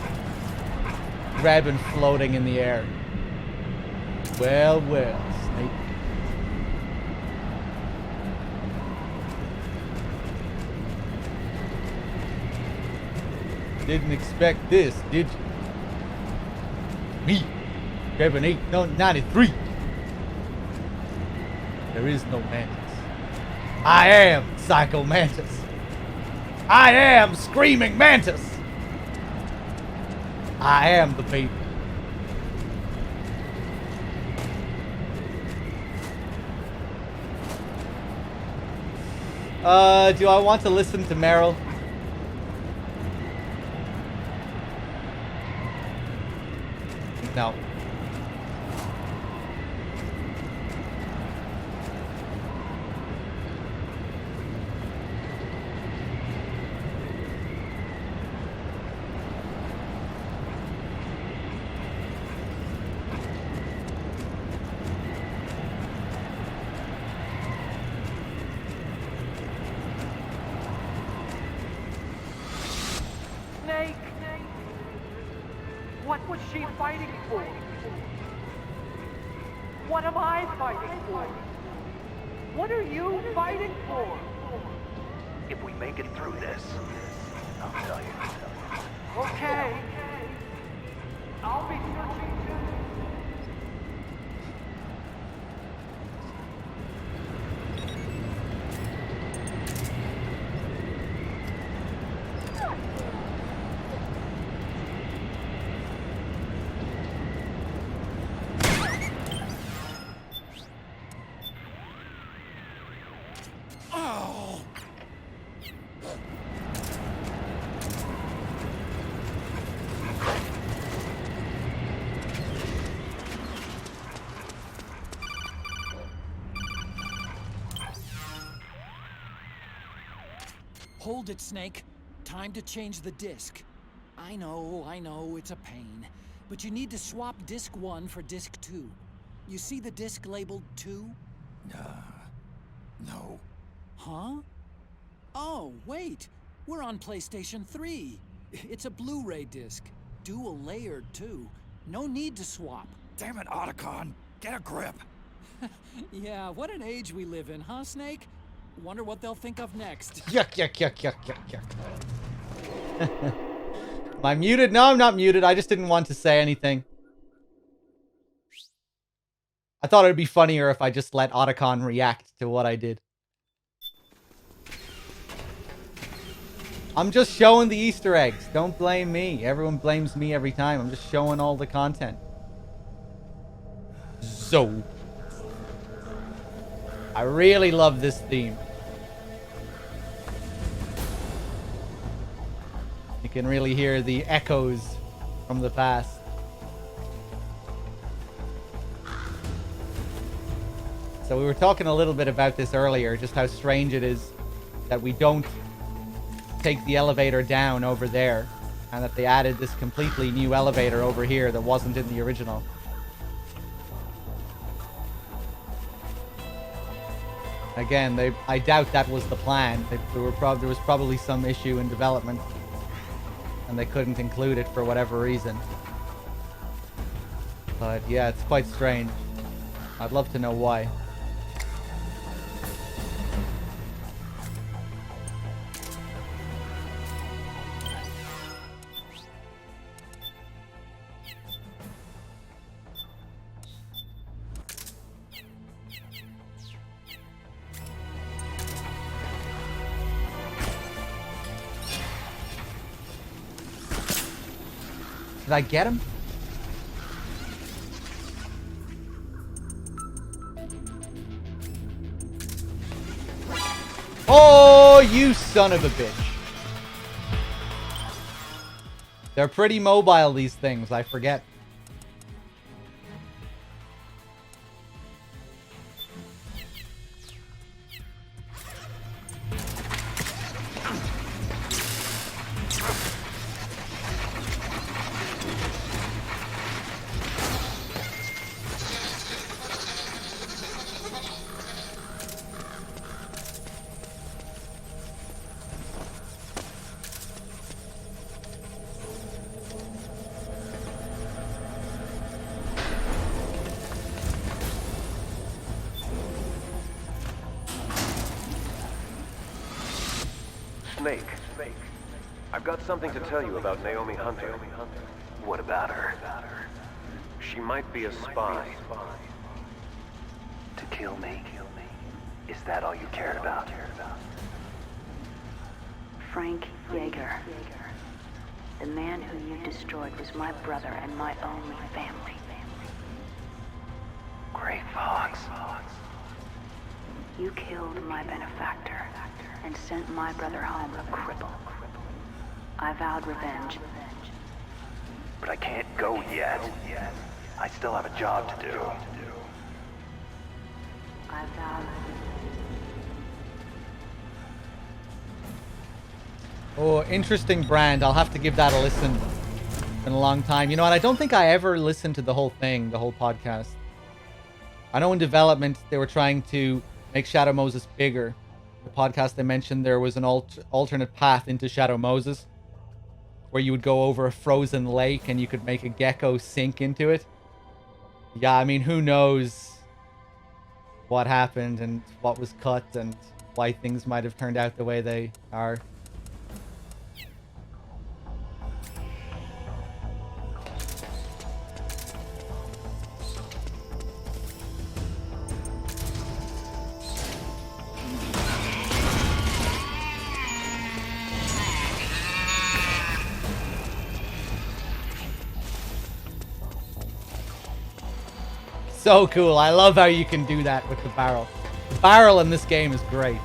S1: Drebin floating in the air. Well, well, Snake. Didn't expect this, did you? Me, Drebin 893. There is no Mantis. I am Psycho Mantis. I am Screaming Mantis. I am the baby. Do I want to listen to Meryl? No.
S21: Snake! What was she fighting for? What am I fighting for? What are you fighting for?
S5: If we make it through this, I'll tell you.
S21: Okay. I'll be searching too.
S2: Oh! Hold it, Snake. Time to change the disc. I know, it's a pain. But you need to swap disc 1 for disc 2. You see the disc labeled 2?
S10: No.
S2: Huh? Oh, wait. We're on PlayStation 3. It's a Blu-ray disc. Dual layered, too. No need to swap.
S10: Damn it, Otacon! Get a grip!
S2: Yeah, what an age we live in, huh, Snake? Wonder what they'll think of next.
S1: Yuck, yuck, yuck, yuck, yuck, yuck. Am I muted? No, I'm not muted. I just didn't want to say anything. I thought it'd be funnier if I just let Otacon react to what I did. I'm just showing the Easter eggs. Don't blame me. Everyone blames me every time. I'm just showing all the content. So, I really love this theme. You can really hear the echoes from the past. So we were talking a little bit about this earlier, just how strange it is that we don't take the elevator down over there, and that they added this completely new elevator over here that wasn't in the original. Again, I doubt that was the plan. There was probably some issue in development, and they couldn't include it for whatever reason. But yeah, it's quite strange. I'd love to know why. Did I get him? Oh, you son of a bitch. They're pretty mobile, these things, I forget.
S13: Snake. I've got something to tell you about Naomi Hunter.
S5: What about her?
S13: She might be a spy.
S5: To kill me? Is that all you cared about?
S4: Frank Yeager. The man who you destroyed was my brother and my only family.
S5: Gray Fox.
S4: You killed my benefactor and sent my brother home a cripple. I vowed revenge.
S5: But I can't go yet. I still have a job to do.
S4: I vowed...
S1: Oh, interesting brand. I'll have to give that a listen. It's been a long time. You know what? I don't think I ever listened to the whole thing, the whole podcast. I know in development they were trying to make Shadow Moses bigger. The podcast they mentioned there was an alternate path into Shadow Moses, where you would go over a frozen lake and you could make a gecko sink into it. Yeah, I mean, who knows what happened and what was cut and why things might have turned out the way they are. So cool. I love how you can do that with the barrel. The barrel in this game is great.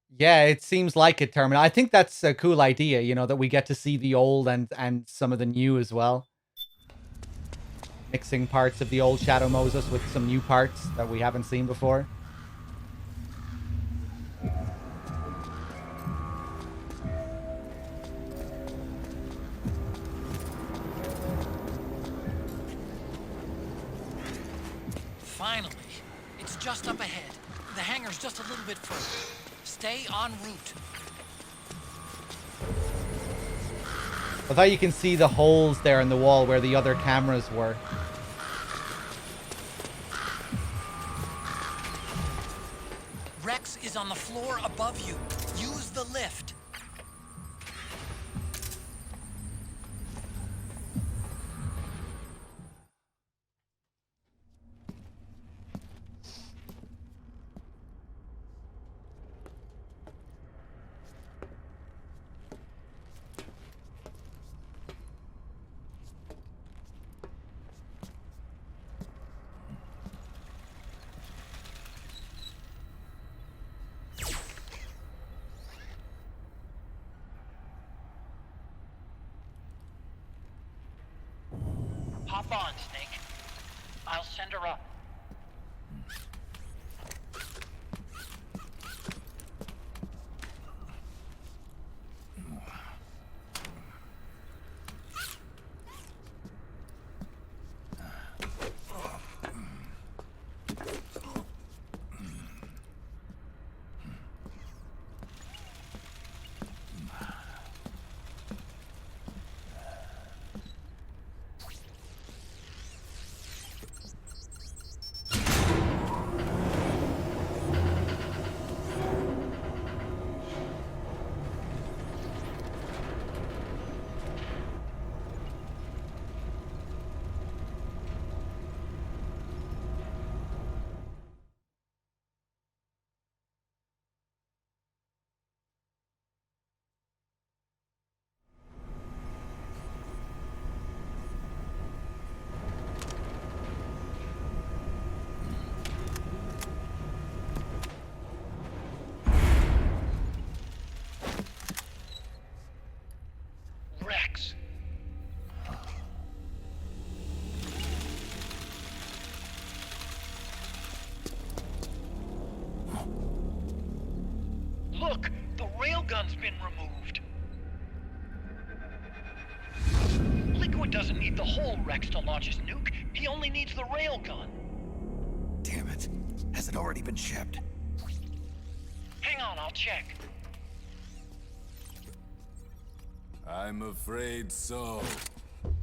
S1: Yeah, it seems like it, Terminal. I think that's a cool idea, you know, that we get to see the old and some of the new as well. Mixing parts of the old Shadow Moses with some new parts that we haven't seen before.
S2: Finally. It's just up ahead. The hangar's just a little bit further. Stay en route.
S1: I thought you can see the holes there in the wall where the other cameras were.
S2: Rex is on the floor above you. Use the lift.
S18: Hop on, Snake. I'll send her up. Rex. Look, the railgun's been removed. Liquid doesn't need the whole Rex to launch his nuke. He only needs the railgun.
S10: Damn it. Has it already been shipped?
S18: Hang on, I'll check.
S12: I'm afraid so.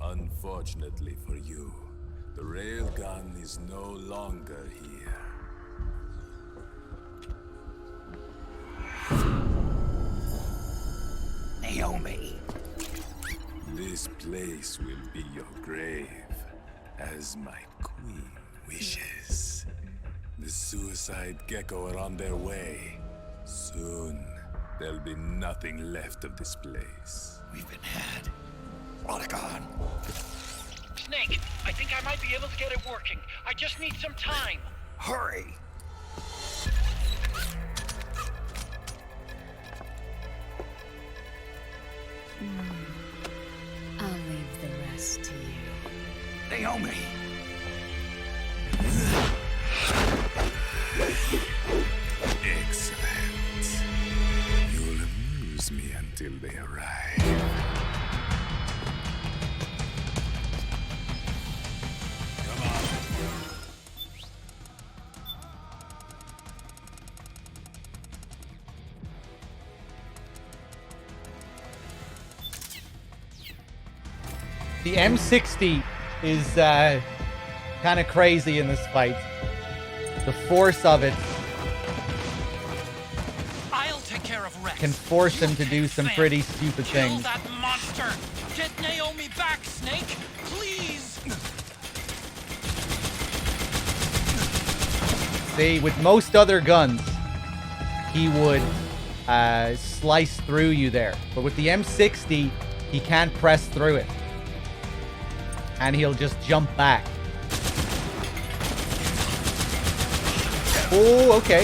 S12: Unfortunately for you, the railgun is no longer here.
S10: Naomi.
S12: This place will be your grave, as my queen wishes. The suicide gecko are on their way. Soon, there'll be nothing left of this place.
S10: We've been had. Rodigon.
S18: Snake, I think I might be able to get it working. I just need some time.
S10: Hurry!
S6: I'll leave the rest to you.
S10: Naomi!
S12: Excellent. You'll amuse me until they arrive. Come on.
S1: The M60 is kind of crazy in this fight. The force of it
S2: I'll take care of Rex.
S1: can force him to do some pretty stupid
S2: Kill
S1: things.
S2: that monster. Get Naomi back, Snake. Please.
S1: See, with most other guns, he would slice through you there. But with the M60, he can't press through it. And he'll just jump back. Oh, okay.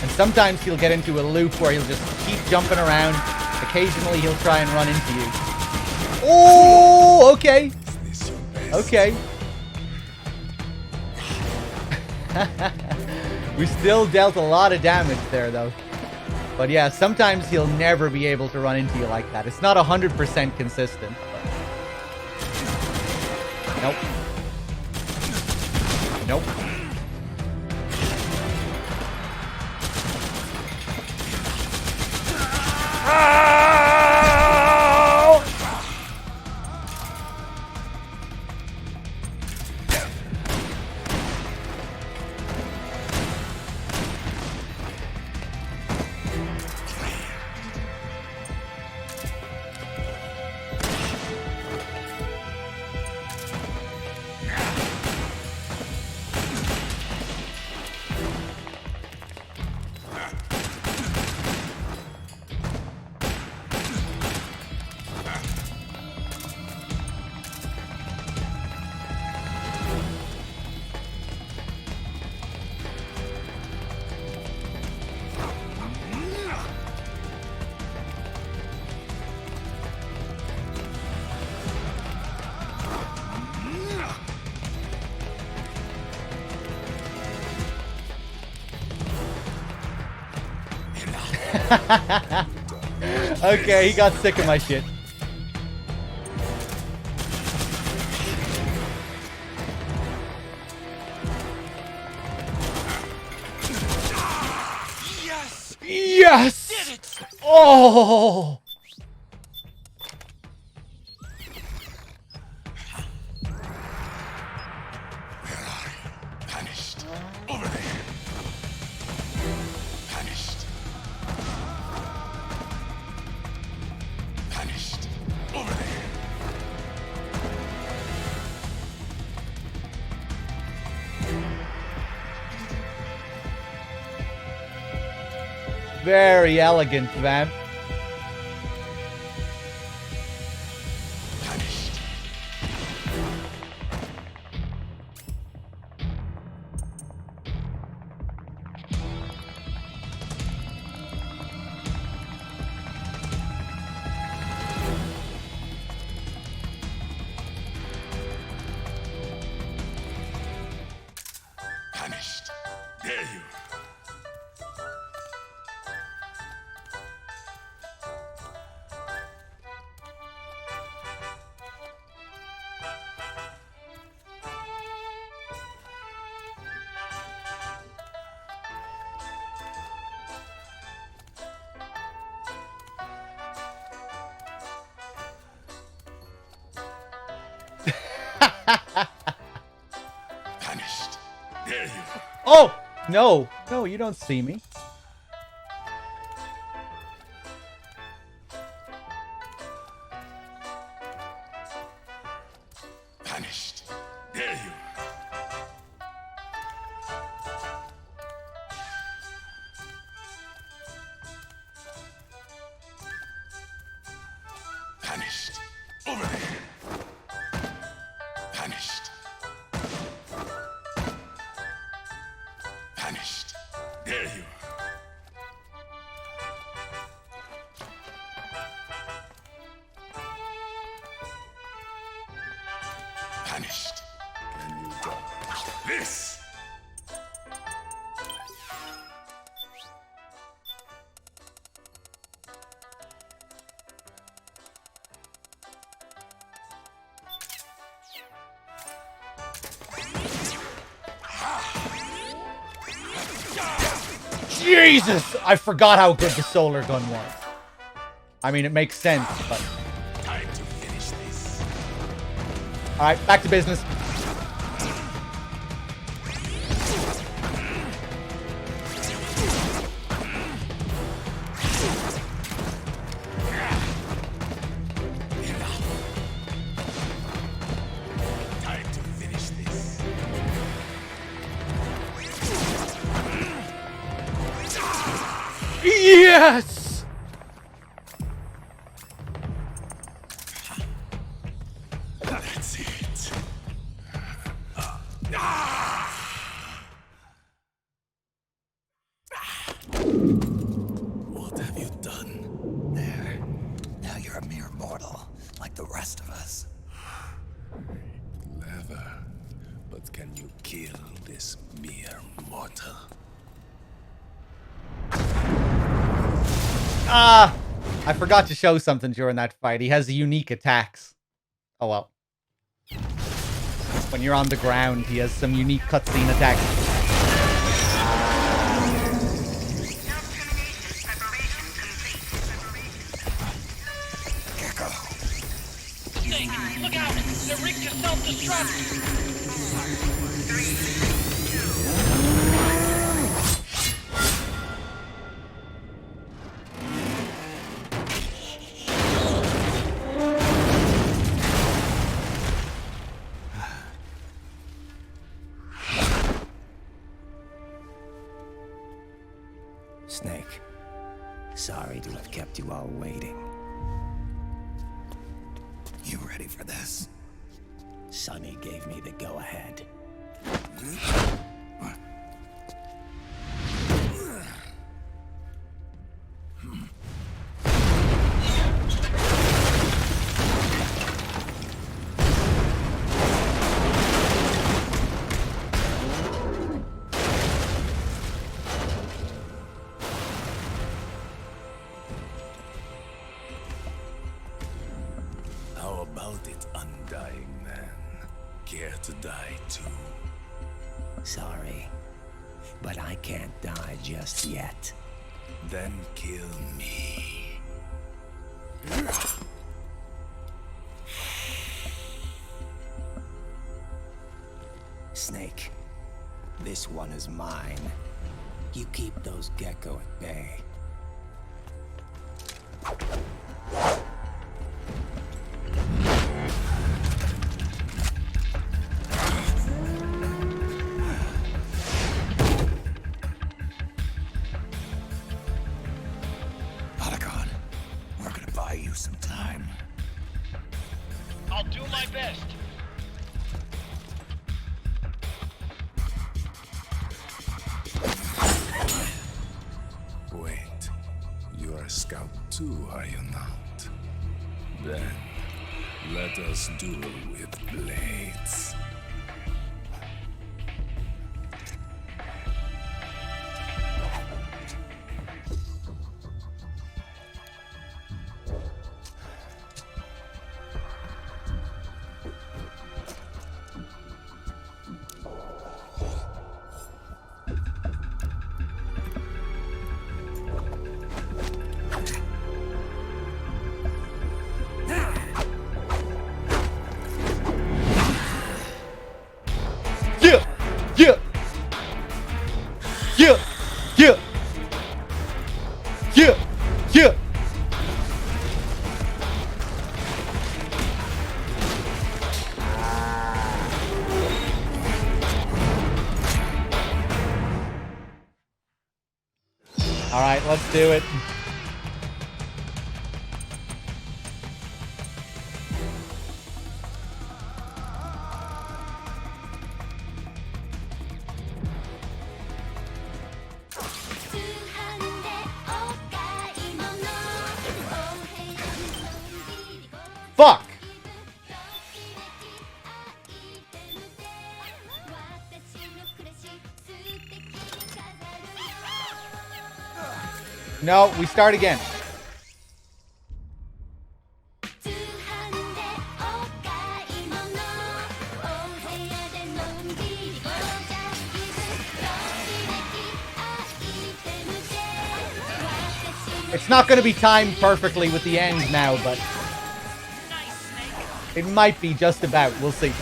S1: And sometimes he'll get into a loop where he'll just keep jumping around. Occasionally he'll try and run into you. Oh, okay. Okay. We still dealt a lot of damage there, though. But yeah, sometimes he'll never be able to run into you like that. It's not 100% consistent. But... Nope. Nope. Okay, he got sick of my shit.
S3: Yes!
S1: Yes!
S3: Did it!
S1: Oh!
S3: Vanished. Over there. Vanished. Vanished. Over there.
S1: Very elegant, man.
S3: Vanished. There you. Vanished. There you.
S1: Oh! No. No, you don't see me.
S3: Vanished. There you. Vanished. Over there. Vanished. Vanished. There you. Vanished. Can you dodge this?
S1: Jesus! I forgot how good the solar gun was. I mean, it makes sense, but...
S3: Time to finish this.
S1: Alright, back to business.
S3: Time to finish this.
S1: Yes!
S3: That's it.
S10: What have you done? There. Now you're a mere mortal, like the rest of us.
S12: Clever. But can you kill this mere mortal?
S1: Ah! I forgot to show something during that fight. He has unique attacks. Oh well. When you're on the ground, he has some unique cutscene attacks.
S18: Snake, look out! They're rigged to self-destruct!
S16: Snake, sorry to have kept you all waiting.
S10: You ready for this?
S16: Sonny gave me the go-ahead.
S12: How about it, undying man? Care to die too?
S16: Sorry, but I can't die just yet.
S12: Then kill me.
S16: Snake, this one is mine. You keep those gecko at bay.
S10: Otacon, we're gonna buy you some time.
S18: I'll do my best.
S12: Wait, you're a scout too, are you not? Then, let us duel with blades.
S1: Yeah! Yeah! Yeah! Yeah! Yeah! Yeah! All right, let's do it. Fuck! No, we start again. It's not going to be timed perfectly with the end now, but it might be just about. We'll see.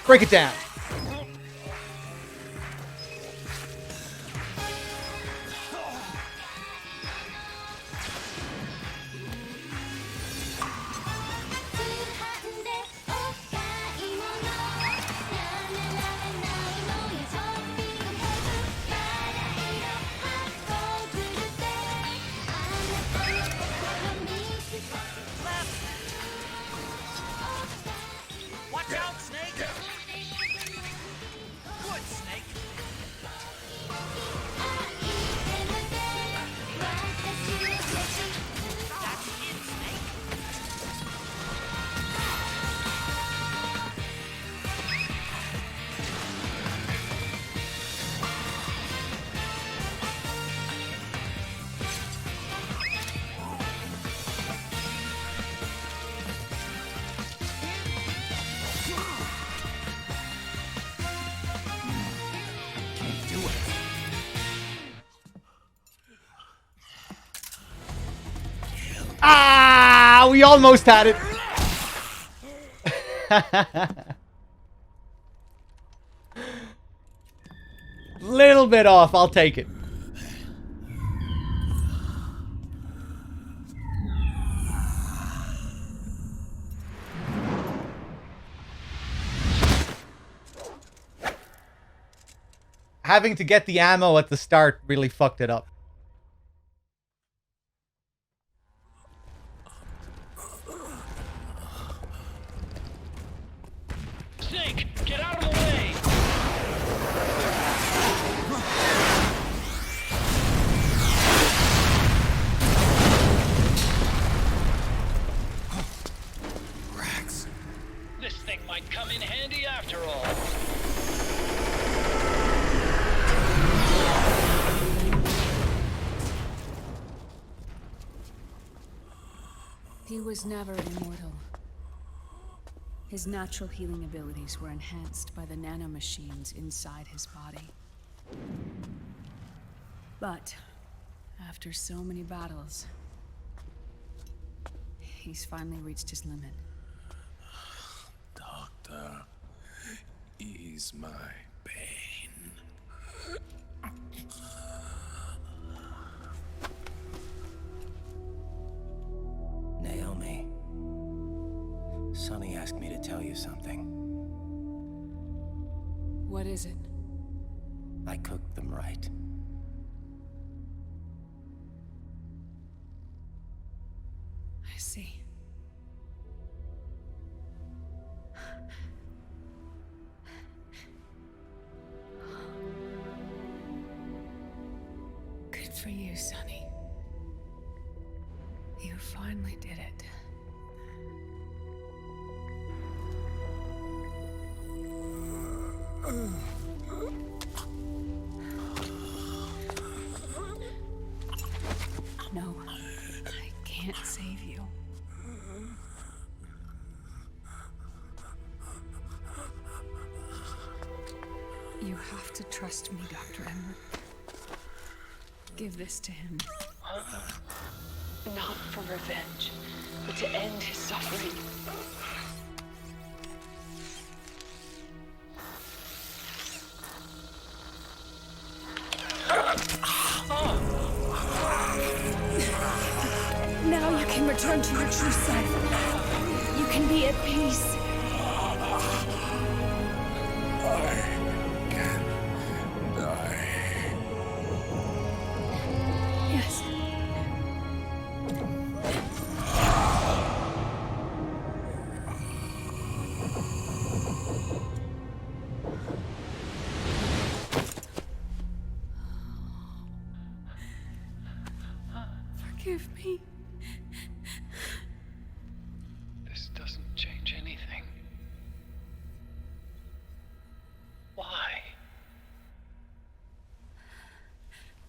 S1: Break it down.
S18: Watch out, Snake! Good, Snake! That's it, Snake!
S1: Ah, we almost had it. Little bit off, I'll take it. Having to get the ammo at the start really fucked it up.
S18: Snake, get out of the way!
S10: Rex.
S18: This thing might come in handy after all.
S17: He was never immortal. His natural healing abilities were enhanced by the nanomachines inside his body. But after so many battles, he's finally reached his limit.
S12: Doctor, ease my pain.
S16: Naomi. Sonny asked me to tell you something.
S17: What is it?
S16: I cooked them right.
S17: I see. Good for you, Sonny. You finally did it. No, I can't save you. You have to trust me, Dr. Emmer. Give this to him.
S6: Not for revenge, but to end his suffering.
S17: Now you can return to your true self. You can be at peace. Yes. Forgive me.
S18: This doesn't change anything. Why?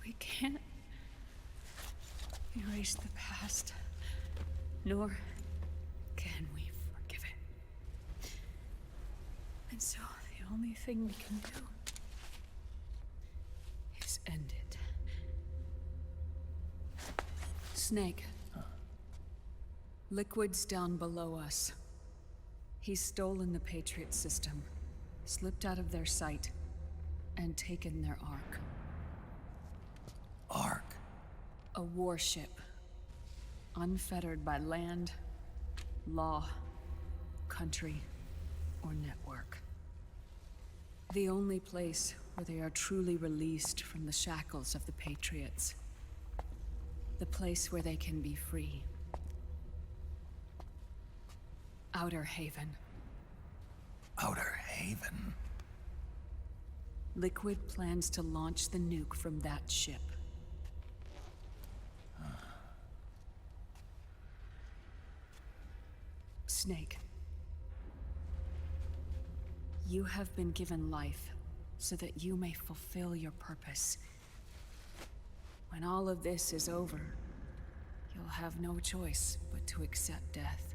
S17: We can't erase the past, nor can we forgive it. And so the only thing we can do is end it. Snake. Liquid's down below us. He's stolen the Patriot system. slipped out of their sight, and taken their Ark.
S10: Ark?
S17: A warship, unfettered by land, law, country, or network. The only place where they are truly released from the shackles of the Patriots. The place where they can be free. Outer Haven.
S10: Outer Haven?
S17: Liquid plans to launch the nuke from that ship. Snake. You have been given life so that you may fulfill your purpose. When all of this is over, you'll have no choice but to accept death.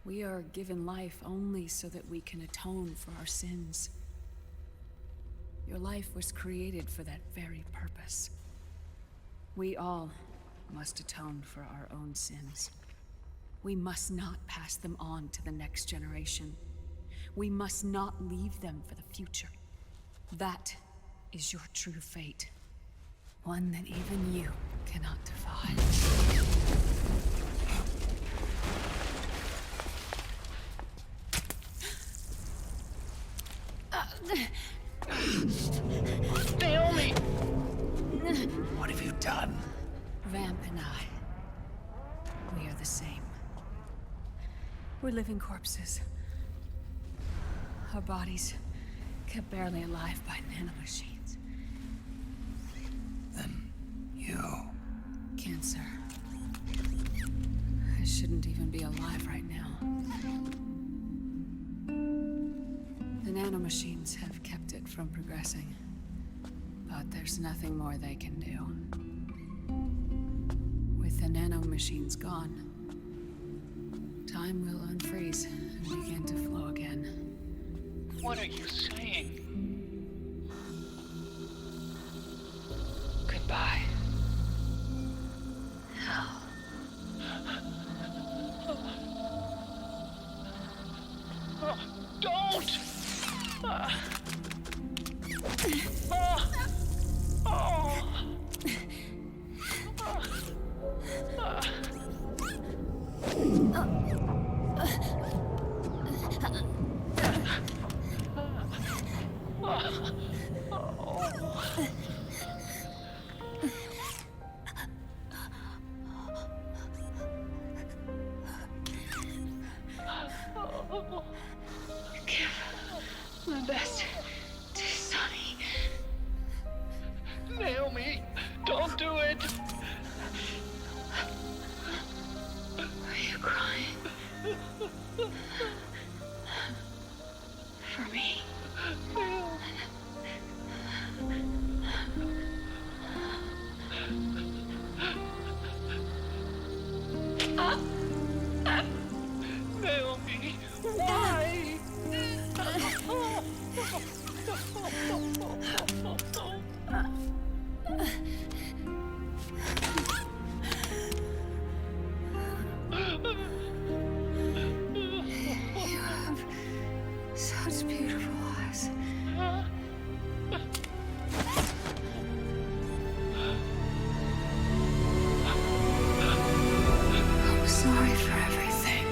S17: We are given life only so that we can atone for our sins. Your life was created for that very purpose. We all must atone for our own sins. We must not pass them on to the next generation. We must not leave them for the future. That is your true fate. One that even you cannot defy.
S18: Naomi!
S10: What have you done?
S17: Vamp and I, we are the same. We're living corpses. Our bodies kept barely alive by nanomachines.
S10: Then you...
S17: Cancer. I shouldn't even be alive right now. The nanomachines have kept it from progressing. But there's nothing more they can do. With the nanomachines gone, time will unfreeze and begin to flow again.
S18: What are you saying?
S17: Goodbye. Hell.
S18: Oh, don't!
S17: My best to Sonny.
S18: Naomi, don't do it!
S17: Are you crying? For me?
S18: Naomi, why?
S17: You have such beautiful eyes. I'm sorry for everything.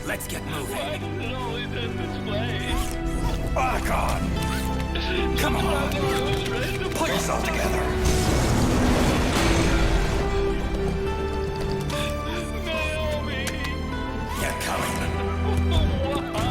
S10: Let's get moving.
S18: Why does it always end this way?
S10: Otacon! Come on! Pull yourself together!
S18: Naomi!
S10: Get coming!
S18: Why?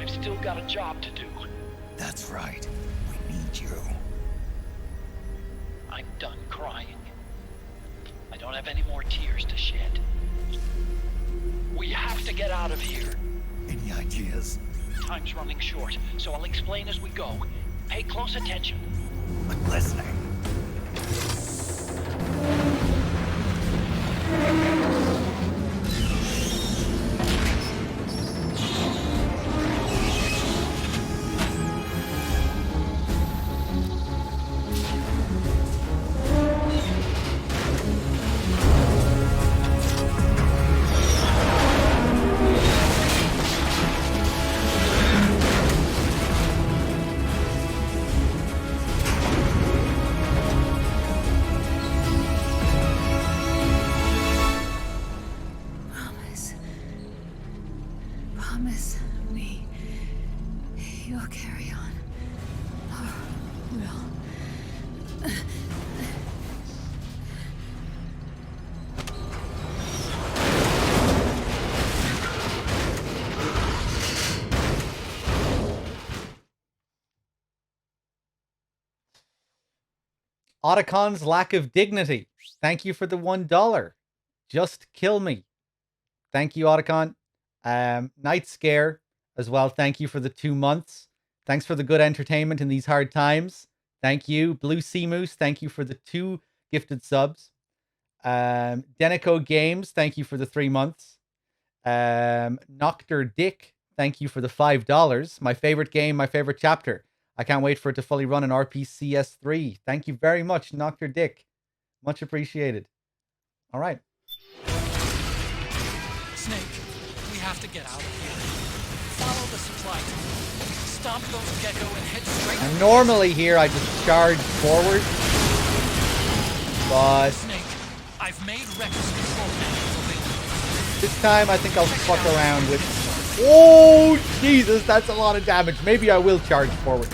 S18: I've still got a job to do.
S10: That's right. We need you.
S18: I'm done crying. I don't have any more tears to shed. We have to get out of here.
S10: Any ideas?
S18: Time's running short, so I'll explain as we go. Pay close attention.
S10: I'm listening.
S14: Promise me you'll carry on. Or will.
S1: Otacon's lack of dignity. Thank you for the $1. Just kill me. Thank you, Otacon. Night Scare as well. Thank you for the 2 months. Thanks for the good entertainment in these hard times. Thank you. Blue Sea Moose, thank you for the 2 gifted subs. Denico Games, thank you for the 3 months. Noctor Dick, thank you for the $5. My favorite game, my favorite chapter. I can't wait for it to fully run in RPCS3. Thank you very much, Noctor Dick. Much appreciated. All right.
S2: Snake, we have to get out of here. Follow the supply tunnel. Stop those gecko and head straight.
S1: And normally here I just charge forward. But
S2: Snake, I've made Rex's control panels available.
S1: this time I think I'll fuck around with... Oh, Jesus, that's a lot of damage. Maybe I will charge forward.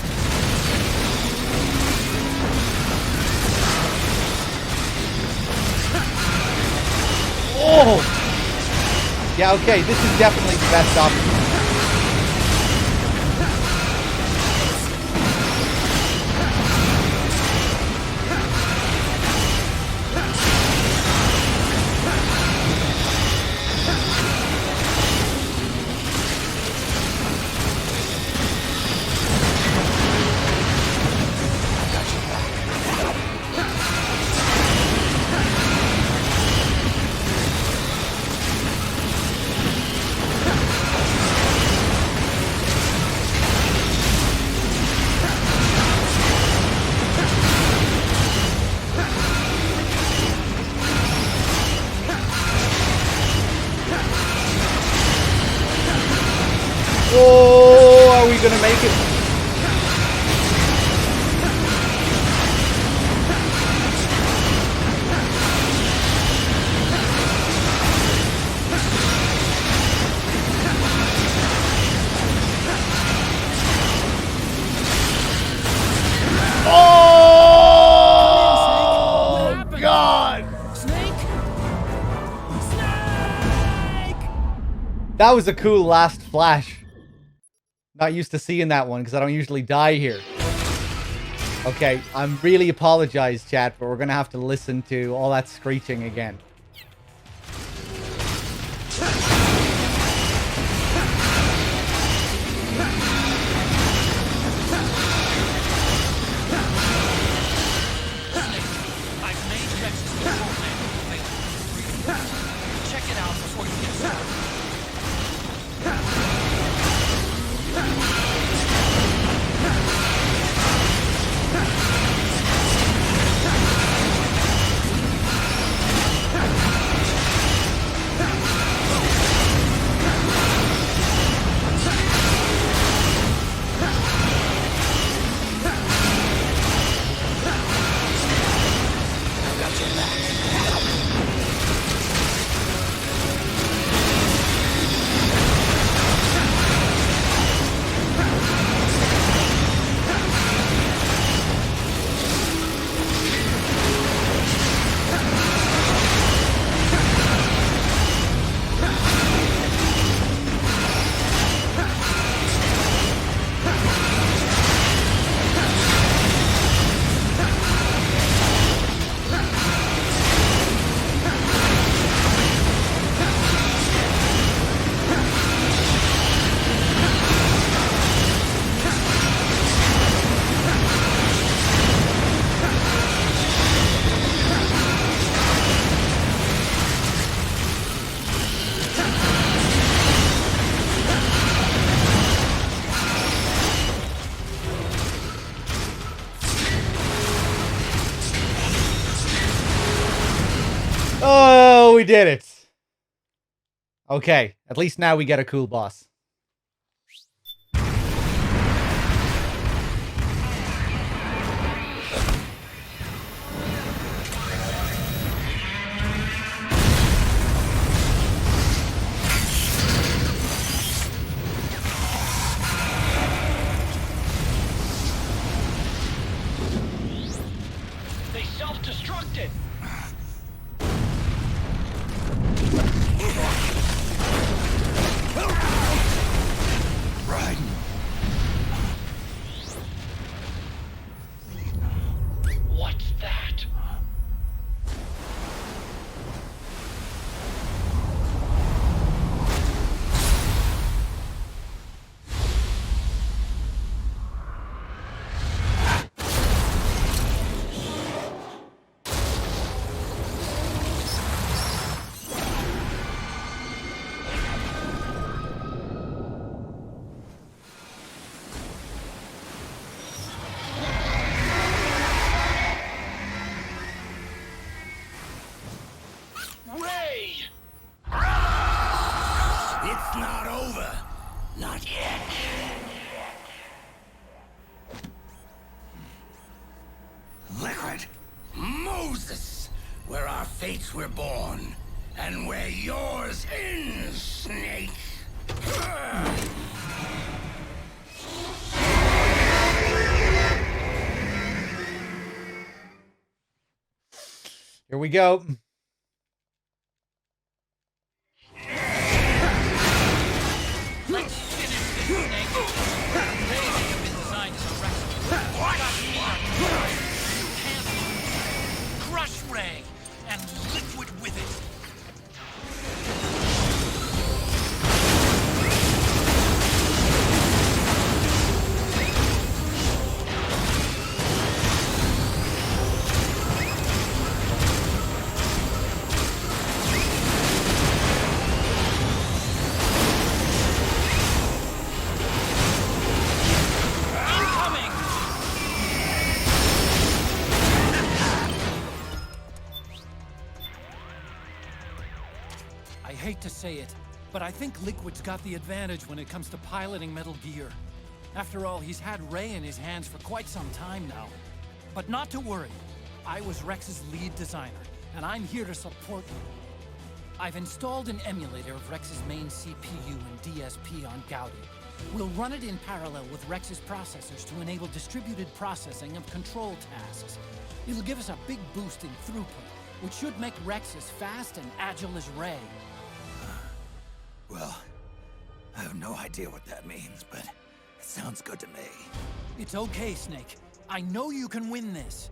S1: Oh! Yeah, okay, this is definitely the best option. Oh, are we gonna make it? Oh, God!
S2: Snake!
S1: That was a cool last flash. Not used to seeing that one because I don't usually die here. Okay, I'm really apologize, chat, but we're going to have to listen to all that screeching again.
S2: I've made Rex's control panel available. Check it out before you get started.
S1: we did it. Okay, at least now we get a cool boss.
S18: They self-destructed.
S10: Raiden.
S18: What's that? Ray!
S16: It's not over. Not yet. Liquid. Moses, where our fates were born, and where yours ends, Snake.
S1: Here we go.
S2: Let's finish this, Snake. They may have been designed as a wreck. You can't lose. Crush Ray and Liquid with it. Incoming! I hate to say it, but I think Liquid's got the advantage when it comes to piloting Metal Gear. After all, he's had Ray in his hands for quite some time now. But not to worry. I was Rex's lead designer, and I'm here to support you. I've installed an emulator of Rex's main CPU and DSP on Gaudi. We'll run it in parallel with Rex's processors to enable distributed processing of control tasks. It'll give us a big boost in throughput, which should make Rex as fast and agile as Ray.
S10: Well, I have no idea what that means, but it sounds good to me.
S2: It's okay, Snake. I know you can win this.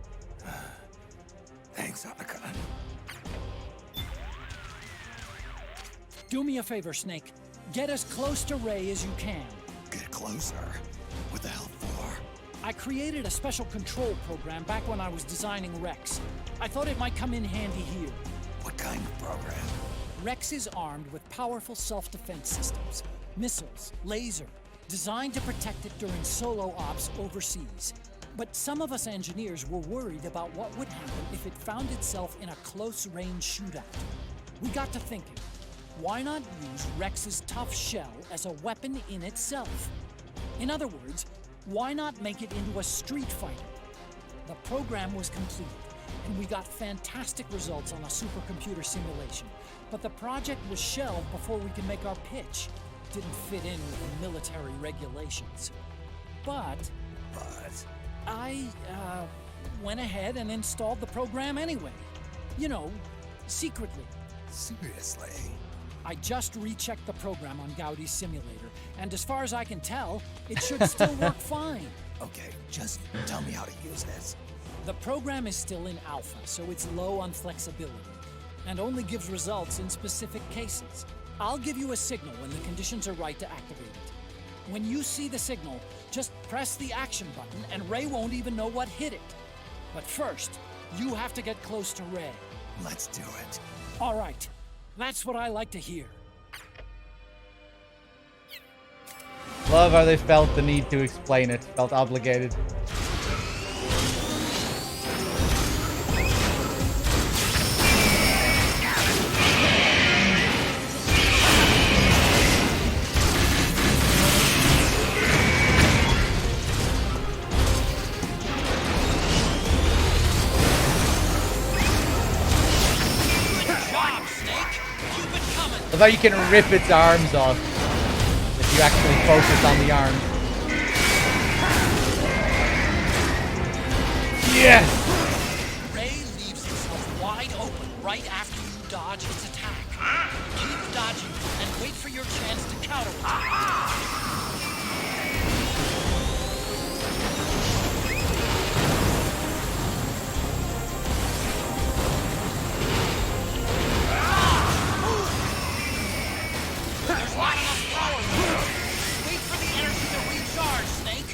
S10: Thanks, Otacon.
S2: Do me a favor, Snake. Get as close to Ray as you can.
S10: Get closer? What the hell for?
S2: I created a special control program back when I was designing Rex. I thought it might come in handy here.
S10: What kind of program?
S2: Rex is armed with powerful self-defense systems, missiles, laser, designed to protect it during solo ops overseas. But some of us engineers were worried about what would happen if it found itself in a close-range shootout. We got to thinking, why not use Rex's tough shell as a weapon in itself? In other words, why not make it into a street fighter? The program was completed, and we got fantastic results on a supercomputer simulation. But the project was shelved before we could make our pitch. Didn't fit in with the military regulations. But I went ahead and installed the program anyway. You know, secretly.
S10: Seriously?
S2: I just rechecked the program on Gaudi's simulator, and as far as I can tell, it should still work fine.
S10: Okay, just tell me how to use this.
S2: The program is still in alpha, so it's low on flexibility, and only gives results in specific cases. I'll give you a signal when the conditions are right to activate it. When you see the signal, just press the action button, and Ray won't even know what hit it. But first, you have to get close to Ray.
S10: Let's do it.
S2: All right. That's what I like to hear.
S1: Love how they felt the need to explain it. Felt obligated. I thought you can rip its arms off if you actually focus on the arms. Yes!
S2: Ray leaves itself wide open right after you dodge its attack. Keep dodging and wait for your chance to counterattack. There's not enough power left. Wait for the energy to recharge, Snake.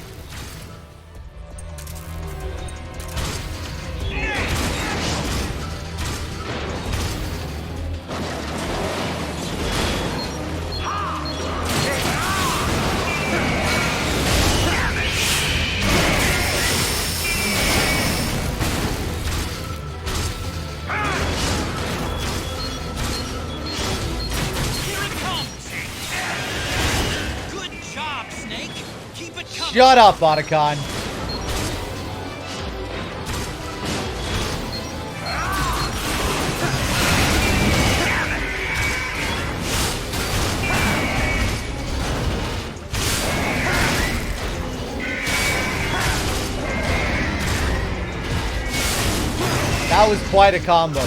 S1: Shut up, Otacon. That was quite a combo.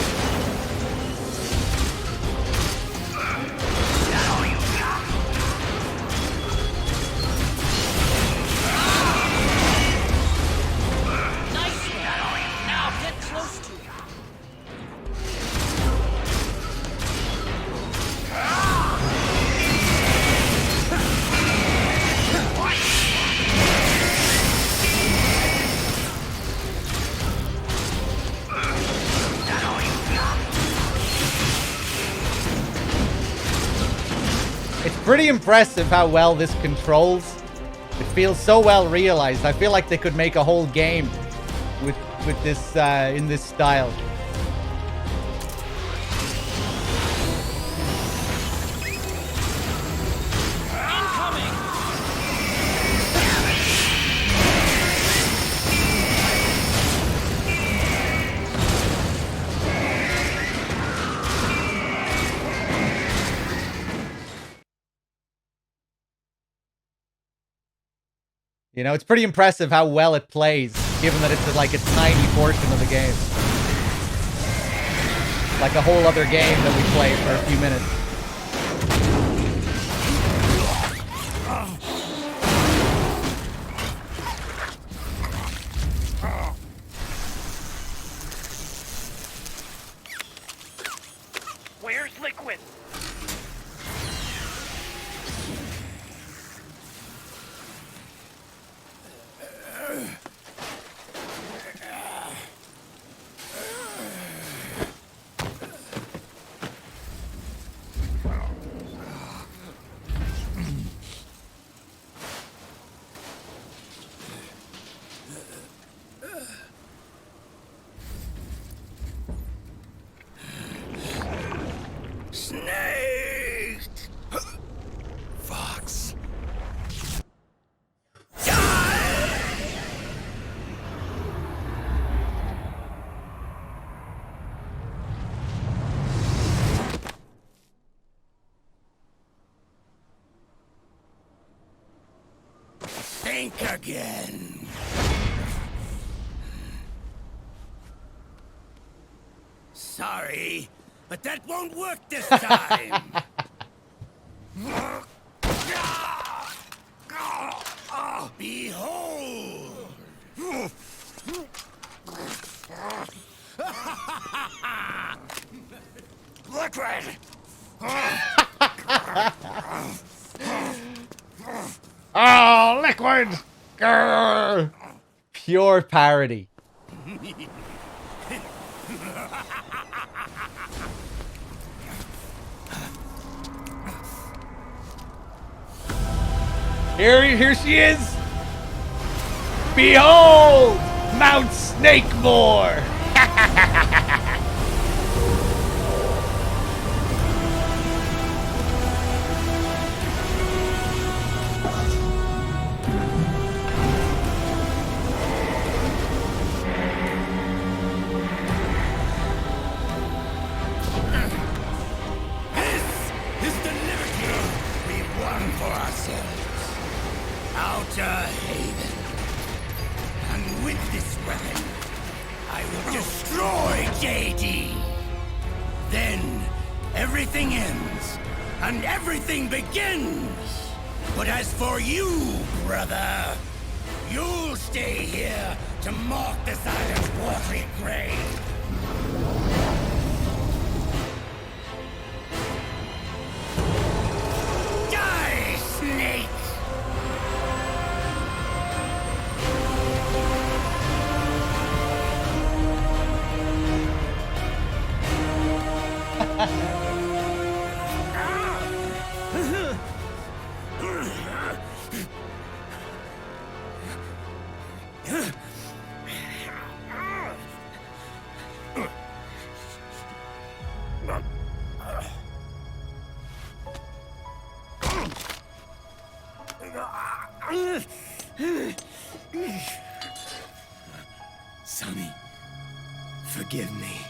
S1: Pretty impressive how well this controls. It feels so well realized. I feel like they could make a whole game with this in this style. You know, it's pretty impressive how well it plays, given that it's like a tiny portion of the game. Like a whole other game that we played for a few minutes.
S18: Where's Liquid?
S3: Snake!
S10: Fox.
S3: Think again. Sorry, but that won't work this time. Behold! Liquid!
S1: Oh, Liquid! Grr. Pure parody. Here she is! Behold! Mount Snakemore!
S3: This is
S11: Outer Haven. And with this weapon, I will destroy JD. Then, everything ends, and everything begins. But as for you, brother, you'll stay here to mark the Silent's watery grave. Die, snake!
S16: Sonny, forgive me.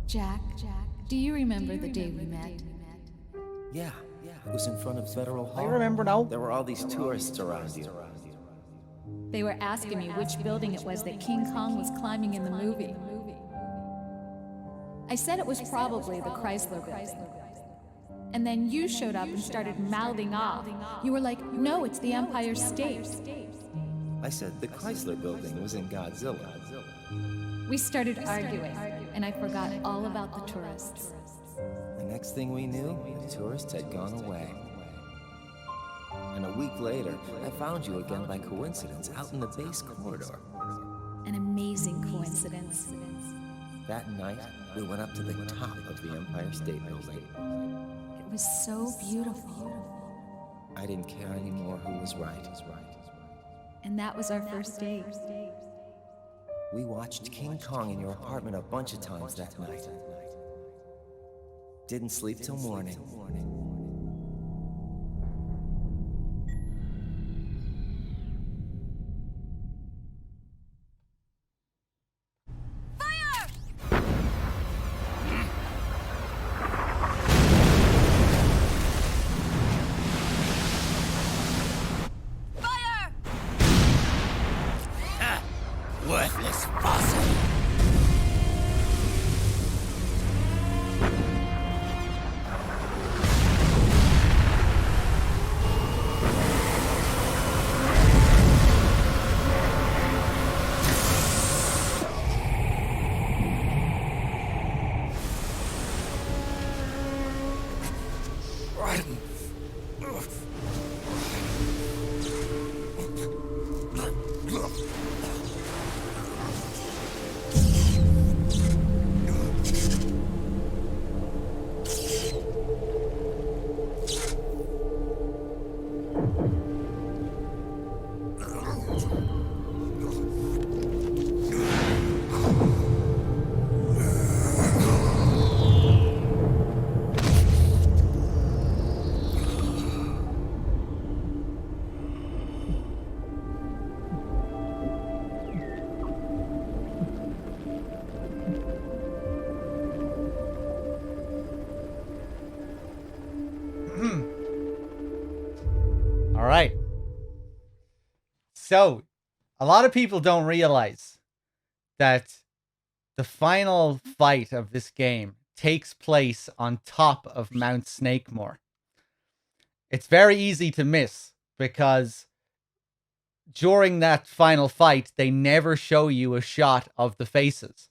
S19: Jack, do you remember the day we met?
S16: Yeah, it was in front of Federal Hall.
S1: I remember now.
S16: There were all these tourists around you.
S19: They were asking me which building it was that King Kong was climbing in the movie. I said it was probably the Chrysler building. And then you showed up and started mouthing off. You were like, no, it's the Empire State.
S16: I said the Chrysler building was in Godzilla.
S19: We started arguing, and I forgot all about the tourists.
S16: The next thing we knew, the tourists had gone away. And a week later, I found you again by coincidence out in the base corridor.
S19: An amazing coincidence.
S16: That night, we went up to the top of the Empire State Building.
S19: It was so beautiful.
S16: I didn't care anymore who was right.
S19: And that was our first date.
S16: We watched King Kong in your apartment a bunch of times that night. Didn't sleep till morning.
S11: Worthless fossil!
S1: So, a lot of people don't realize that the final fight of this game takes place on top of Mount Snakemore. It's very easy to miss because during that final fight, they never show you a shot of the faces.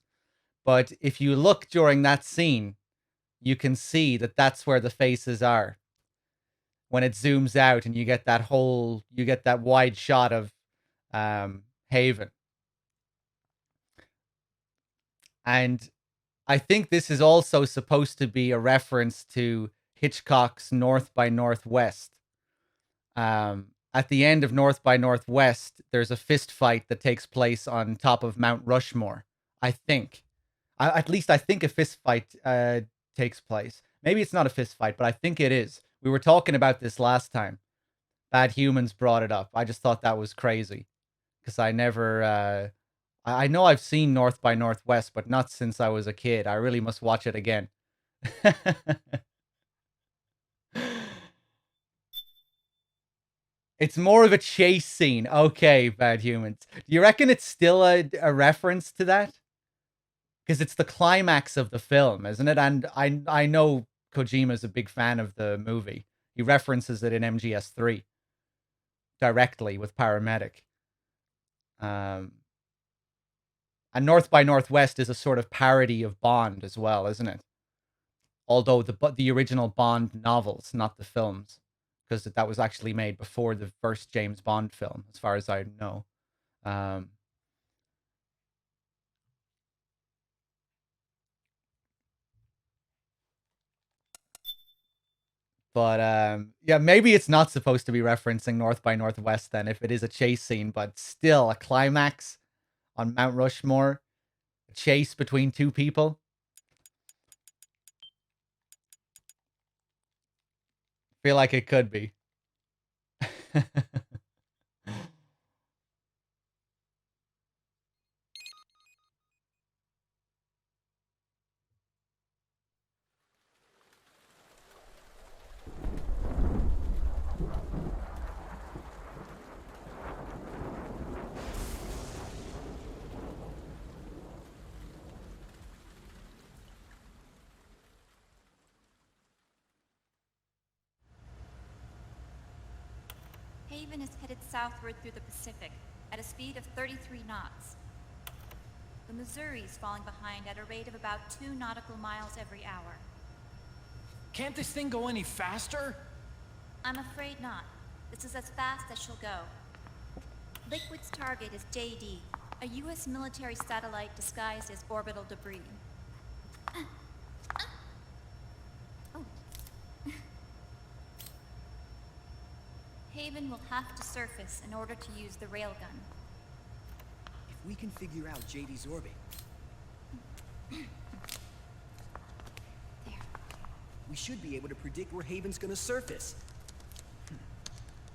S1: But if you look during that scene, you can see that that's where the faces are. When it zooms out and you get that wide shot of Haven. And I think this is also supposed to be a reference to Hitchcock's North by Northwest. At the end of North by Northwest, there's a fist fight that takes place on top of Mount Rushmore. I think. At least I think a fist fight takes place. Maybe it's not a fist fight, but I think it is. We were talking about this last time. Bad Humans brought it up. I just thought that was crazy. Because I never... I know I've seen North by Northwest, but not since I was a kid. I really must watch it again. It's more of a chase scene. Okay, Bad Humans. Do you reckon it's still a reference to that? Because it's the climax of the film, isn't it? And I know Kojima's a big fan of the movie. He references it in MGS3 directly with Paramedic. And North by Northwest is a sort of parody of Bond as well, isn't it? Although the original Bond novels, not the films, because that was actually made before the first James Bond film, as far as I know. But yeah, maybe it's not supposed to be referencing North by Northwest then, if it is a chase scene, but still a climax on Mount Rushmore, a chase between two people. Feel like it could be.
S7: Haven is headed southward through the Pacific at a speed of 33 knots. The Missouri's falling behind at a rate of about 2 nautical miles every hour.
S2: Can't this thing go any faster?
S7: I'm afraid not. This is as fast as she'll go. Liquid's target is JD, a U.S. military satellite disguised as orbital debris. Haven will have to surface in order to use the railgun.
S15: If we can figure out JD's orbit... we should be able to predict where Haven's gonna surface.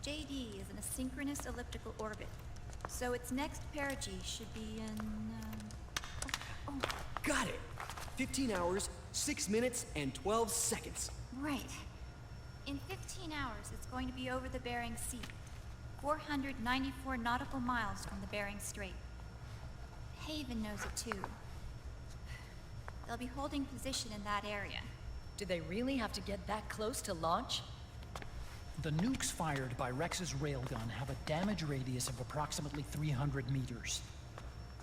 S7: JD is in a synchronous elliptical orbit, so its next perigee should be in...
S15: Got it! 15 hours, 6 minutes, and 12 seconds.
S7: Right. In 15 hours, it's going to be over the Bering Sea, 494 nautical miles from the Bering Strait. Haven knows it too. They'll be holding position in that area.
S22: Do they really have to get that close to launch?
S2: The nukes fired by Rex's railgun have a damage radius of approximately 300 meters.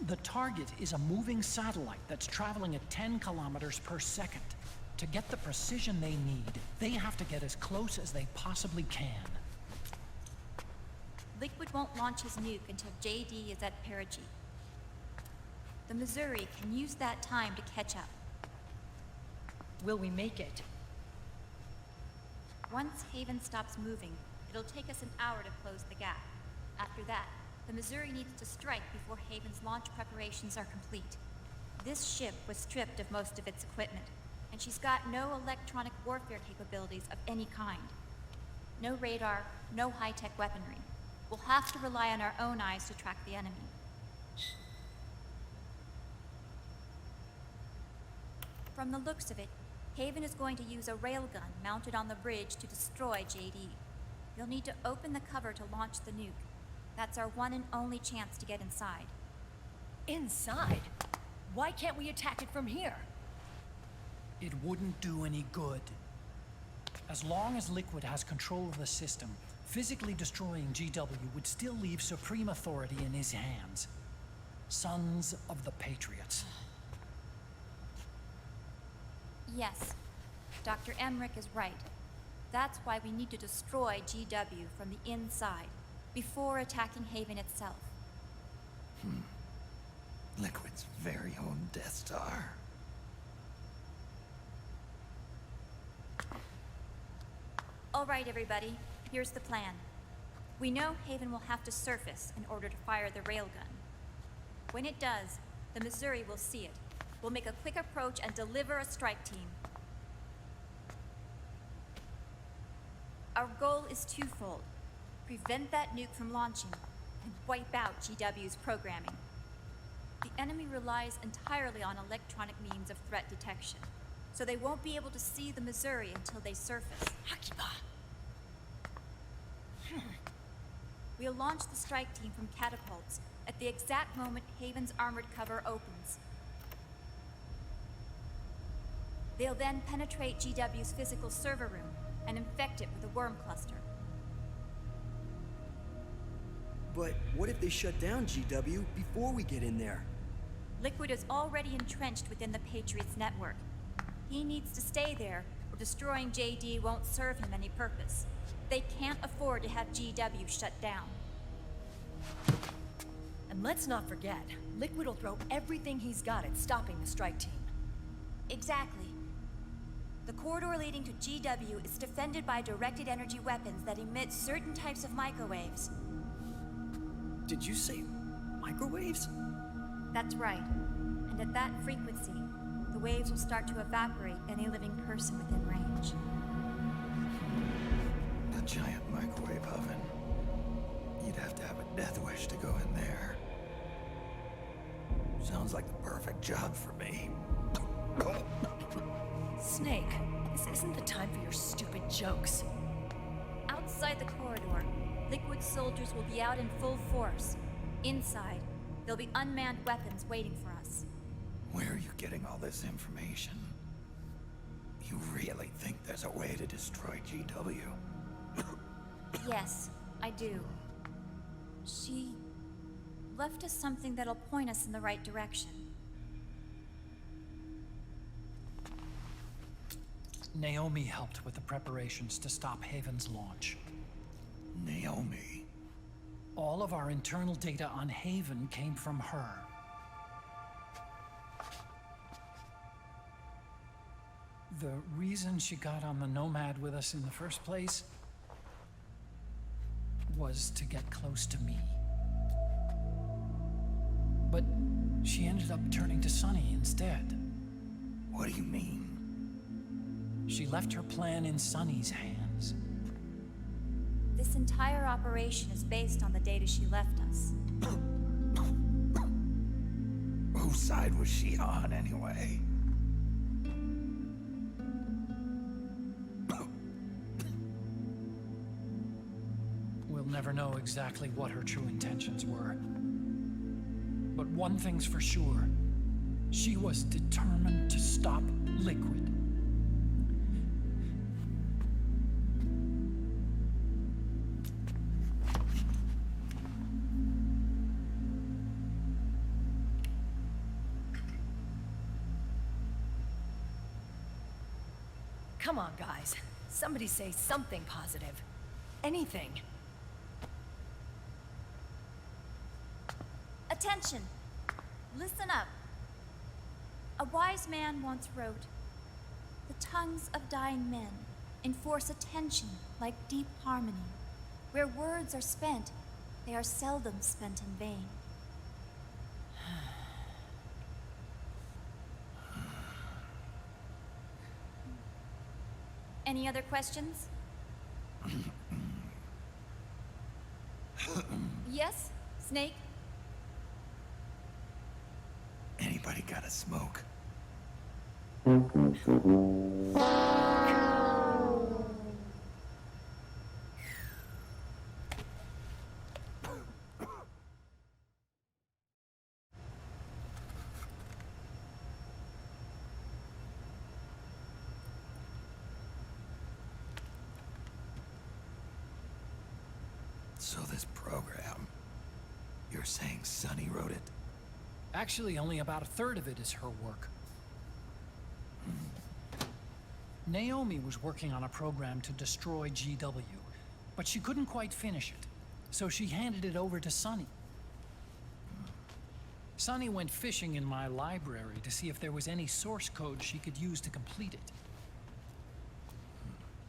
S2: The target is a moving satellite that's traveling at 10 kilometers per second. To get the precision they need, they have to get as close as they possibly can.
S7: Liquid won't launch his nuke until JD is at perigee. The Missouri can use that time to catch up.
S22: Will we make it?
S7: Once Haven stops moving, it'll take us an hour to close the gap. After that, the Missouri needs to strike before Haven's launch preparations are complete. This ship was stripped of most of its equipment, and she's got no electronic warfare capabilities of any kind. No radar, no high-tech weaponry. We'll have to rely on our own eyes to track the enemy. From the looks of it, Haven is going to use a railgun mounted on the bridge to destroy JD. You'll need to open the cover to launch the nuke. That's our one and only chance to get inside.
S22: Inside? Why can't we attack it from here?
S2: It wouldn't do any good. As long as Liquid has control of the system, physically destroying GW would still leave supreme authority in his hands. Sons of the Patriots.
S7: Yes, Dr. Emmerich is right. That's why we need to destroy GW from the inside, before attacking Haven itself.
S10: Liquid's very own Death Star.
S7: All right, everybody, here's the plan. We know Haven will have to surface in order to fire the railgun. When it does, the Missouri will see it. We'll make a quick approach and deliver a strike team. Our goal is twofold. Prevent that nuke from launching, and wipe out GW's programming. The enemy relies entirely on electronic means of threat detection, so they won't be able to see the Missouri until they surface. We'll launch the strike team from catapults at the exact moment Haven's armored cover opens. They'll then penetrate GW's physical server room and infect it with a worm cluster.
S15: But what if they shut down GW before we get in there?
S7: Liquid is already entrenched within the Patriots network. He needs to stay there, or destroying JD won't serve him any purpose. They can't afford to have GW shut down.
S22: And let's not forget, Liquid will throw everything he's got at stopping the strike team.
S7: Exactly. The corridor leading to GW is defended by directed energy weapons that emit certain types of microwaves.
S15: Did you say microwaves?
S7: That's right. And at that frequency, the waves will start to evaporate any living person within range.
S10: A giant microwave oven. You'd have to have a death wish to go in there. Sounds like the perfect job for me.
S22: Snake, this isn't the time for your stupid jokes.
S7: Outside the corridor, Liquid soldiers will be out in full force. Inside, there'll be unmanned weapons waiting for us.
S10: Where are you getting all this information? You really think there's a way to destroy GW?
S7: Yes, I do. She left us something that'll point us in the right direction.
S2: Naomi helped with the preparations to stop Haven's launch.
S10: Naomi?
S2: All of our internal data on Haven came from her. The reason she got on the Nomad with us in the first place was to get close to me. But she ended up turning to Sunny instead.
S10: What do you mean?
S2: She left her plan in Sunny's hands.
S7: This entire operation is based on the data she left us.
S10: Whose side was she on, anyway?
S2: We'll never know exactly what her true intentions were. But one thing's for sure. She was determined to stop Liquid.
S22: Come on, guys. Somebody say something positive. Anything.
S7: Attention! Listen up. A wise man once wrote, "The tongues of dying men enforce attention like deep harmony. Where words are spent, they are seldom spent in vain." Any other questions? Yes, Snake?
S10: Anybody got a smoke? So this program, you're saying Sunny wrote it?
S2: Actually, only about a third of it is her work. Naomi was working on a program to destroy GW, but she couldn't quite finish it, so she handed it over to Sunny. Sunny went fishing in my library to see if there was any source code she could use to complete it.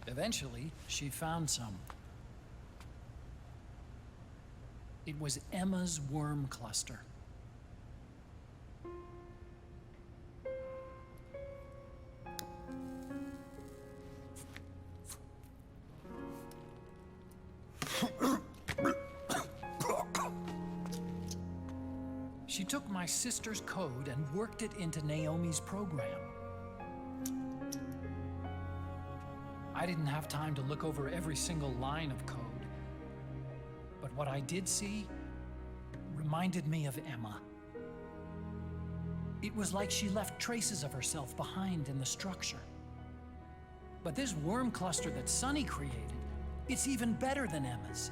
S2: Eventually, she found some. It was Emma's worm cluster. She took my sister's code and worked it into Naomi's program. I didn't have time to look over every single line of code, but what I did see reminded me of Emma. It was like she left traces of herself behind in the structure. But this worm cluster that Sunny created, it's even better than Emma's.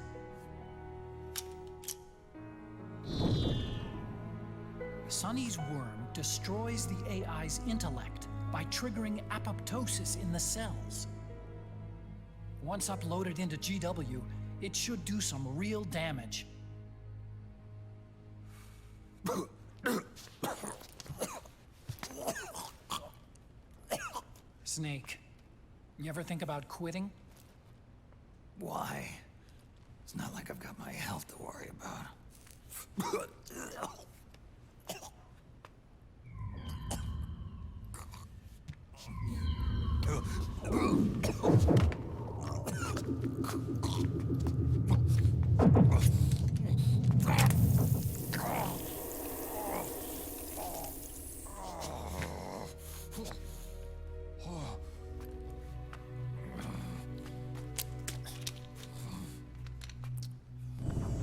S2: Sunny's worm destroys the AI's intellect by triggering apoptosis in the cells. Once uploaded into GW, it should do some real damage. Snake, you ever think about quitting?
S10: Why? It's not like I've got my health to worry about.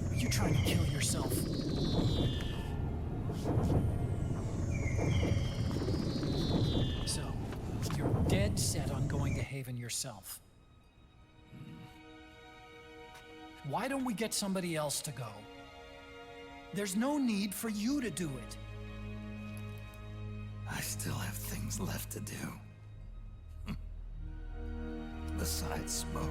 S2: Are you trying to kill yourself? So, you're dead set on going to Haven yourself. Why don't we get somebody else to go? There's no need for you to do it.
S10: I still have things left to do. Besides smoke.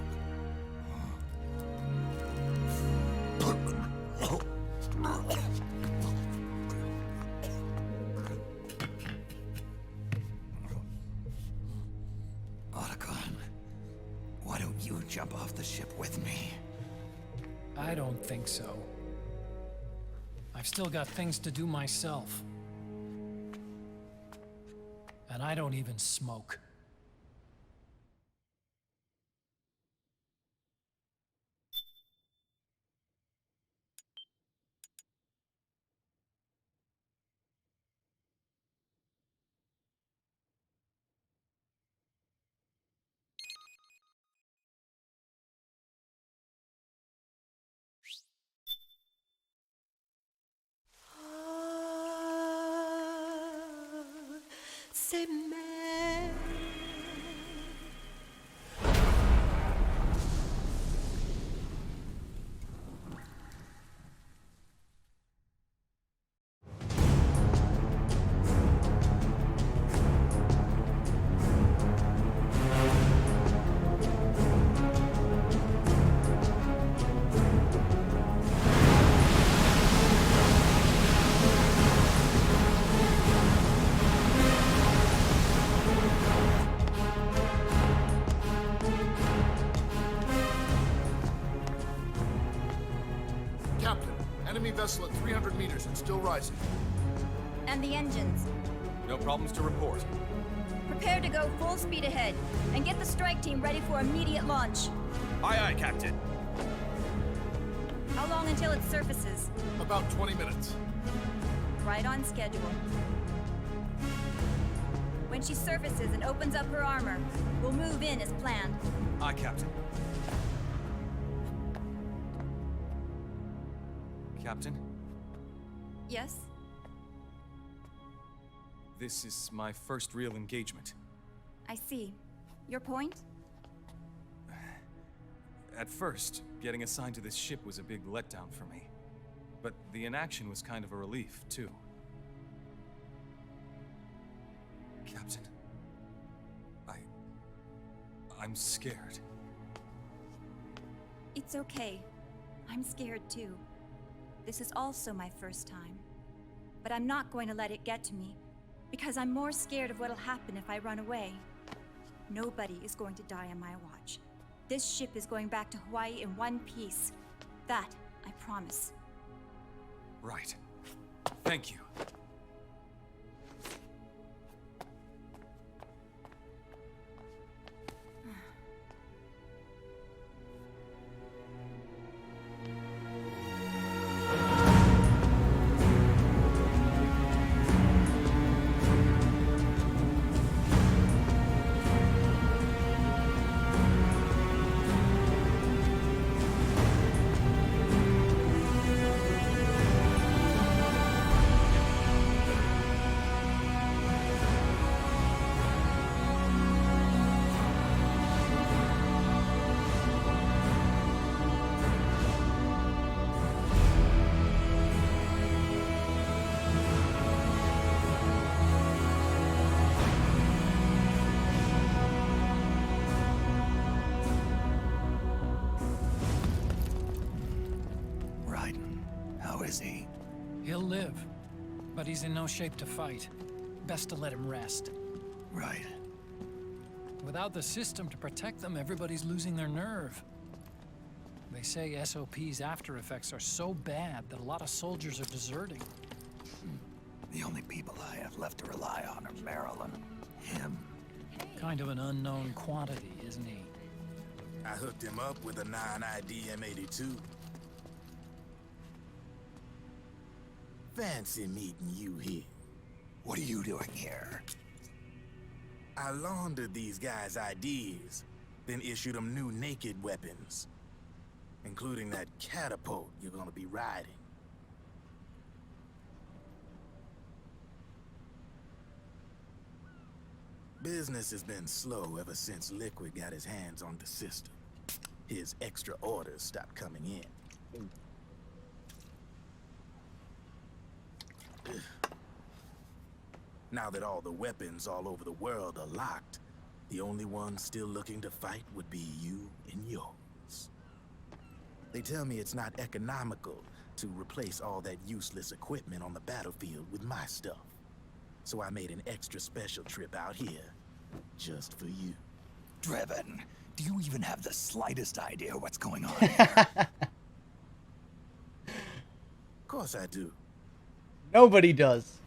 S10: Otacon, why don't you jump off the ship with me?
S2: I don't think so. I've still got things to do myself. And I don't even smoke.
S8: C'est même.
S3: Enemy vessel at 300 meters and still rising.
S9: And the engines.
S23: No problems to report.
S9: Prepare to go full speed ahead, and get the strike team ready for immediate launch.
S23: Aye, aye, Captain.
S9: How long until it surfaces?
S3: About 20 minutes.
S9: Right on schedule. When she surfaces and opens up her armor, we'll move in as planned.
S23: Aye, Captain. Captain?
S9: Yes?
S23: This is my first real engagement.
S9: I see. Your point?
S23: At first, getting assigned to this ship was a big letdown for me. But the inaction was kind of a relief, too. Captain, I'm scared.
S9: It's okay. I'm scared too. This is also my first time. But I'm not going to let it get to me, because I'm more scared of what'll happen if I run away. Nobody is going to die on my watch. This ship is going back to Hawaii in one piece. That, I promise.
S23: Right. Thank you.
S10: Is he?
S2: He'll live, but he's in no shape to fight. Best to let him rest.
S10: Right.
S2: Without the system to protect them, everybody's losing their nerve. They say SOP's after effects are so bad that a lot of soldiers are deserting.
S10: The only people I have left to rely on are Marilyn, him.
S2: Kind of an unknown quantity, isn't he?
S3: I hooked him up with a 9ID M82. Fancy meeting you here.
S10: What are you doing here?
S3: I laundered these guys' IDs, then issued them new naked weapons, including that catapult you're gonna be riding. Business has been slow ever since Liquid got his hands on the system. His extra orders stopped coming in. Now that all the weapons all over the world are locked, the only ones still looking to fight would be you and yours. They tell me it's not economical to replace all that useless equipment on the battlefield with my stuff. So I made an extra special trip out here, just for you.
S10: Driven, do you even have the slightest idea what's going on
S3: here? Of course I do.
S1: Nobody does.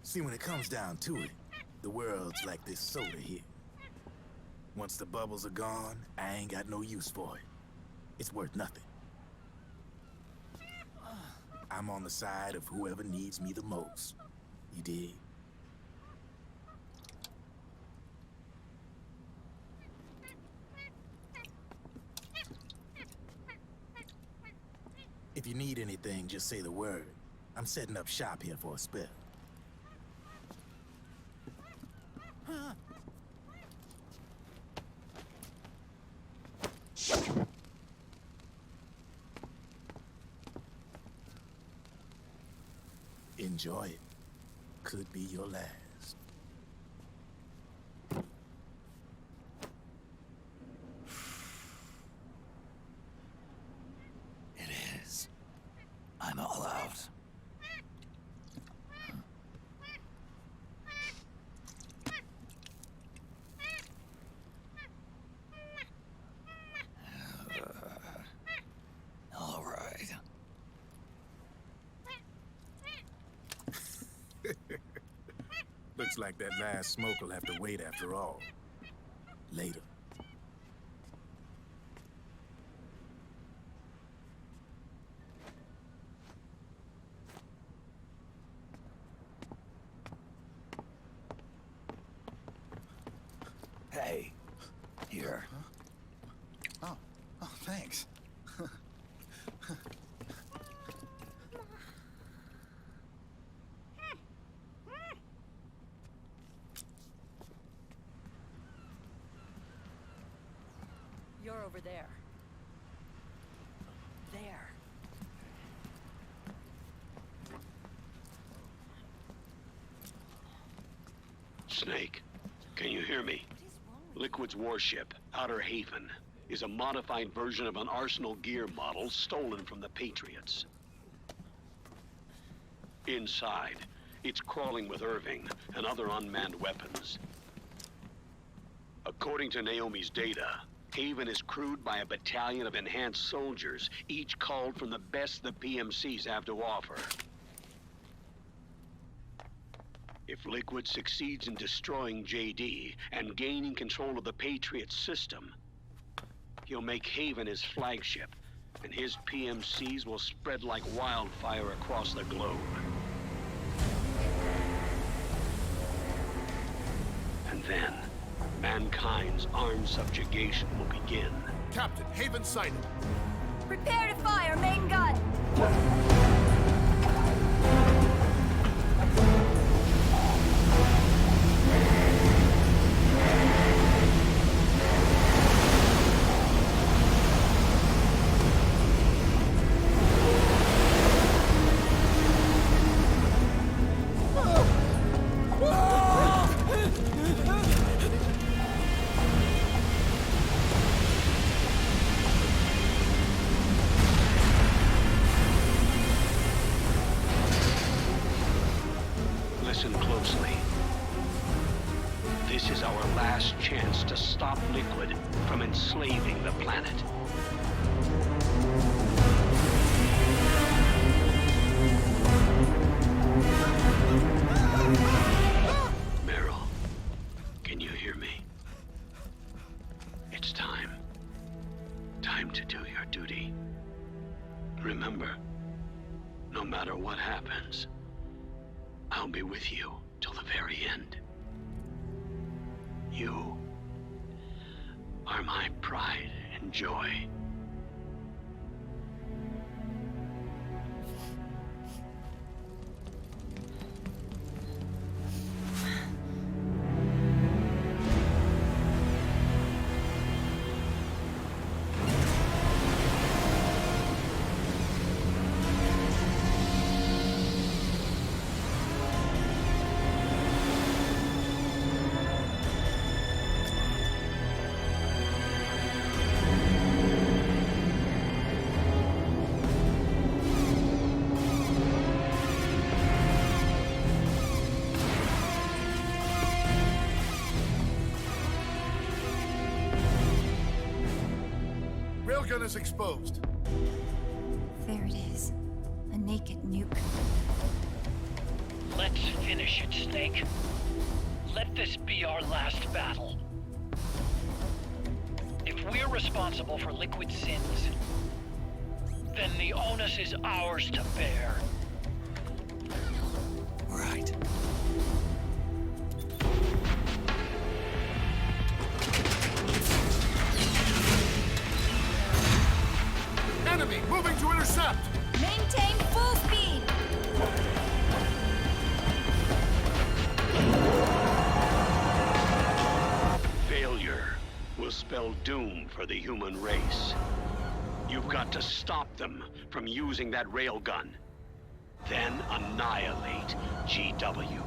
S3: See, when it comes down to it, the world's like this soda here. Once the bubbles are gone, I ain't got no use for it. It's worth nothing. I'm on the side of whoever needs me the most. You dig? If you need anything, just say the word. I'm setting up shop here for a spell. Enjoy it. Could be your last.
S10: It is. I'm all out. All right.
S3: Looks like that last smoke will have to wait after all. Later.
S10: Hey, here.
S3: Oh, thanks.
S22: You're over there. There.
S11: Snake, can you hear me? Liquid's warship, Outer Haven, is a modified version of an Arsenal gear model stolen from the Patriots. Inside, it's crawling with Irving and other unmanned weapons. According to Naomi's data, Haven is crewed by a battalion of enhanced soldiers, each culled from the best the PMCs have to offer. If Liquid succeeds in destroying JD and gaining control of the Patriot system, he'll make Haven his flagship, and his PMCs will spread like wildfire across the globe. And then, mankind's armed subjugation will begin.
S3: Captain, Haven sighted.
S9: Prepare to fire, main gun!
S11: Listen closely. This is our last chance to stop Liquid from enslaving the planet. Meryl, can you hear me? It's time. Time to do your duty. Remember, no matter what happens, I'll be with you till the very end. You are my pride and joy.
S3: Railgun is exposed.
S9: There it is. A naked nuke.
S18: Let's finish it, Snake. Let this be our last battle. If we're responsible for Liquid's sins, then the onus is ours to bear.
S10: Right.
S3: Enemy moving to intercept!
S9: Maintain full speed!
S11: Failure will spell doom for the human race. You've got to stop them from using that railgun. Then annihilate GW.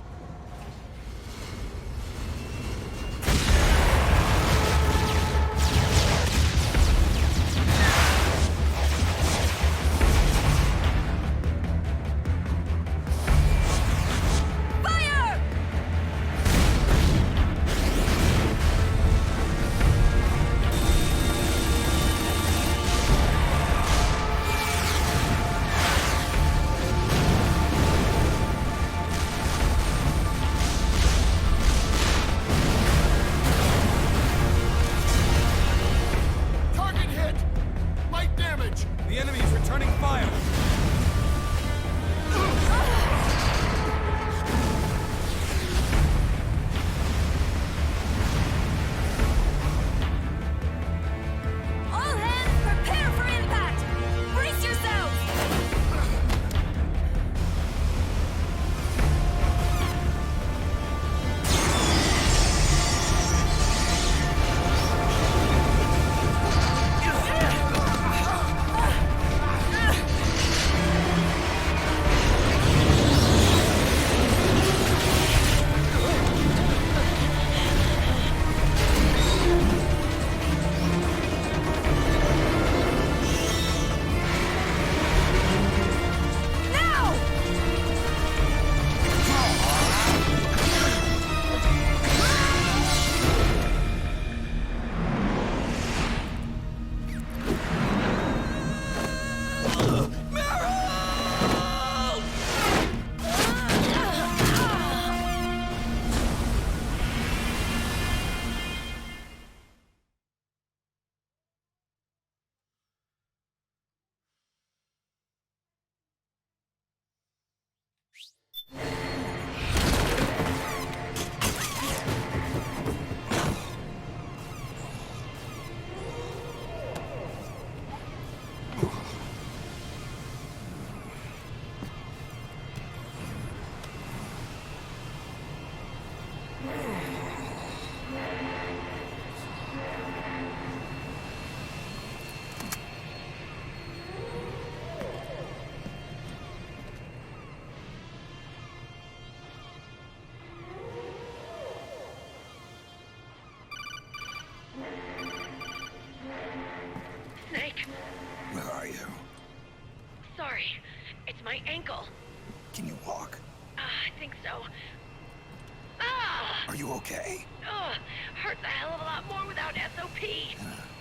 S13: Snake,
S10: Where are you?
S13: sorry. It's my ankle.
S10: Can you walk?
S13: I think so. Ah!
S10: Are you okay?
S13: Hurts a hell of a lot more without SOP.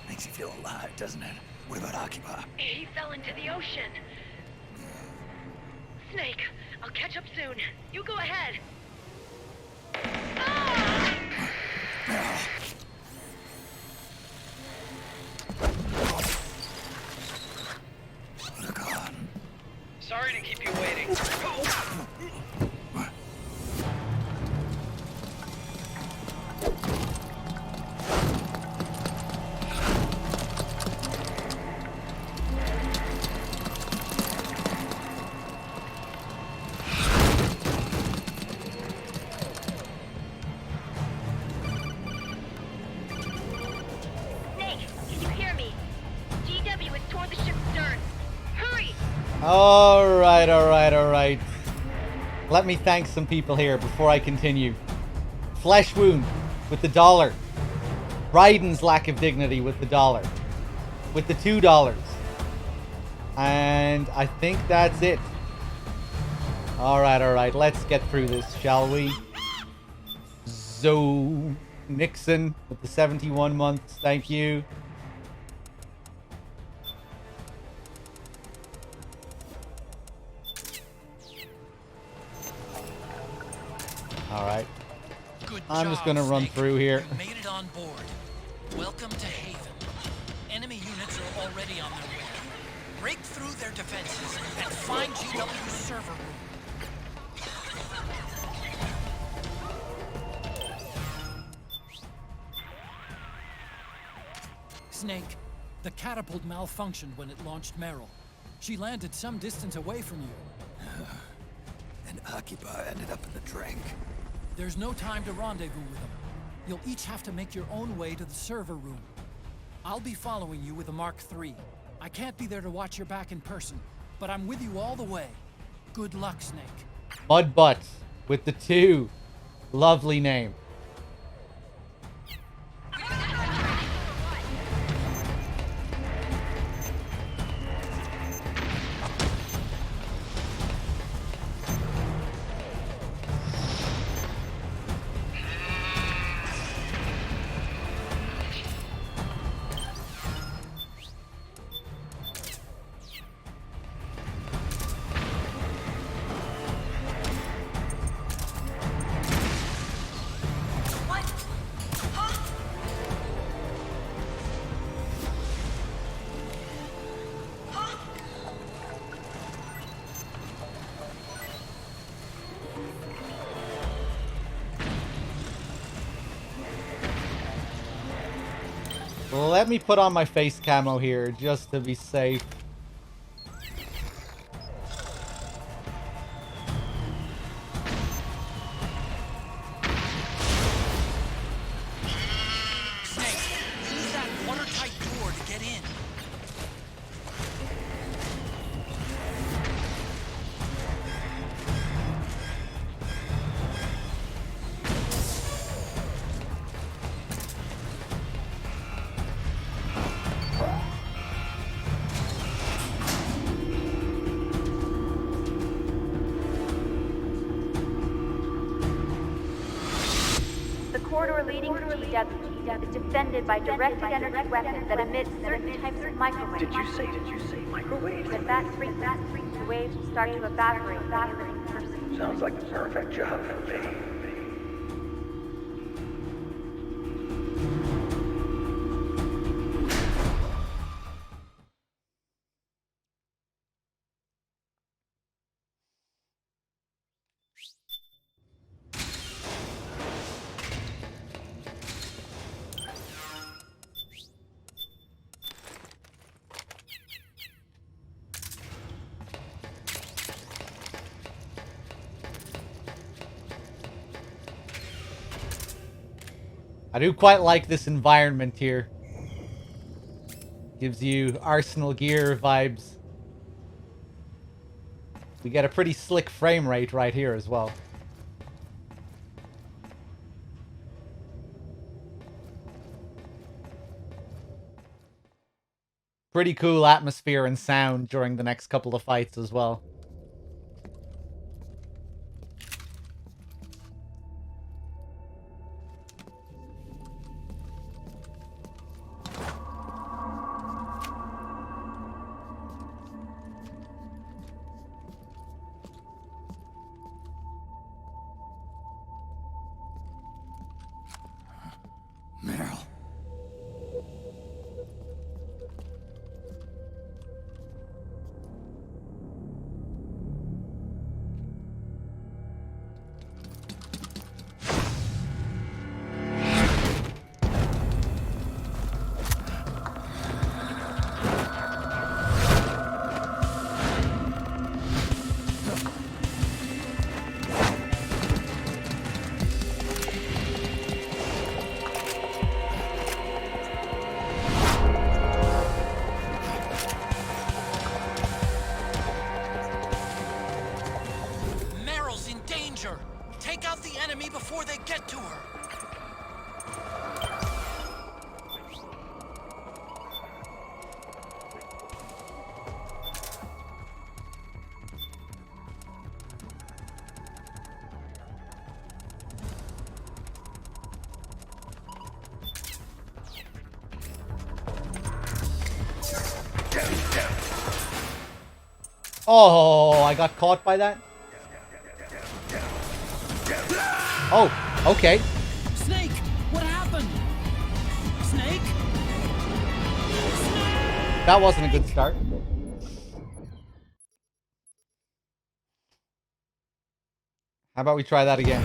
S10: Makes you feel alive, doesn't it? What about Occupy?
S13: He fell into the ocean. Snake, I'll catch up soon. You go ahead.
S18: Sorry to keep you waiting.
S13: Snake, can you hear me? GW is toward the ship's stern. Hurry!
S1: Alright, alright, alright. Let me thank some people here before I continue. Flesh Wound with the $1. Raiden's lack of dignity with the $1. With the $2. And I think that's it. Alright, alright. Let's get through this, shall we? Zoe Nixon with the 71 months. Thank you. Alright. I'm just gonna run through here.
S2: You made it on board. Welcome to Haven. Enemy units are already on their way. Break through their defenses and find GW's server room. Snake, the catapult malfunctioned when it launched Meryl. She landed some distance away from you.
S10: And Occupy ended up in the drink.
S2: There's no time to rendezvous with them. You'll each have to make your own way to the server room. I'll be following you with a Mark III. I can't be there to watch your back in person, but I'm with you all the way. Good luck, Snake.
S1: Mudbutt with the 2. Lovely name. Let me put on my face camo here just to be safe.
S2: Snake, use that watertight door to get in.
S4: The corridor leading to GW is defended by directed energy weapons that emit certain types of microwaves.
S5: Did you say microwaves?
S4: When that frequency, the waves will start to evaporate from the living person.
S5: Sounds like the perfect job for me.
S1: I do quite like this environment here. Gives you Arsenal gear vibes. We get a pretty slick frame rate right here as well. Pretty cool atmosphere and sound during the next couple of fights as well.
S10: Meryl.
S2: Meryl's in danger! Take out the enemy before they get to her!
S1: Oh, I got caught by that? Oh, okay.
S2: Snake! What happened? Snake?
S1: That wasn't a good start. How about we try that again?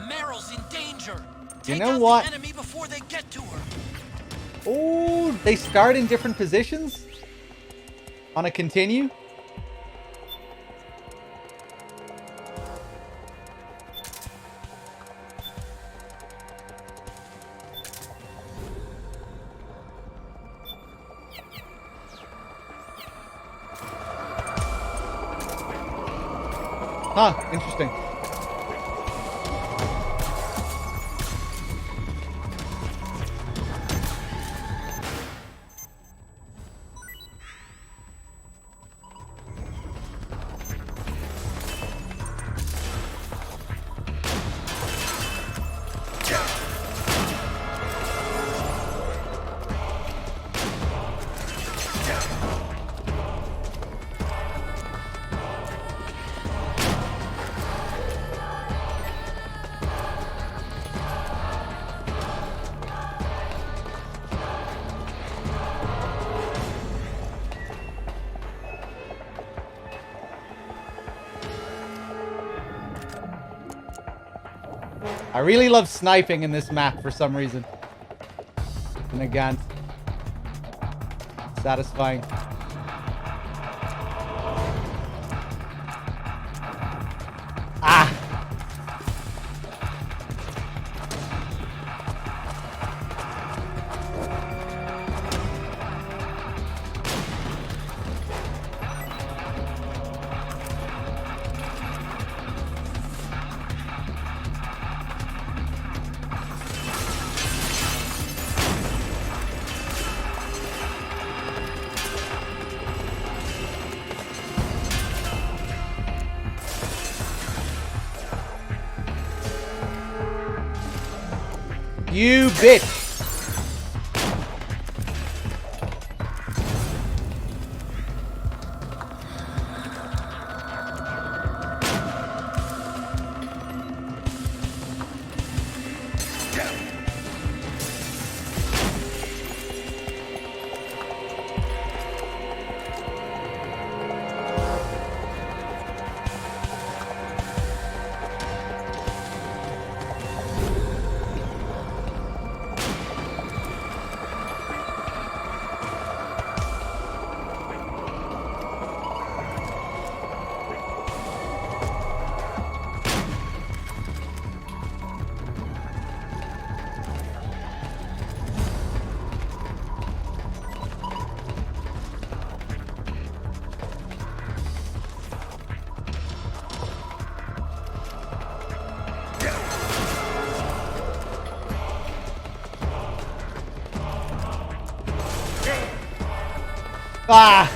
S2: Meryl's in danger!
S1: You know what?
S2: Enemy before they get to her!
S1: Oh, they start in different positions? On a continue? Huh, interesting. I really love sniping in this map for some reason. And again, satisfying. Ah! You bitch! Ah!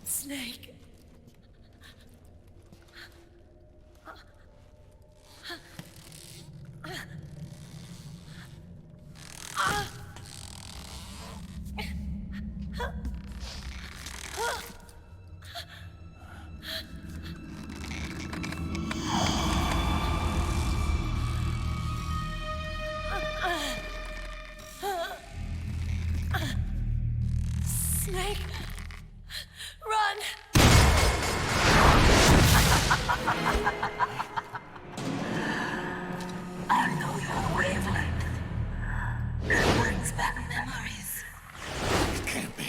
S22: Snake. Snake. Run!
S12: I know your wavelength. It brings back memories.
S10: It can't be.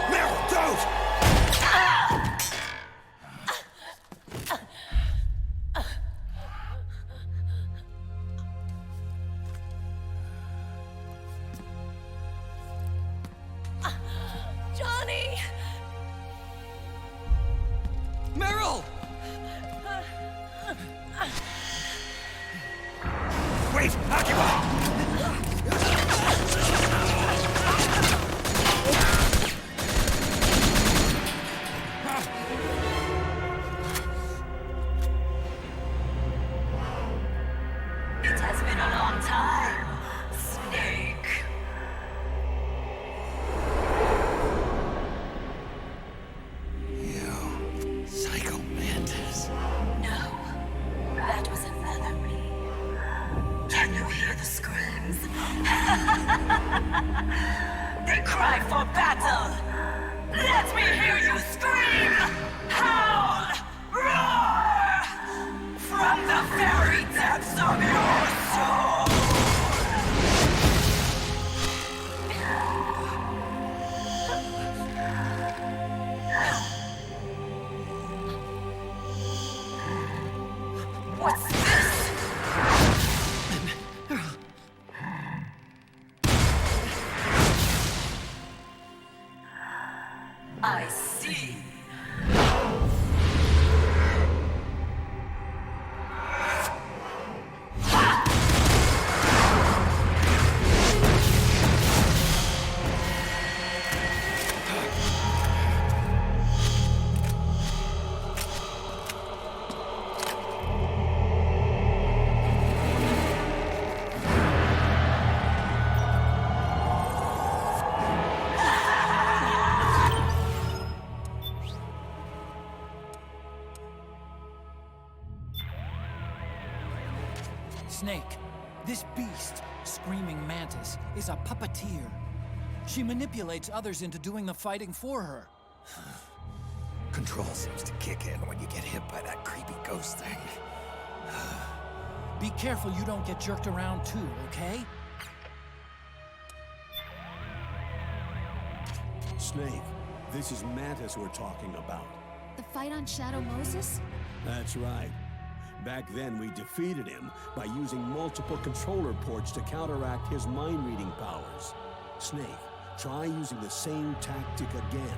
S10: Meryl, don't!
S22: Johnny!
S15: Meryl!
S10: Wait, Akiba!
S12: It has been a long time, Snake.
S10: You, Psycho Mantis.
S12: No, that was another me. Can you hear the screams? They cry for battle. Let me hear you scream! Howl! Roar! From the very depths of your soul! What's this? I see.
S2: Snake, this beast, Screaming Mantis, is a puppeteer. She manipulates others into doing the fighting for her.
S10: Control seems to kick in when you get hit by that creepy ghost thing.
S2: Be careful you don't get jerked around too, okay?
S20: Snake, this is Mantis we're talking about.
S19: The fight on Shadow Moses?
S20: That's right. Back then, we defeated him by using multiple controller ports to counteract his mind-reading powers. Snake, try using the same tactic again.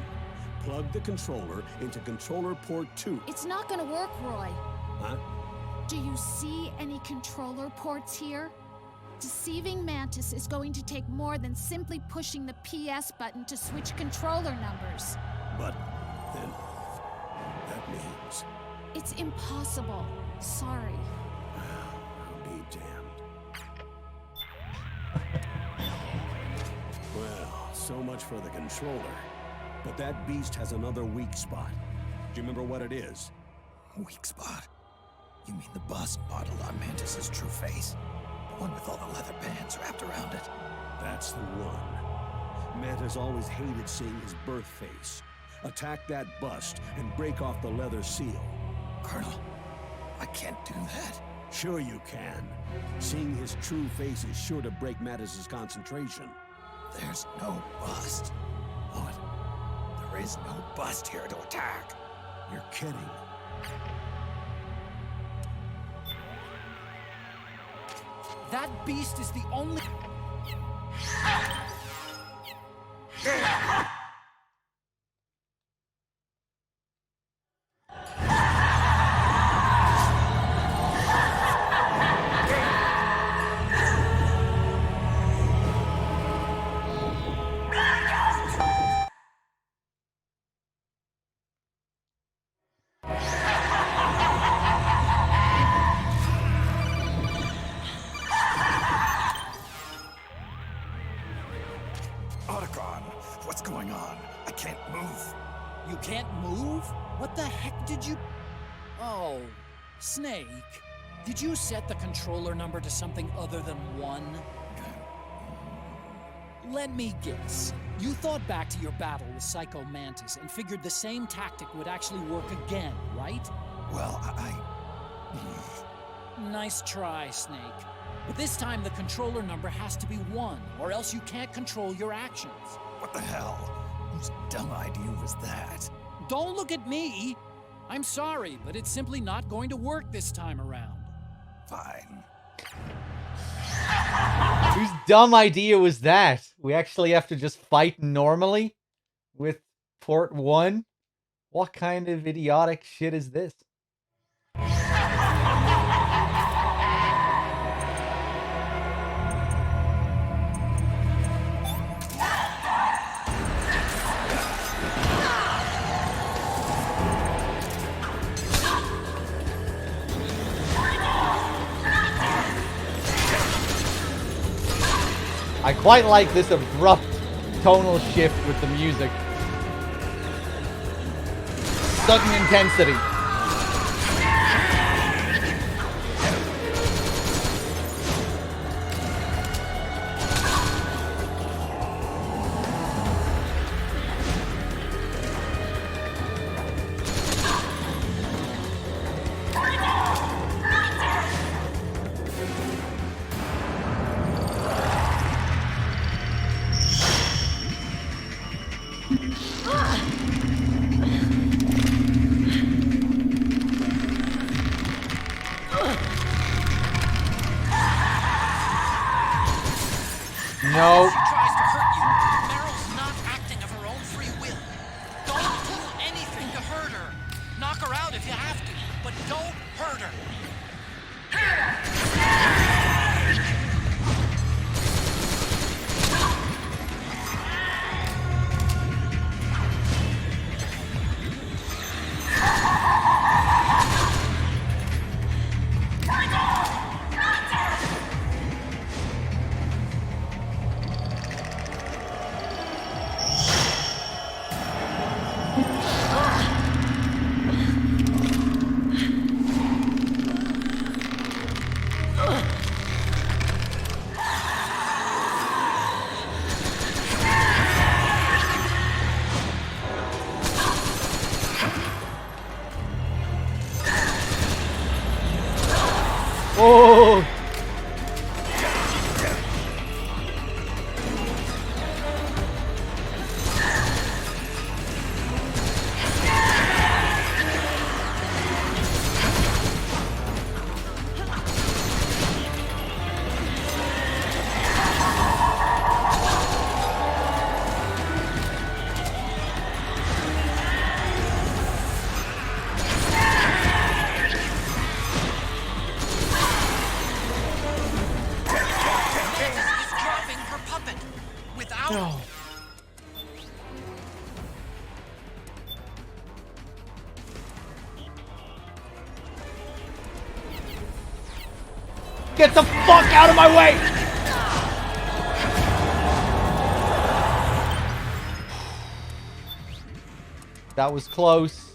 S20: Plug the controller into controller port 2.
S19: It's not gonna work, Roy.
S20: Huh?
S19: Do you see any controller ports here? Deceiving Mantis is going to take more than simply pushing the PS button to switch controller numbers.
S20: But then that means
S19: It's impossible. Sorry.
S20: I'll be damned. Well, so much for the controller. But that beast has another weak spot. Do you remember what it is?
S10: Weak spot? You mean the bust modeled on Mantis's true face? The one with all the leather bands wrapped around it?
S20: That's the one. Mantis always hated seeing his birth face. Attack that bust and break off the leather seal.
S10: Colonel, I can't do that.
S20: Sure you can. Seeing his true face is sure to break Mantis's concentration.
S10: There's no bust. What? There is no bust here to attack.
S20: You're kidding.
S2: That beast is the only...
S10: Otacon, what's going on? I can't move.
S2: You can't move? What the heck did you... Oh, Snake. Did you set the controller number to something other than 1? Let me guess. You thought back to your battle with Psycho Mantis and figured the same tactic would actually work again, right?
S10: Well,
S2: Nice try, Snake. But this time the controller number has to be 1, or else you can't control your actions.
S10: What the hell? Whose dumb idea was that?
S2: Don't look at me! I'm sorry, but it's simply not going to work this time around.
S10: Fine.
S1: Whose dumb idea was that? We actually have to just fight normally with Port 1? What kind of idiotic shit is this? I quite like this abrupt tonal shift with the music. Sudden intensity. No.
S2: She tries to hurt you. Meryl's not acting of her own free will. Don't do anything to hurt her. Knock her out if you have to, but don't hurt her.
S12: Without...
S1: No. Get the fuck out of my way! That was close.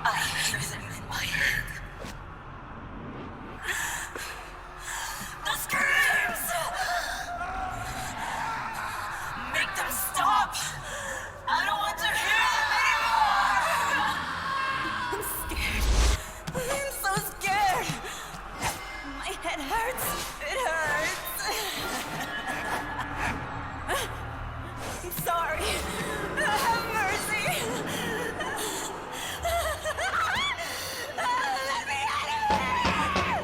S12: I hear them in my head. The screams! Make them stop! I don't want to hear them anymore! I'm scared. I'm so scared. My head hurts. It hurts. I'm sorry. Have mercy. Let me out of here!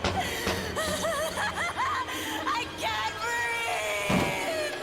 S12: I can't breathe!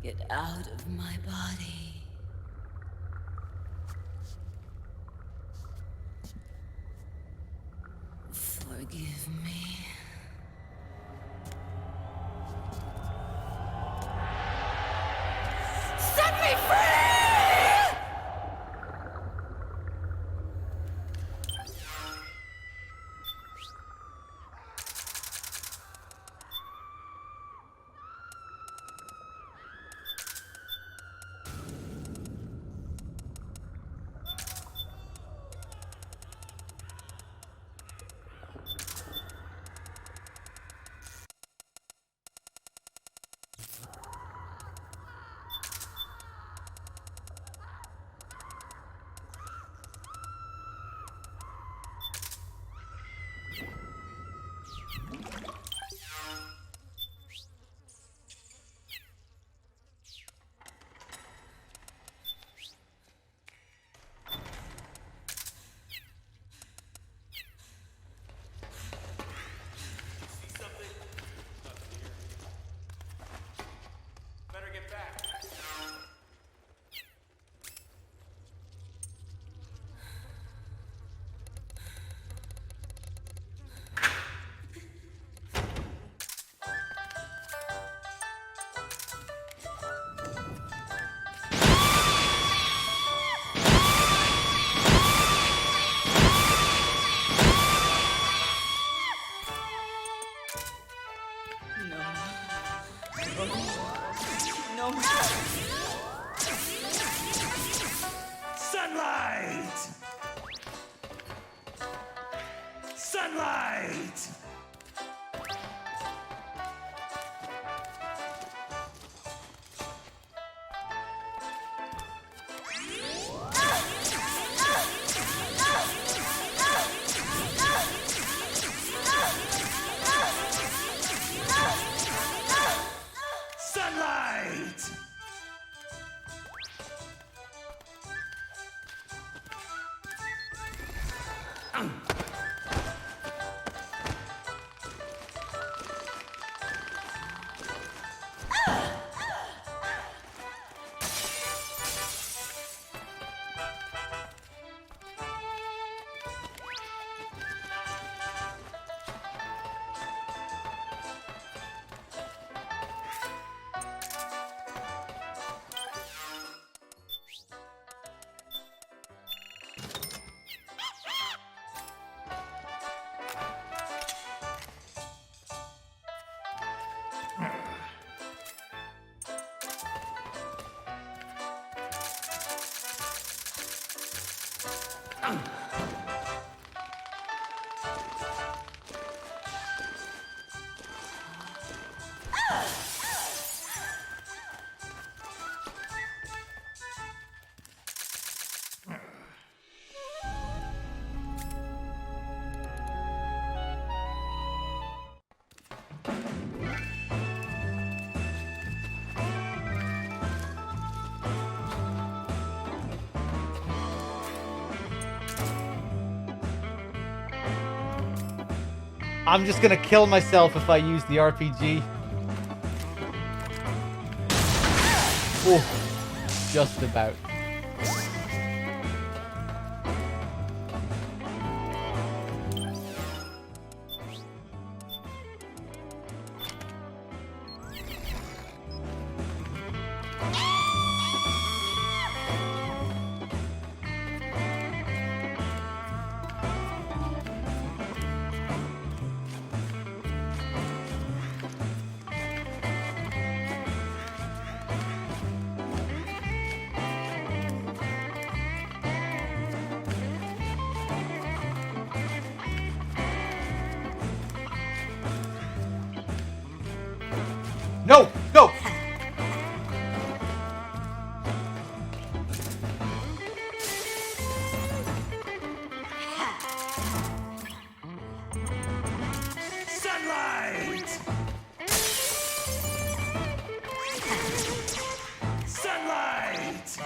S12: Get out of my body. Forgive me. Set me free!
S1: I'm just gonna kill myself if I use the RPG. Oh, just about. No! No!
S12: Sunlight! Sunlight!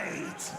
S10: right!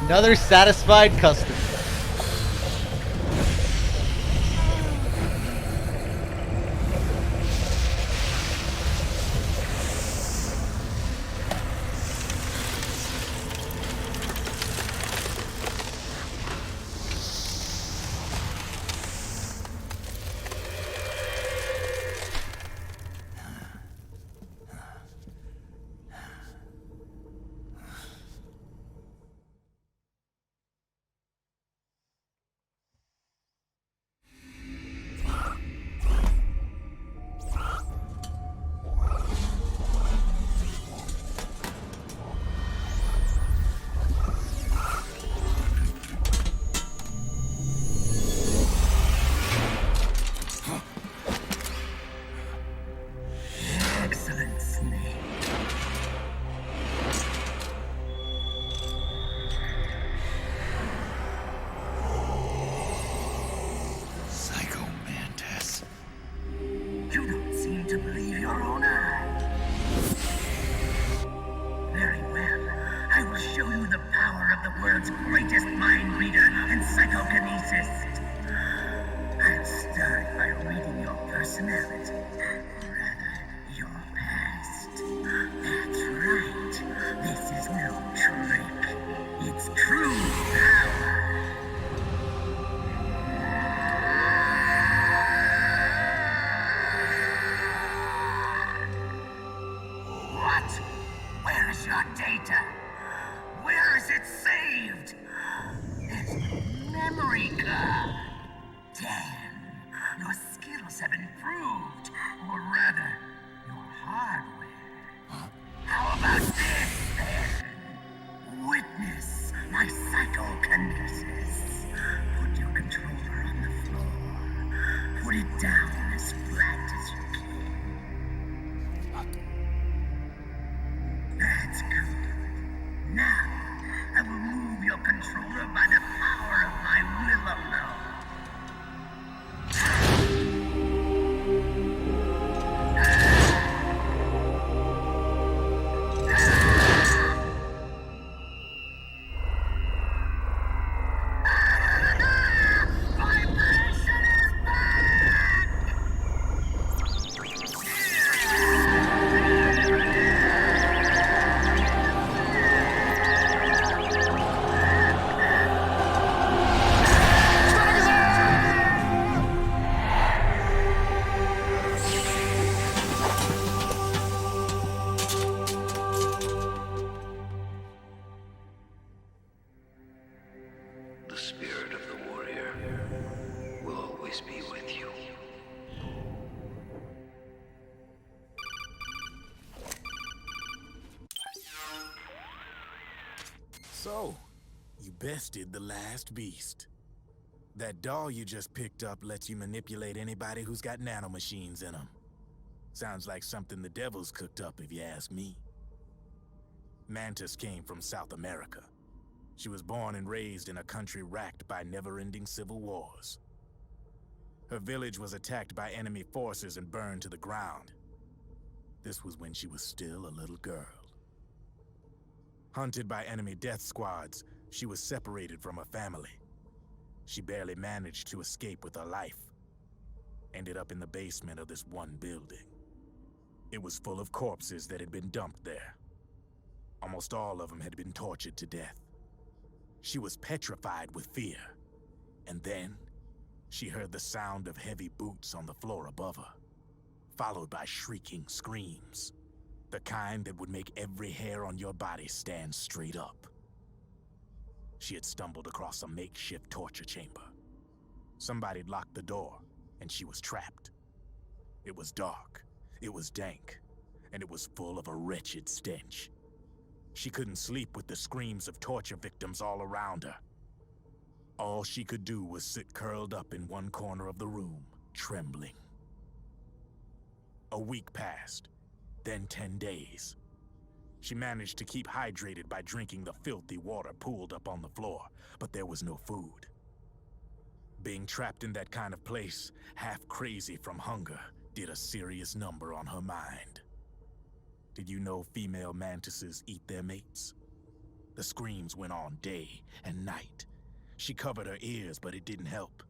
S1: Another satisfied customer.
S10: Excellent, Snake. Psycho Mantis. You don't seem to believe your own eyes. Very well. I will show you the power of the world's greatest mind reader and psychokinesis. I'll start by reading your personality. Your past. That's right. This is no trick. It's true power. What? Where is your data? Where is it saved? There's no memory card. Damn. Your skills have improved. Or rather, your hardware. How about this, then? Witness my psychokinesis. Put your controller on the floor. Put it down as flat as you can. That's good. Now, I will move your controller by the power of my will alone.
S5: The spirit of the warrior will always be with you.
S6: So, you bested the last beast. That doll you just picked up lets you manipulate anybody who's got nanomachines in them. Sounds like something the devil's cooked up, if you ask me. Mantis came from South America. She was born and raised in a country racked by never-ending civil wars. Her village was attacked by enemy forces and burned to the ground. This was when she was still a little girl. Hunted by enemy death squads, she was separated from her family. She barely managed to escape with her life. Ended up in the basement of this one building. It was full of corpses that had been dumped there. Almost all of them had been tortured to death. She was petrified with fear. And then, she heard the sound of heavy boots on the floor above her, followed by shrieking screams. The kind that would make every hair on your body stand straight up. She had stumbled across a makeshift torture chamber. Somebody'd locked the door, and she was trapped. It was dark, it was dank, and it was full of a wretched stench. She couldn't sleep with the screams of torture victims all around her. All she could do was sit curled up in one corner of the room, trembling. A week passed, then 10 days. She managed to keep hydrated by drinking the filthy water pooled up on the floor, but there was no food. Being trapped in that kind of place, half crazy from hunger, did a serious number on her mind. Did you know female mantises eat their mates? The screams went on day and night. She covered her ears, but it didn't help.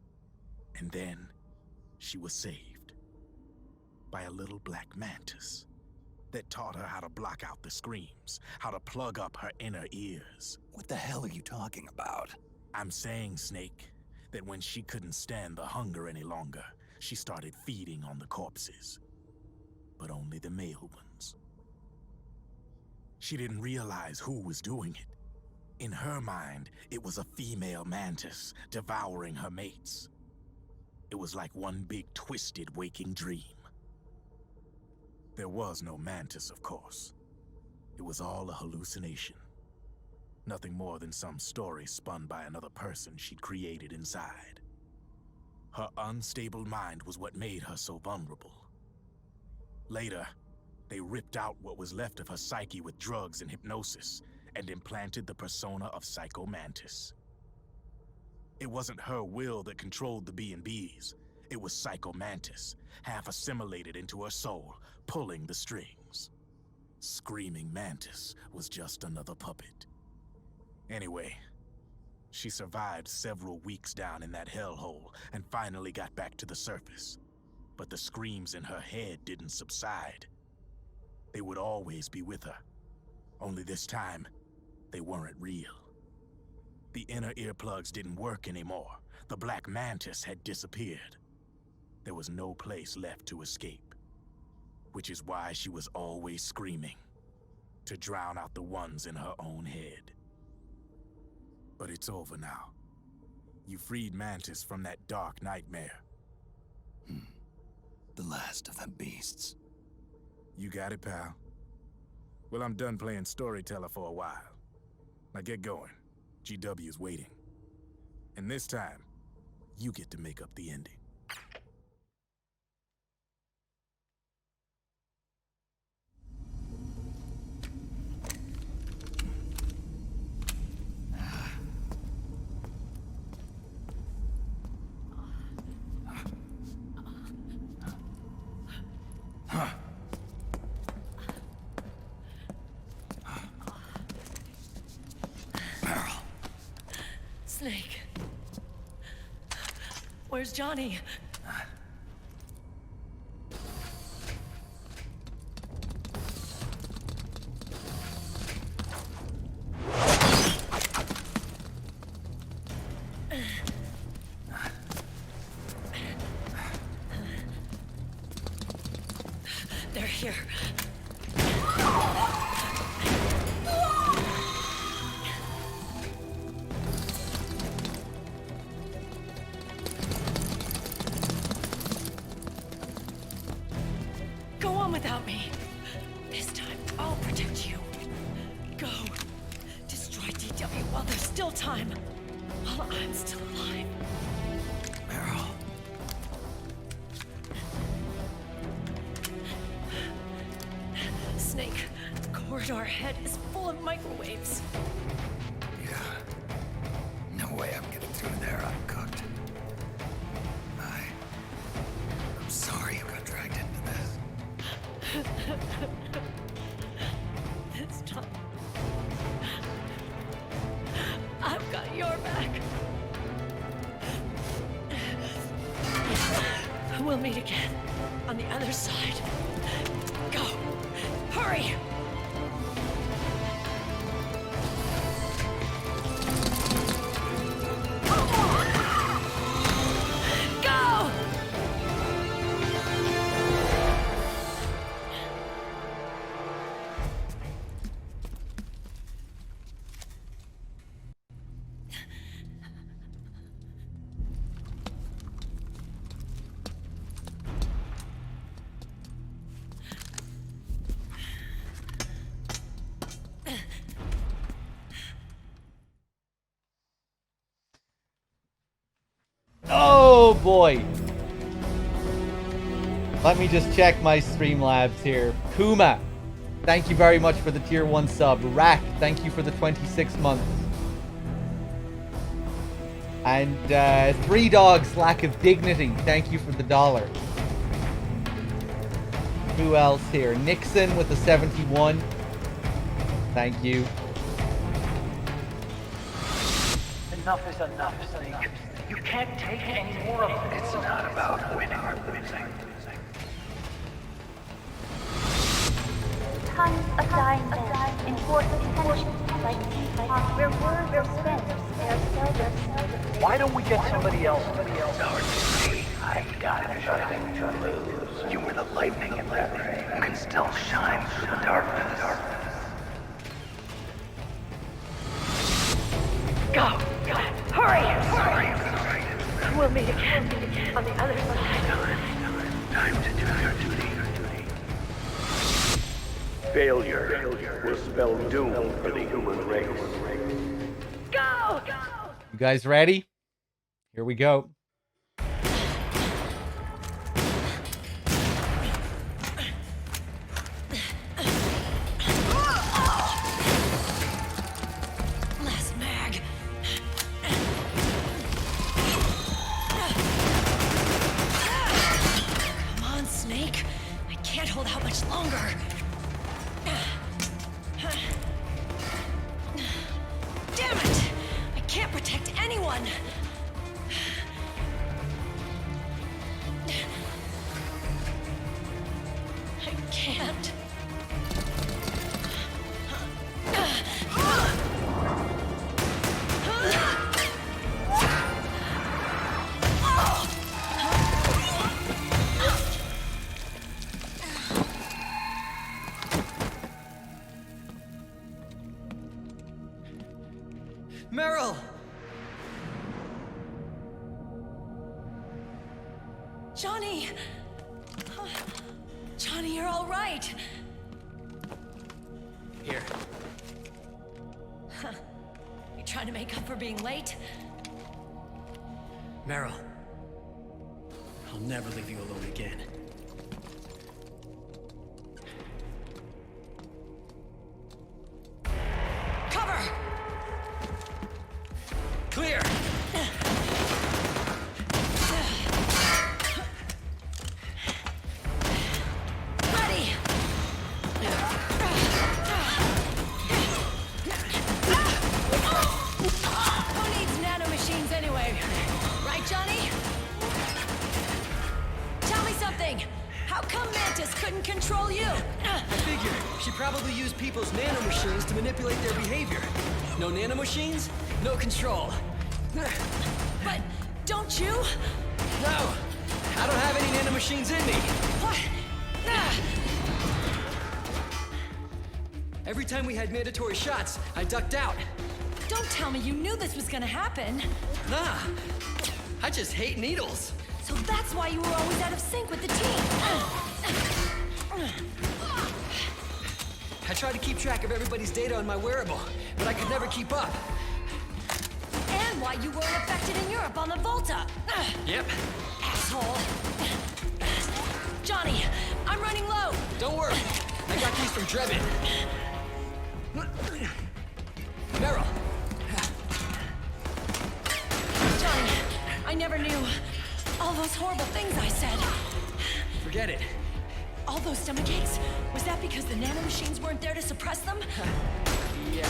S6: And then, she was saved by a little black mantis that taught her how to block out the screams, how to plug up her inner ears.
S10: What the hell are you talking about?
S6: I'm saying, Snake, that when she couldn't stand the hunger any longer, she started feeding on the corpses. But only the male ones. She didn't realize who was doing it. In her mind, it was a female mantis devouring her mates. It was like one big twisted waking dream. There was no mantis, of course. It was all a hallucination. Nothing more than some story spun by another person she'd created inside. Her unstable mind was what made her so vulnerable. Later, they ripped out what was left of her psyche with drugs and hypnosis and implanted the persona of Psycho Mantis. It wasn't her will that controlled the B&Bs. It was Psycho Mantis, half assimilated into her soul, pulling the strings. Screaming Mantis was just another puppet. Anyway, she survived several weeks down in that hellhole and finally got back to the surface. But the screams in her head didn't subside. They would always be with her. Only this time, they weren't real. The inner earplugs didn't work anymore. The black mantis had disappeared. There was no place left to escape. Which is why she was always screaming, to drown out the ones in her own head. But it's over now. You freed Mantis from that dark nightmare.
S10: The last of them beasts.
S6: You got it, pal. Well, I'm done playing storyteller for a while. Now get going. GW's waiting. And this time, you get to make up the ending.
S22: Snake. Where's Johnny? They're here. Go on without me. This time, I'll protect you. Go. Destroy DW while there's still time. While I'm still alive.
S10: Meryl.
S22: Snake, the corridor ahead is full of microwaves.
S10: Yeah. No way I'm getting through there uncooked. I'm sorry you got dragged into this.
S22: This time, I've got your back. We'll meet again on the other side. Go! Hurry!
S1: boy. Let me just check my Streamlabs here. Kuma, thank you very much for the tier 1 sub. Rack, thank you for the 26 months. And Three Dogs, Lack of Dignity, thank you for the $1. Who else here? Nixon with the 71. Thank you.
S5: Enough is enough, Snake. You can't take any more of it. It's not about winning or losing.
S4: Tons of dying men enforce attention like where words are spent, they are seldom.
S5: Why don't we get somebody else? I've got nothing to lose. You were the lightning in that ray. You can still shine through the darkness.
S12: Go! Hurry! We'll meet again on the other side.
S5: Time to do your duty. Failure will spell doom for the human race.
S12: Go!
S1: You guys ready? Here we go.
S22: Last mag. Come on, Snake. I can't hold out much longer. Damn it! I can't protect anyone! I can't.
S15: Meryl!
S22: Johnny! Johnny, you're all right.
S15: Here.
S22: Huh. You trying to make up for being late?
S15: Meryl. I'll never leave you alone again.
S22: Cover!
S15: Clear!
S22: Ready! Who needs nanomachines anyway? Right, Johnny? Tell me something! How come Mantis couldn't control you?
S15: I figured she probably used people's nanomachines to manipulate their behavior. No nanomachines, no control.
S22: But don't you?
S15: No! I don't have any nanomachines in me!
S22: What?
S15: Every time we had mandatory shots, I ducked out.
S22: Don't tell me you knew this was gonna happen.
S15: Nah, I just hate needles.
S22: So that's why you were always out of sync with the team.
S15: I tried to keep track of everybody's data on my wearable, but I could never keep up.
S22: And why you weren't affected in Europe on the Volta.
S15: Yep.
S22: Asshole. Johnny, I'm running low.
S15: Don't worry, I got these from Drebin. Meryl.
S22: Johnny, I never knew all those horrible things I said.
S15: Forget it.
S22: All those stomach aches? Was that because the nanomachines weren't there to suppress them?
S15: Yeah.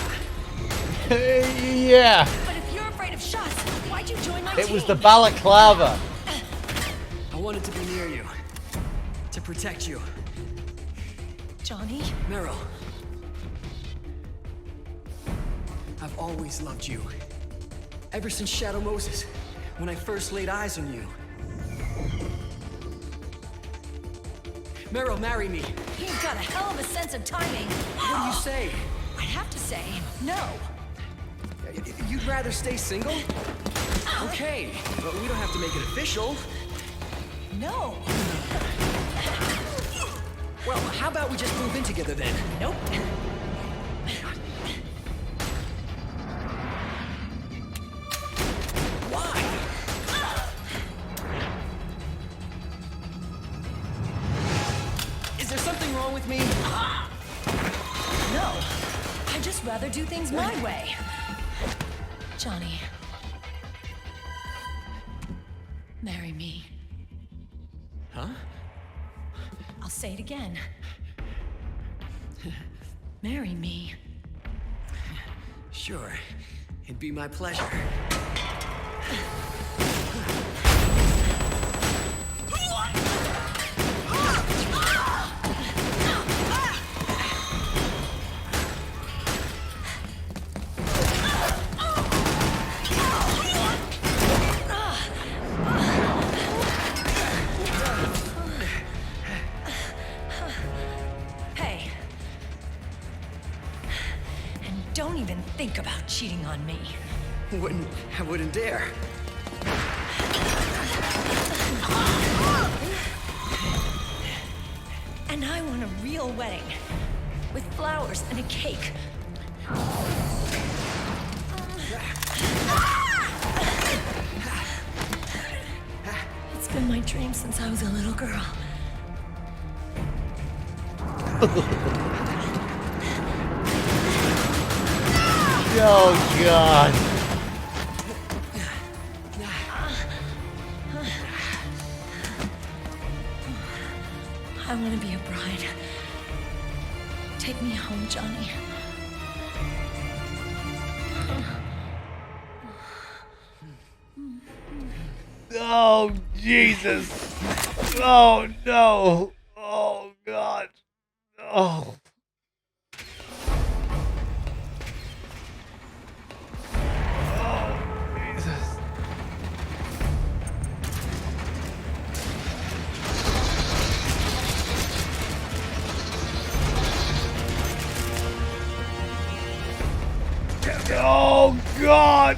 S1: Yeah.
S22: But if you're afraid of shots, why'd you join my team?
S1: It was the balaclava.
S15: I wanted to be near you. To protect you.
S22: Johnny?
S15: Meryl. I've always loved you. Ever since Shadow Moses, when I first laid eyes on you. Meryl, marry me.
S22: You've got a hell of a sense of timing.
S15: What do you say?
S22: I'd have to say no.
S15: You'd rather stay single? Okay, but we don't have to make it official.
S22: No.
S15: Well, how about we just move in together then?
S22: Nope.
S15: Why?
S22: rather do things my way. Johnny. Marry me.
S15: Huh?
S22: I'll say it again. Marry me.
S15: Sure. It'd be my pleasure.
S22: Hey. And don't even think about cheating on me.
S15: I wouldn't dare.
S22: And I want a real wedding. With flowers and a cake. It's been my dream since I was a little girl.
S1: Oh, God.
S22: I want to be a bride. Take me home, Johnny.
S1: Oh, Jesus. Oh, no. Oh, God. Oh. Oh, Jesus. Oh, God.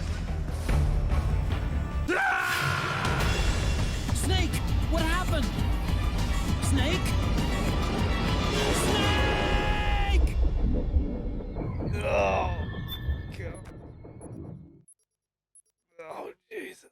S2: Snake! What happened? Snake? Snake!
S1: Oh, God. Oh, Jesus.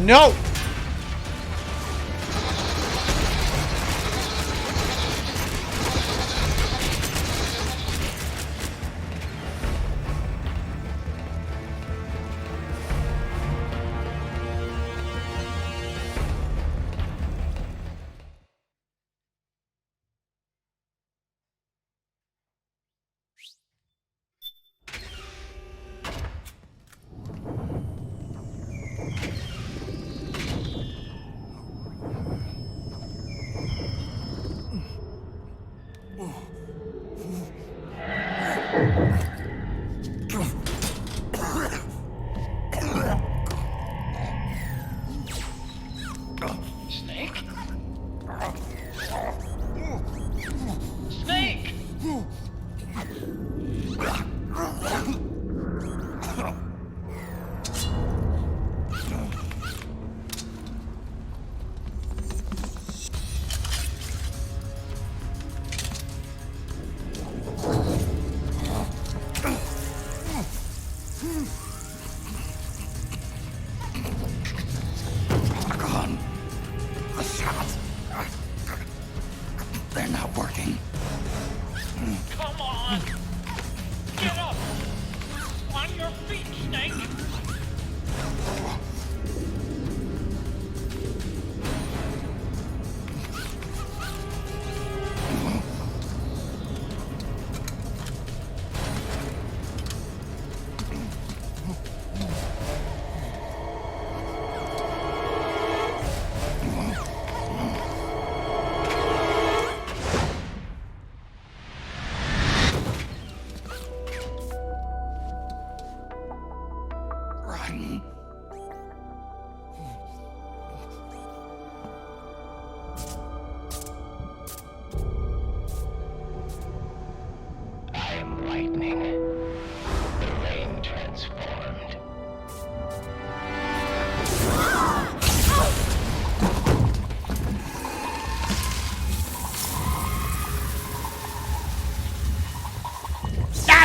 S1: No!
S18: Snake? Snake!
S10: Gone. A shot. They're not working.
S18: Come on! Get up! On your feet, Snake!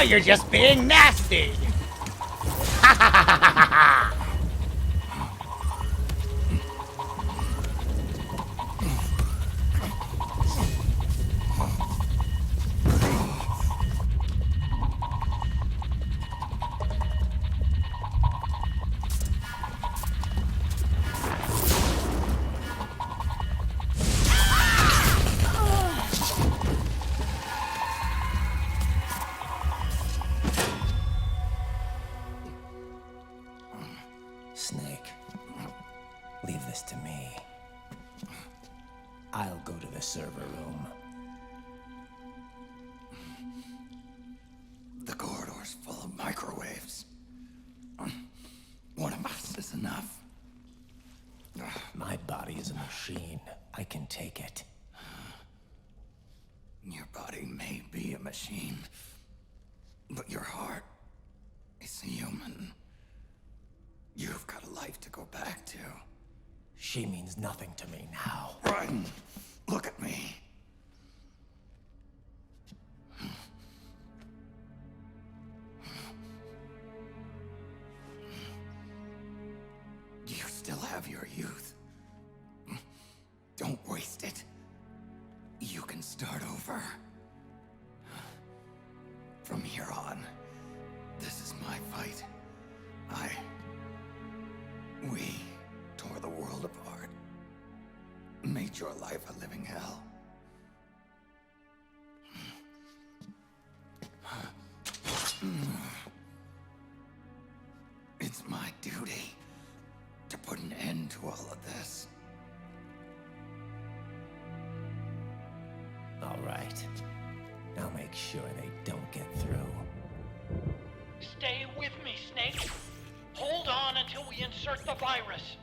S1: Now you're just being nasty! Ha ha ha ha ha ha!
S16: Snake, leave this to me. I'll go to the server room.
S10: The corridor's full of microwaves. One of us is enough.
S16: My body is a machine. I can take it.
S10: Your body may be a machine, but your heart is human. You've got a life to go back to.
S16: She means nothing to me now.
S10: Raiden, look at me. You still have your youth. Don't waste it. You can start over. From here on, this is my fight. We tore the world apart. Made your life a living hell. It's my duty to put an end to all of this.
S16: All right. I'll make sure they don't get through.
S18: Stay with me, Snake. Hold on until we insert the virus.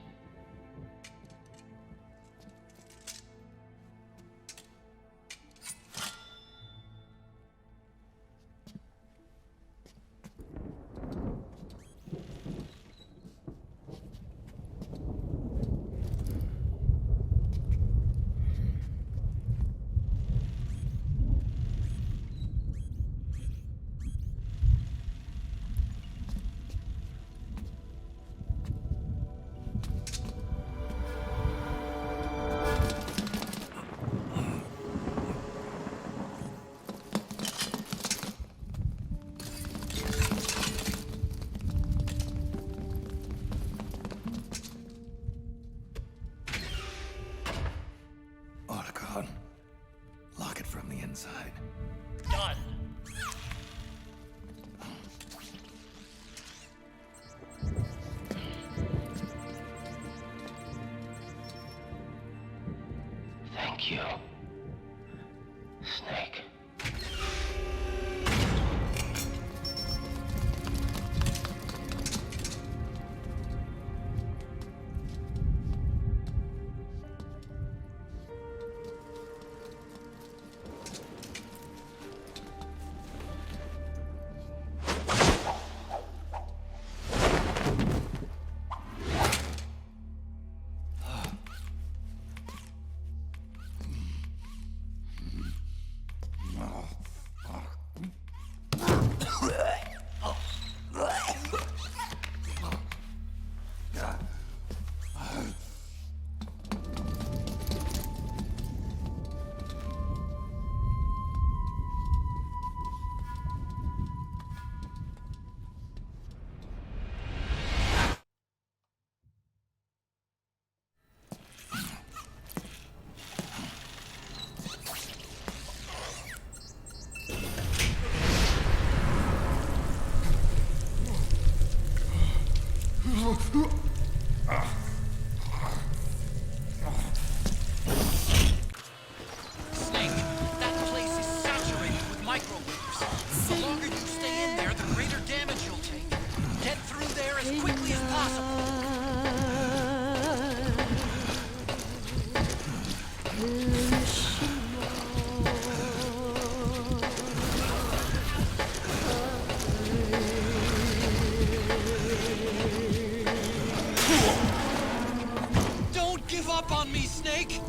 S10: Lock it from the inside.
S18: Done.
S5: Thank you, Snake.
S2: Snake, that place is saturated with microwaves. The longer you stay in there, the greater damage you'll take. Get through there as quickly as possible. Don't give up on me, Snake!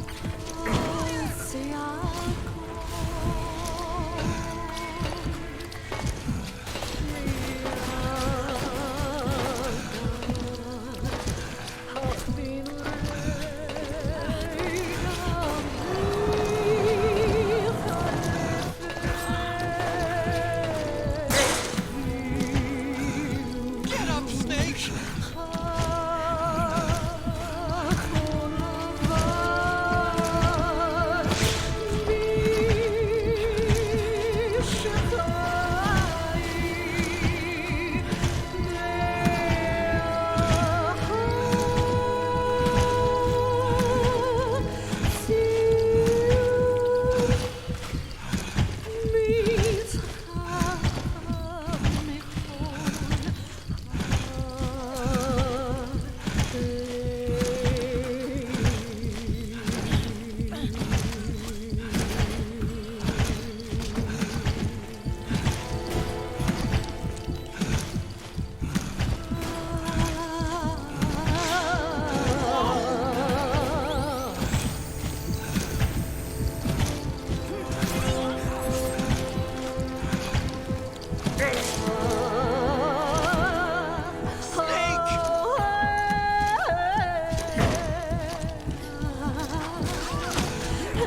S2: We're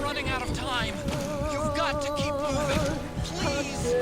S2: running out of time. You've got to keep moving. Please.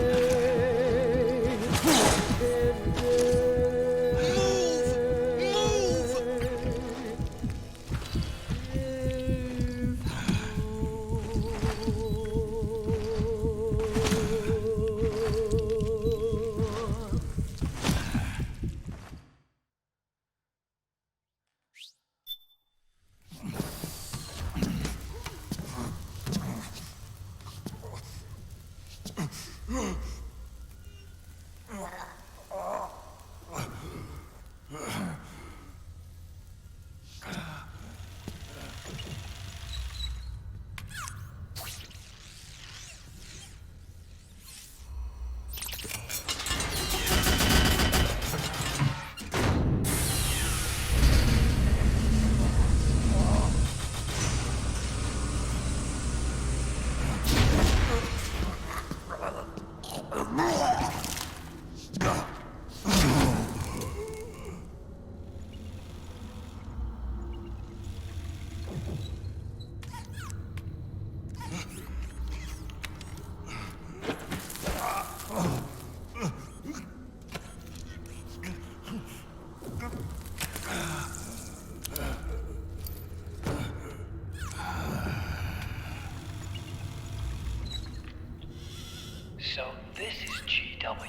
S5: So this is GW.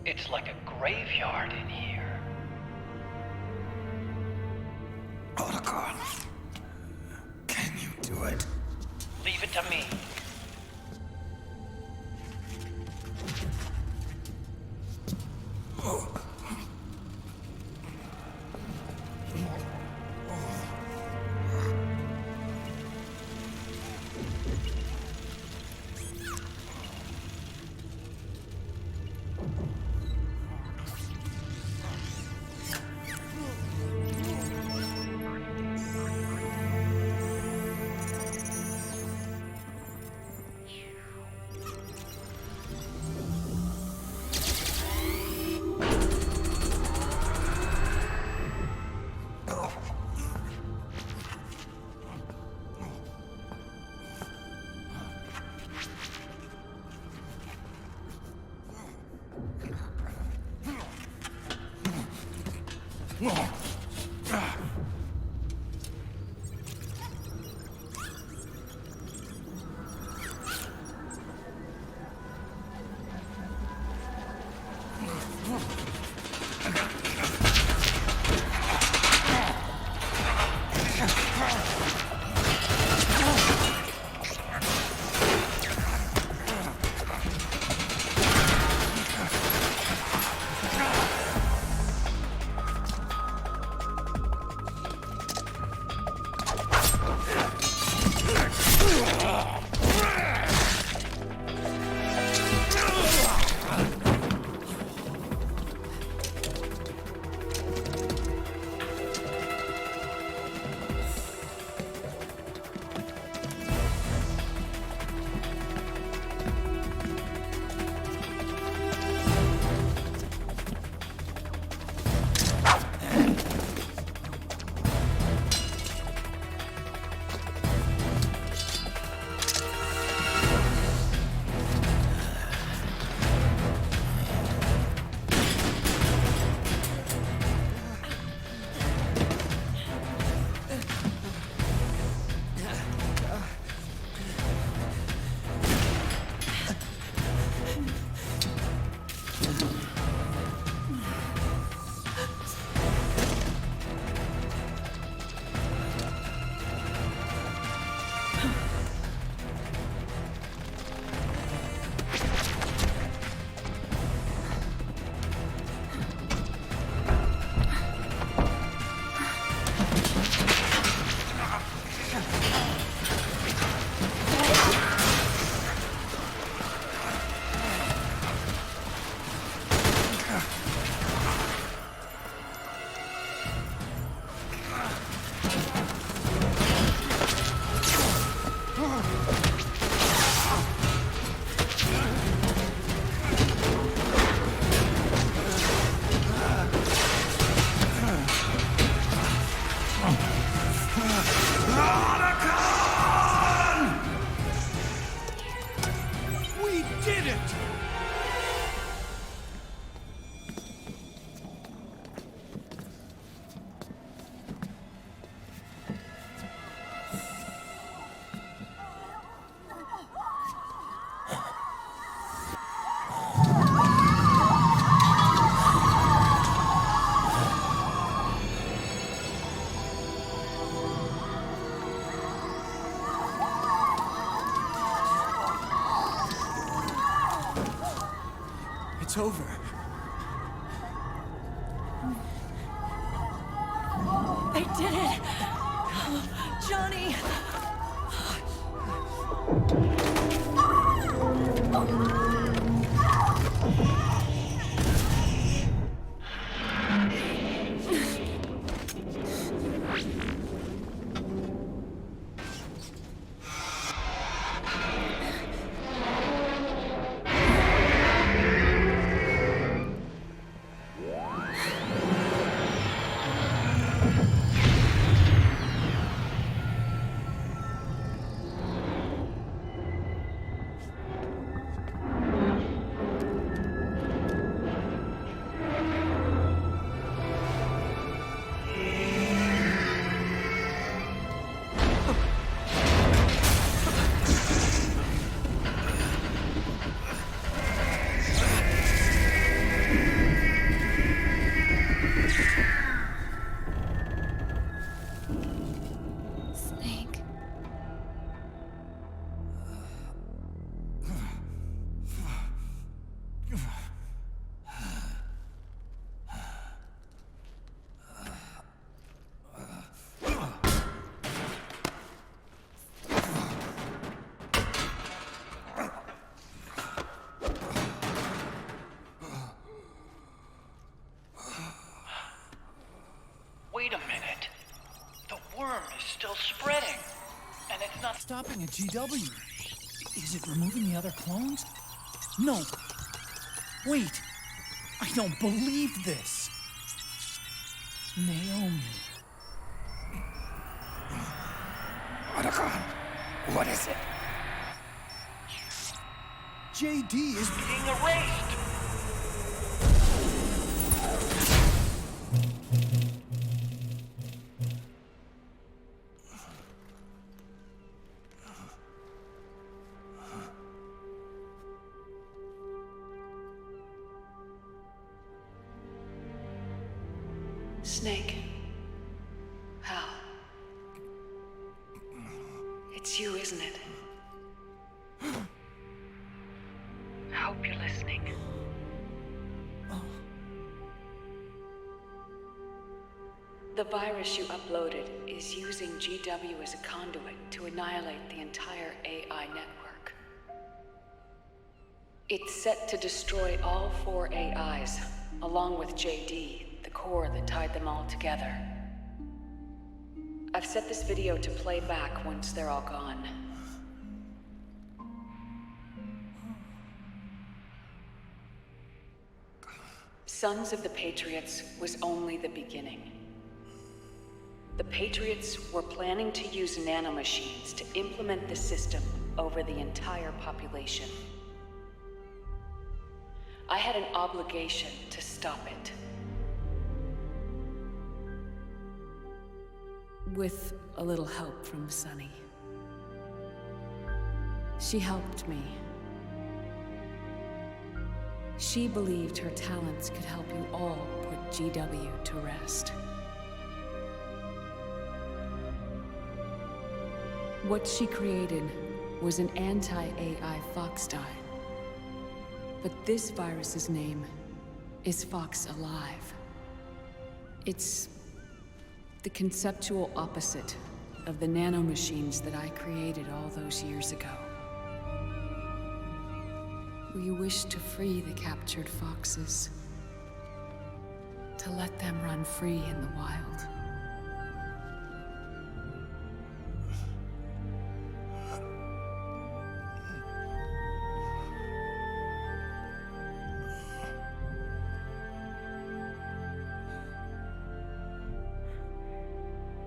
S5: It's like a graveyard in here.
S10: Otacon, can you do it?
S5: Leave it to me.
S6: It's over.
S22: They did it! Johnny!
S9: Snake.
S18: Wait a minute. The worm is still spreading. And it's not
S2: Stopping at GW. Is it removing the other clones? No. Wait. I don't believe this. Naomi.
S10: Otacon, what is it?
S2: JD is
S18: being erased.
S14: Snake. Hal. It's you, isn't it? I hope you're listening. The virus you uploaded is using GW as a conduit to annihilate the entire AI network. It's set to destroy all 4 AIs, along with JD, the core that tied them all together. I've set this video to play back once they're all gone. Sons of the Patriots was only the beginning. The Patriots were planning to use nanomachines to implement the system over the entire population. I had an obligation to stop it. With a little help from Sunny. She helped me. She believed her talents could help you all put GW to rest. What she created was an anti-AI Fox dye. But this virus's name is Fox Alive. It's the conceptual opposite of the nanomachines that I created all those years ago. We wish to free the captured foxes, to let them run free in the wild.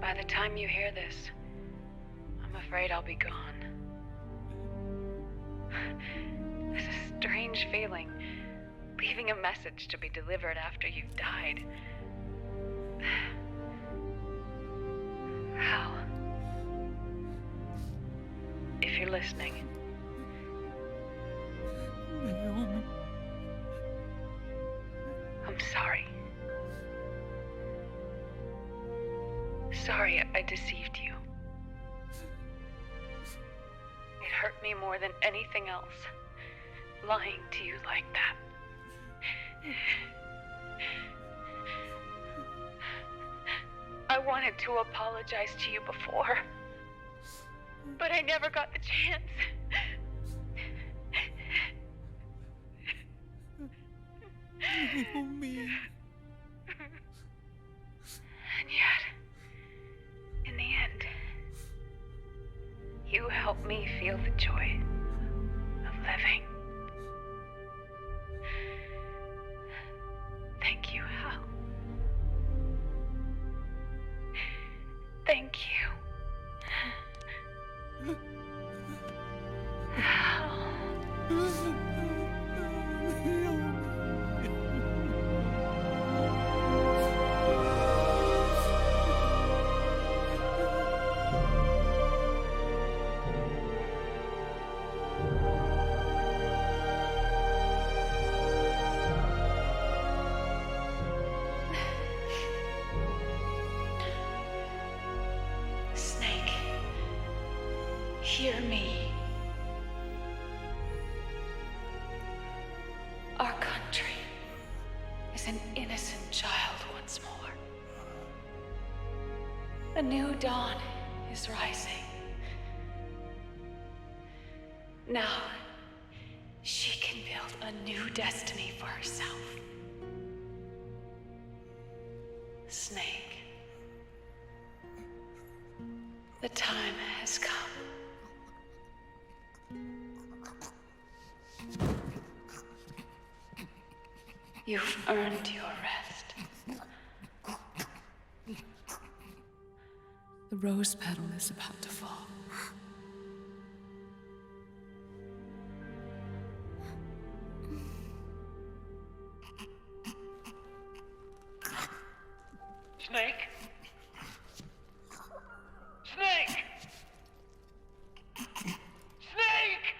S14: By the time you hear this, I'm afraid I'll be gone. It's a strange feeling, leaving a message to be delivered after you've died. Hal, if you're listening.
S2: Naomi.
S14: I'm sorry. Sorry I deceived you. It hurt me more than anything else, lying to you like that.
S4: I wanted to apologize to you before, but I never got the chance.
S8: Oh, me.
S4: And yet, in the end, you helped me feel the joy of living. Thank you, Hal. Thank you. Hal. Snake, hear me. Our country is an innocent child once more. A new dawn is rising. Now, she can build a new destiny for herself. Snake, the time has come. You've earned your rest.
S14: The rose petal is about to fall.
S18: Snake? Snake! Snake!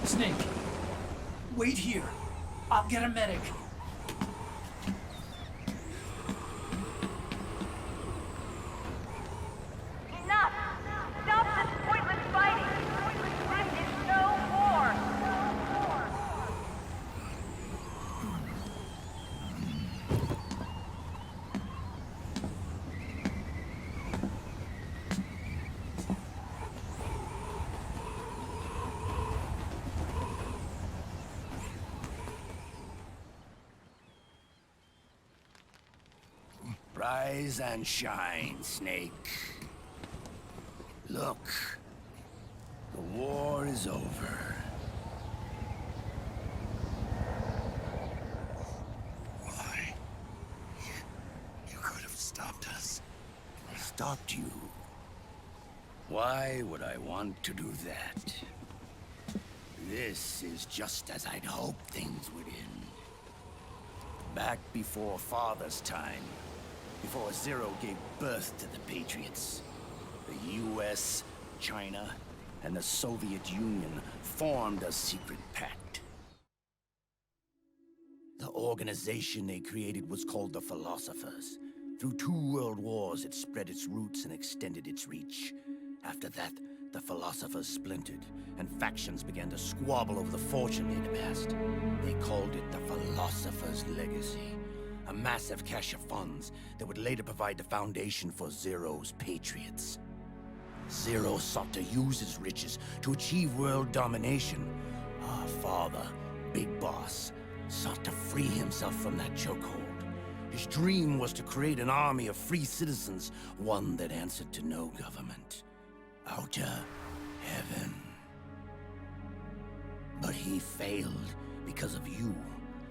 S2: Snake, wait here. I'll get a medic.
S13: Enough! Stop this pointless fighting! This is no war!
S10: Rise and shine, Snake. Look, the war is over. Why? You could have stopped us. Stopped you? Why would I want to do that? This is just as I'd hoped things would end. Back before Father's time, before Zero gave birth to the Patriots, the US, China, and the Soviet Union formed a secret pact. The organization they created was called the Philosophers. Through 2 world wars, it spread its roots and extended its reach. After that, the Philosophers splintered, and factions began to squabble over the fortune they'd amassed. They called it the Philosopher's Legacy, a massive cache of funds that would later provide the foundation for Zero's Patriots. Zero sought to use his riches to achieve world domination. Our father, Big Boss, sought to free himself from that chokehold. His dream was to create an army of free citizens, one that answered to no government. Outer heaven. But he failed because of you.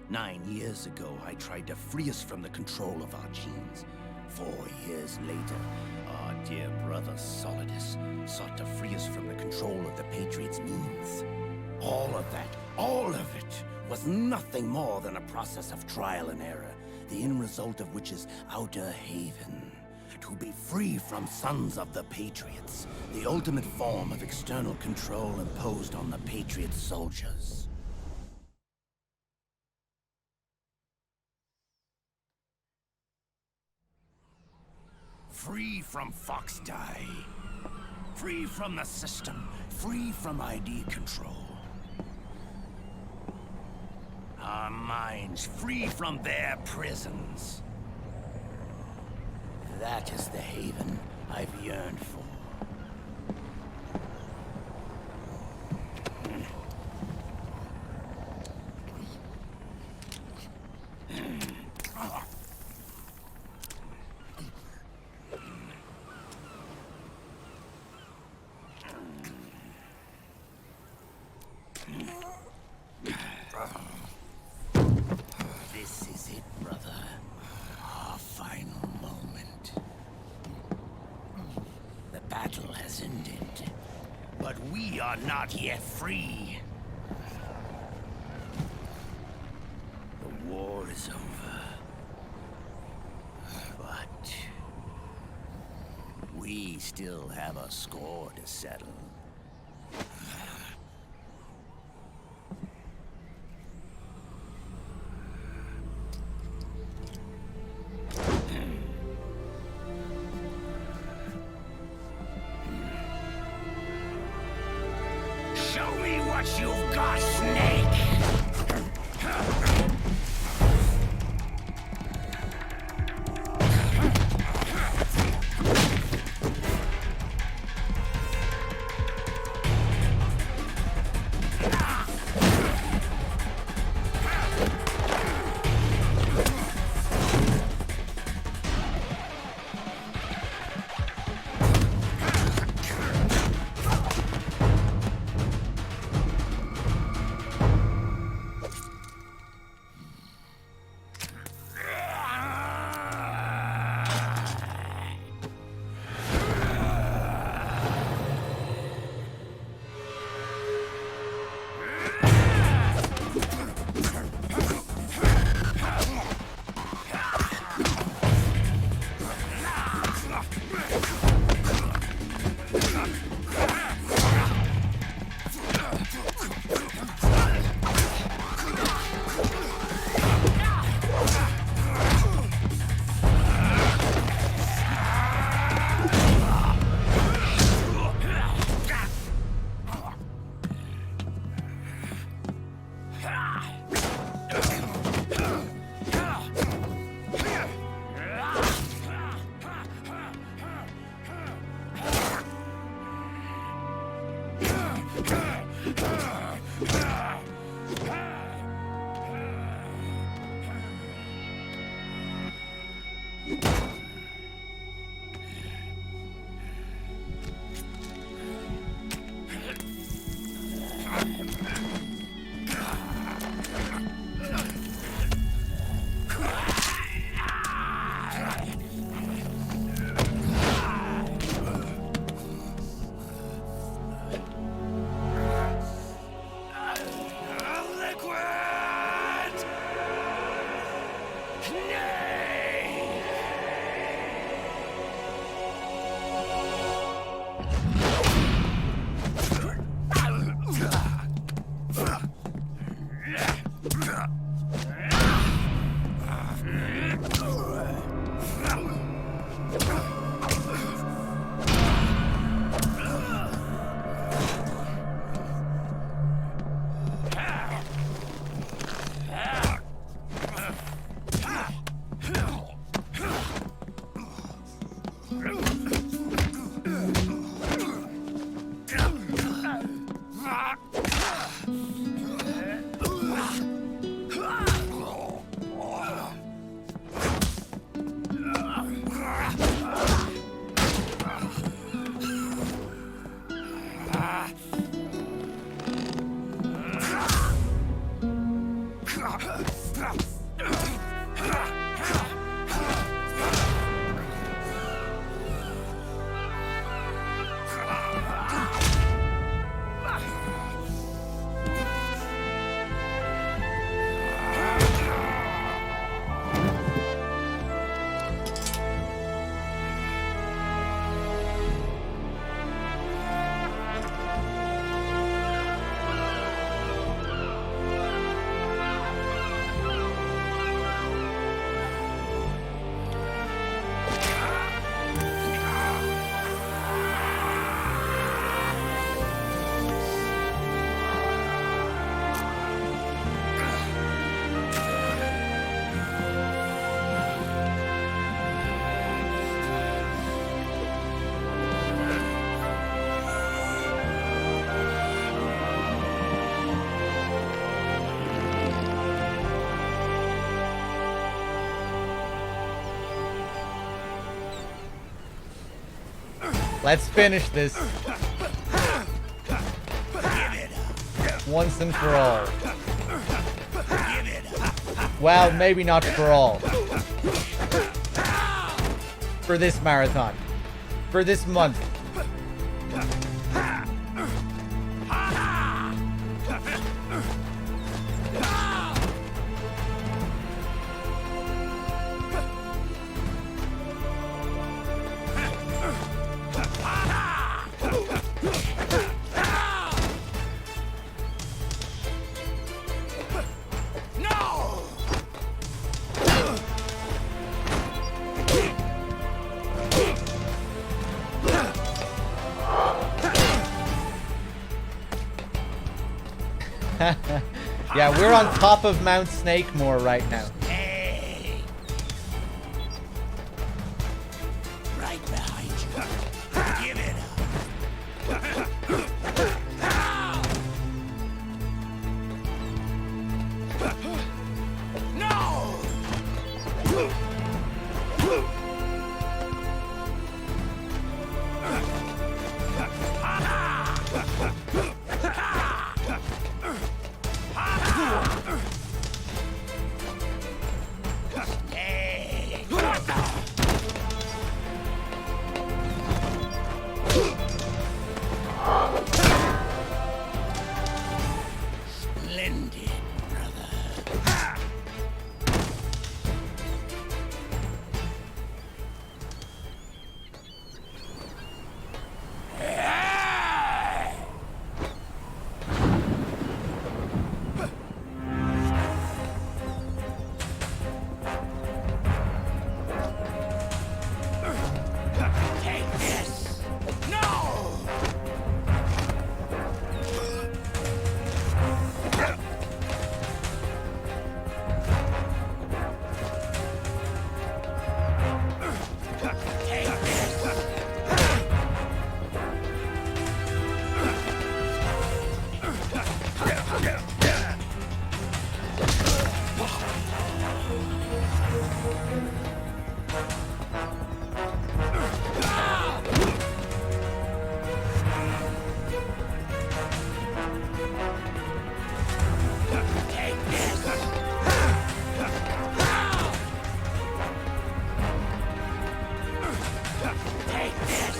S10: 9 years ago, I tried to free us from the control of our genes. 4 years later, our dear brother Solidus sought to free us from the control of the Patriots' means. All of it, was nothing more than a process of trial and error, the end result of which is Outer Haven. To be free from Sons of the Patriots, the ultimate form of external control imposed on the Patriot soldiers.
S3: Free from Fox Die. Free from the system. Free from ID control. Our minds free from their prisons. That is the haven I've yearned for. This is it, brother. Our final moment. The battle has ended, but we are not yet free. The war is over, but we still have a score to settle. Show me what you've got, Snake!
S1: Let's finish this. Once and for all. Well, maybe not for all. For this marathon. For this month. Yeah, we're on top of Mount Snakemore right now.
S10: Hey! Right behind you. Give it up. No! Splendid, brother. Take this. No! Take this. Take this. Take this.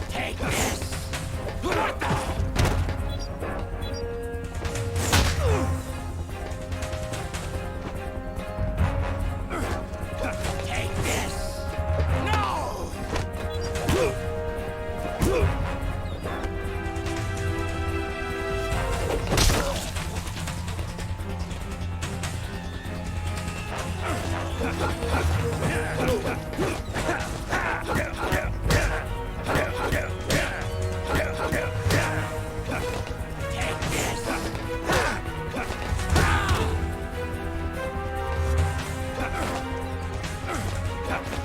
S10: Take this. What the? Take this. No! Take this.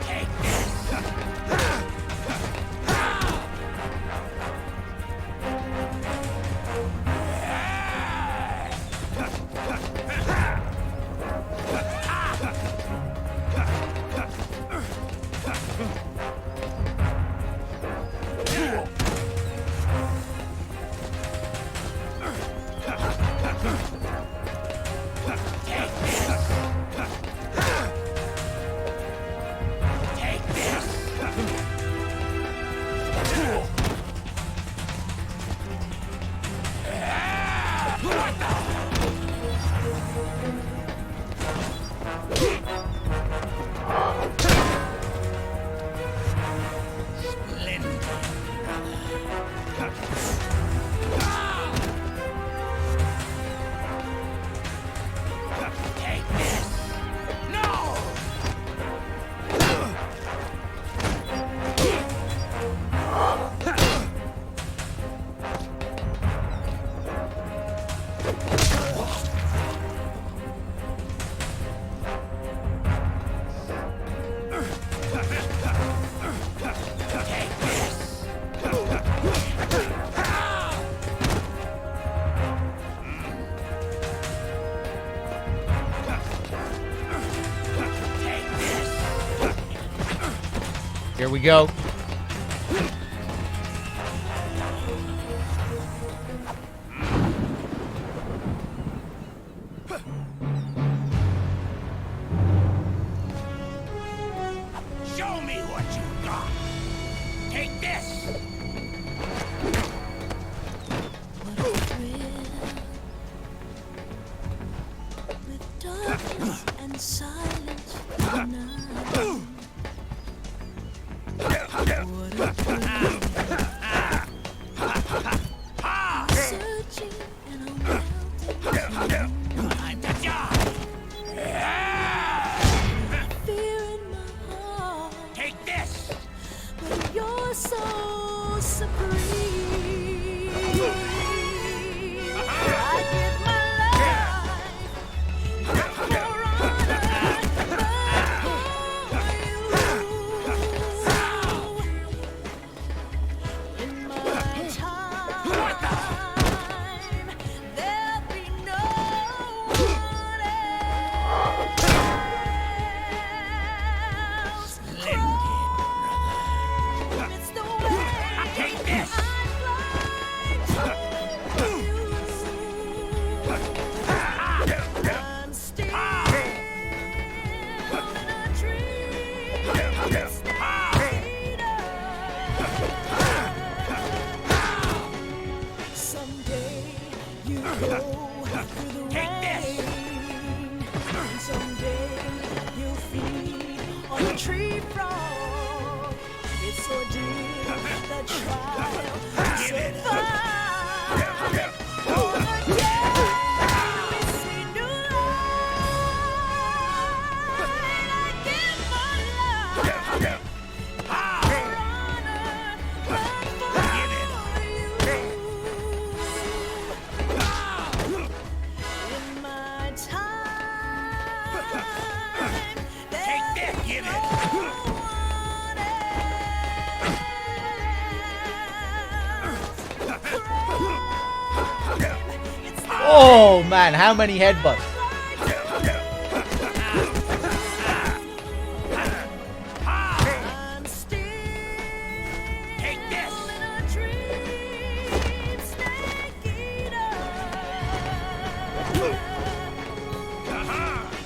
S10: Take this.
S1: Here we go.
S3: Show me what you got. Take this.
S12: With darkness and silence for night. Searching in a mountain.
S3: Time to die.
S12: Fear in my heart.
S3: Take this.
S12: But you're so supreme. I give my life for honor, but in my time, there'll be no one else. It's the way
S3: Take this.
S12: I'm still in a dream. Someday you go through the rain. Someday you'll feed on a tree frog. It's so deep the trial to survive. Oh, the day we see new light, I give my life. In my time,
S3: Take this. Give it.
S1: Oh man, how many headbutts?
S12: I'm still
S3: Take this.
S12: in a dream, snake eater.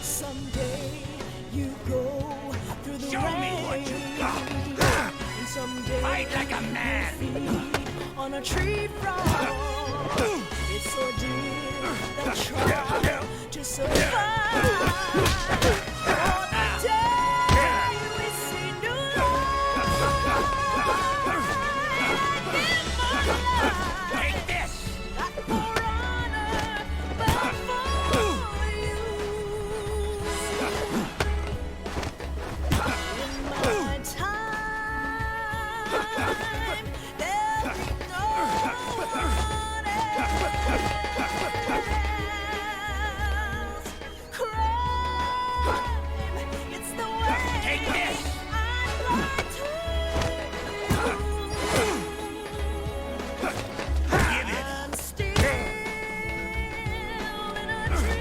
S12: Someday you go through the
S3: Show
S12: rain.
S3: me what you got.
S12: And someday
S3: Fight like a man.
S12: feed on a tree frog. It's so deep that trial to survive. On the day we see new light, I give my life.
S3: Take this.
S12: Not for honor, but for you. In my time, there'll be no one else. Crime, it's the way
S3: Take this.
S12: I lie to
S3: Give it.
S12: I'm still in a dream.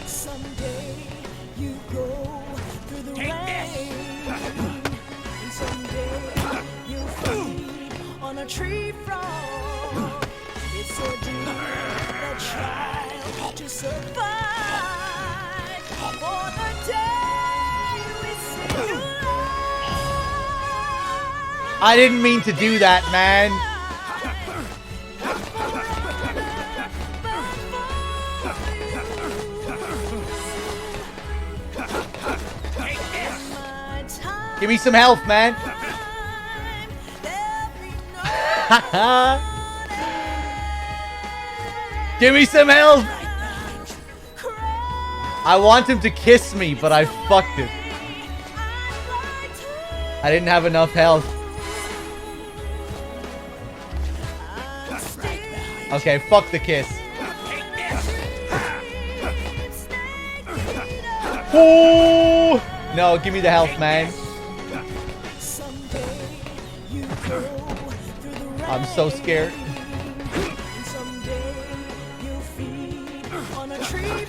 S12: Someday you go through the
S3: Take this.
S12: rain. And someday you'll feed on a tree frog. It's so deep the trial to survive. For the day we see you
S1: I didn't mean to do that, man.
S3: Take this.
S1: Give me some health, man. Give me some health. I want him to kiss me, but I fucked it. I didn't have enough health. Okay, fuck the kiss. Oh! No, give me the health, man. I'm so scared.
S12: someday you'll feed on a tree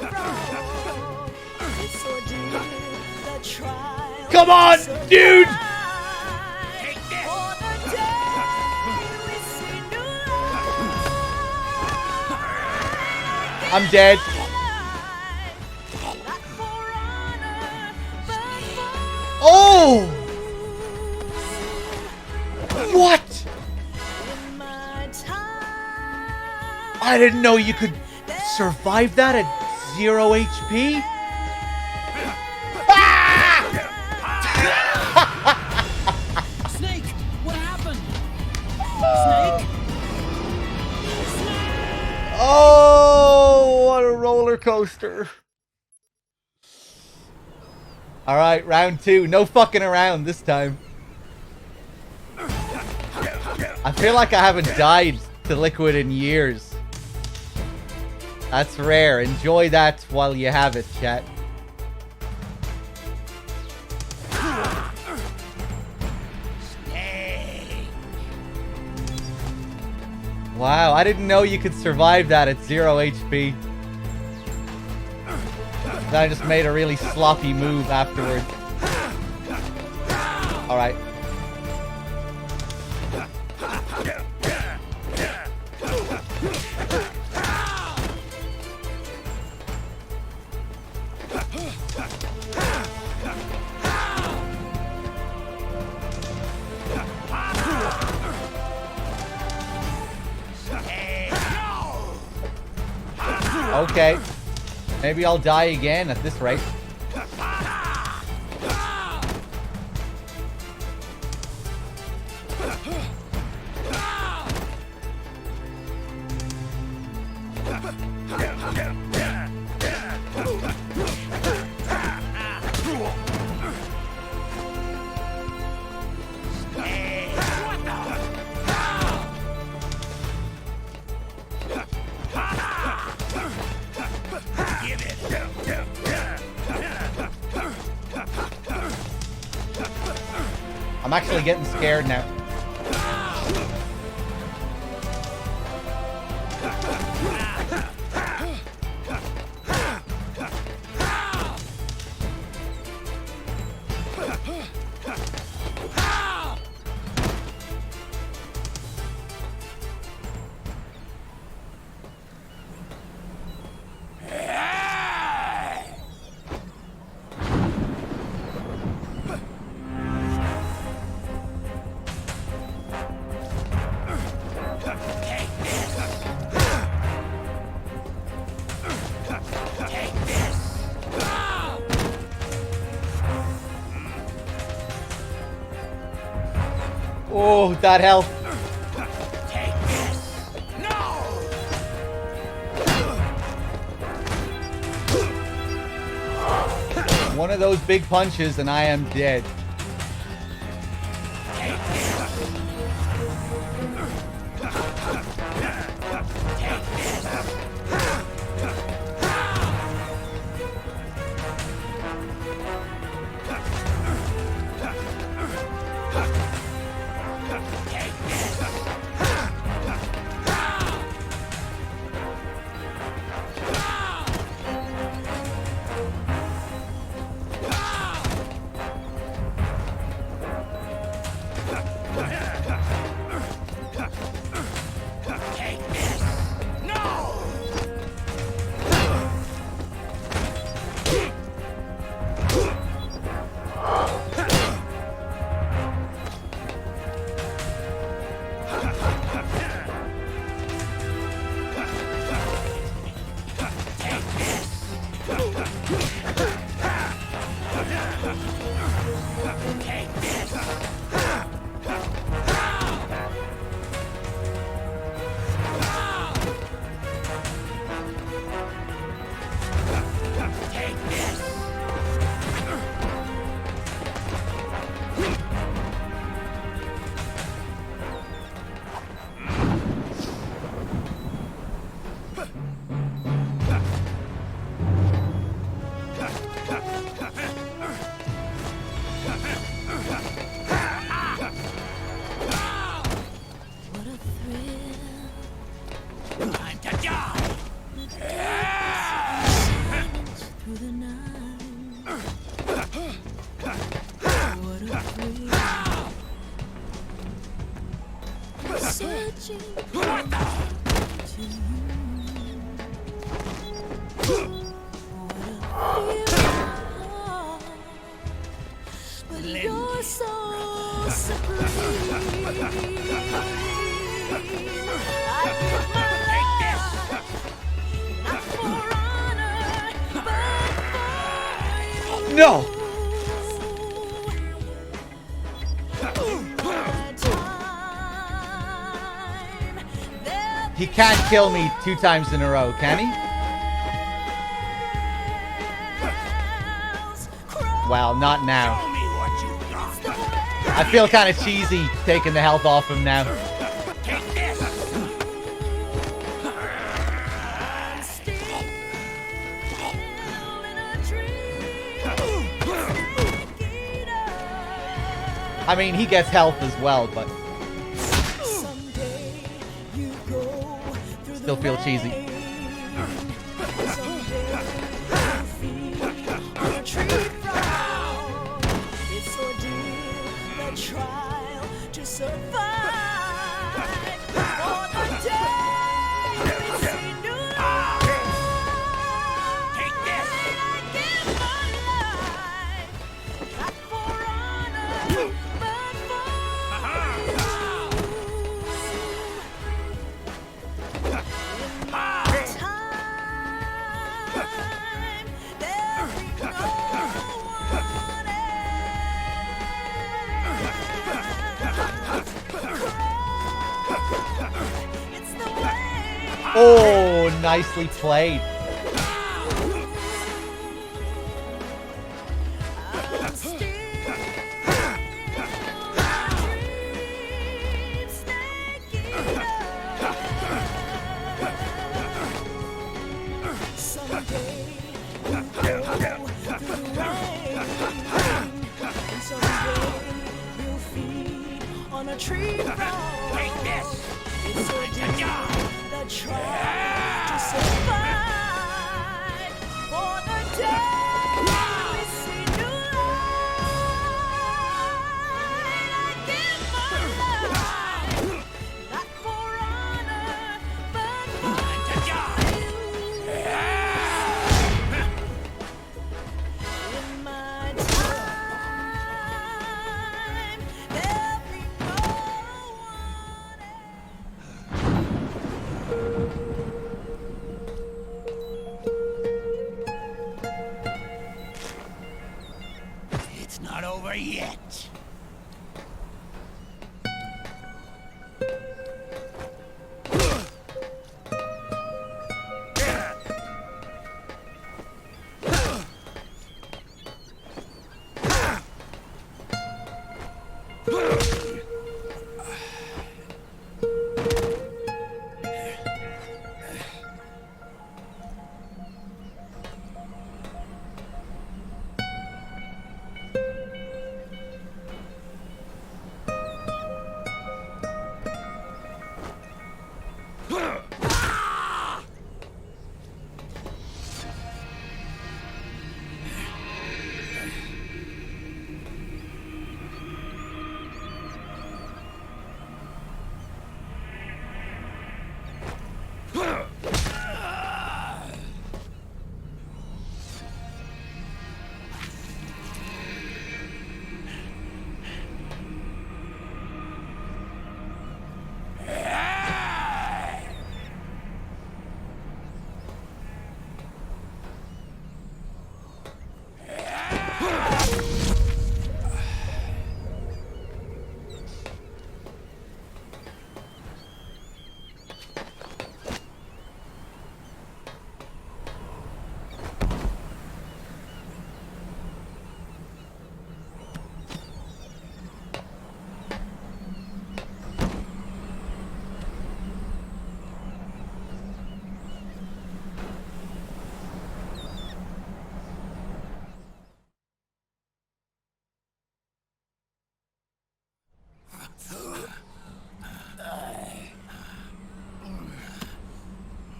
S1: Come on, dude! I'm dead. Oh! What? I didn't know you could survive that at 0 HP.
S2: Snake, what happened? Snake?
S1: Oh, what a roller coaster. All right, round 2. No fucking around this time. I feel like I haven't died to liquid in years. That's rare. Enjoy that while you have it, chat. Wow, I didn't know you could survive that at 0 HP. Then I just made a really sloppy move afterwards. Alright. Okay. Maybe I'll die again at this rate. I'm actually getting scared now. Oh, that health.
S12: Take this. No.
S1: One of those big punches and I am dead.
S12: Time to die. You're so supreme. I give my life, not for honor, but for you.
S1: No! He can't kill me 2 times in a row, can he? Well, not now. I feel kind of cheesy taking the health off him now. I mean, he gets health as well, but still feel cheesy.
S12: Trial to survive for the day we see new life. Take this. I give my life, not for honor, but for in my time, there'll be no one
S1: Oh, nicely played.
S12: On a tree frog. Take this. It's so deep, the try to survive for the day we see new light. I give my life, not for honor, but for you. In my time, there'll be
S11: It's not over yet.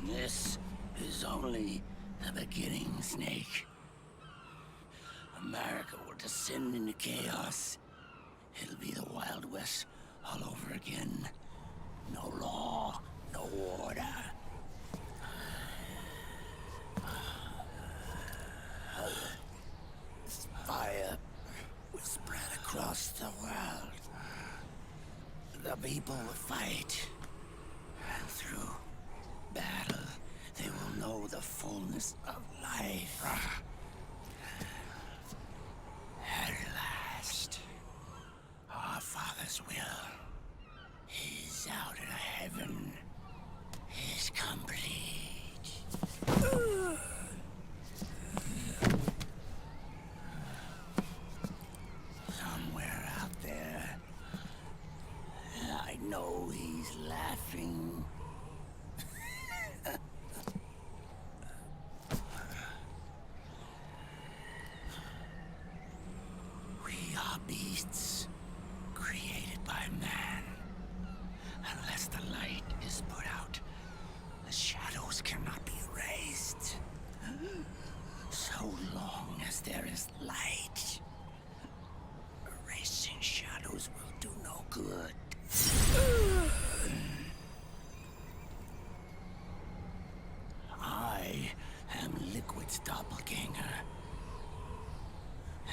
S11: This is only the beginning, Snake. America will descend into chaos. It'll be the Wild West all over again.
S10: No law, no order. This fire will spread across the world. The people will fight. And through battle, they will know the fullness of life. At last, our Father's will is out in heaven is complete. Somewhere out there, I know he's laughing. We are beasts created by man. Unless the light is put out, the shadows cannot be erased. So long as there is light, erasing shadows will do no good. I am Liquid's doppelganger,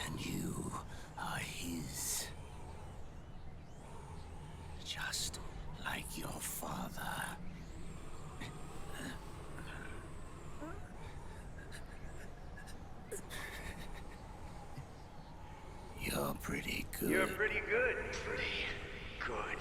S10: and you are his. Just like your father. You're pretty good.
S11: You're pretty good. Pretty good.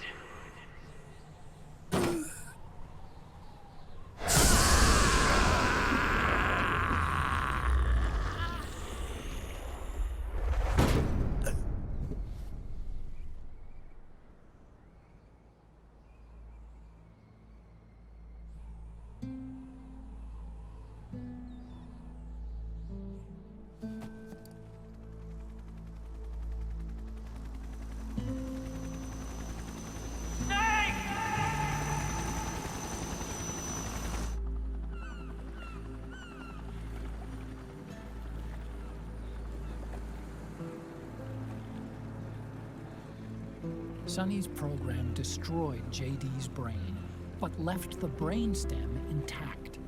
S2: Sonny's program destroyed JD's brain, but left the brainstem intact.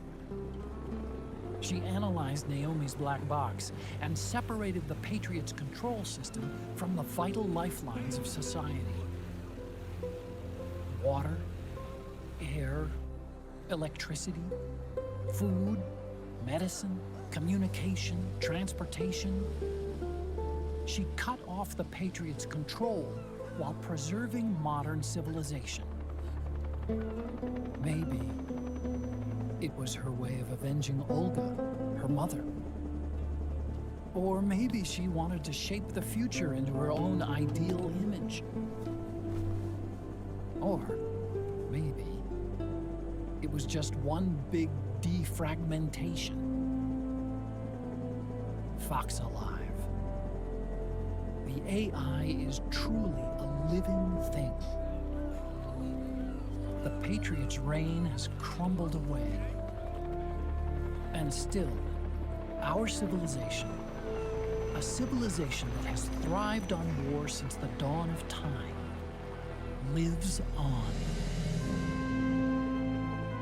S2: She analyzed Naomi's black box and separated the Patriot's control system from the vital lifelines of society. Water, air, electricity, food, medicine, communication, transportation. She cut off the Patriot's control while preserving modern civilization. Maybe it was her way of avenging Olga, her mother. Or maybe she wanted to shape the future into her own ideal image. Or maybe it was just one big defragmentation. Fox alive. The AI is truly a living thing. The Patriot's reign has crumbled away. And still, our civilization, a civilization that has thrived on war since the dawn of time, lives on.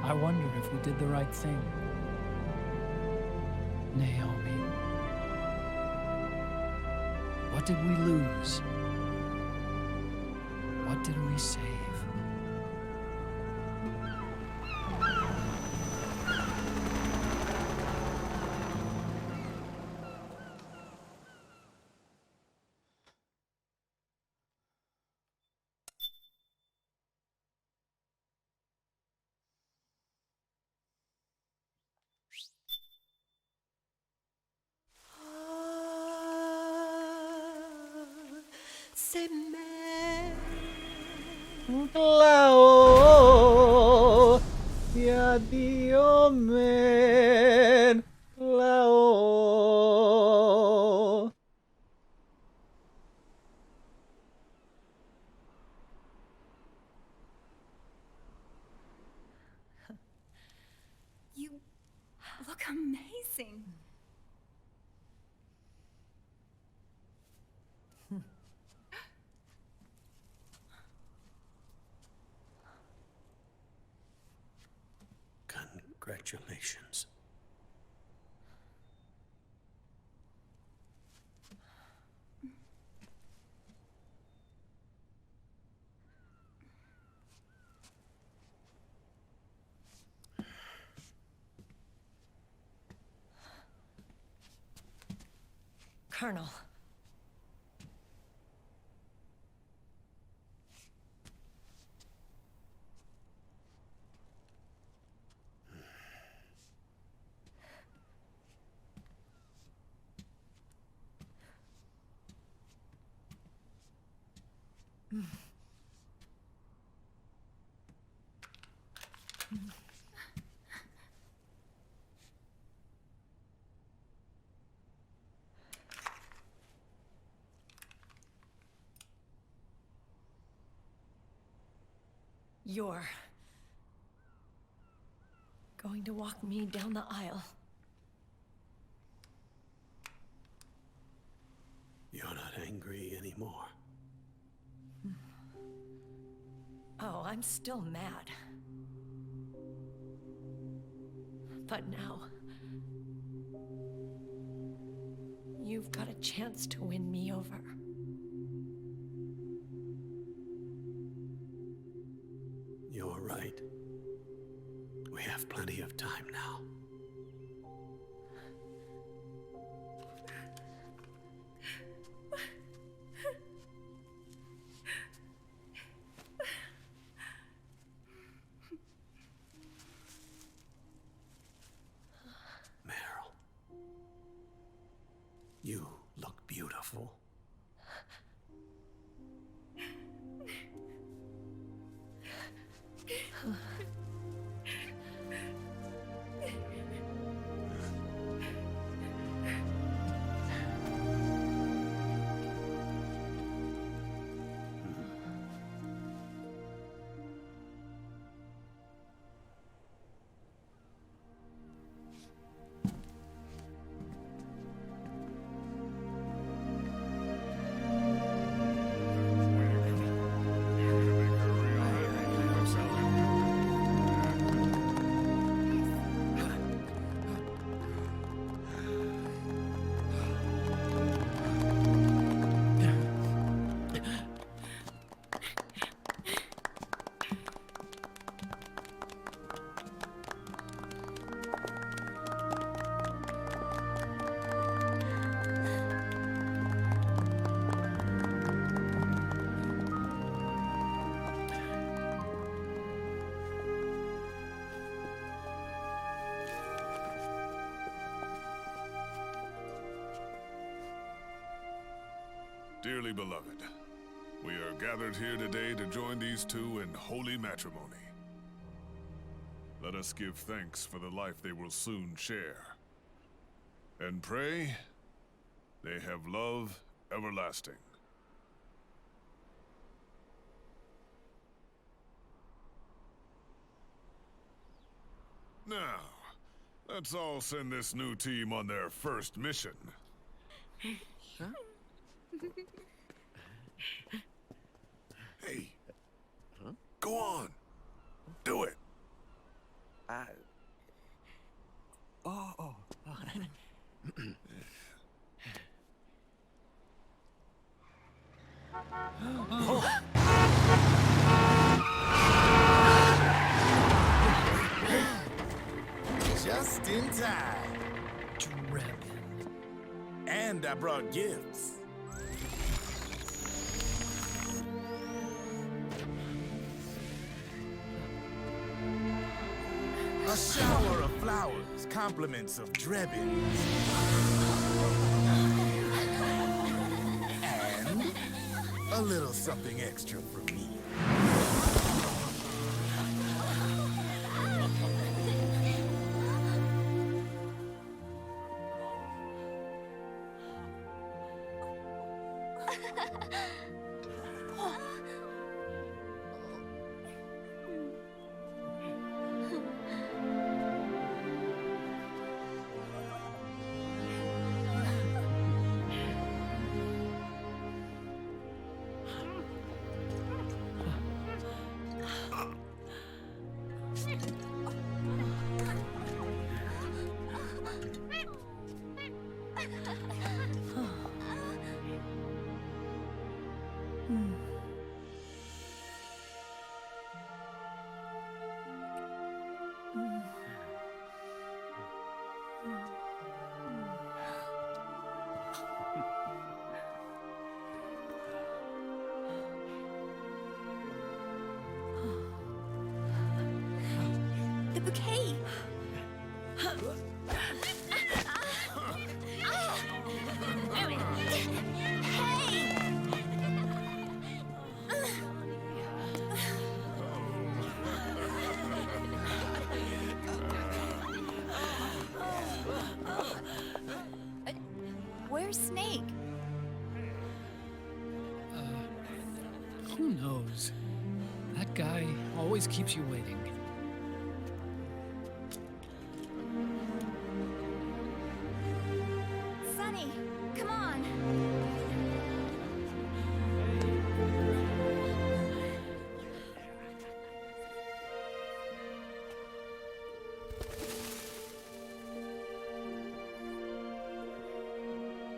S2: I wonder if we did the right thing. Naomi. What did we lose? What did we save?
S1: Lao, ya Dio men, Lao.
S9: You look amazing.
S20: Congratulations.
S22: Colonel. You're going to walk me down the aisle.
S20: You're not angry anymore.
S22: Oh, I'm still mad. But now, you've got a chance to win me over.
S20: You're right. We have plenty of time now. Meryl, you look beautiful.
S3: Dearly beloved, we are gathered here today to join these two in holy matrimony. Let us give thanks for the life they will soon share, and pray they have love everlasting. Now, let's all send this new team on their first mission.
S8: Huh?
S3: Hey, go on. Do it.
S8: Oh.
S6: Just in time. And I brought gifts. A shower of flowers, compliments of Drebins. And a little something extra from me.
S9: Where's Snake?
S2: Who knows? That guy always keeps you waiting.
S9: Sunny, come on.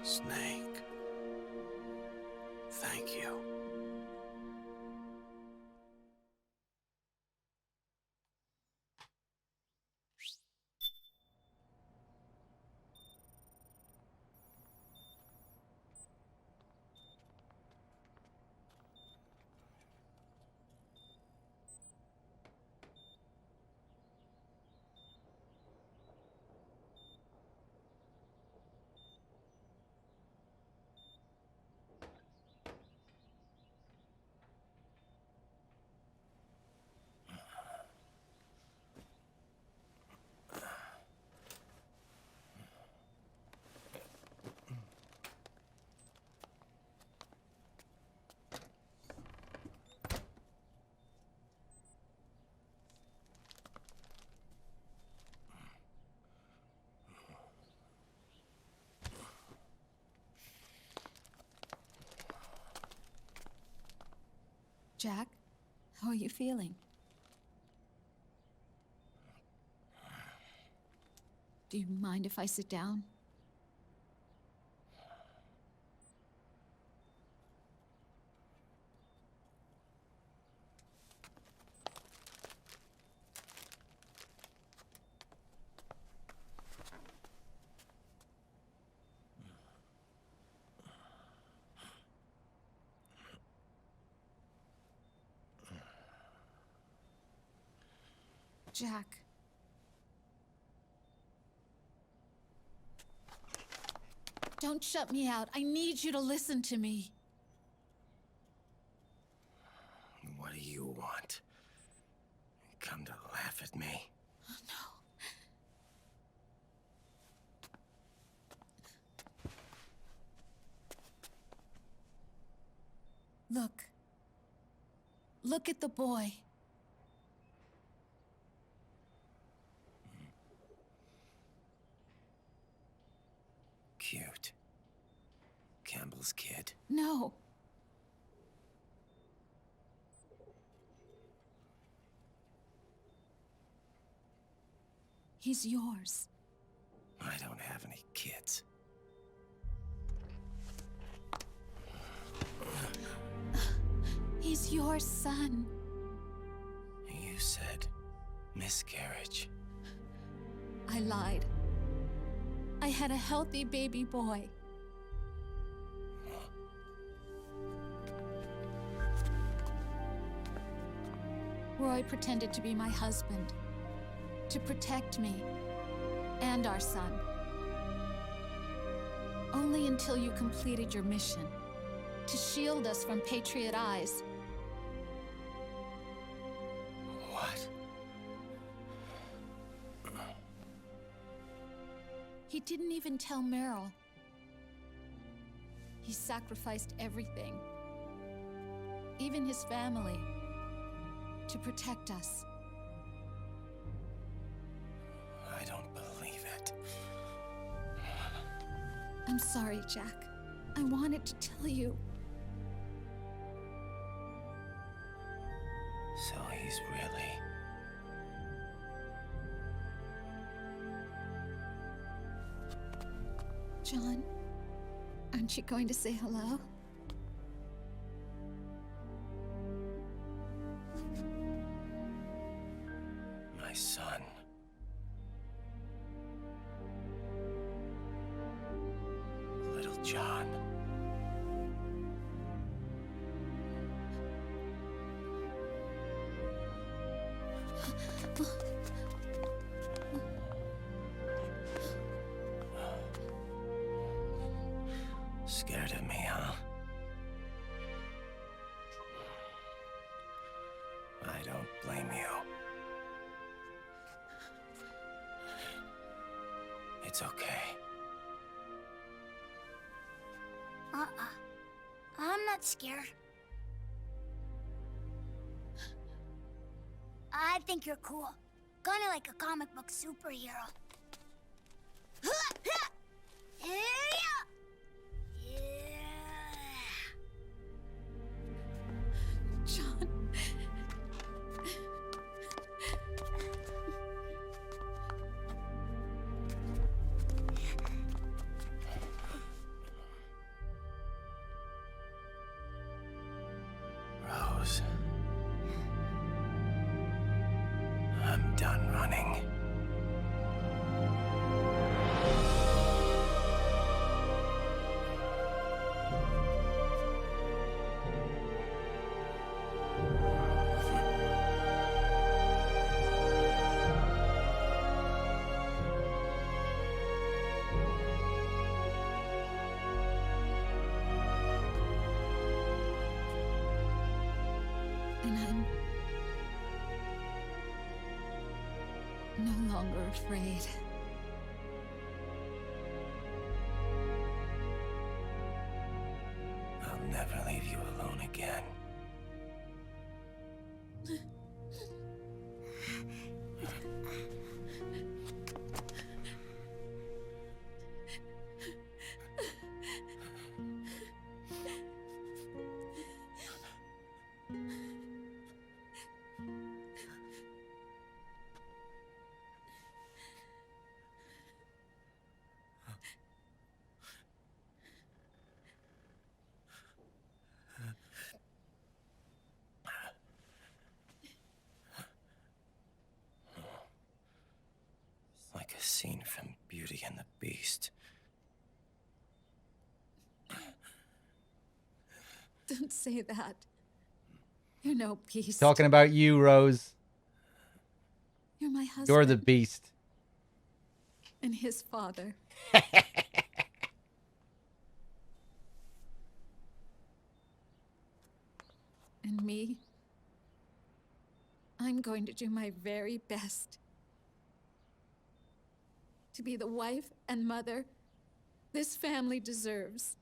S20: Snake. Thank you.
S19: Jack, how are you feeling? Do you mind if I sit down? Jack. Don't shut me out. I need you to listen to me.
S16: What do you want? Come to laugh at me?
S19: Oh, no. Look. Look at the boy.
S16: Cute. Campbell's kid.
S19: No. He's yours.
S16: I don't have any kids.
S19: He's your son.
S16: You said miscarriage.
S19: I lied. I had a healthy baby boy. Roy pretended to be my husband, to protect me and our son. Only until you completed your mission, to shield us from Patriot eyes.
S16: What?
S19: He didn't even tell Meryl. He sacrificed everything, even his family, to protect us.
S16: I don't believe it.
S19: I'm sorry, Jack. I wanted to tell you.
S16: So he's really...
S19: John, aren't you going to say hello?
S16: My son. Little John. Scared of me, huh? I don't blame you. It's okay.
S7: I'm not scared. I think you're cool. Kinda like a comic book superhero.
S14: John.
S16: Rose. I'm done running.
S14: And I'm no longer afraid.
S16: I'll never leave you alone again. Like a scene from Beauty and the Beast.
S14: Don't say that. You're no beast.
S1: Talking about you, Rose.
S14: You're my husband.
S1: You're the beast.
S14: And his father. And me. I'm going to do my very best to be the wife and mother this family deserves.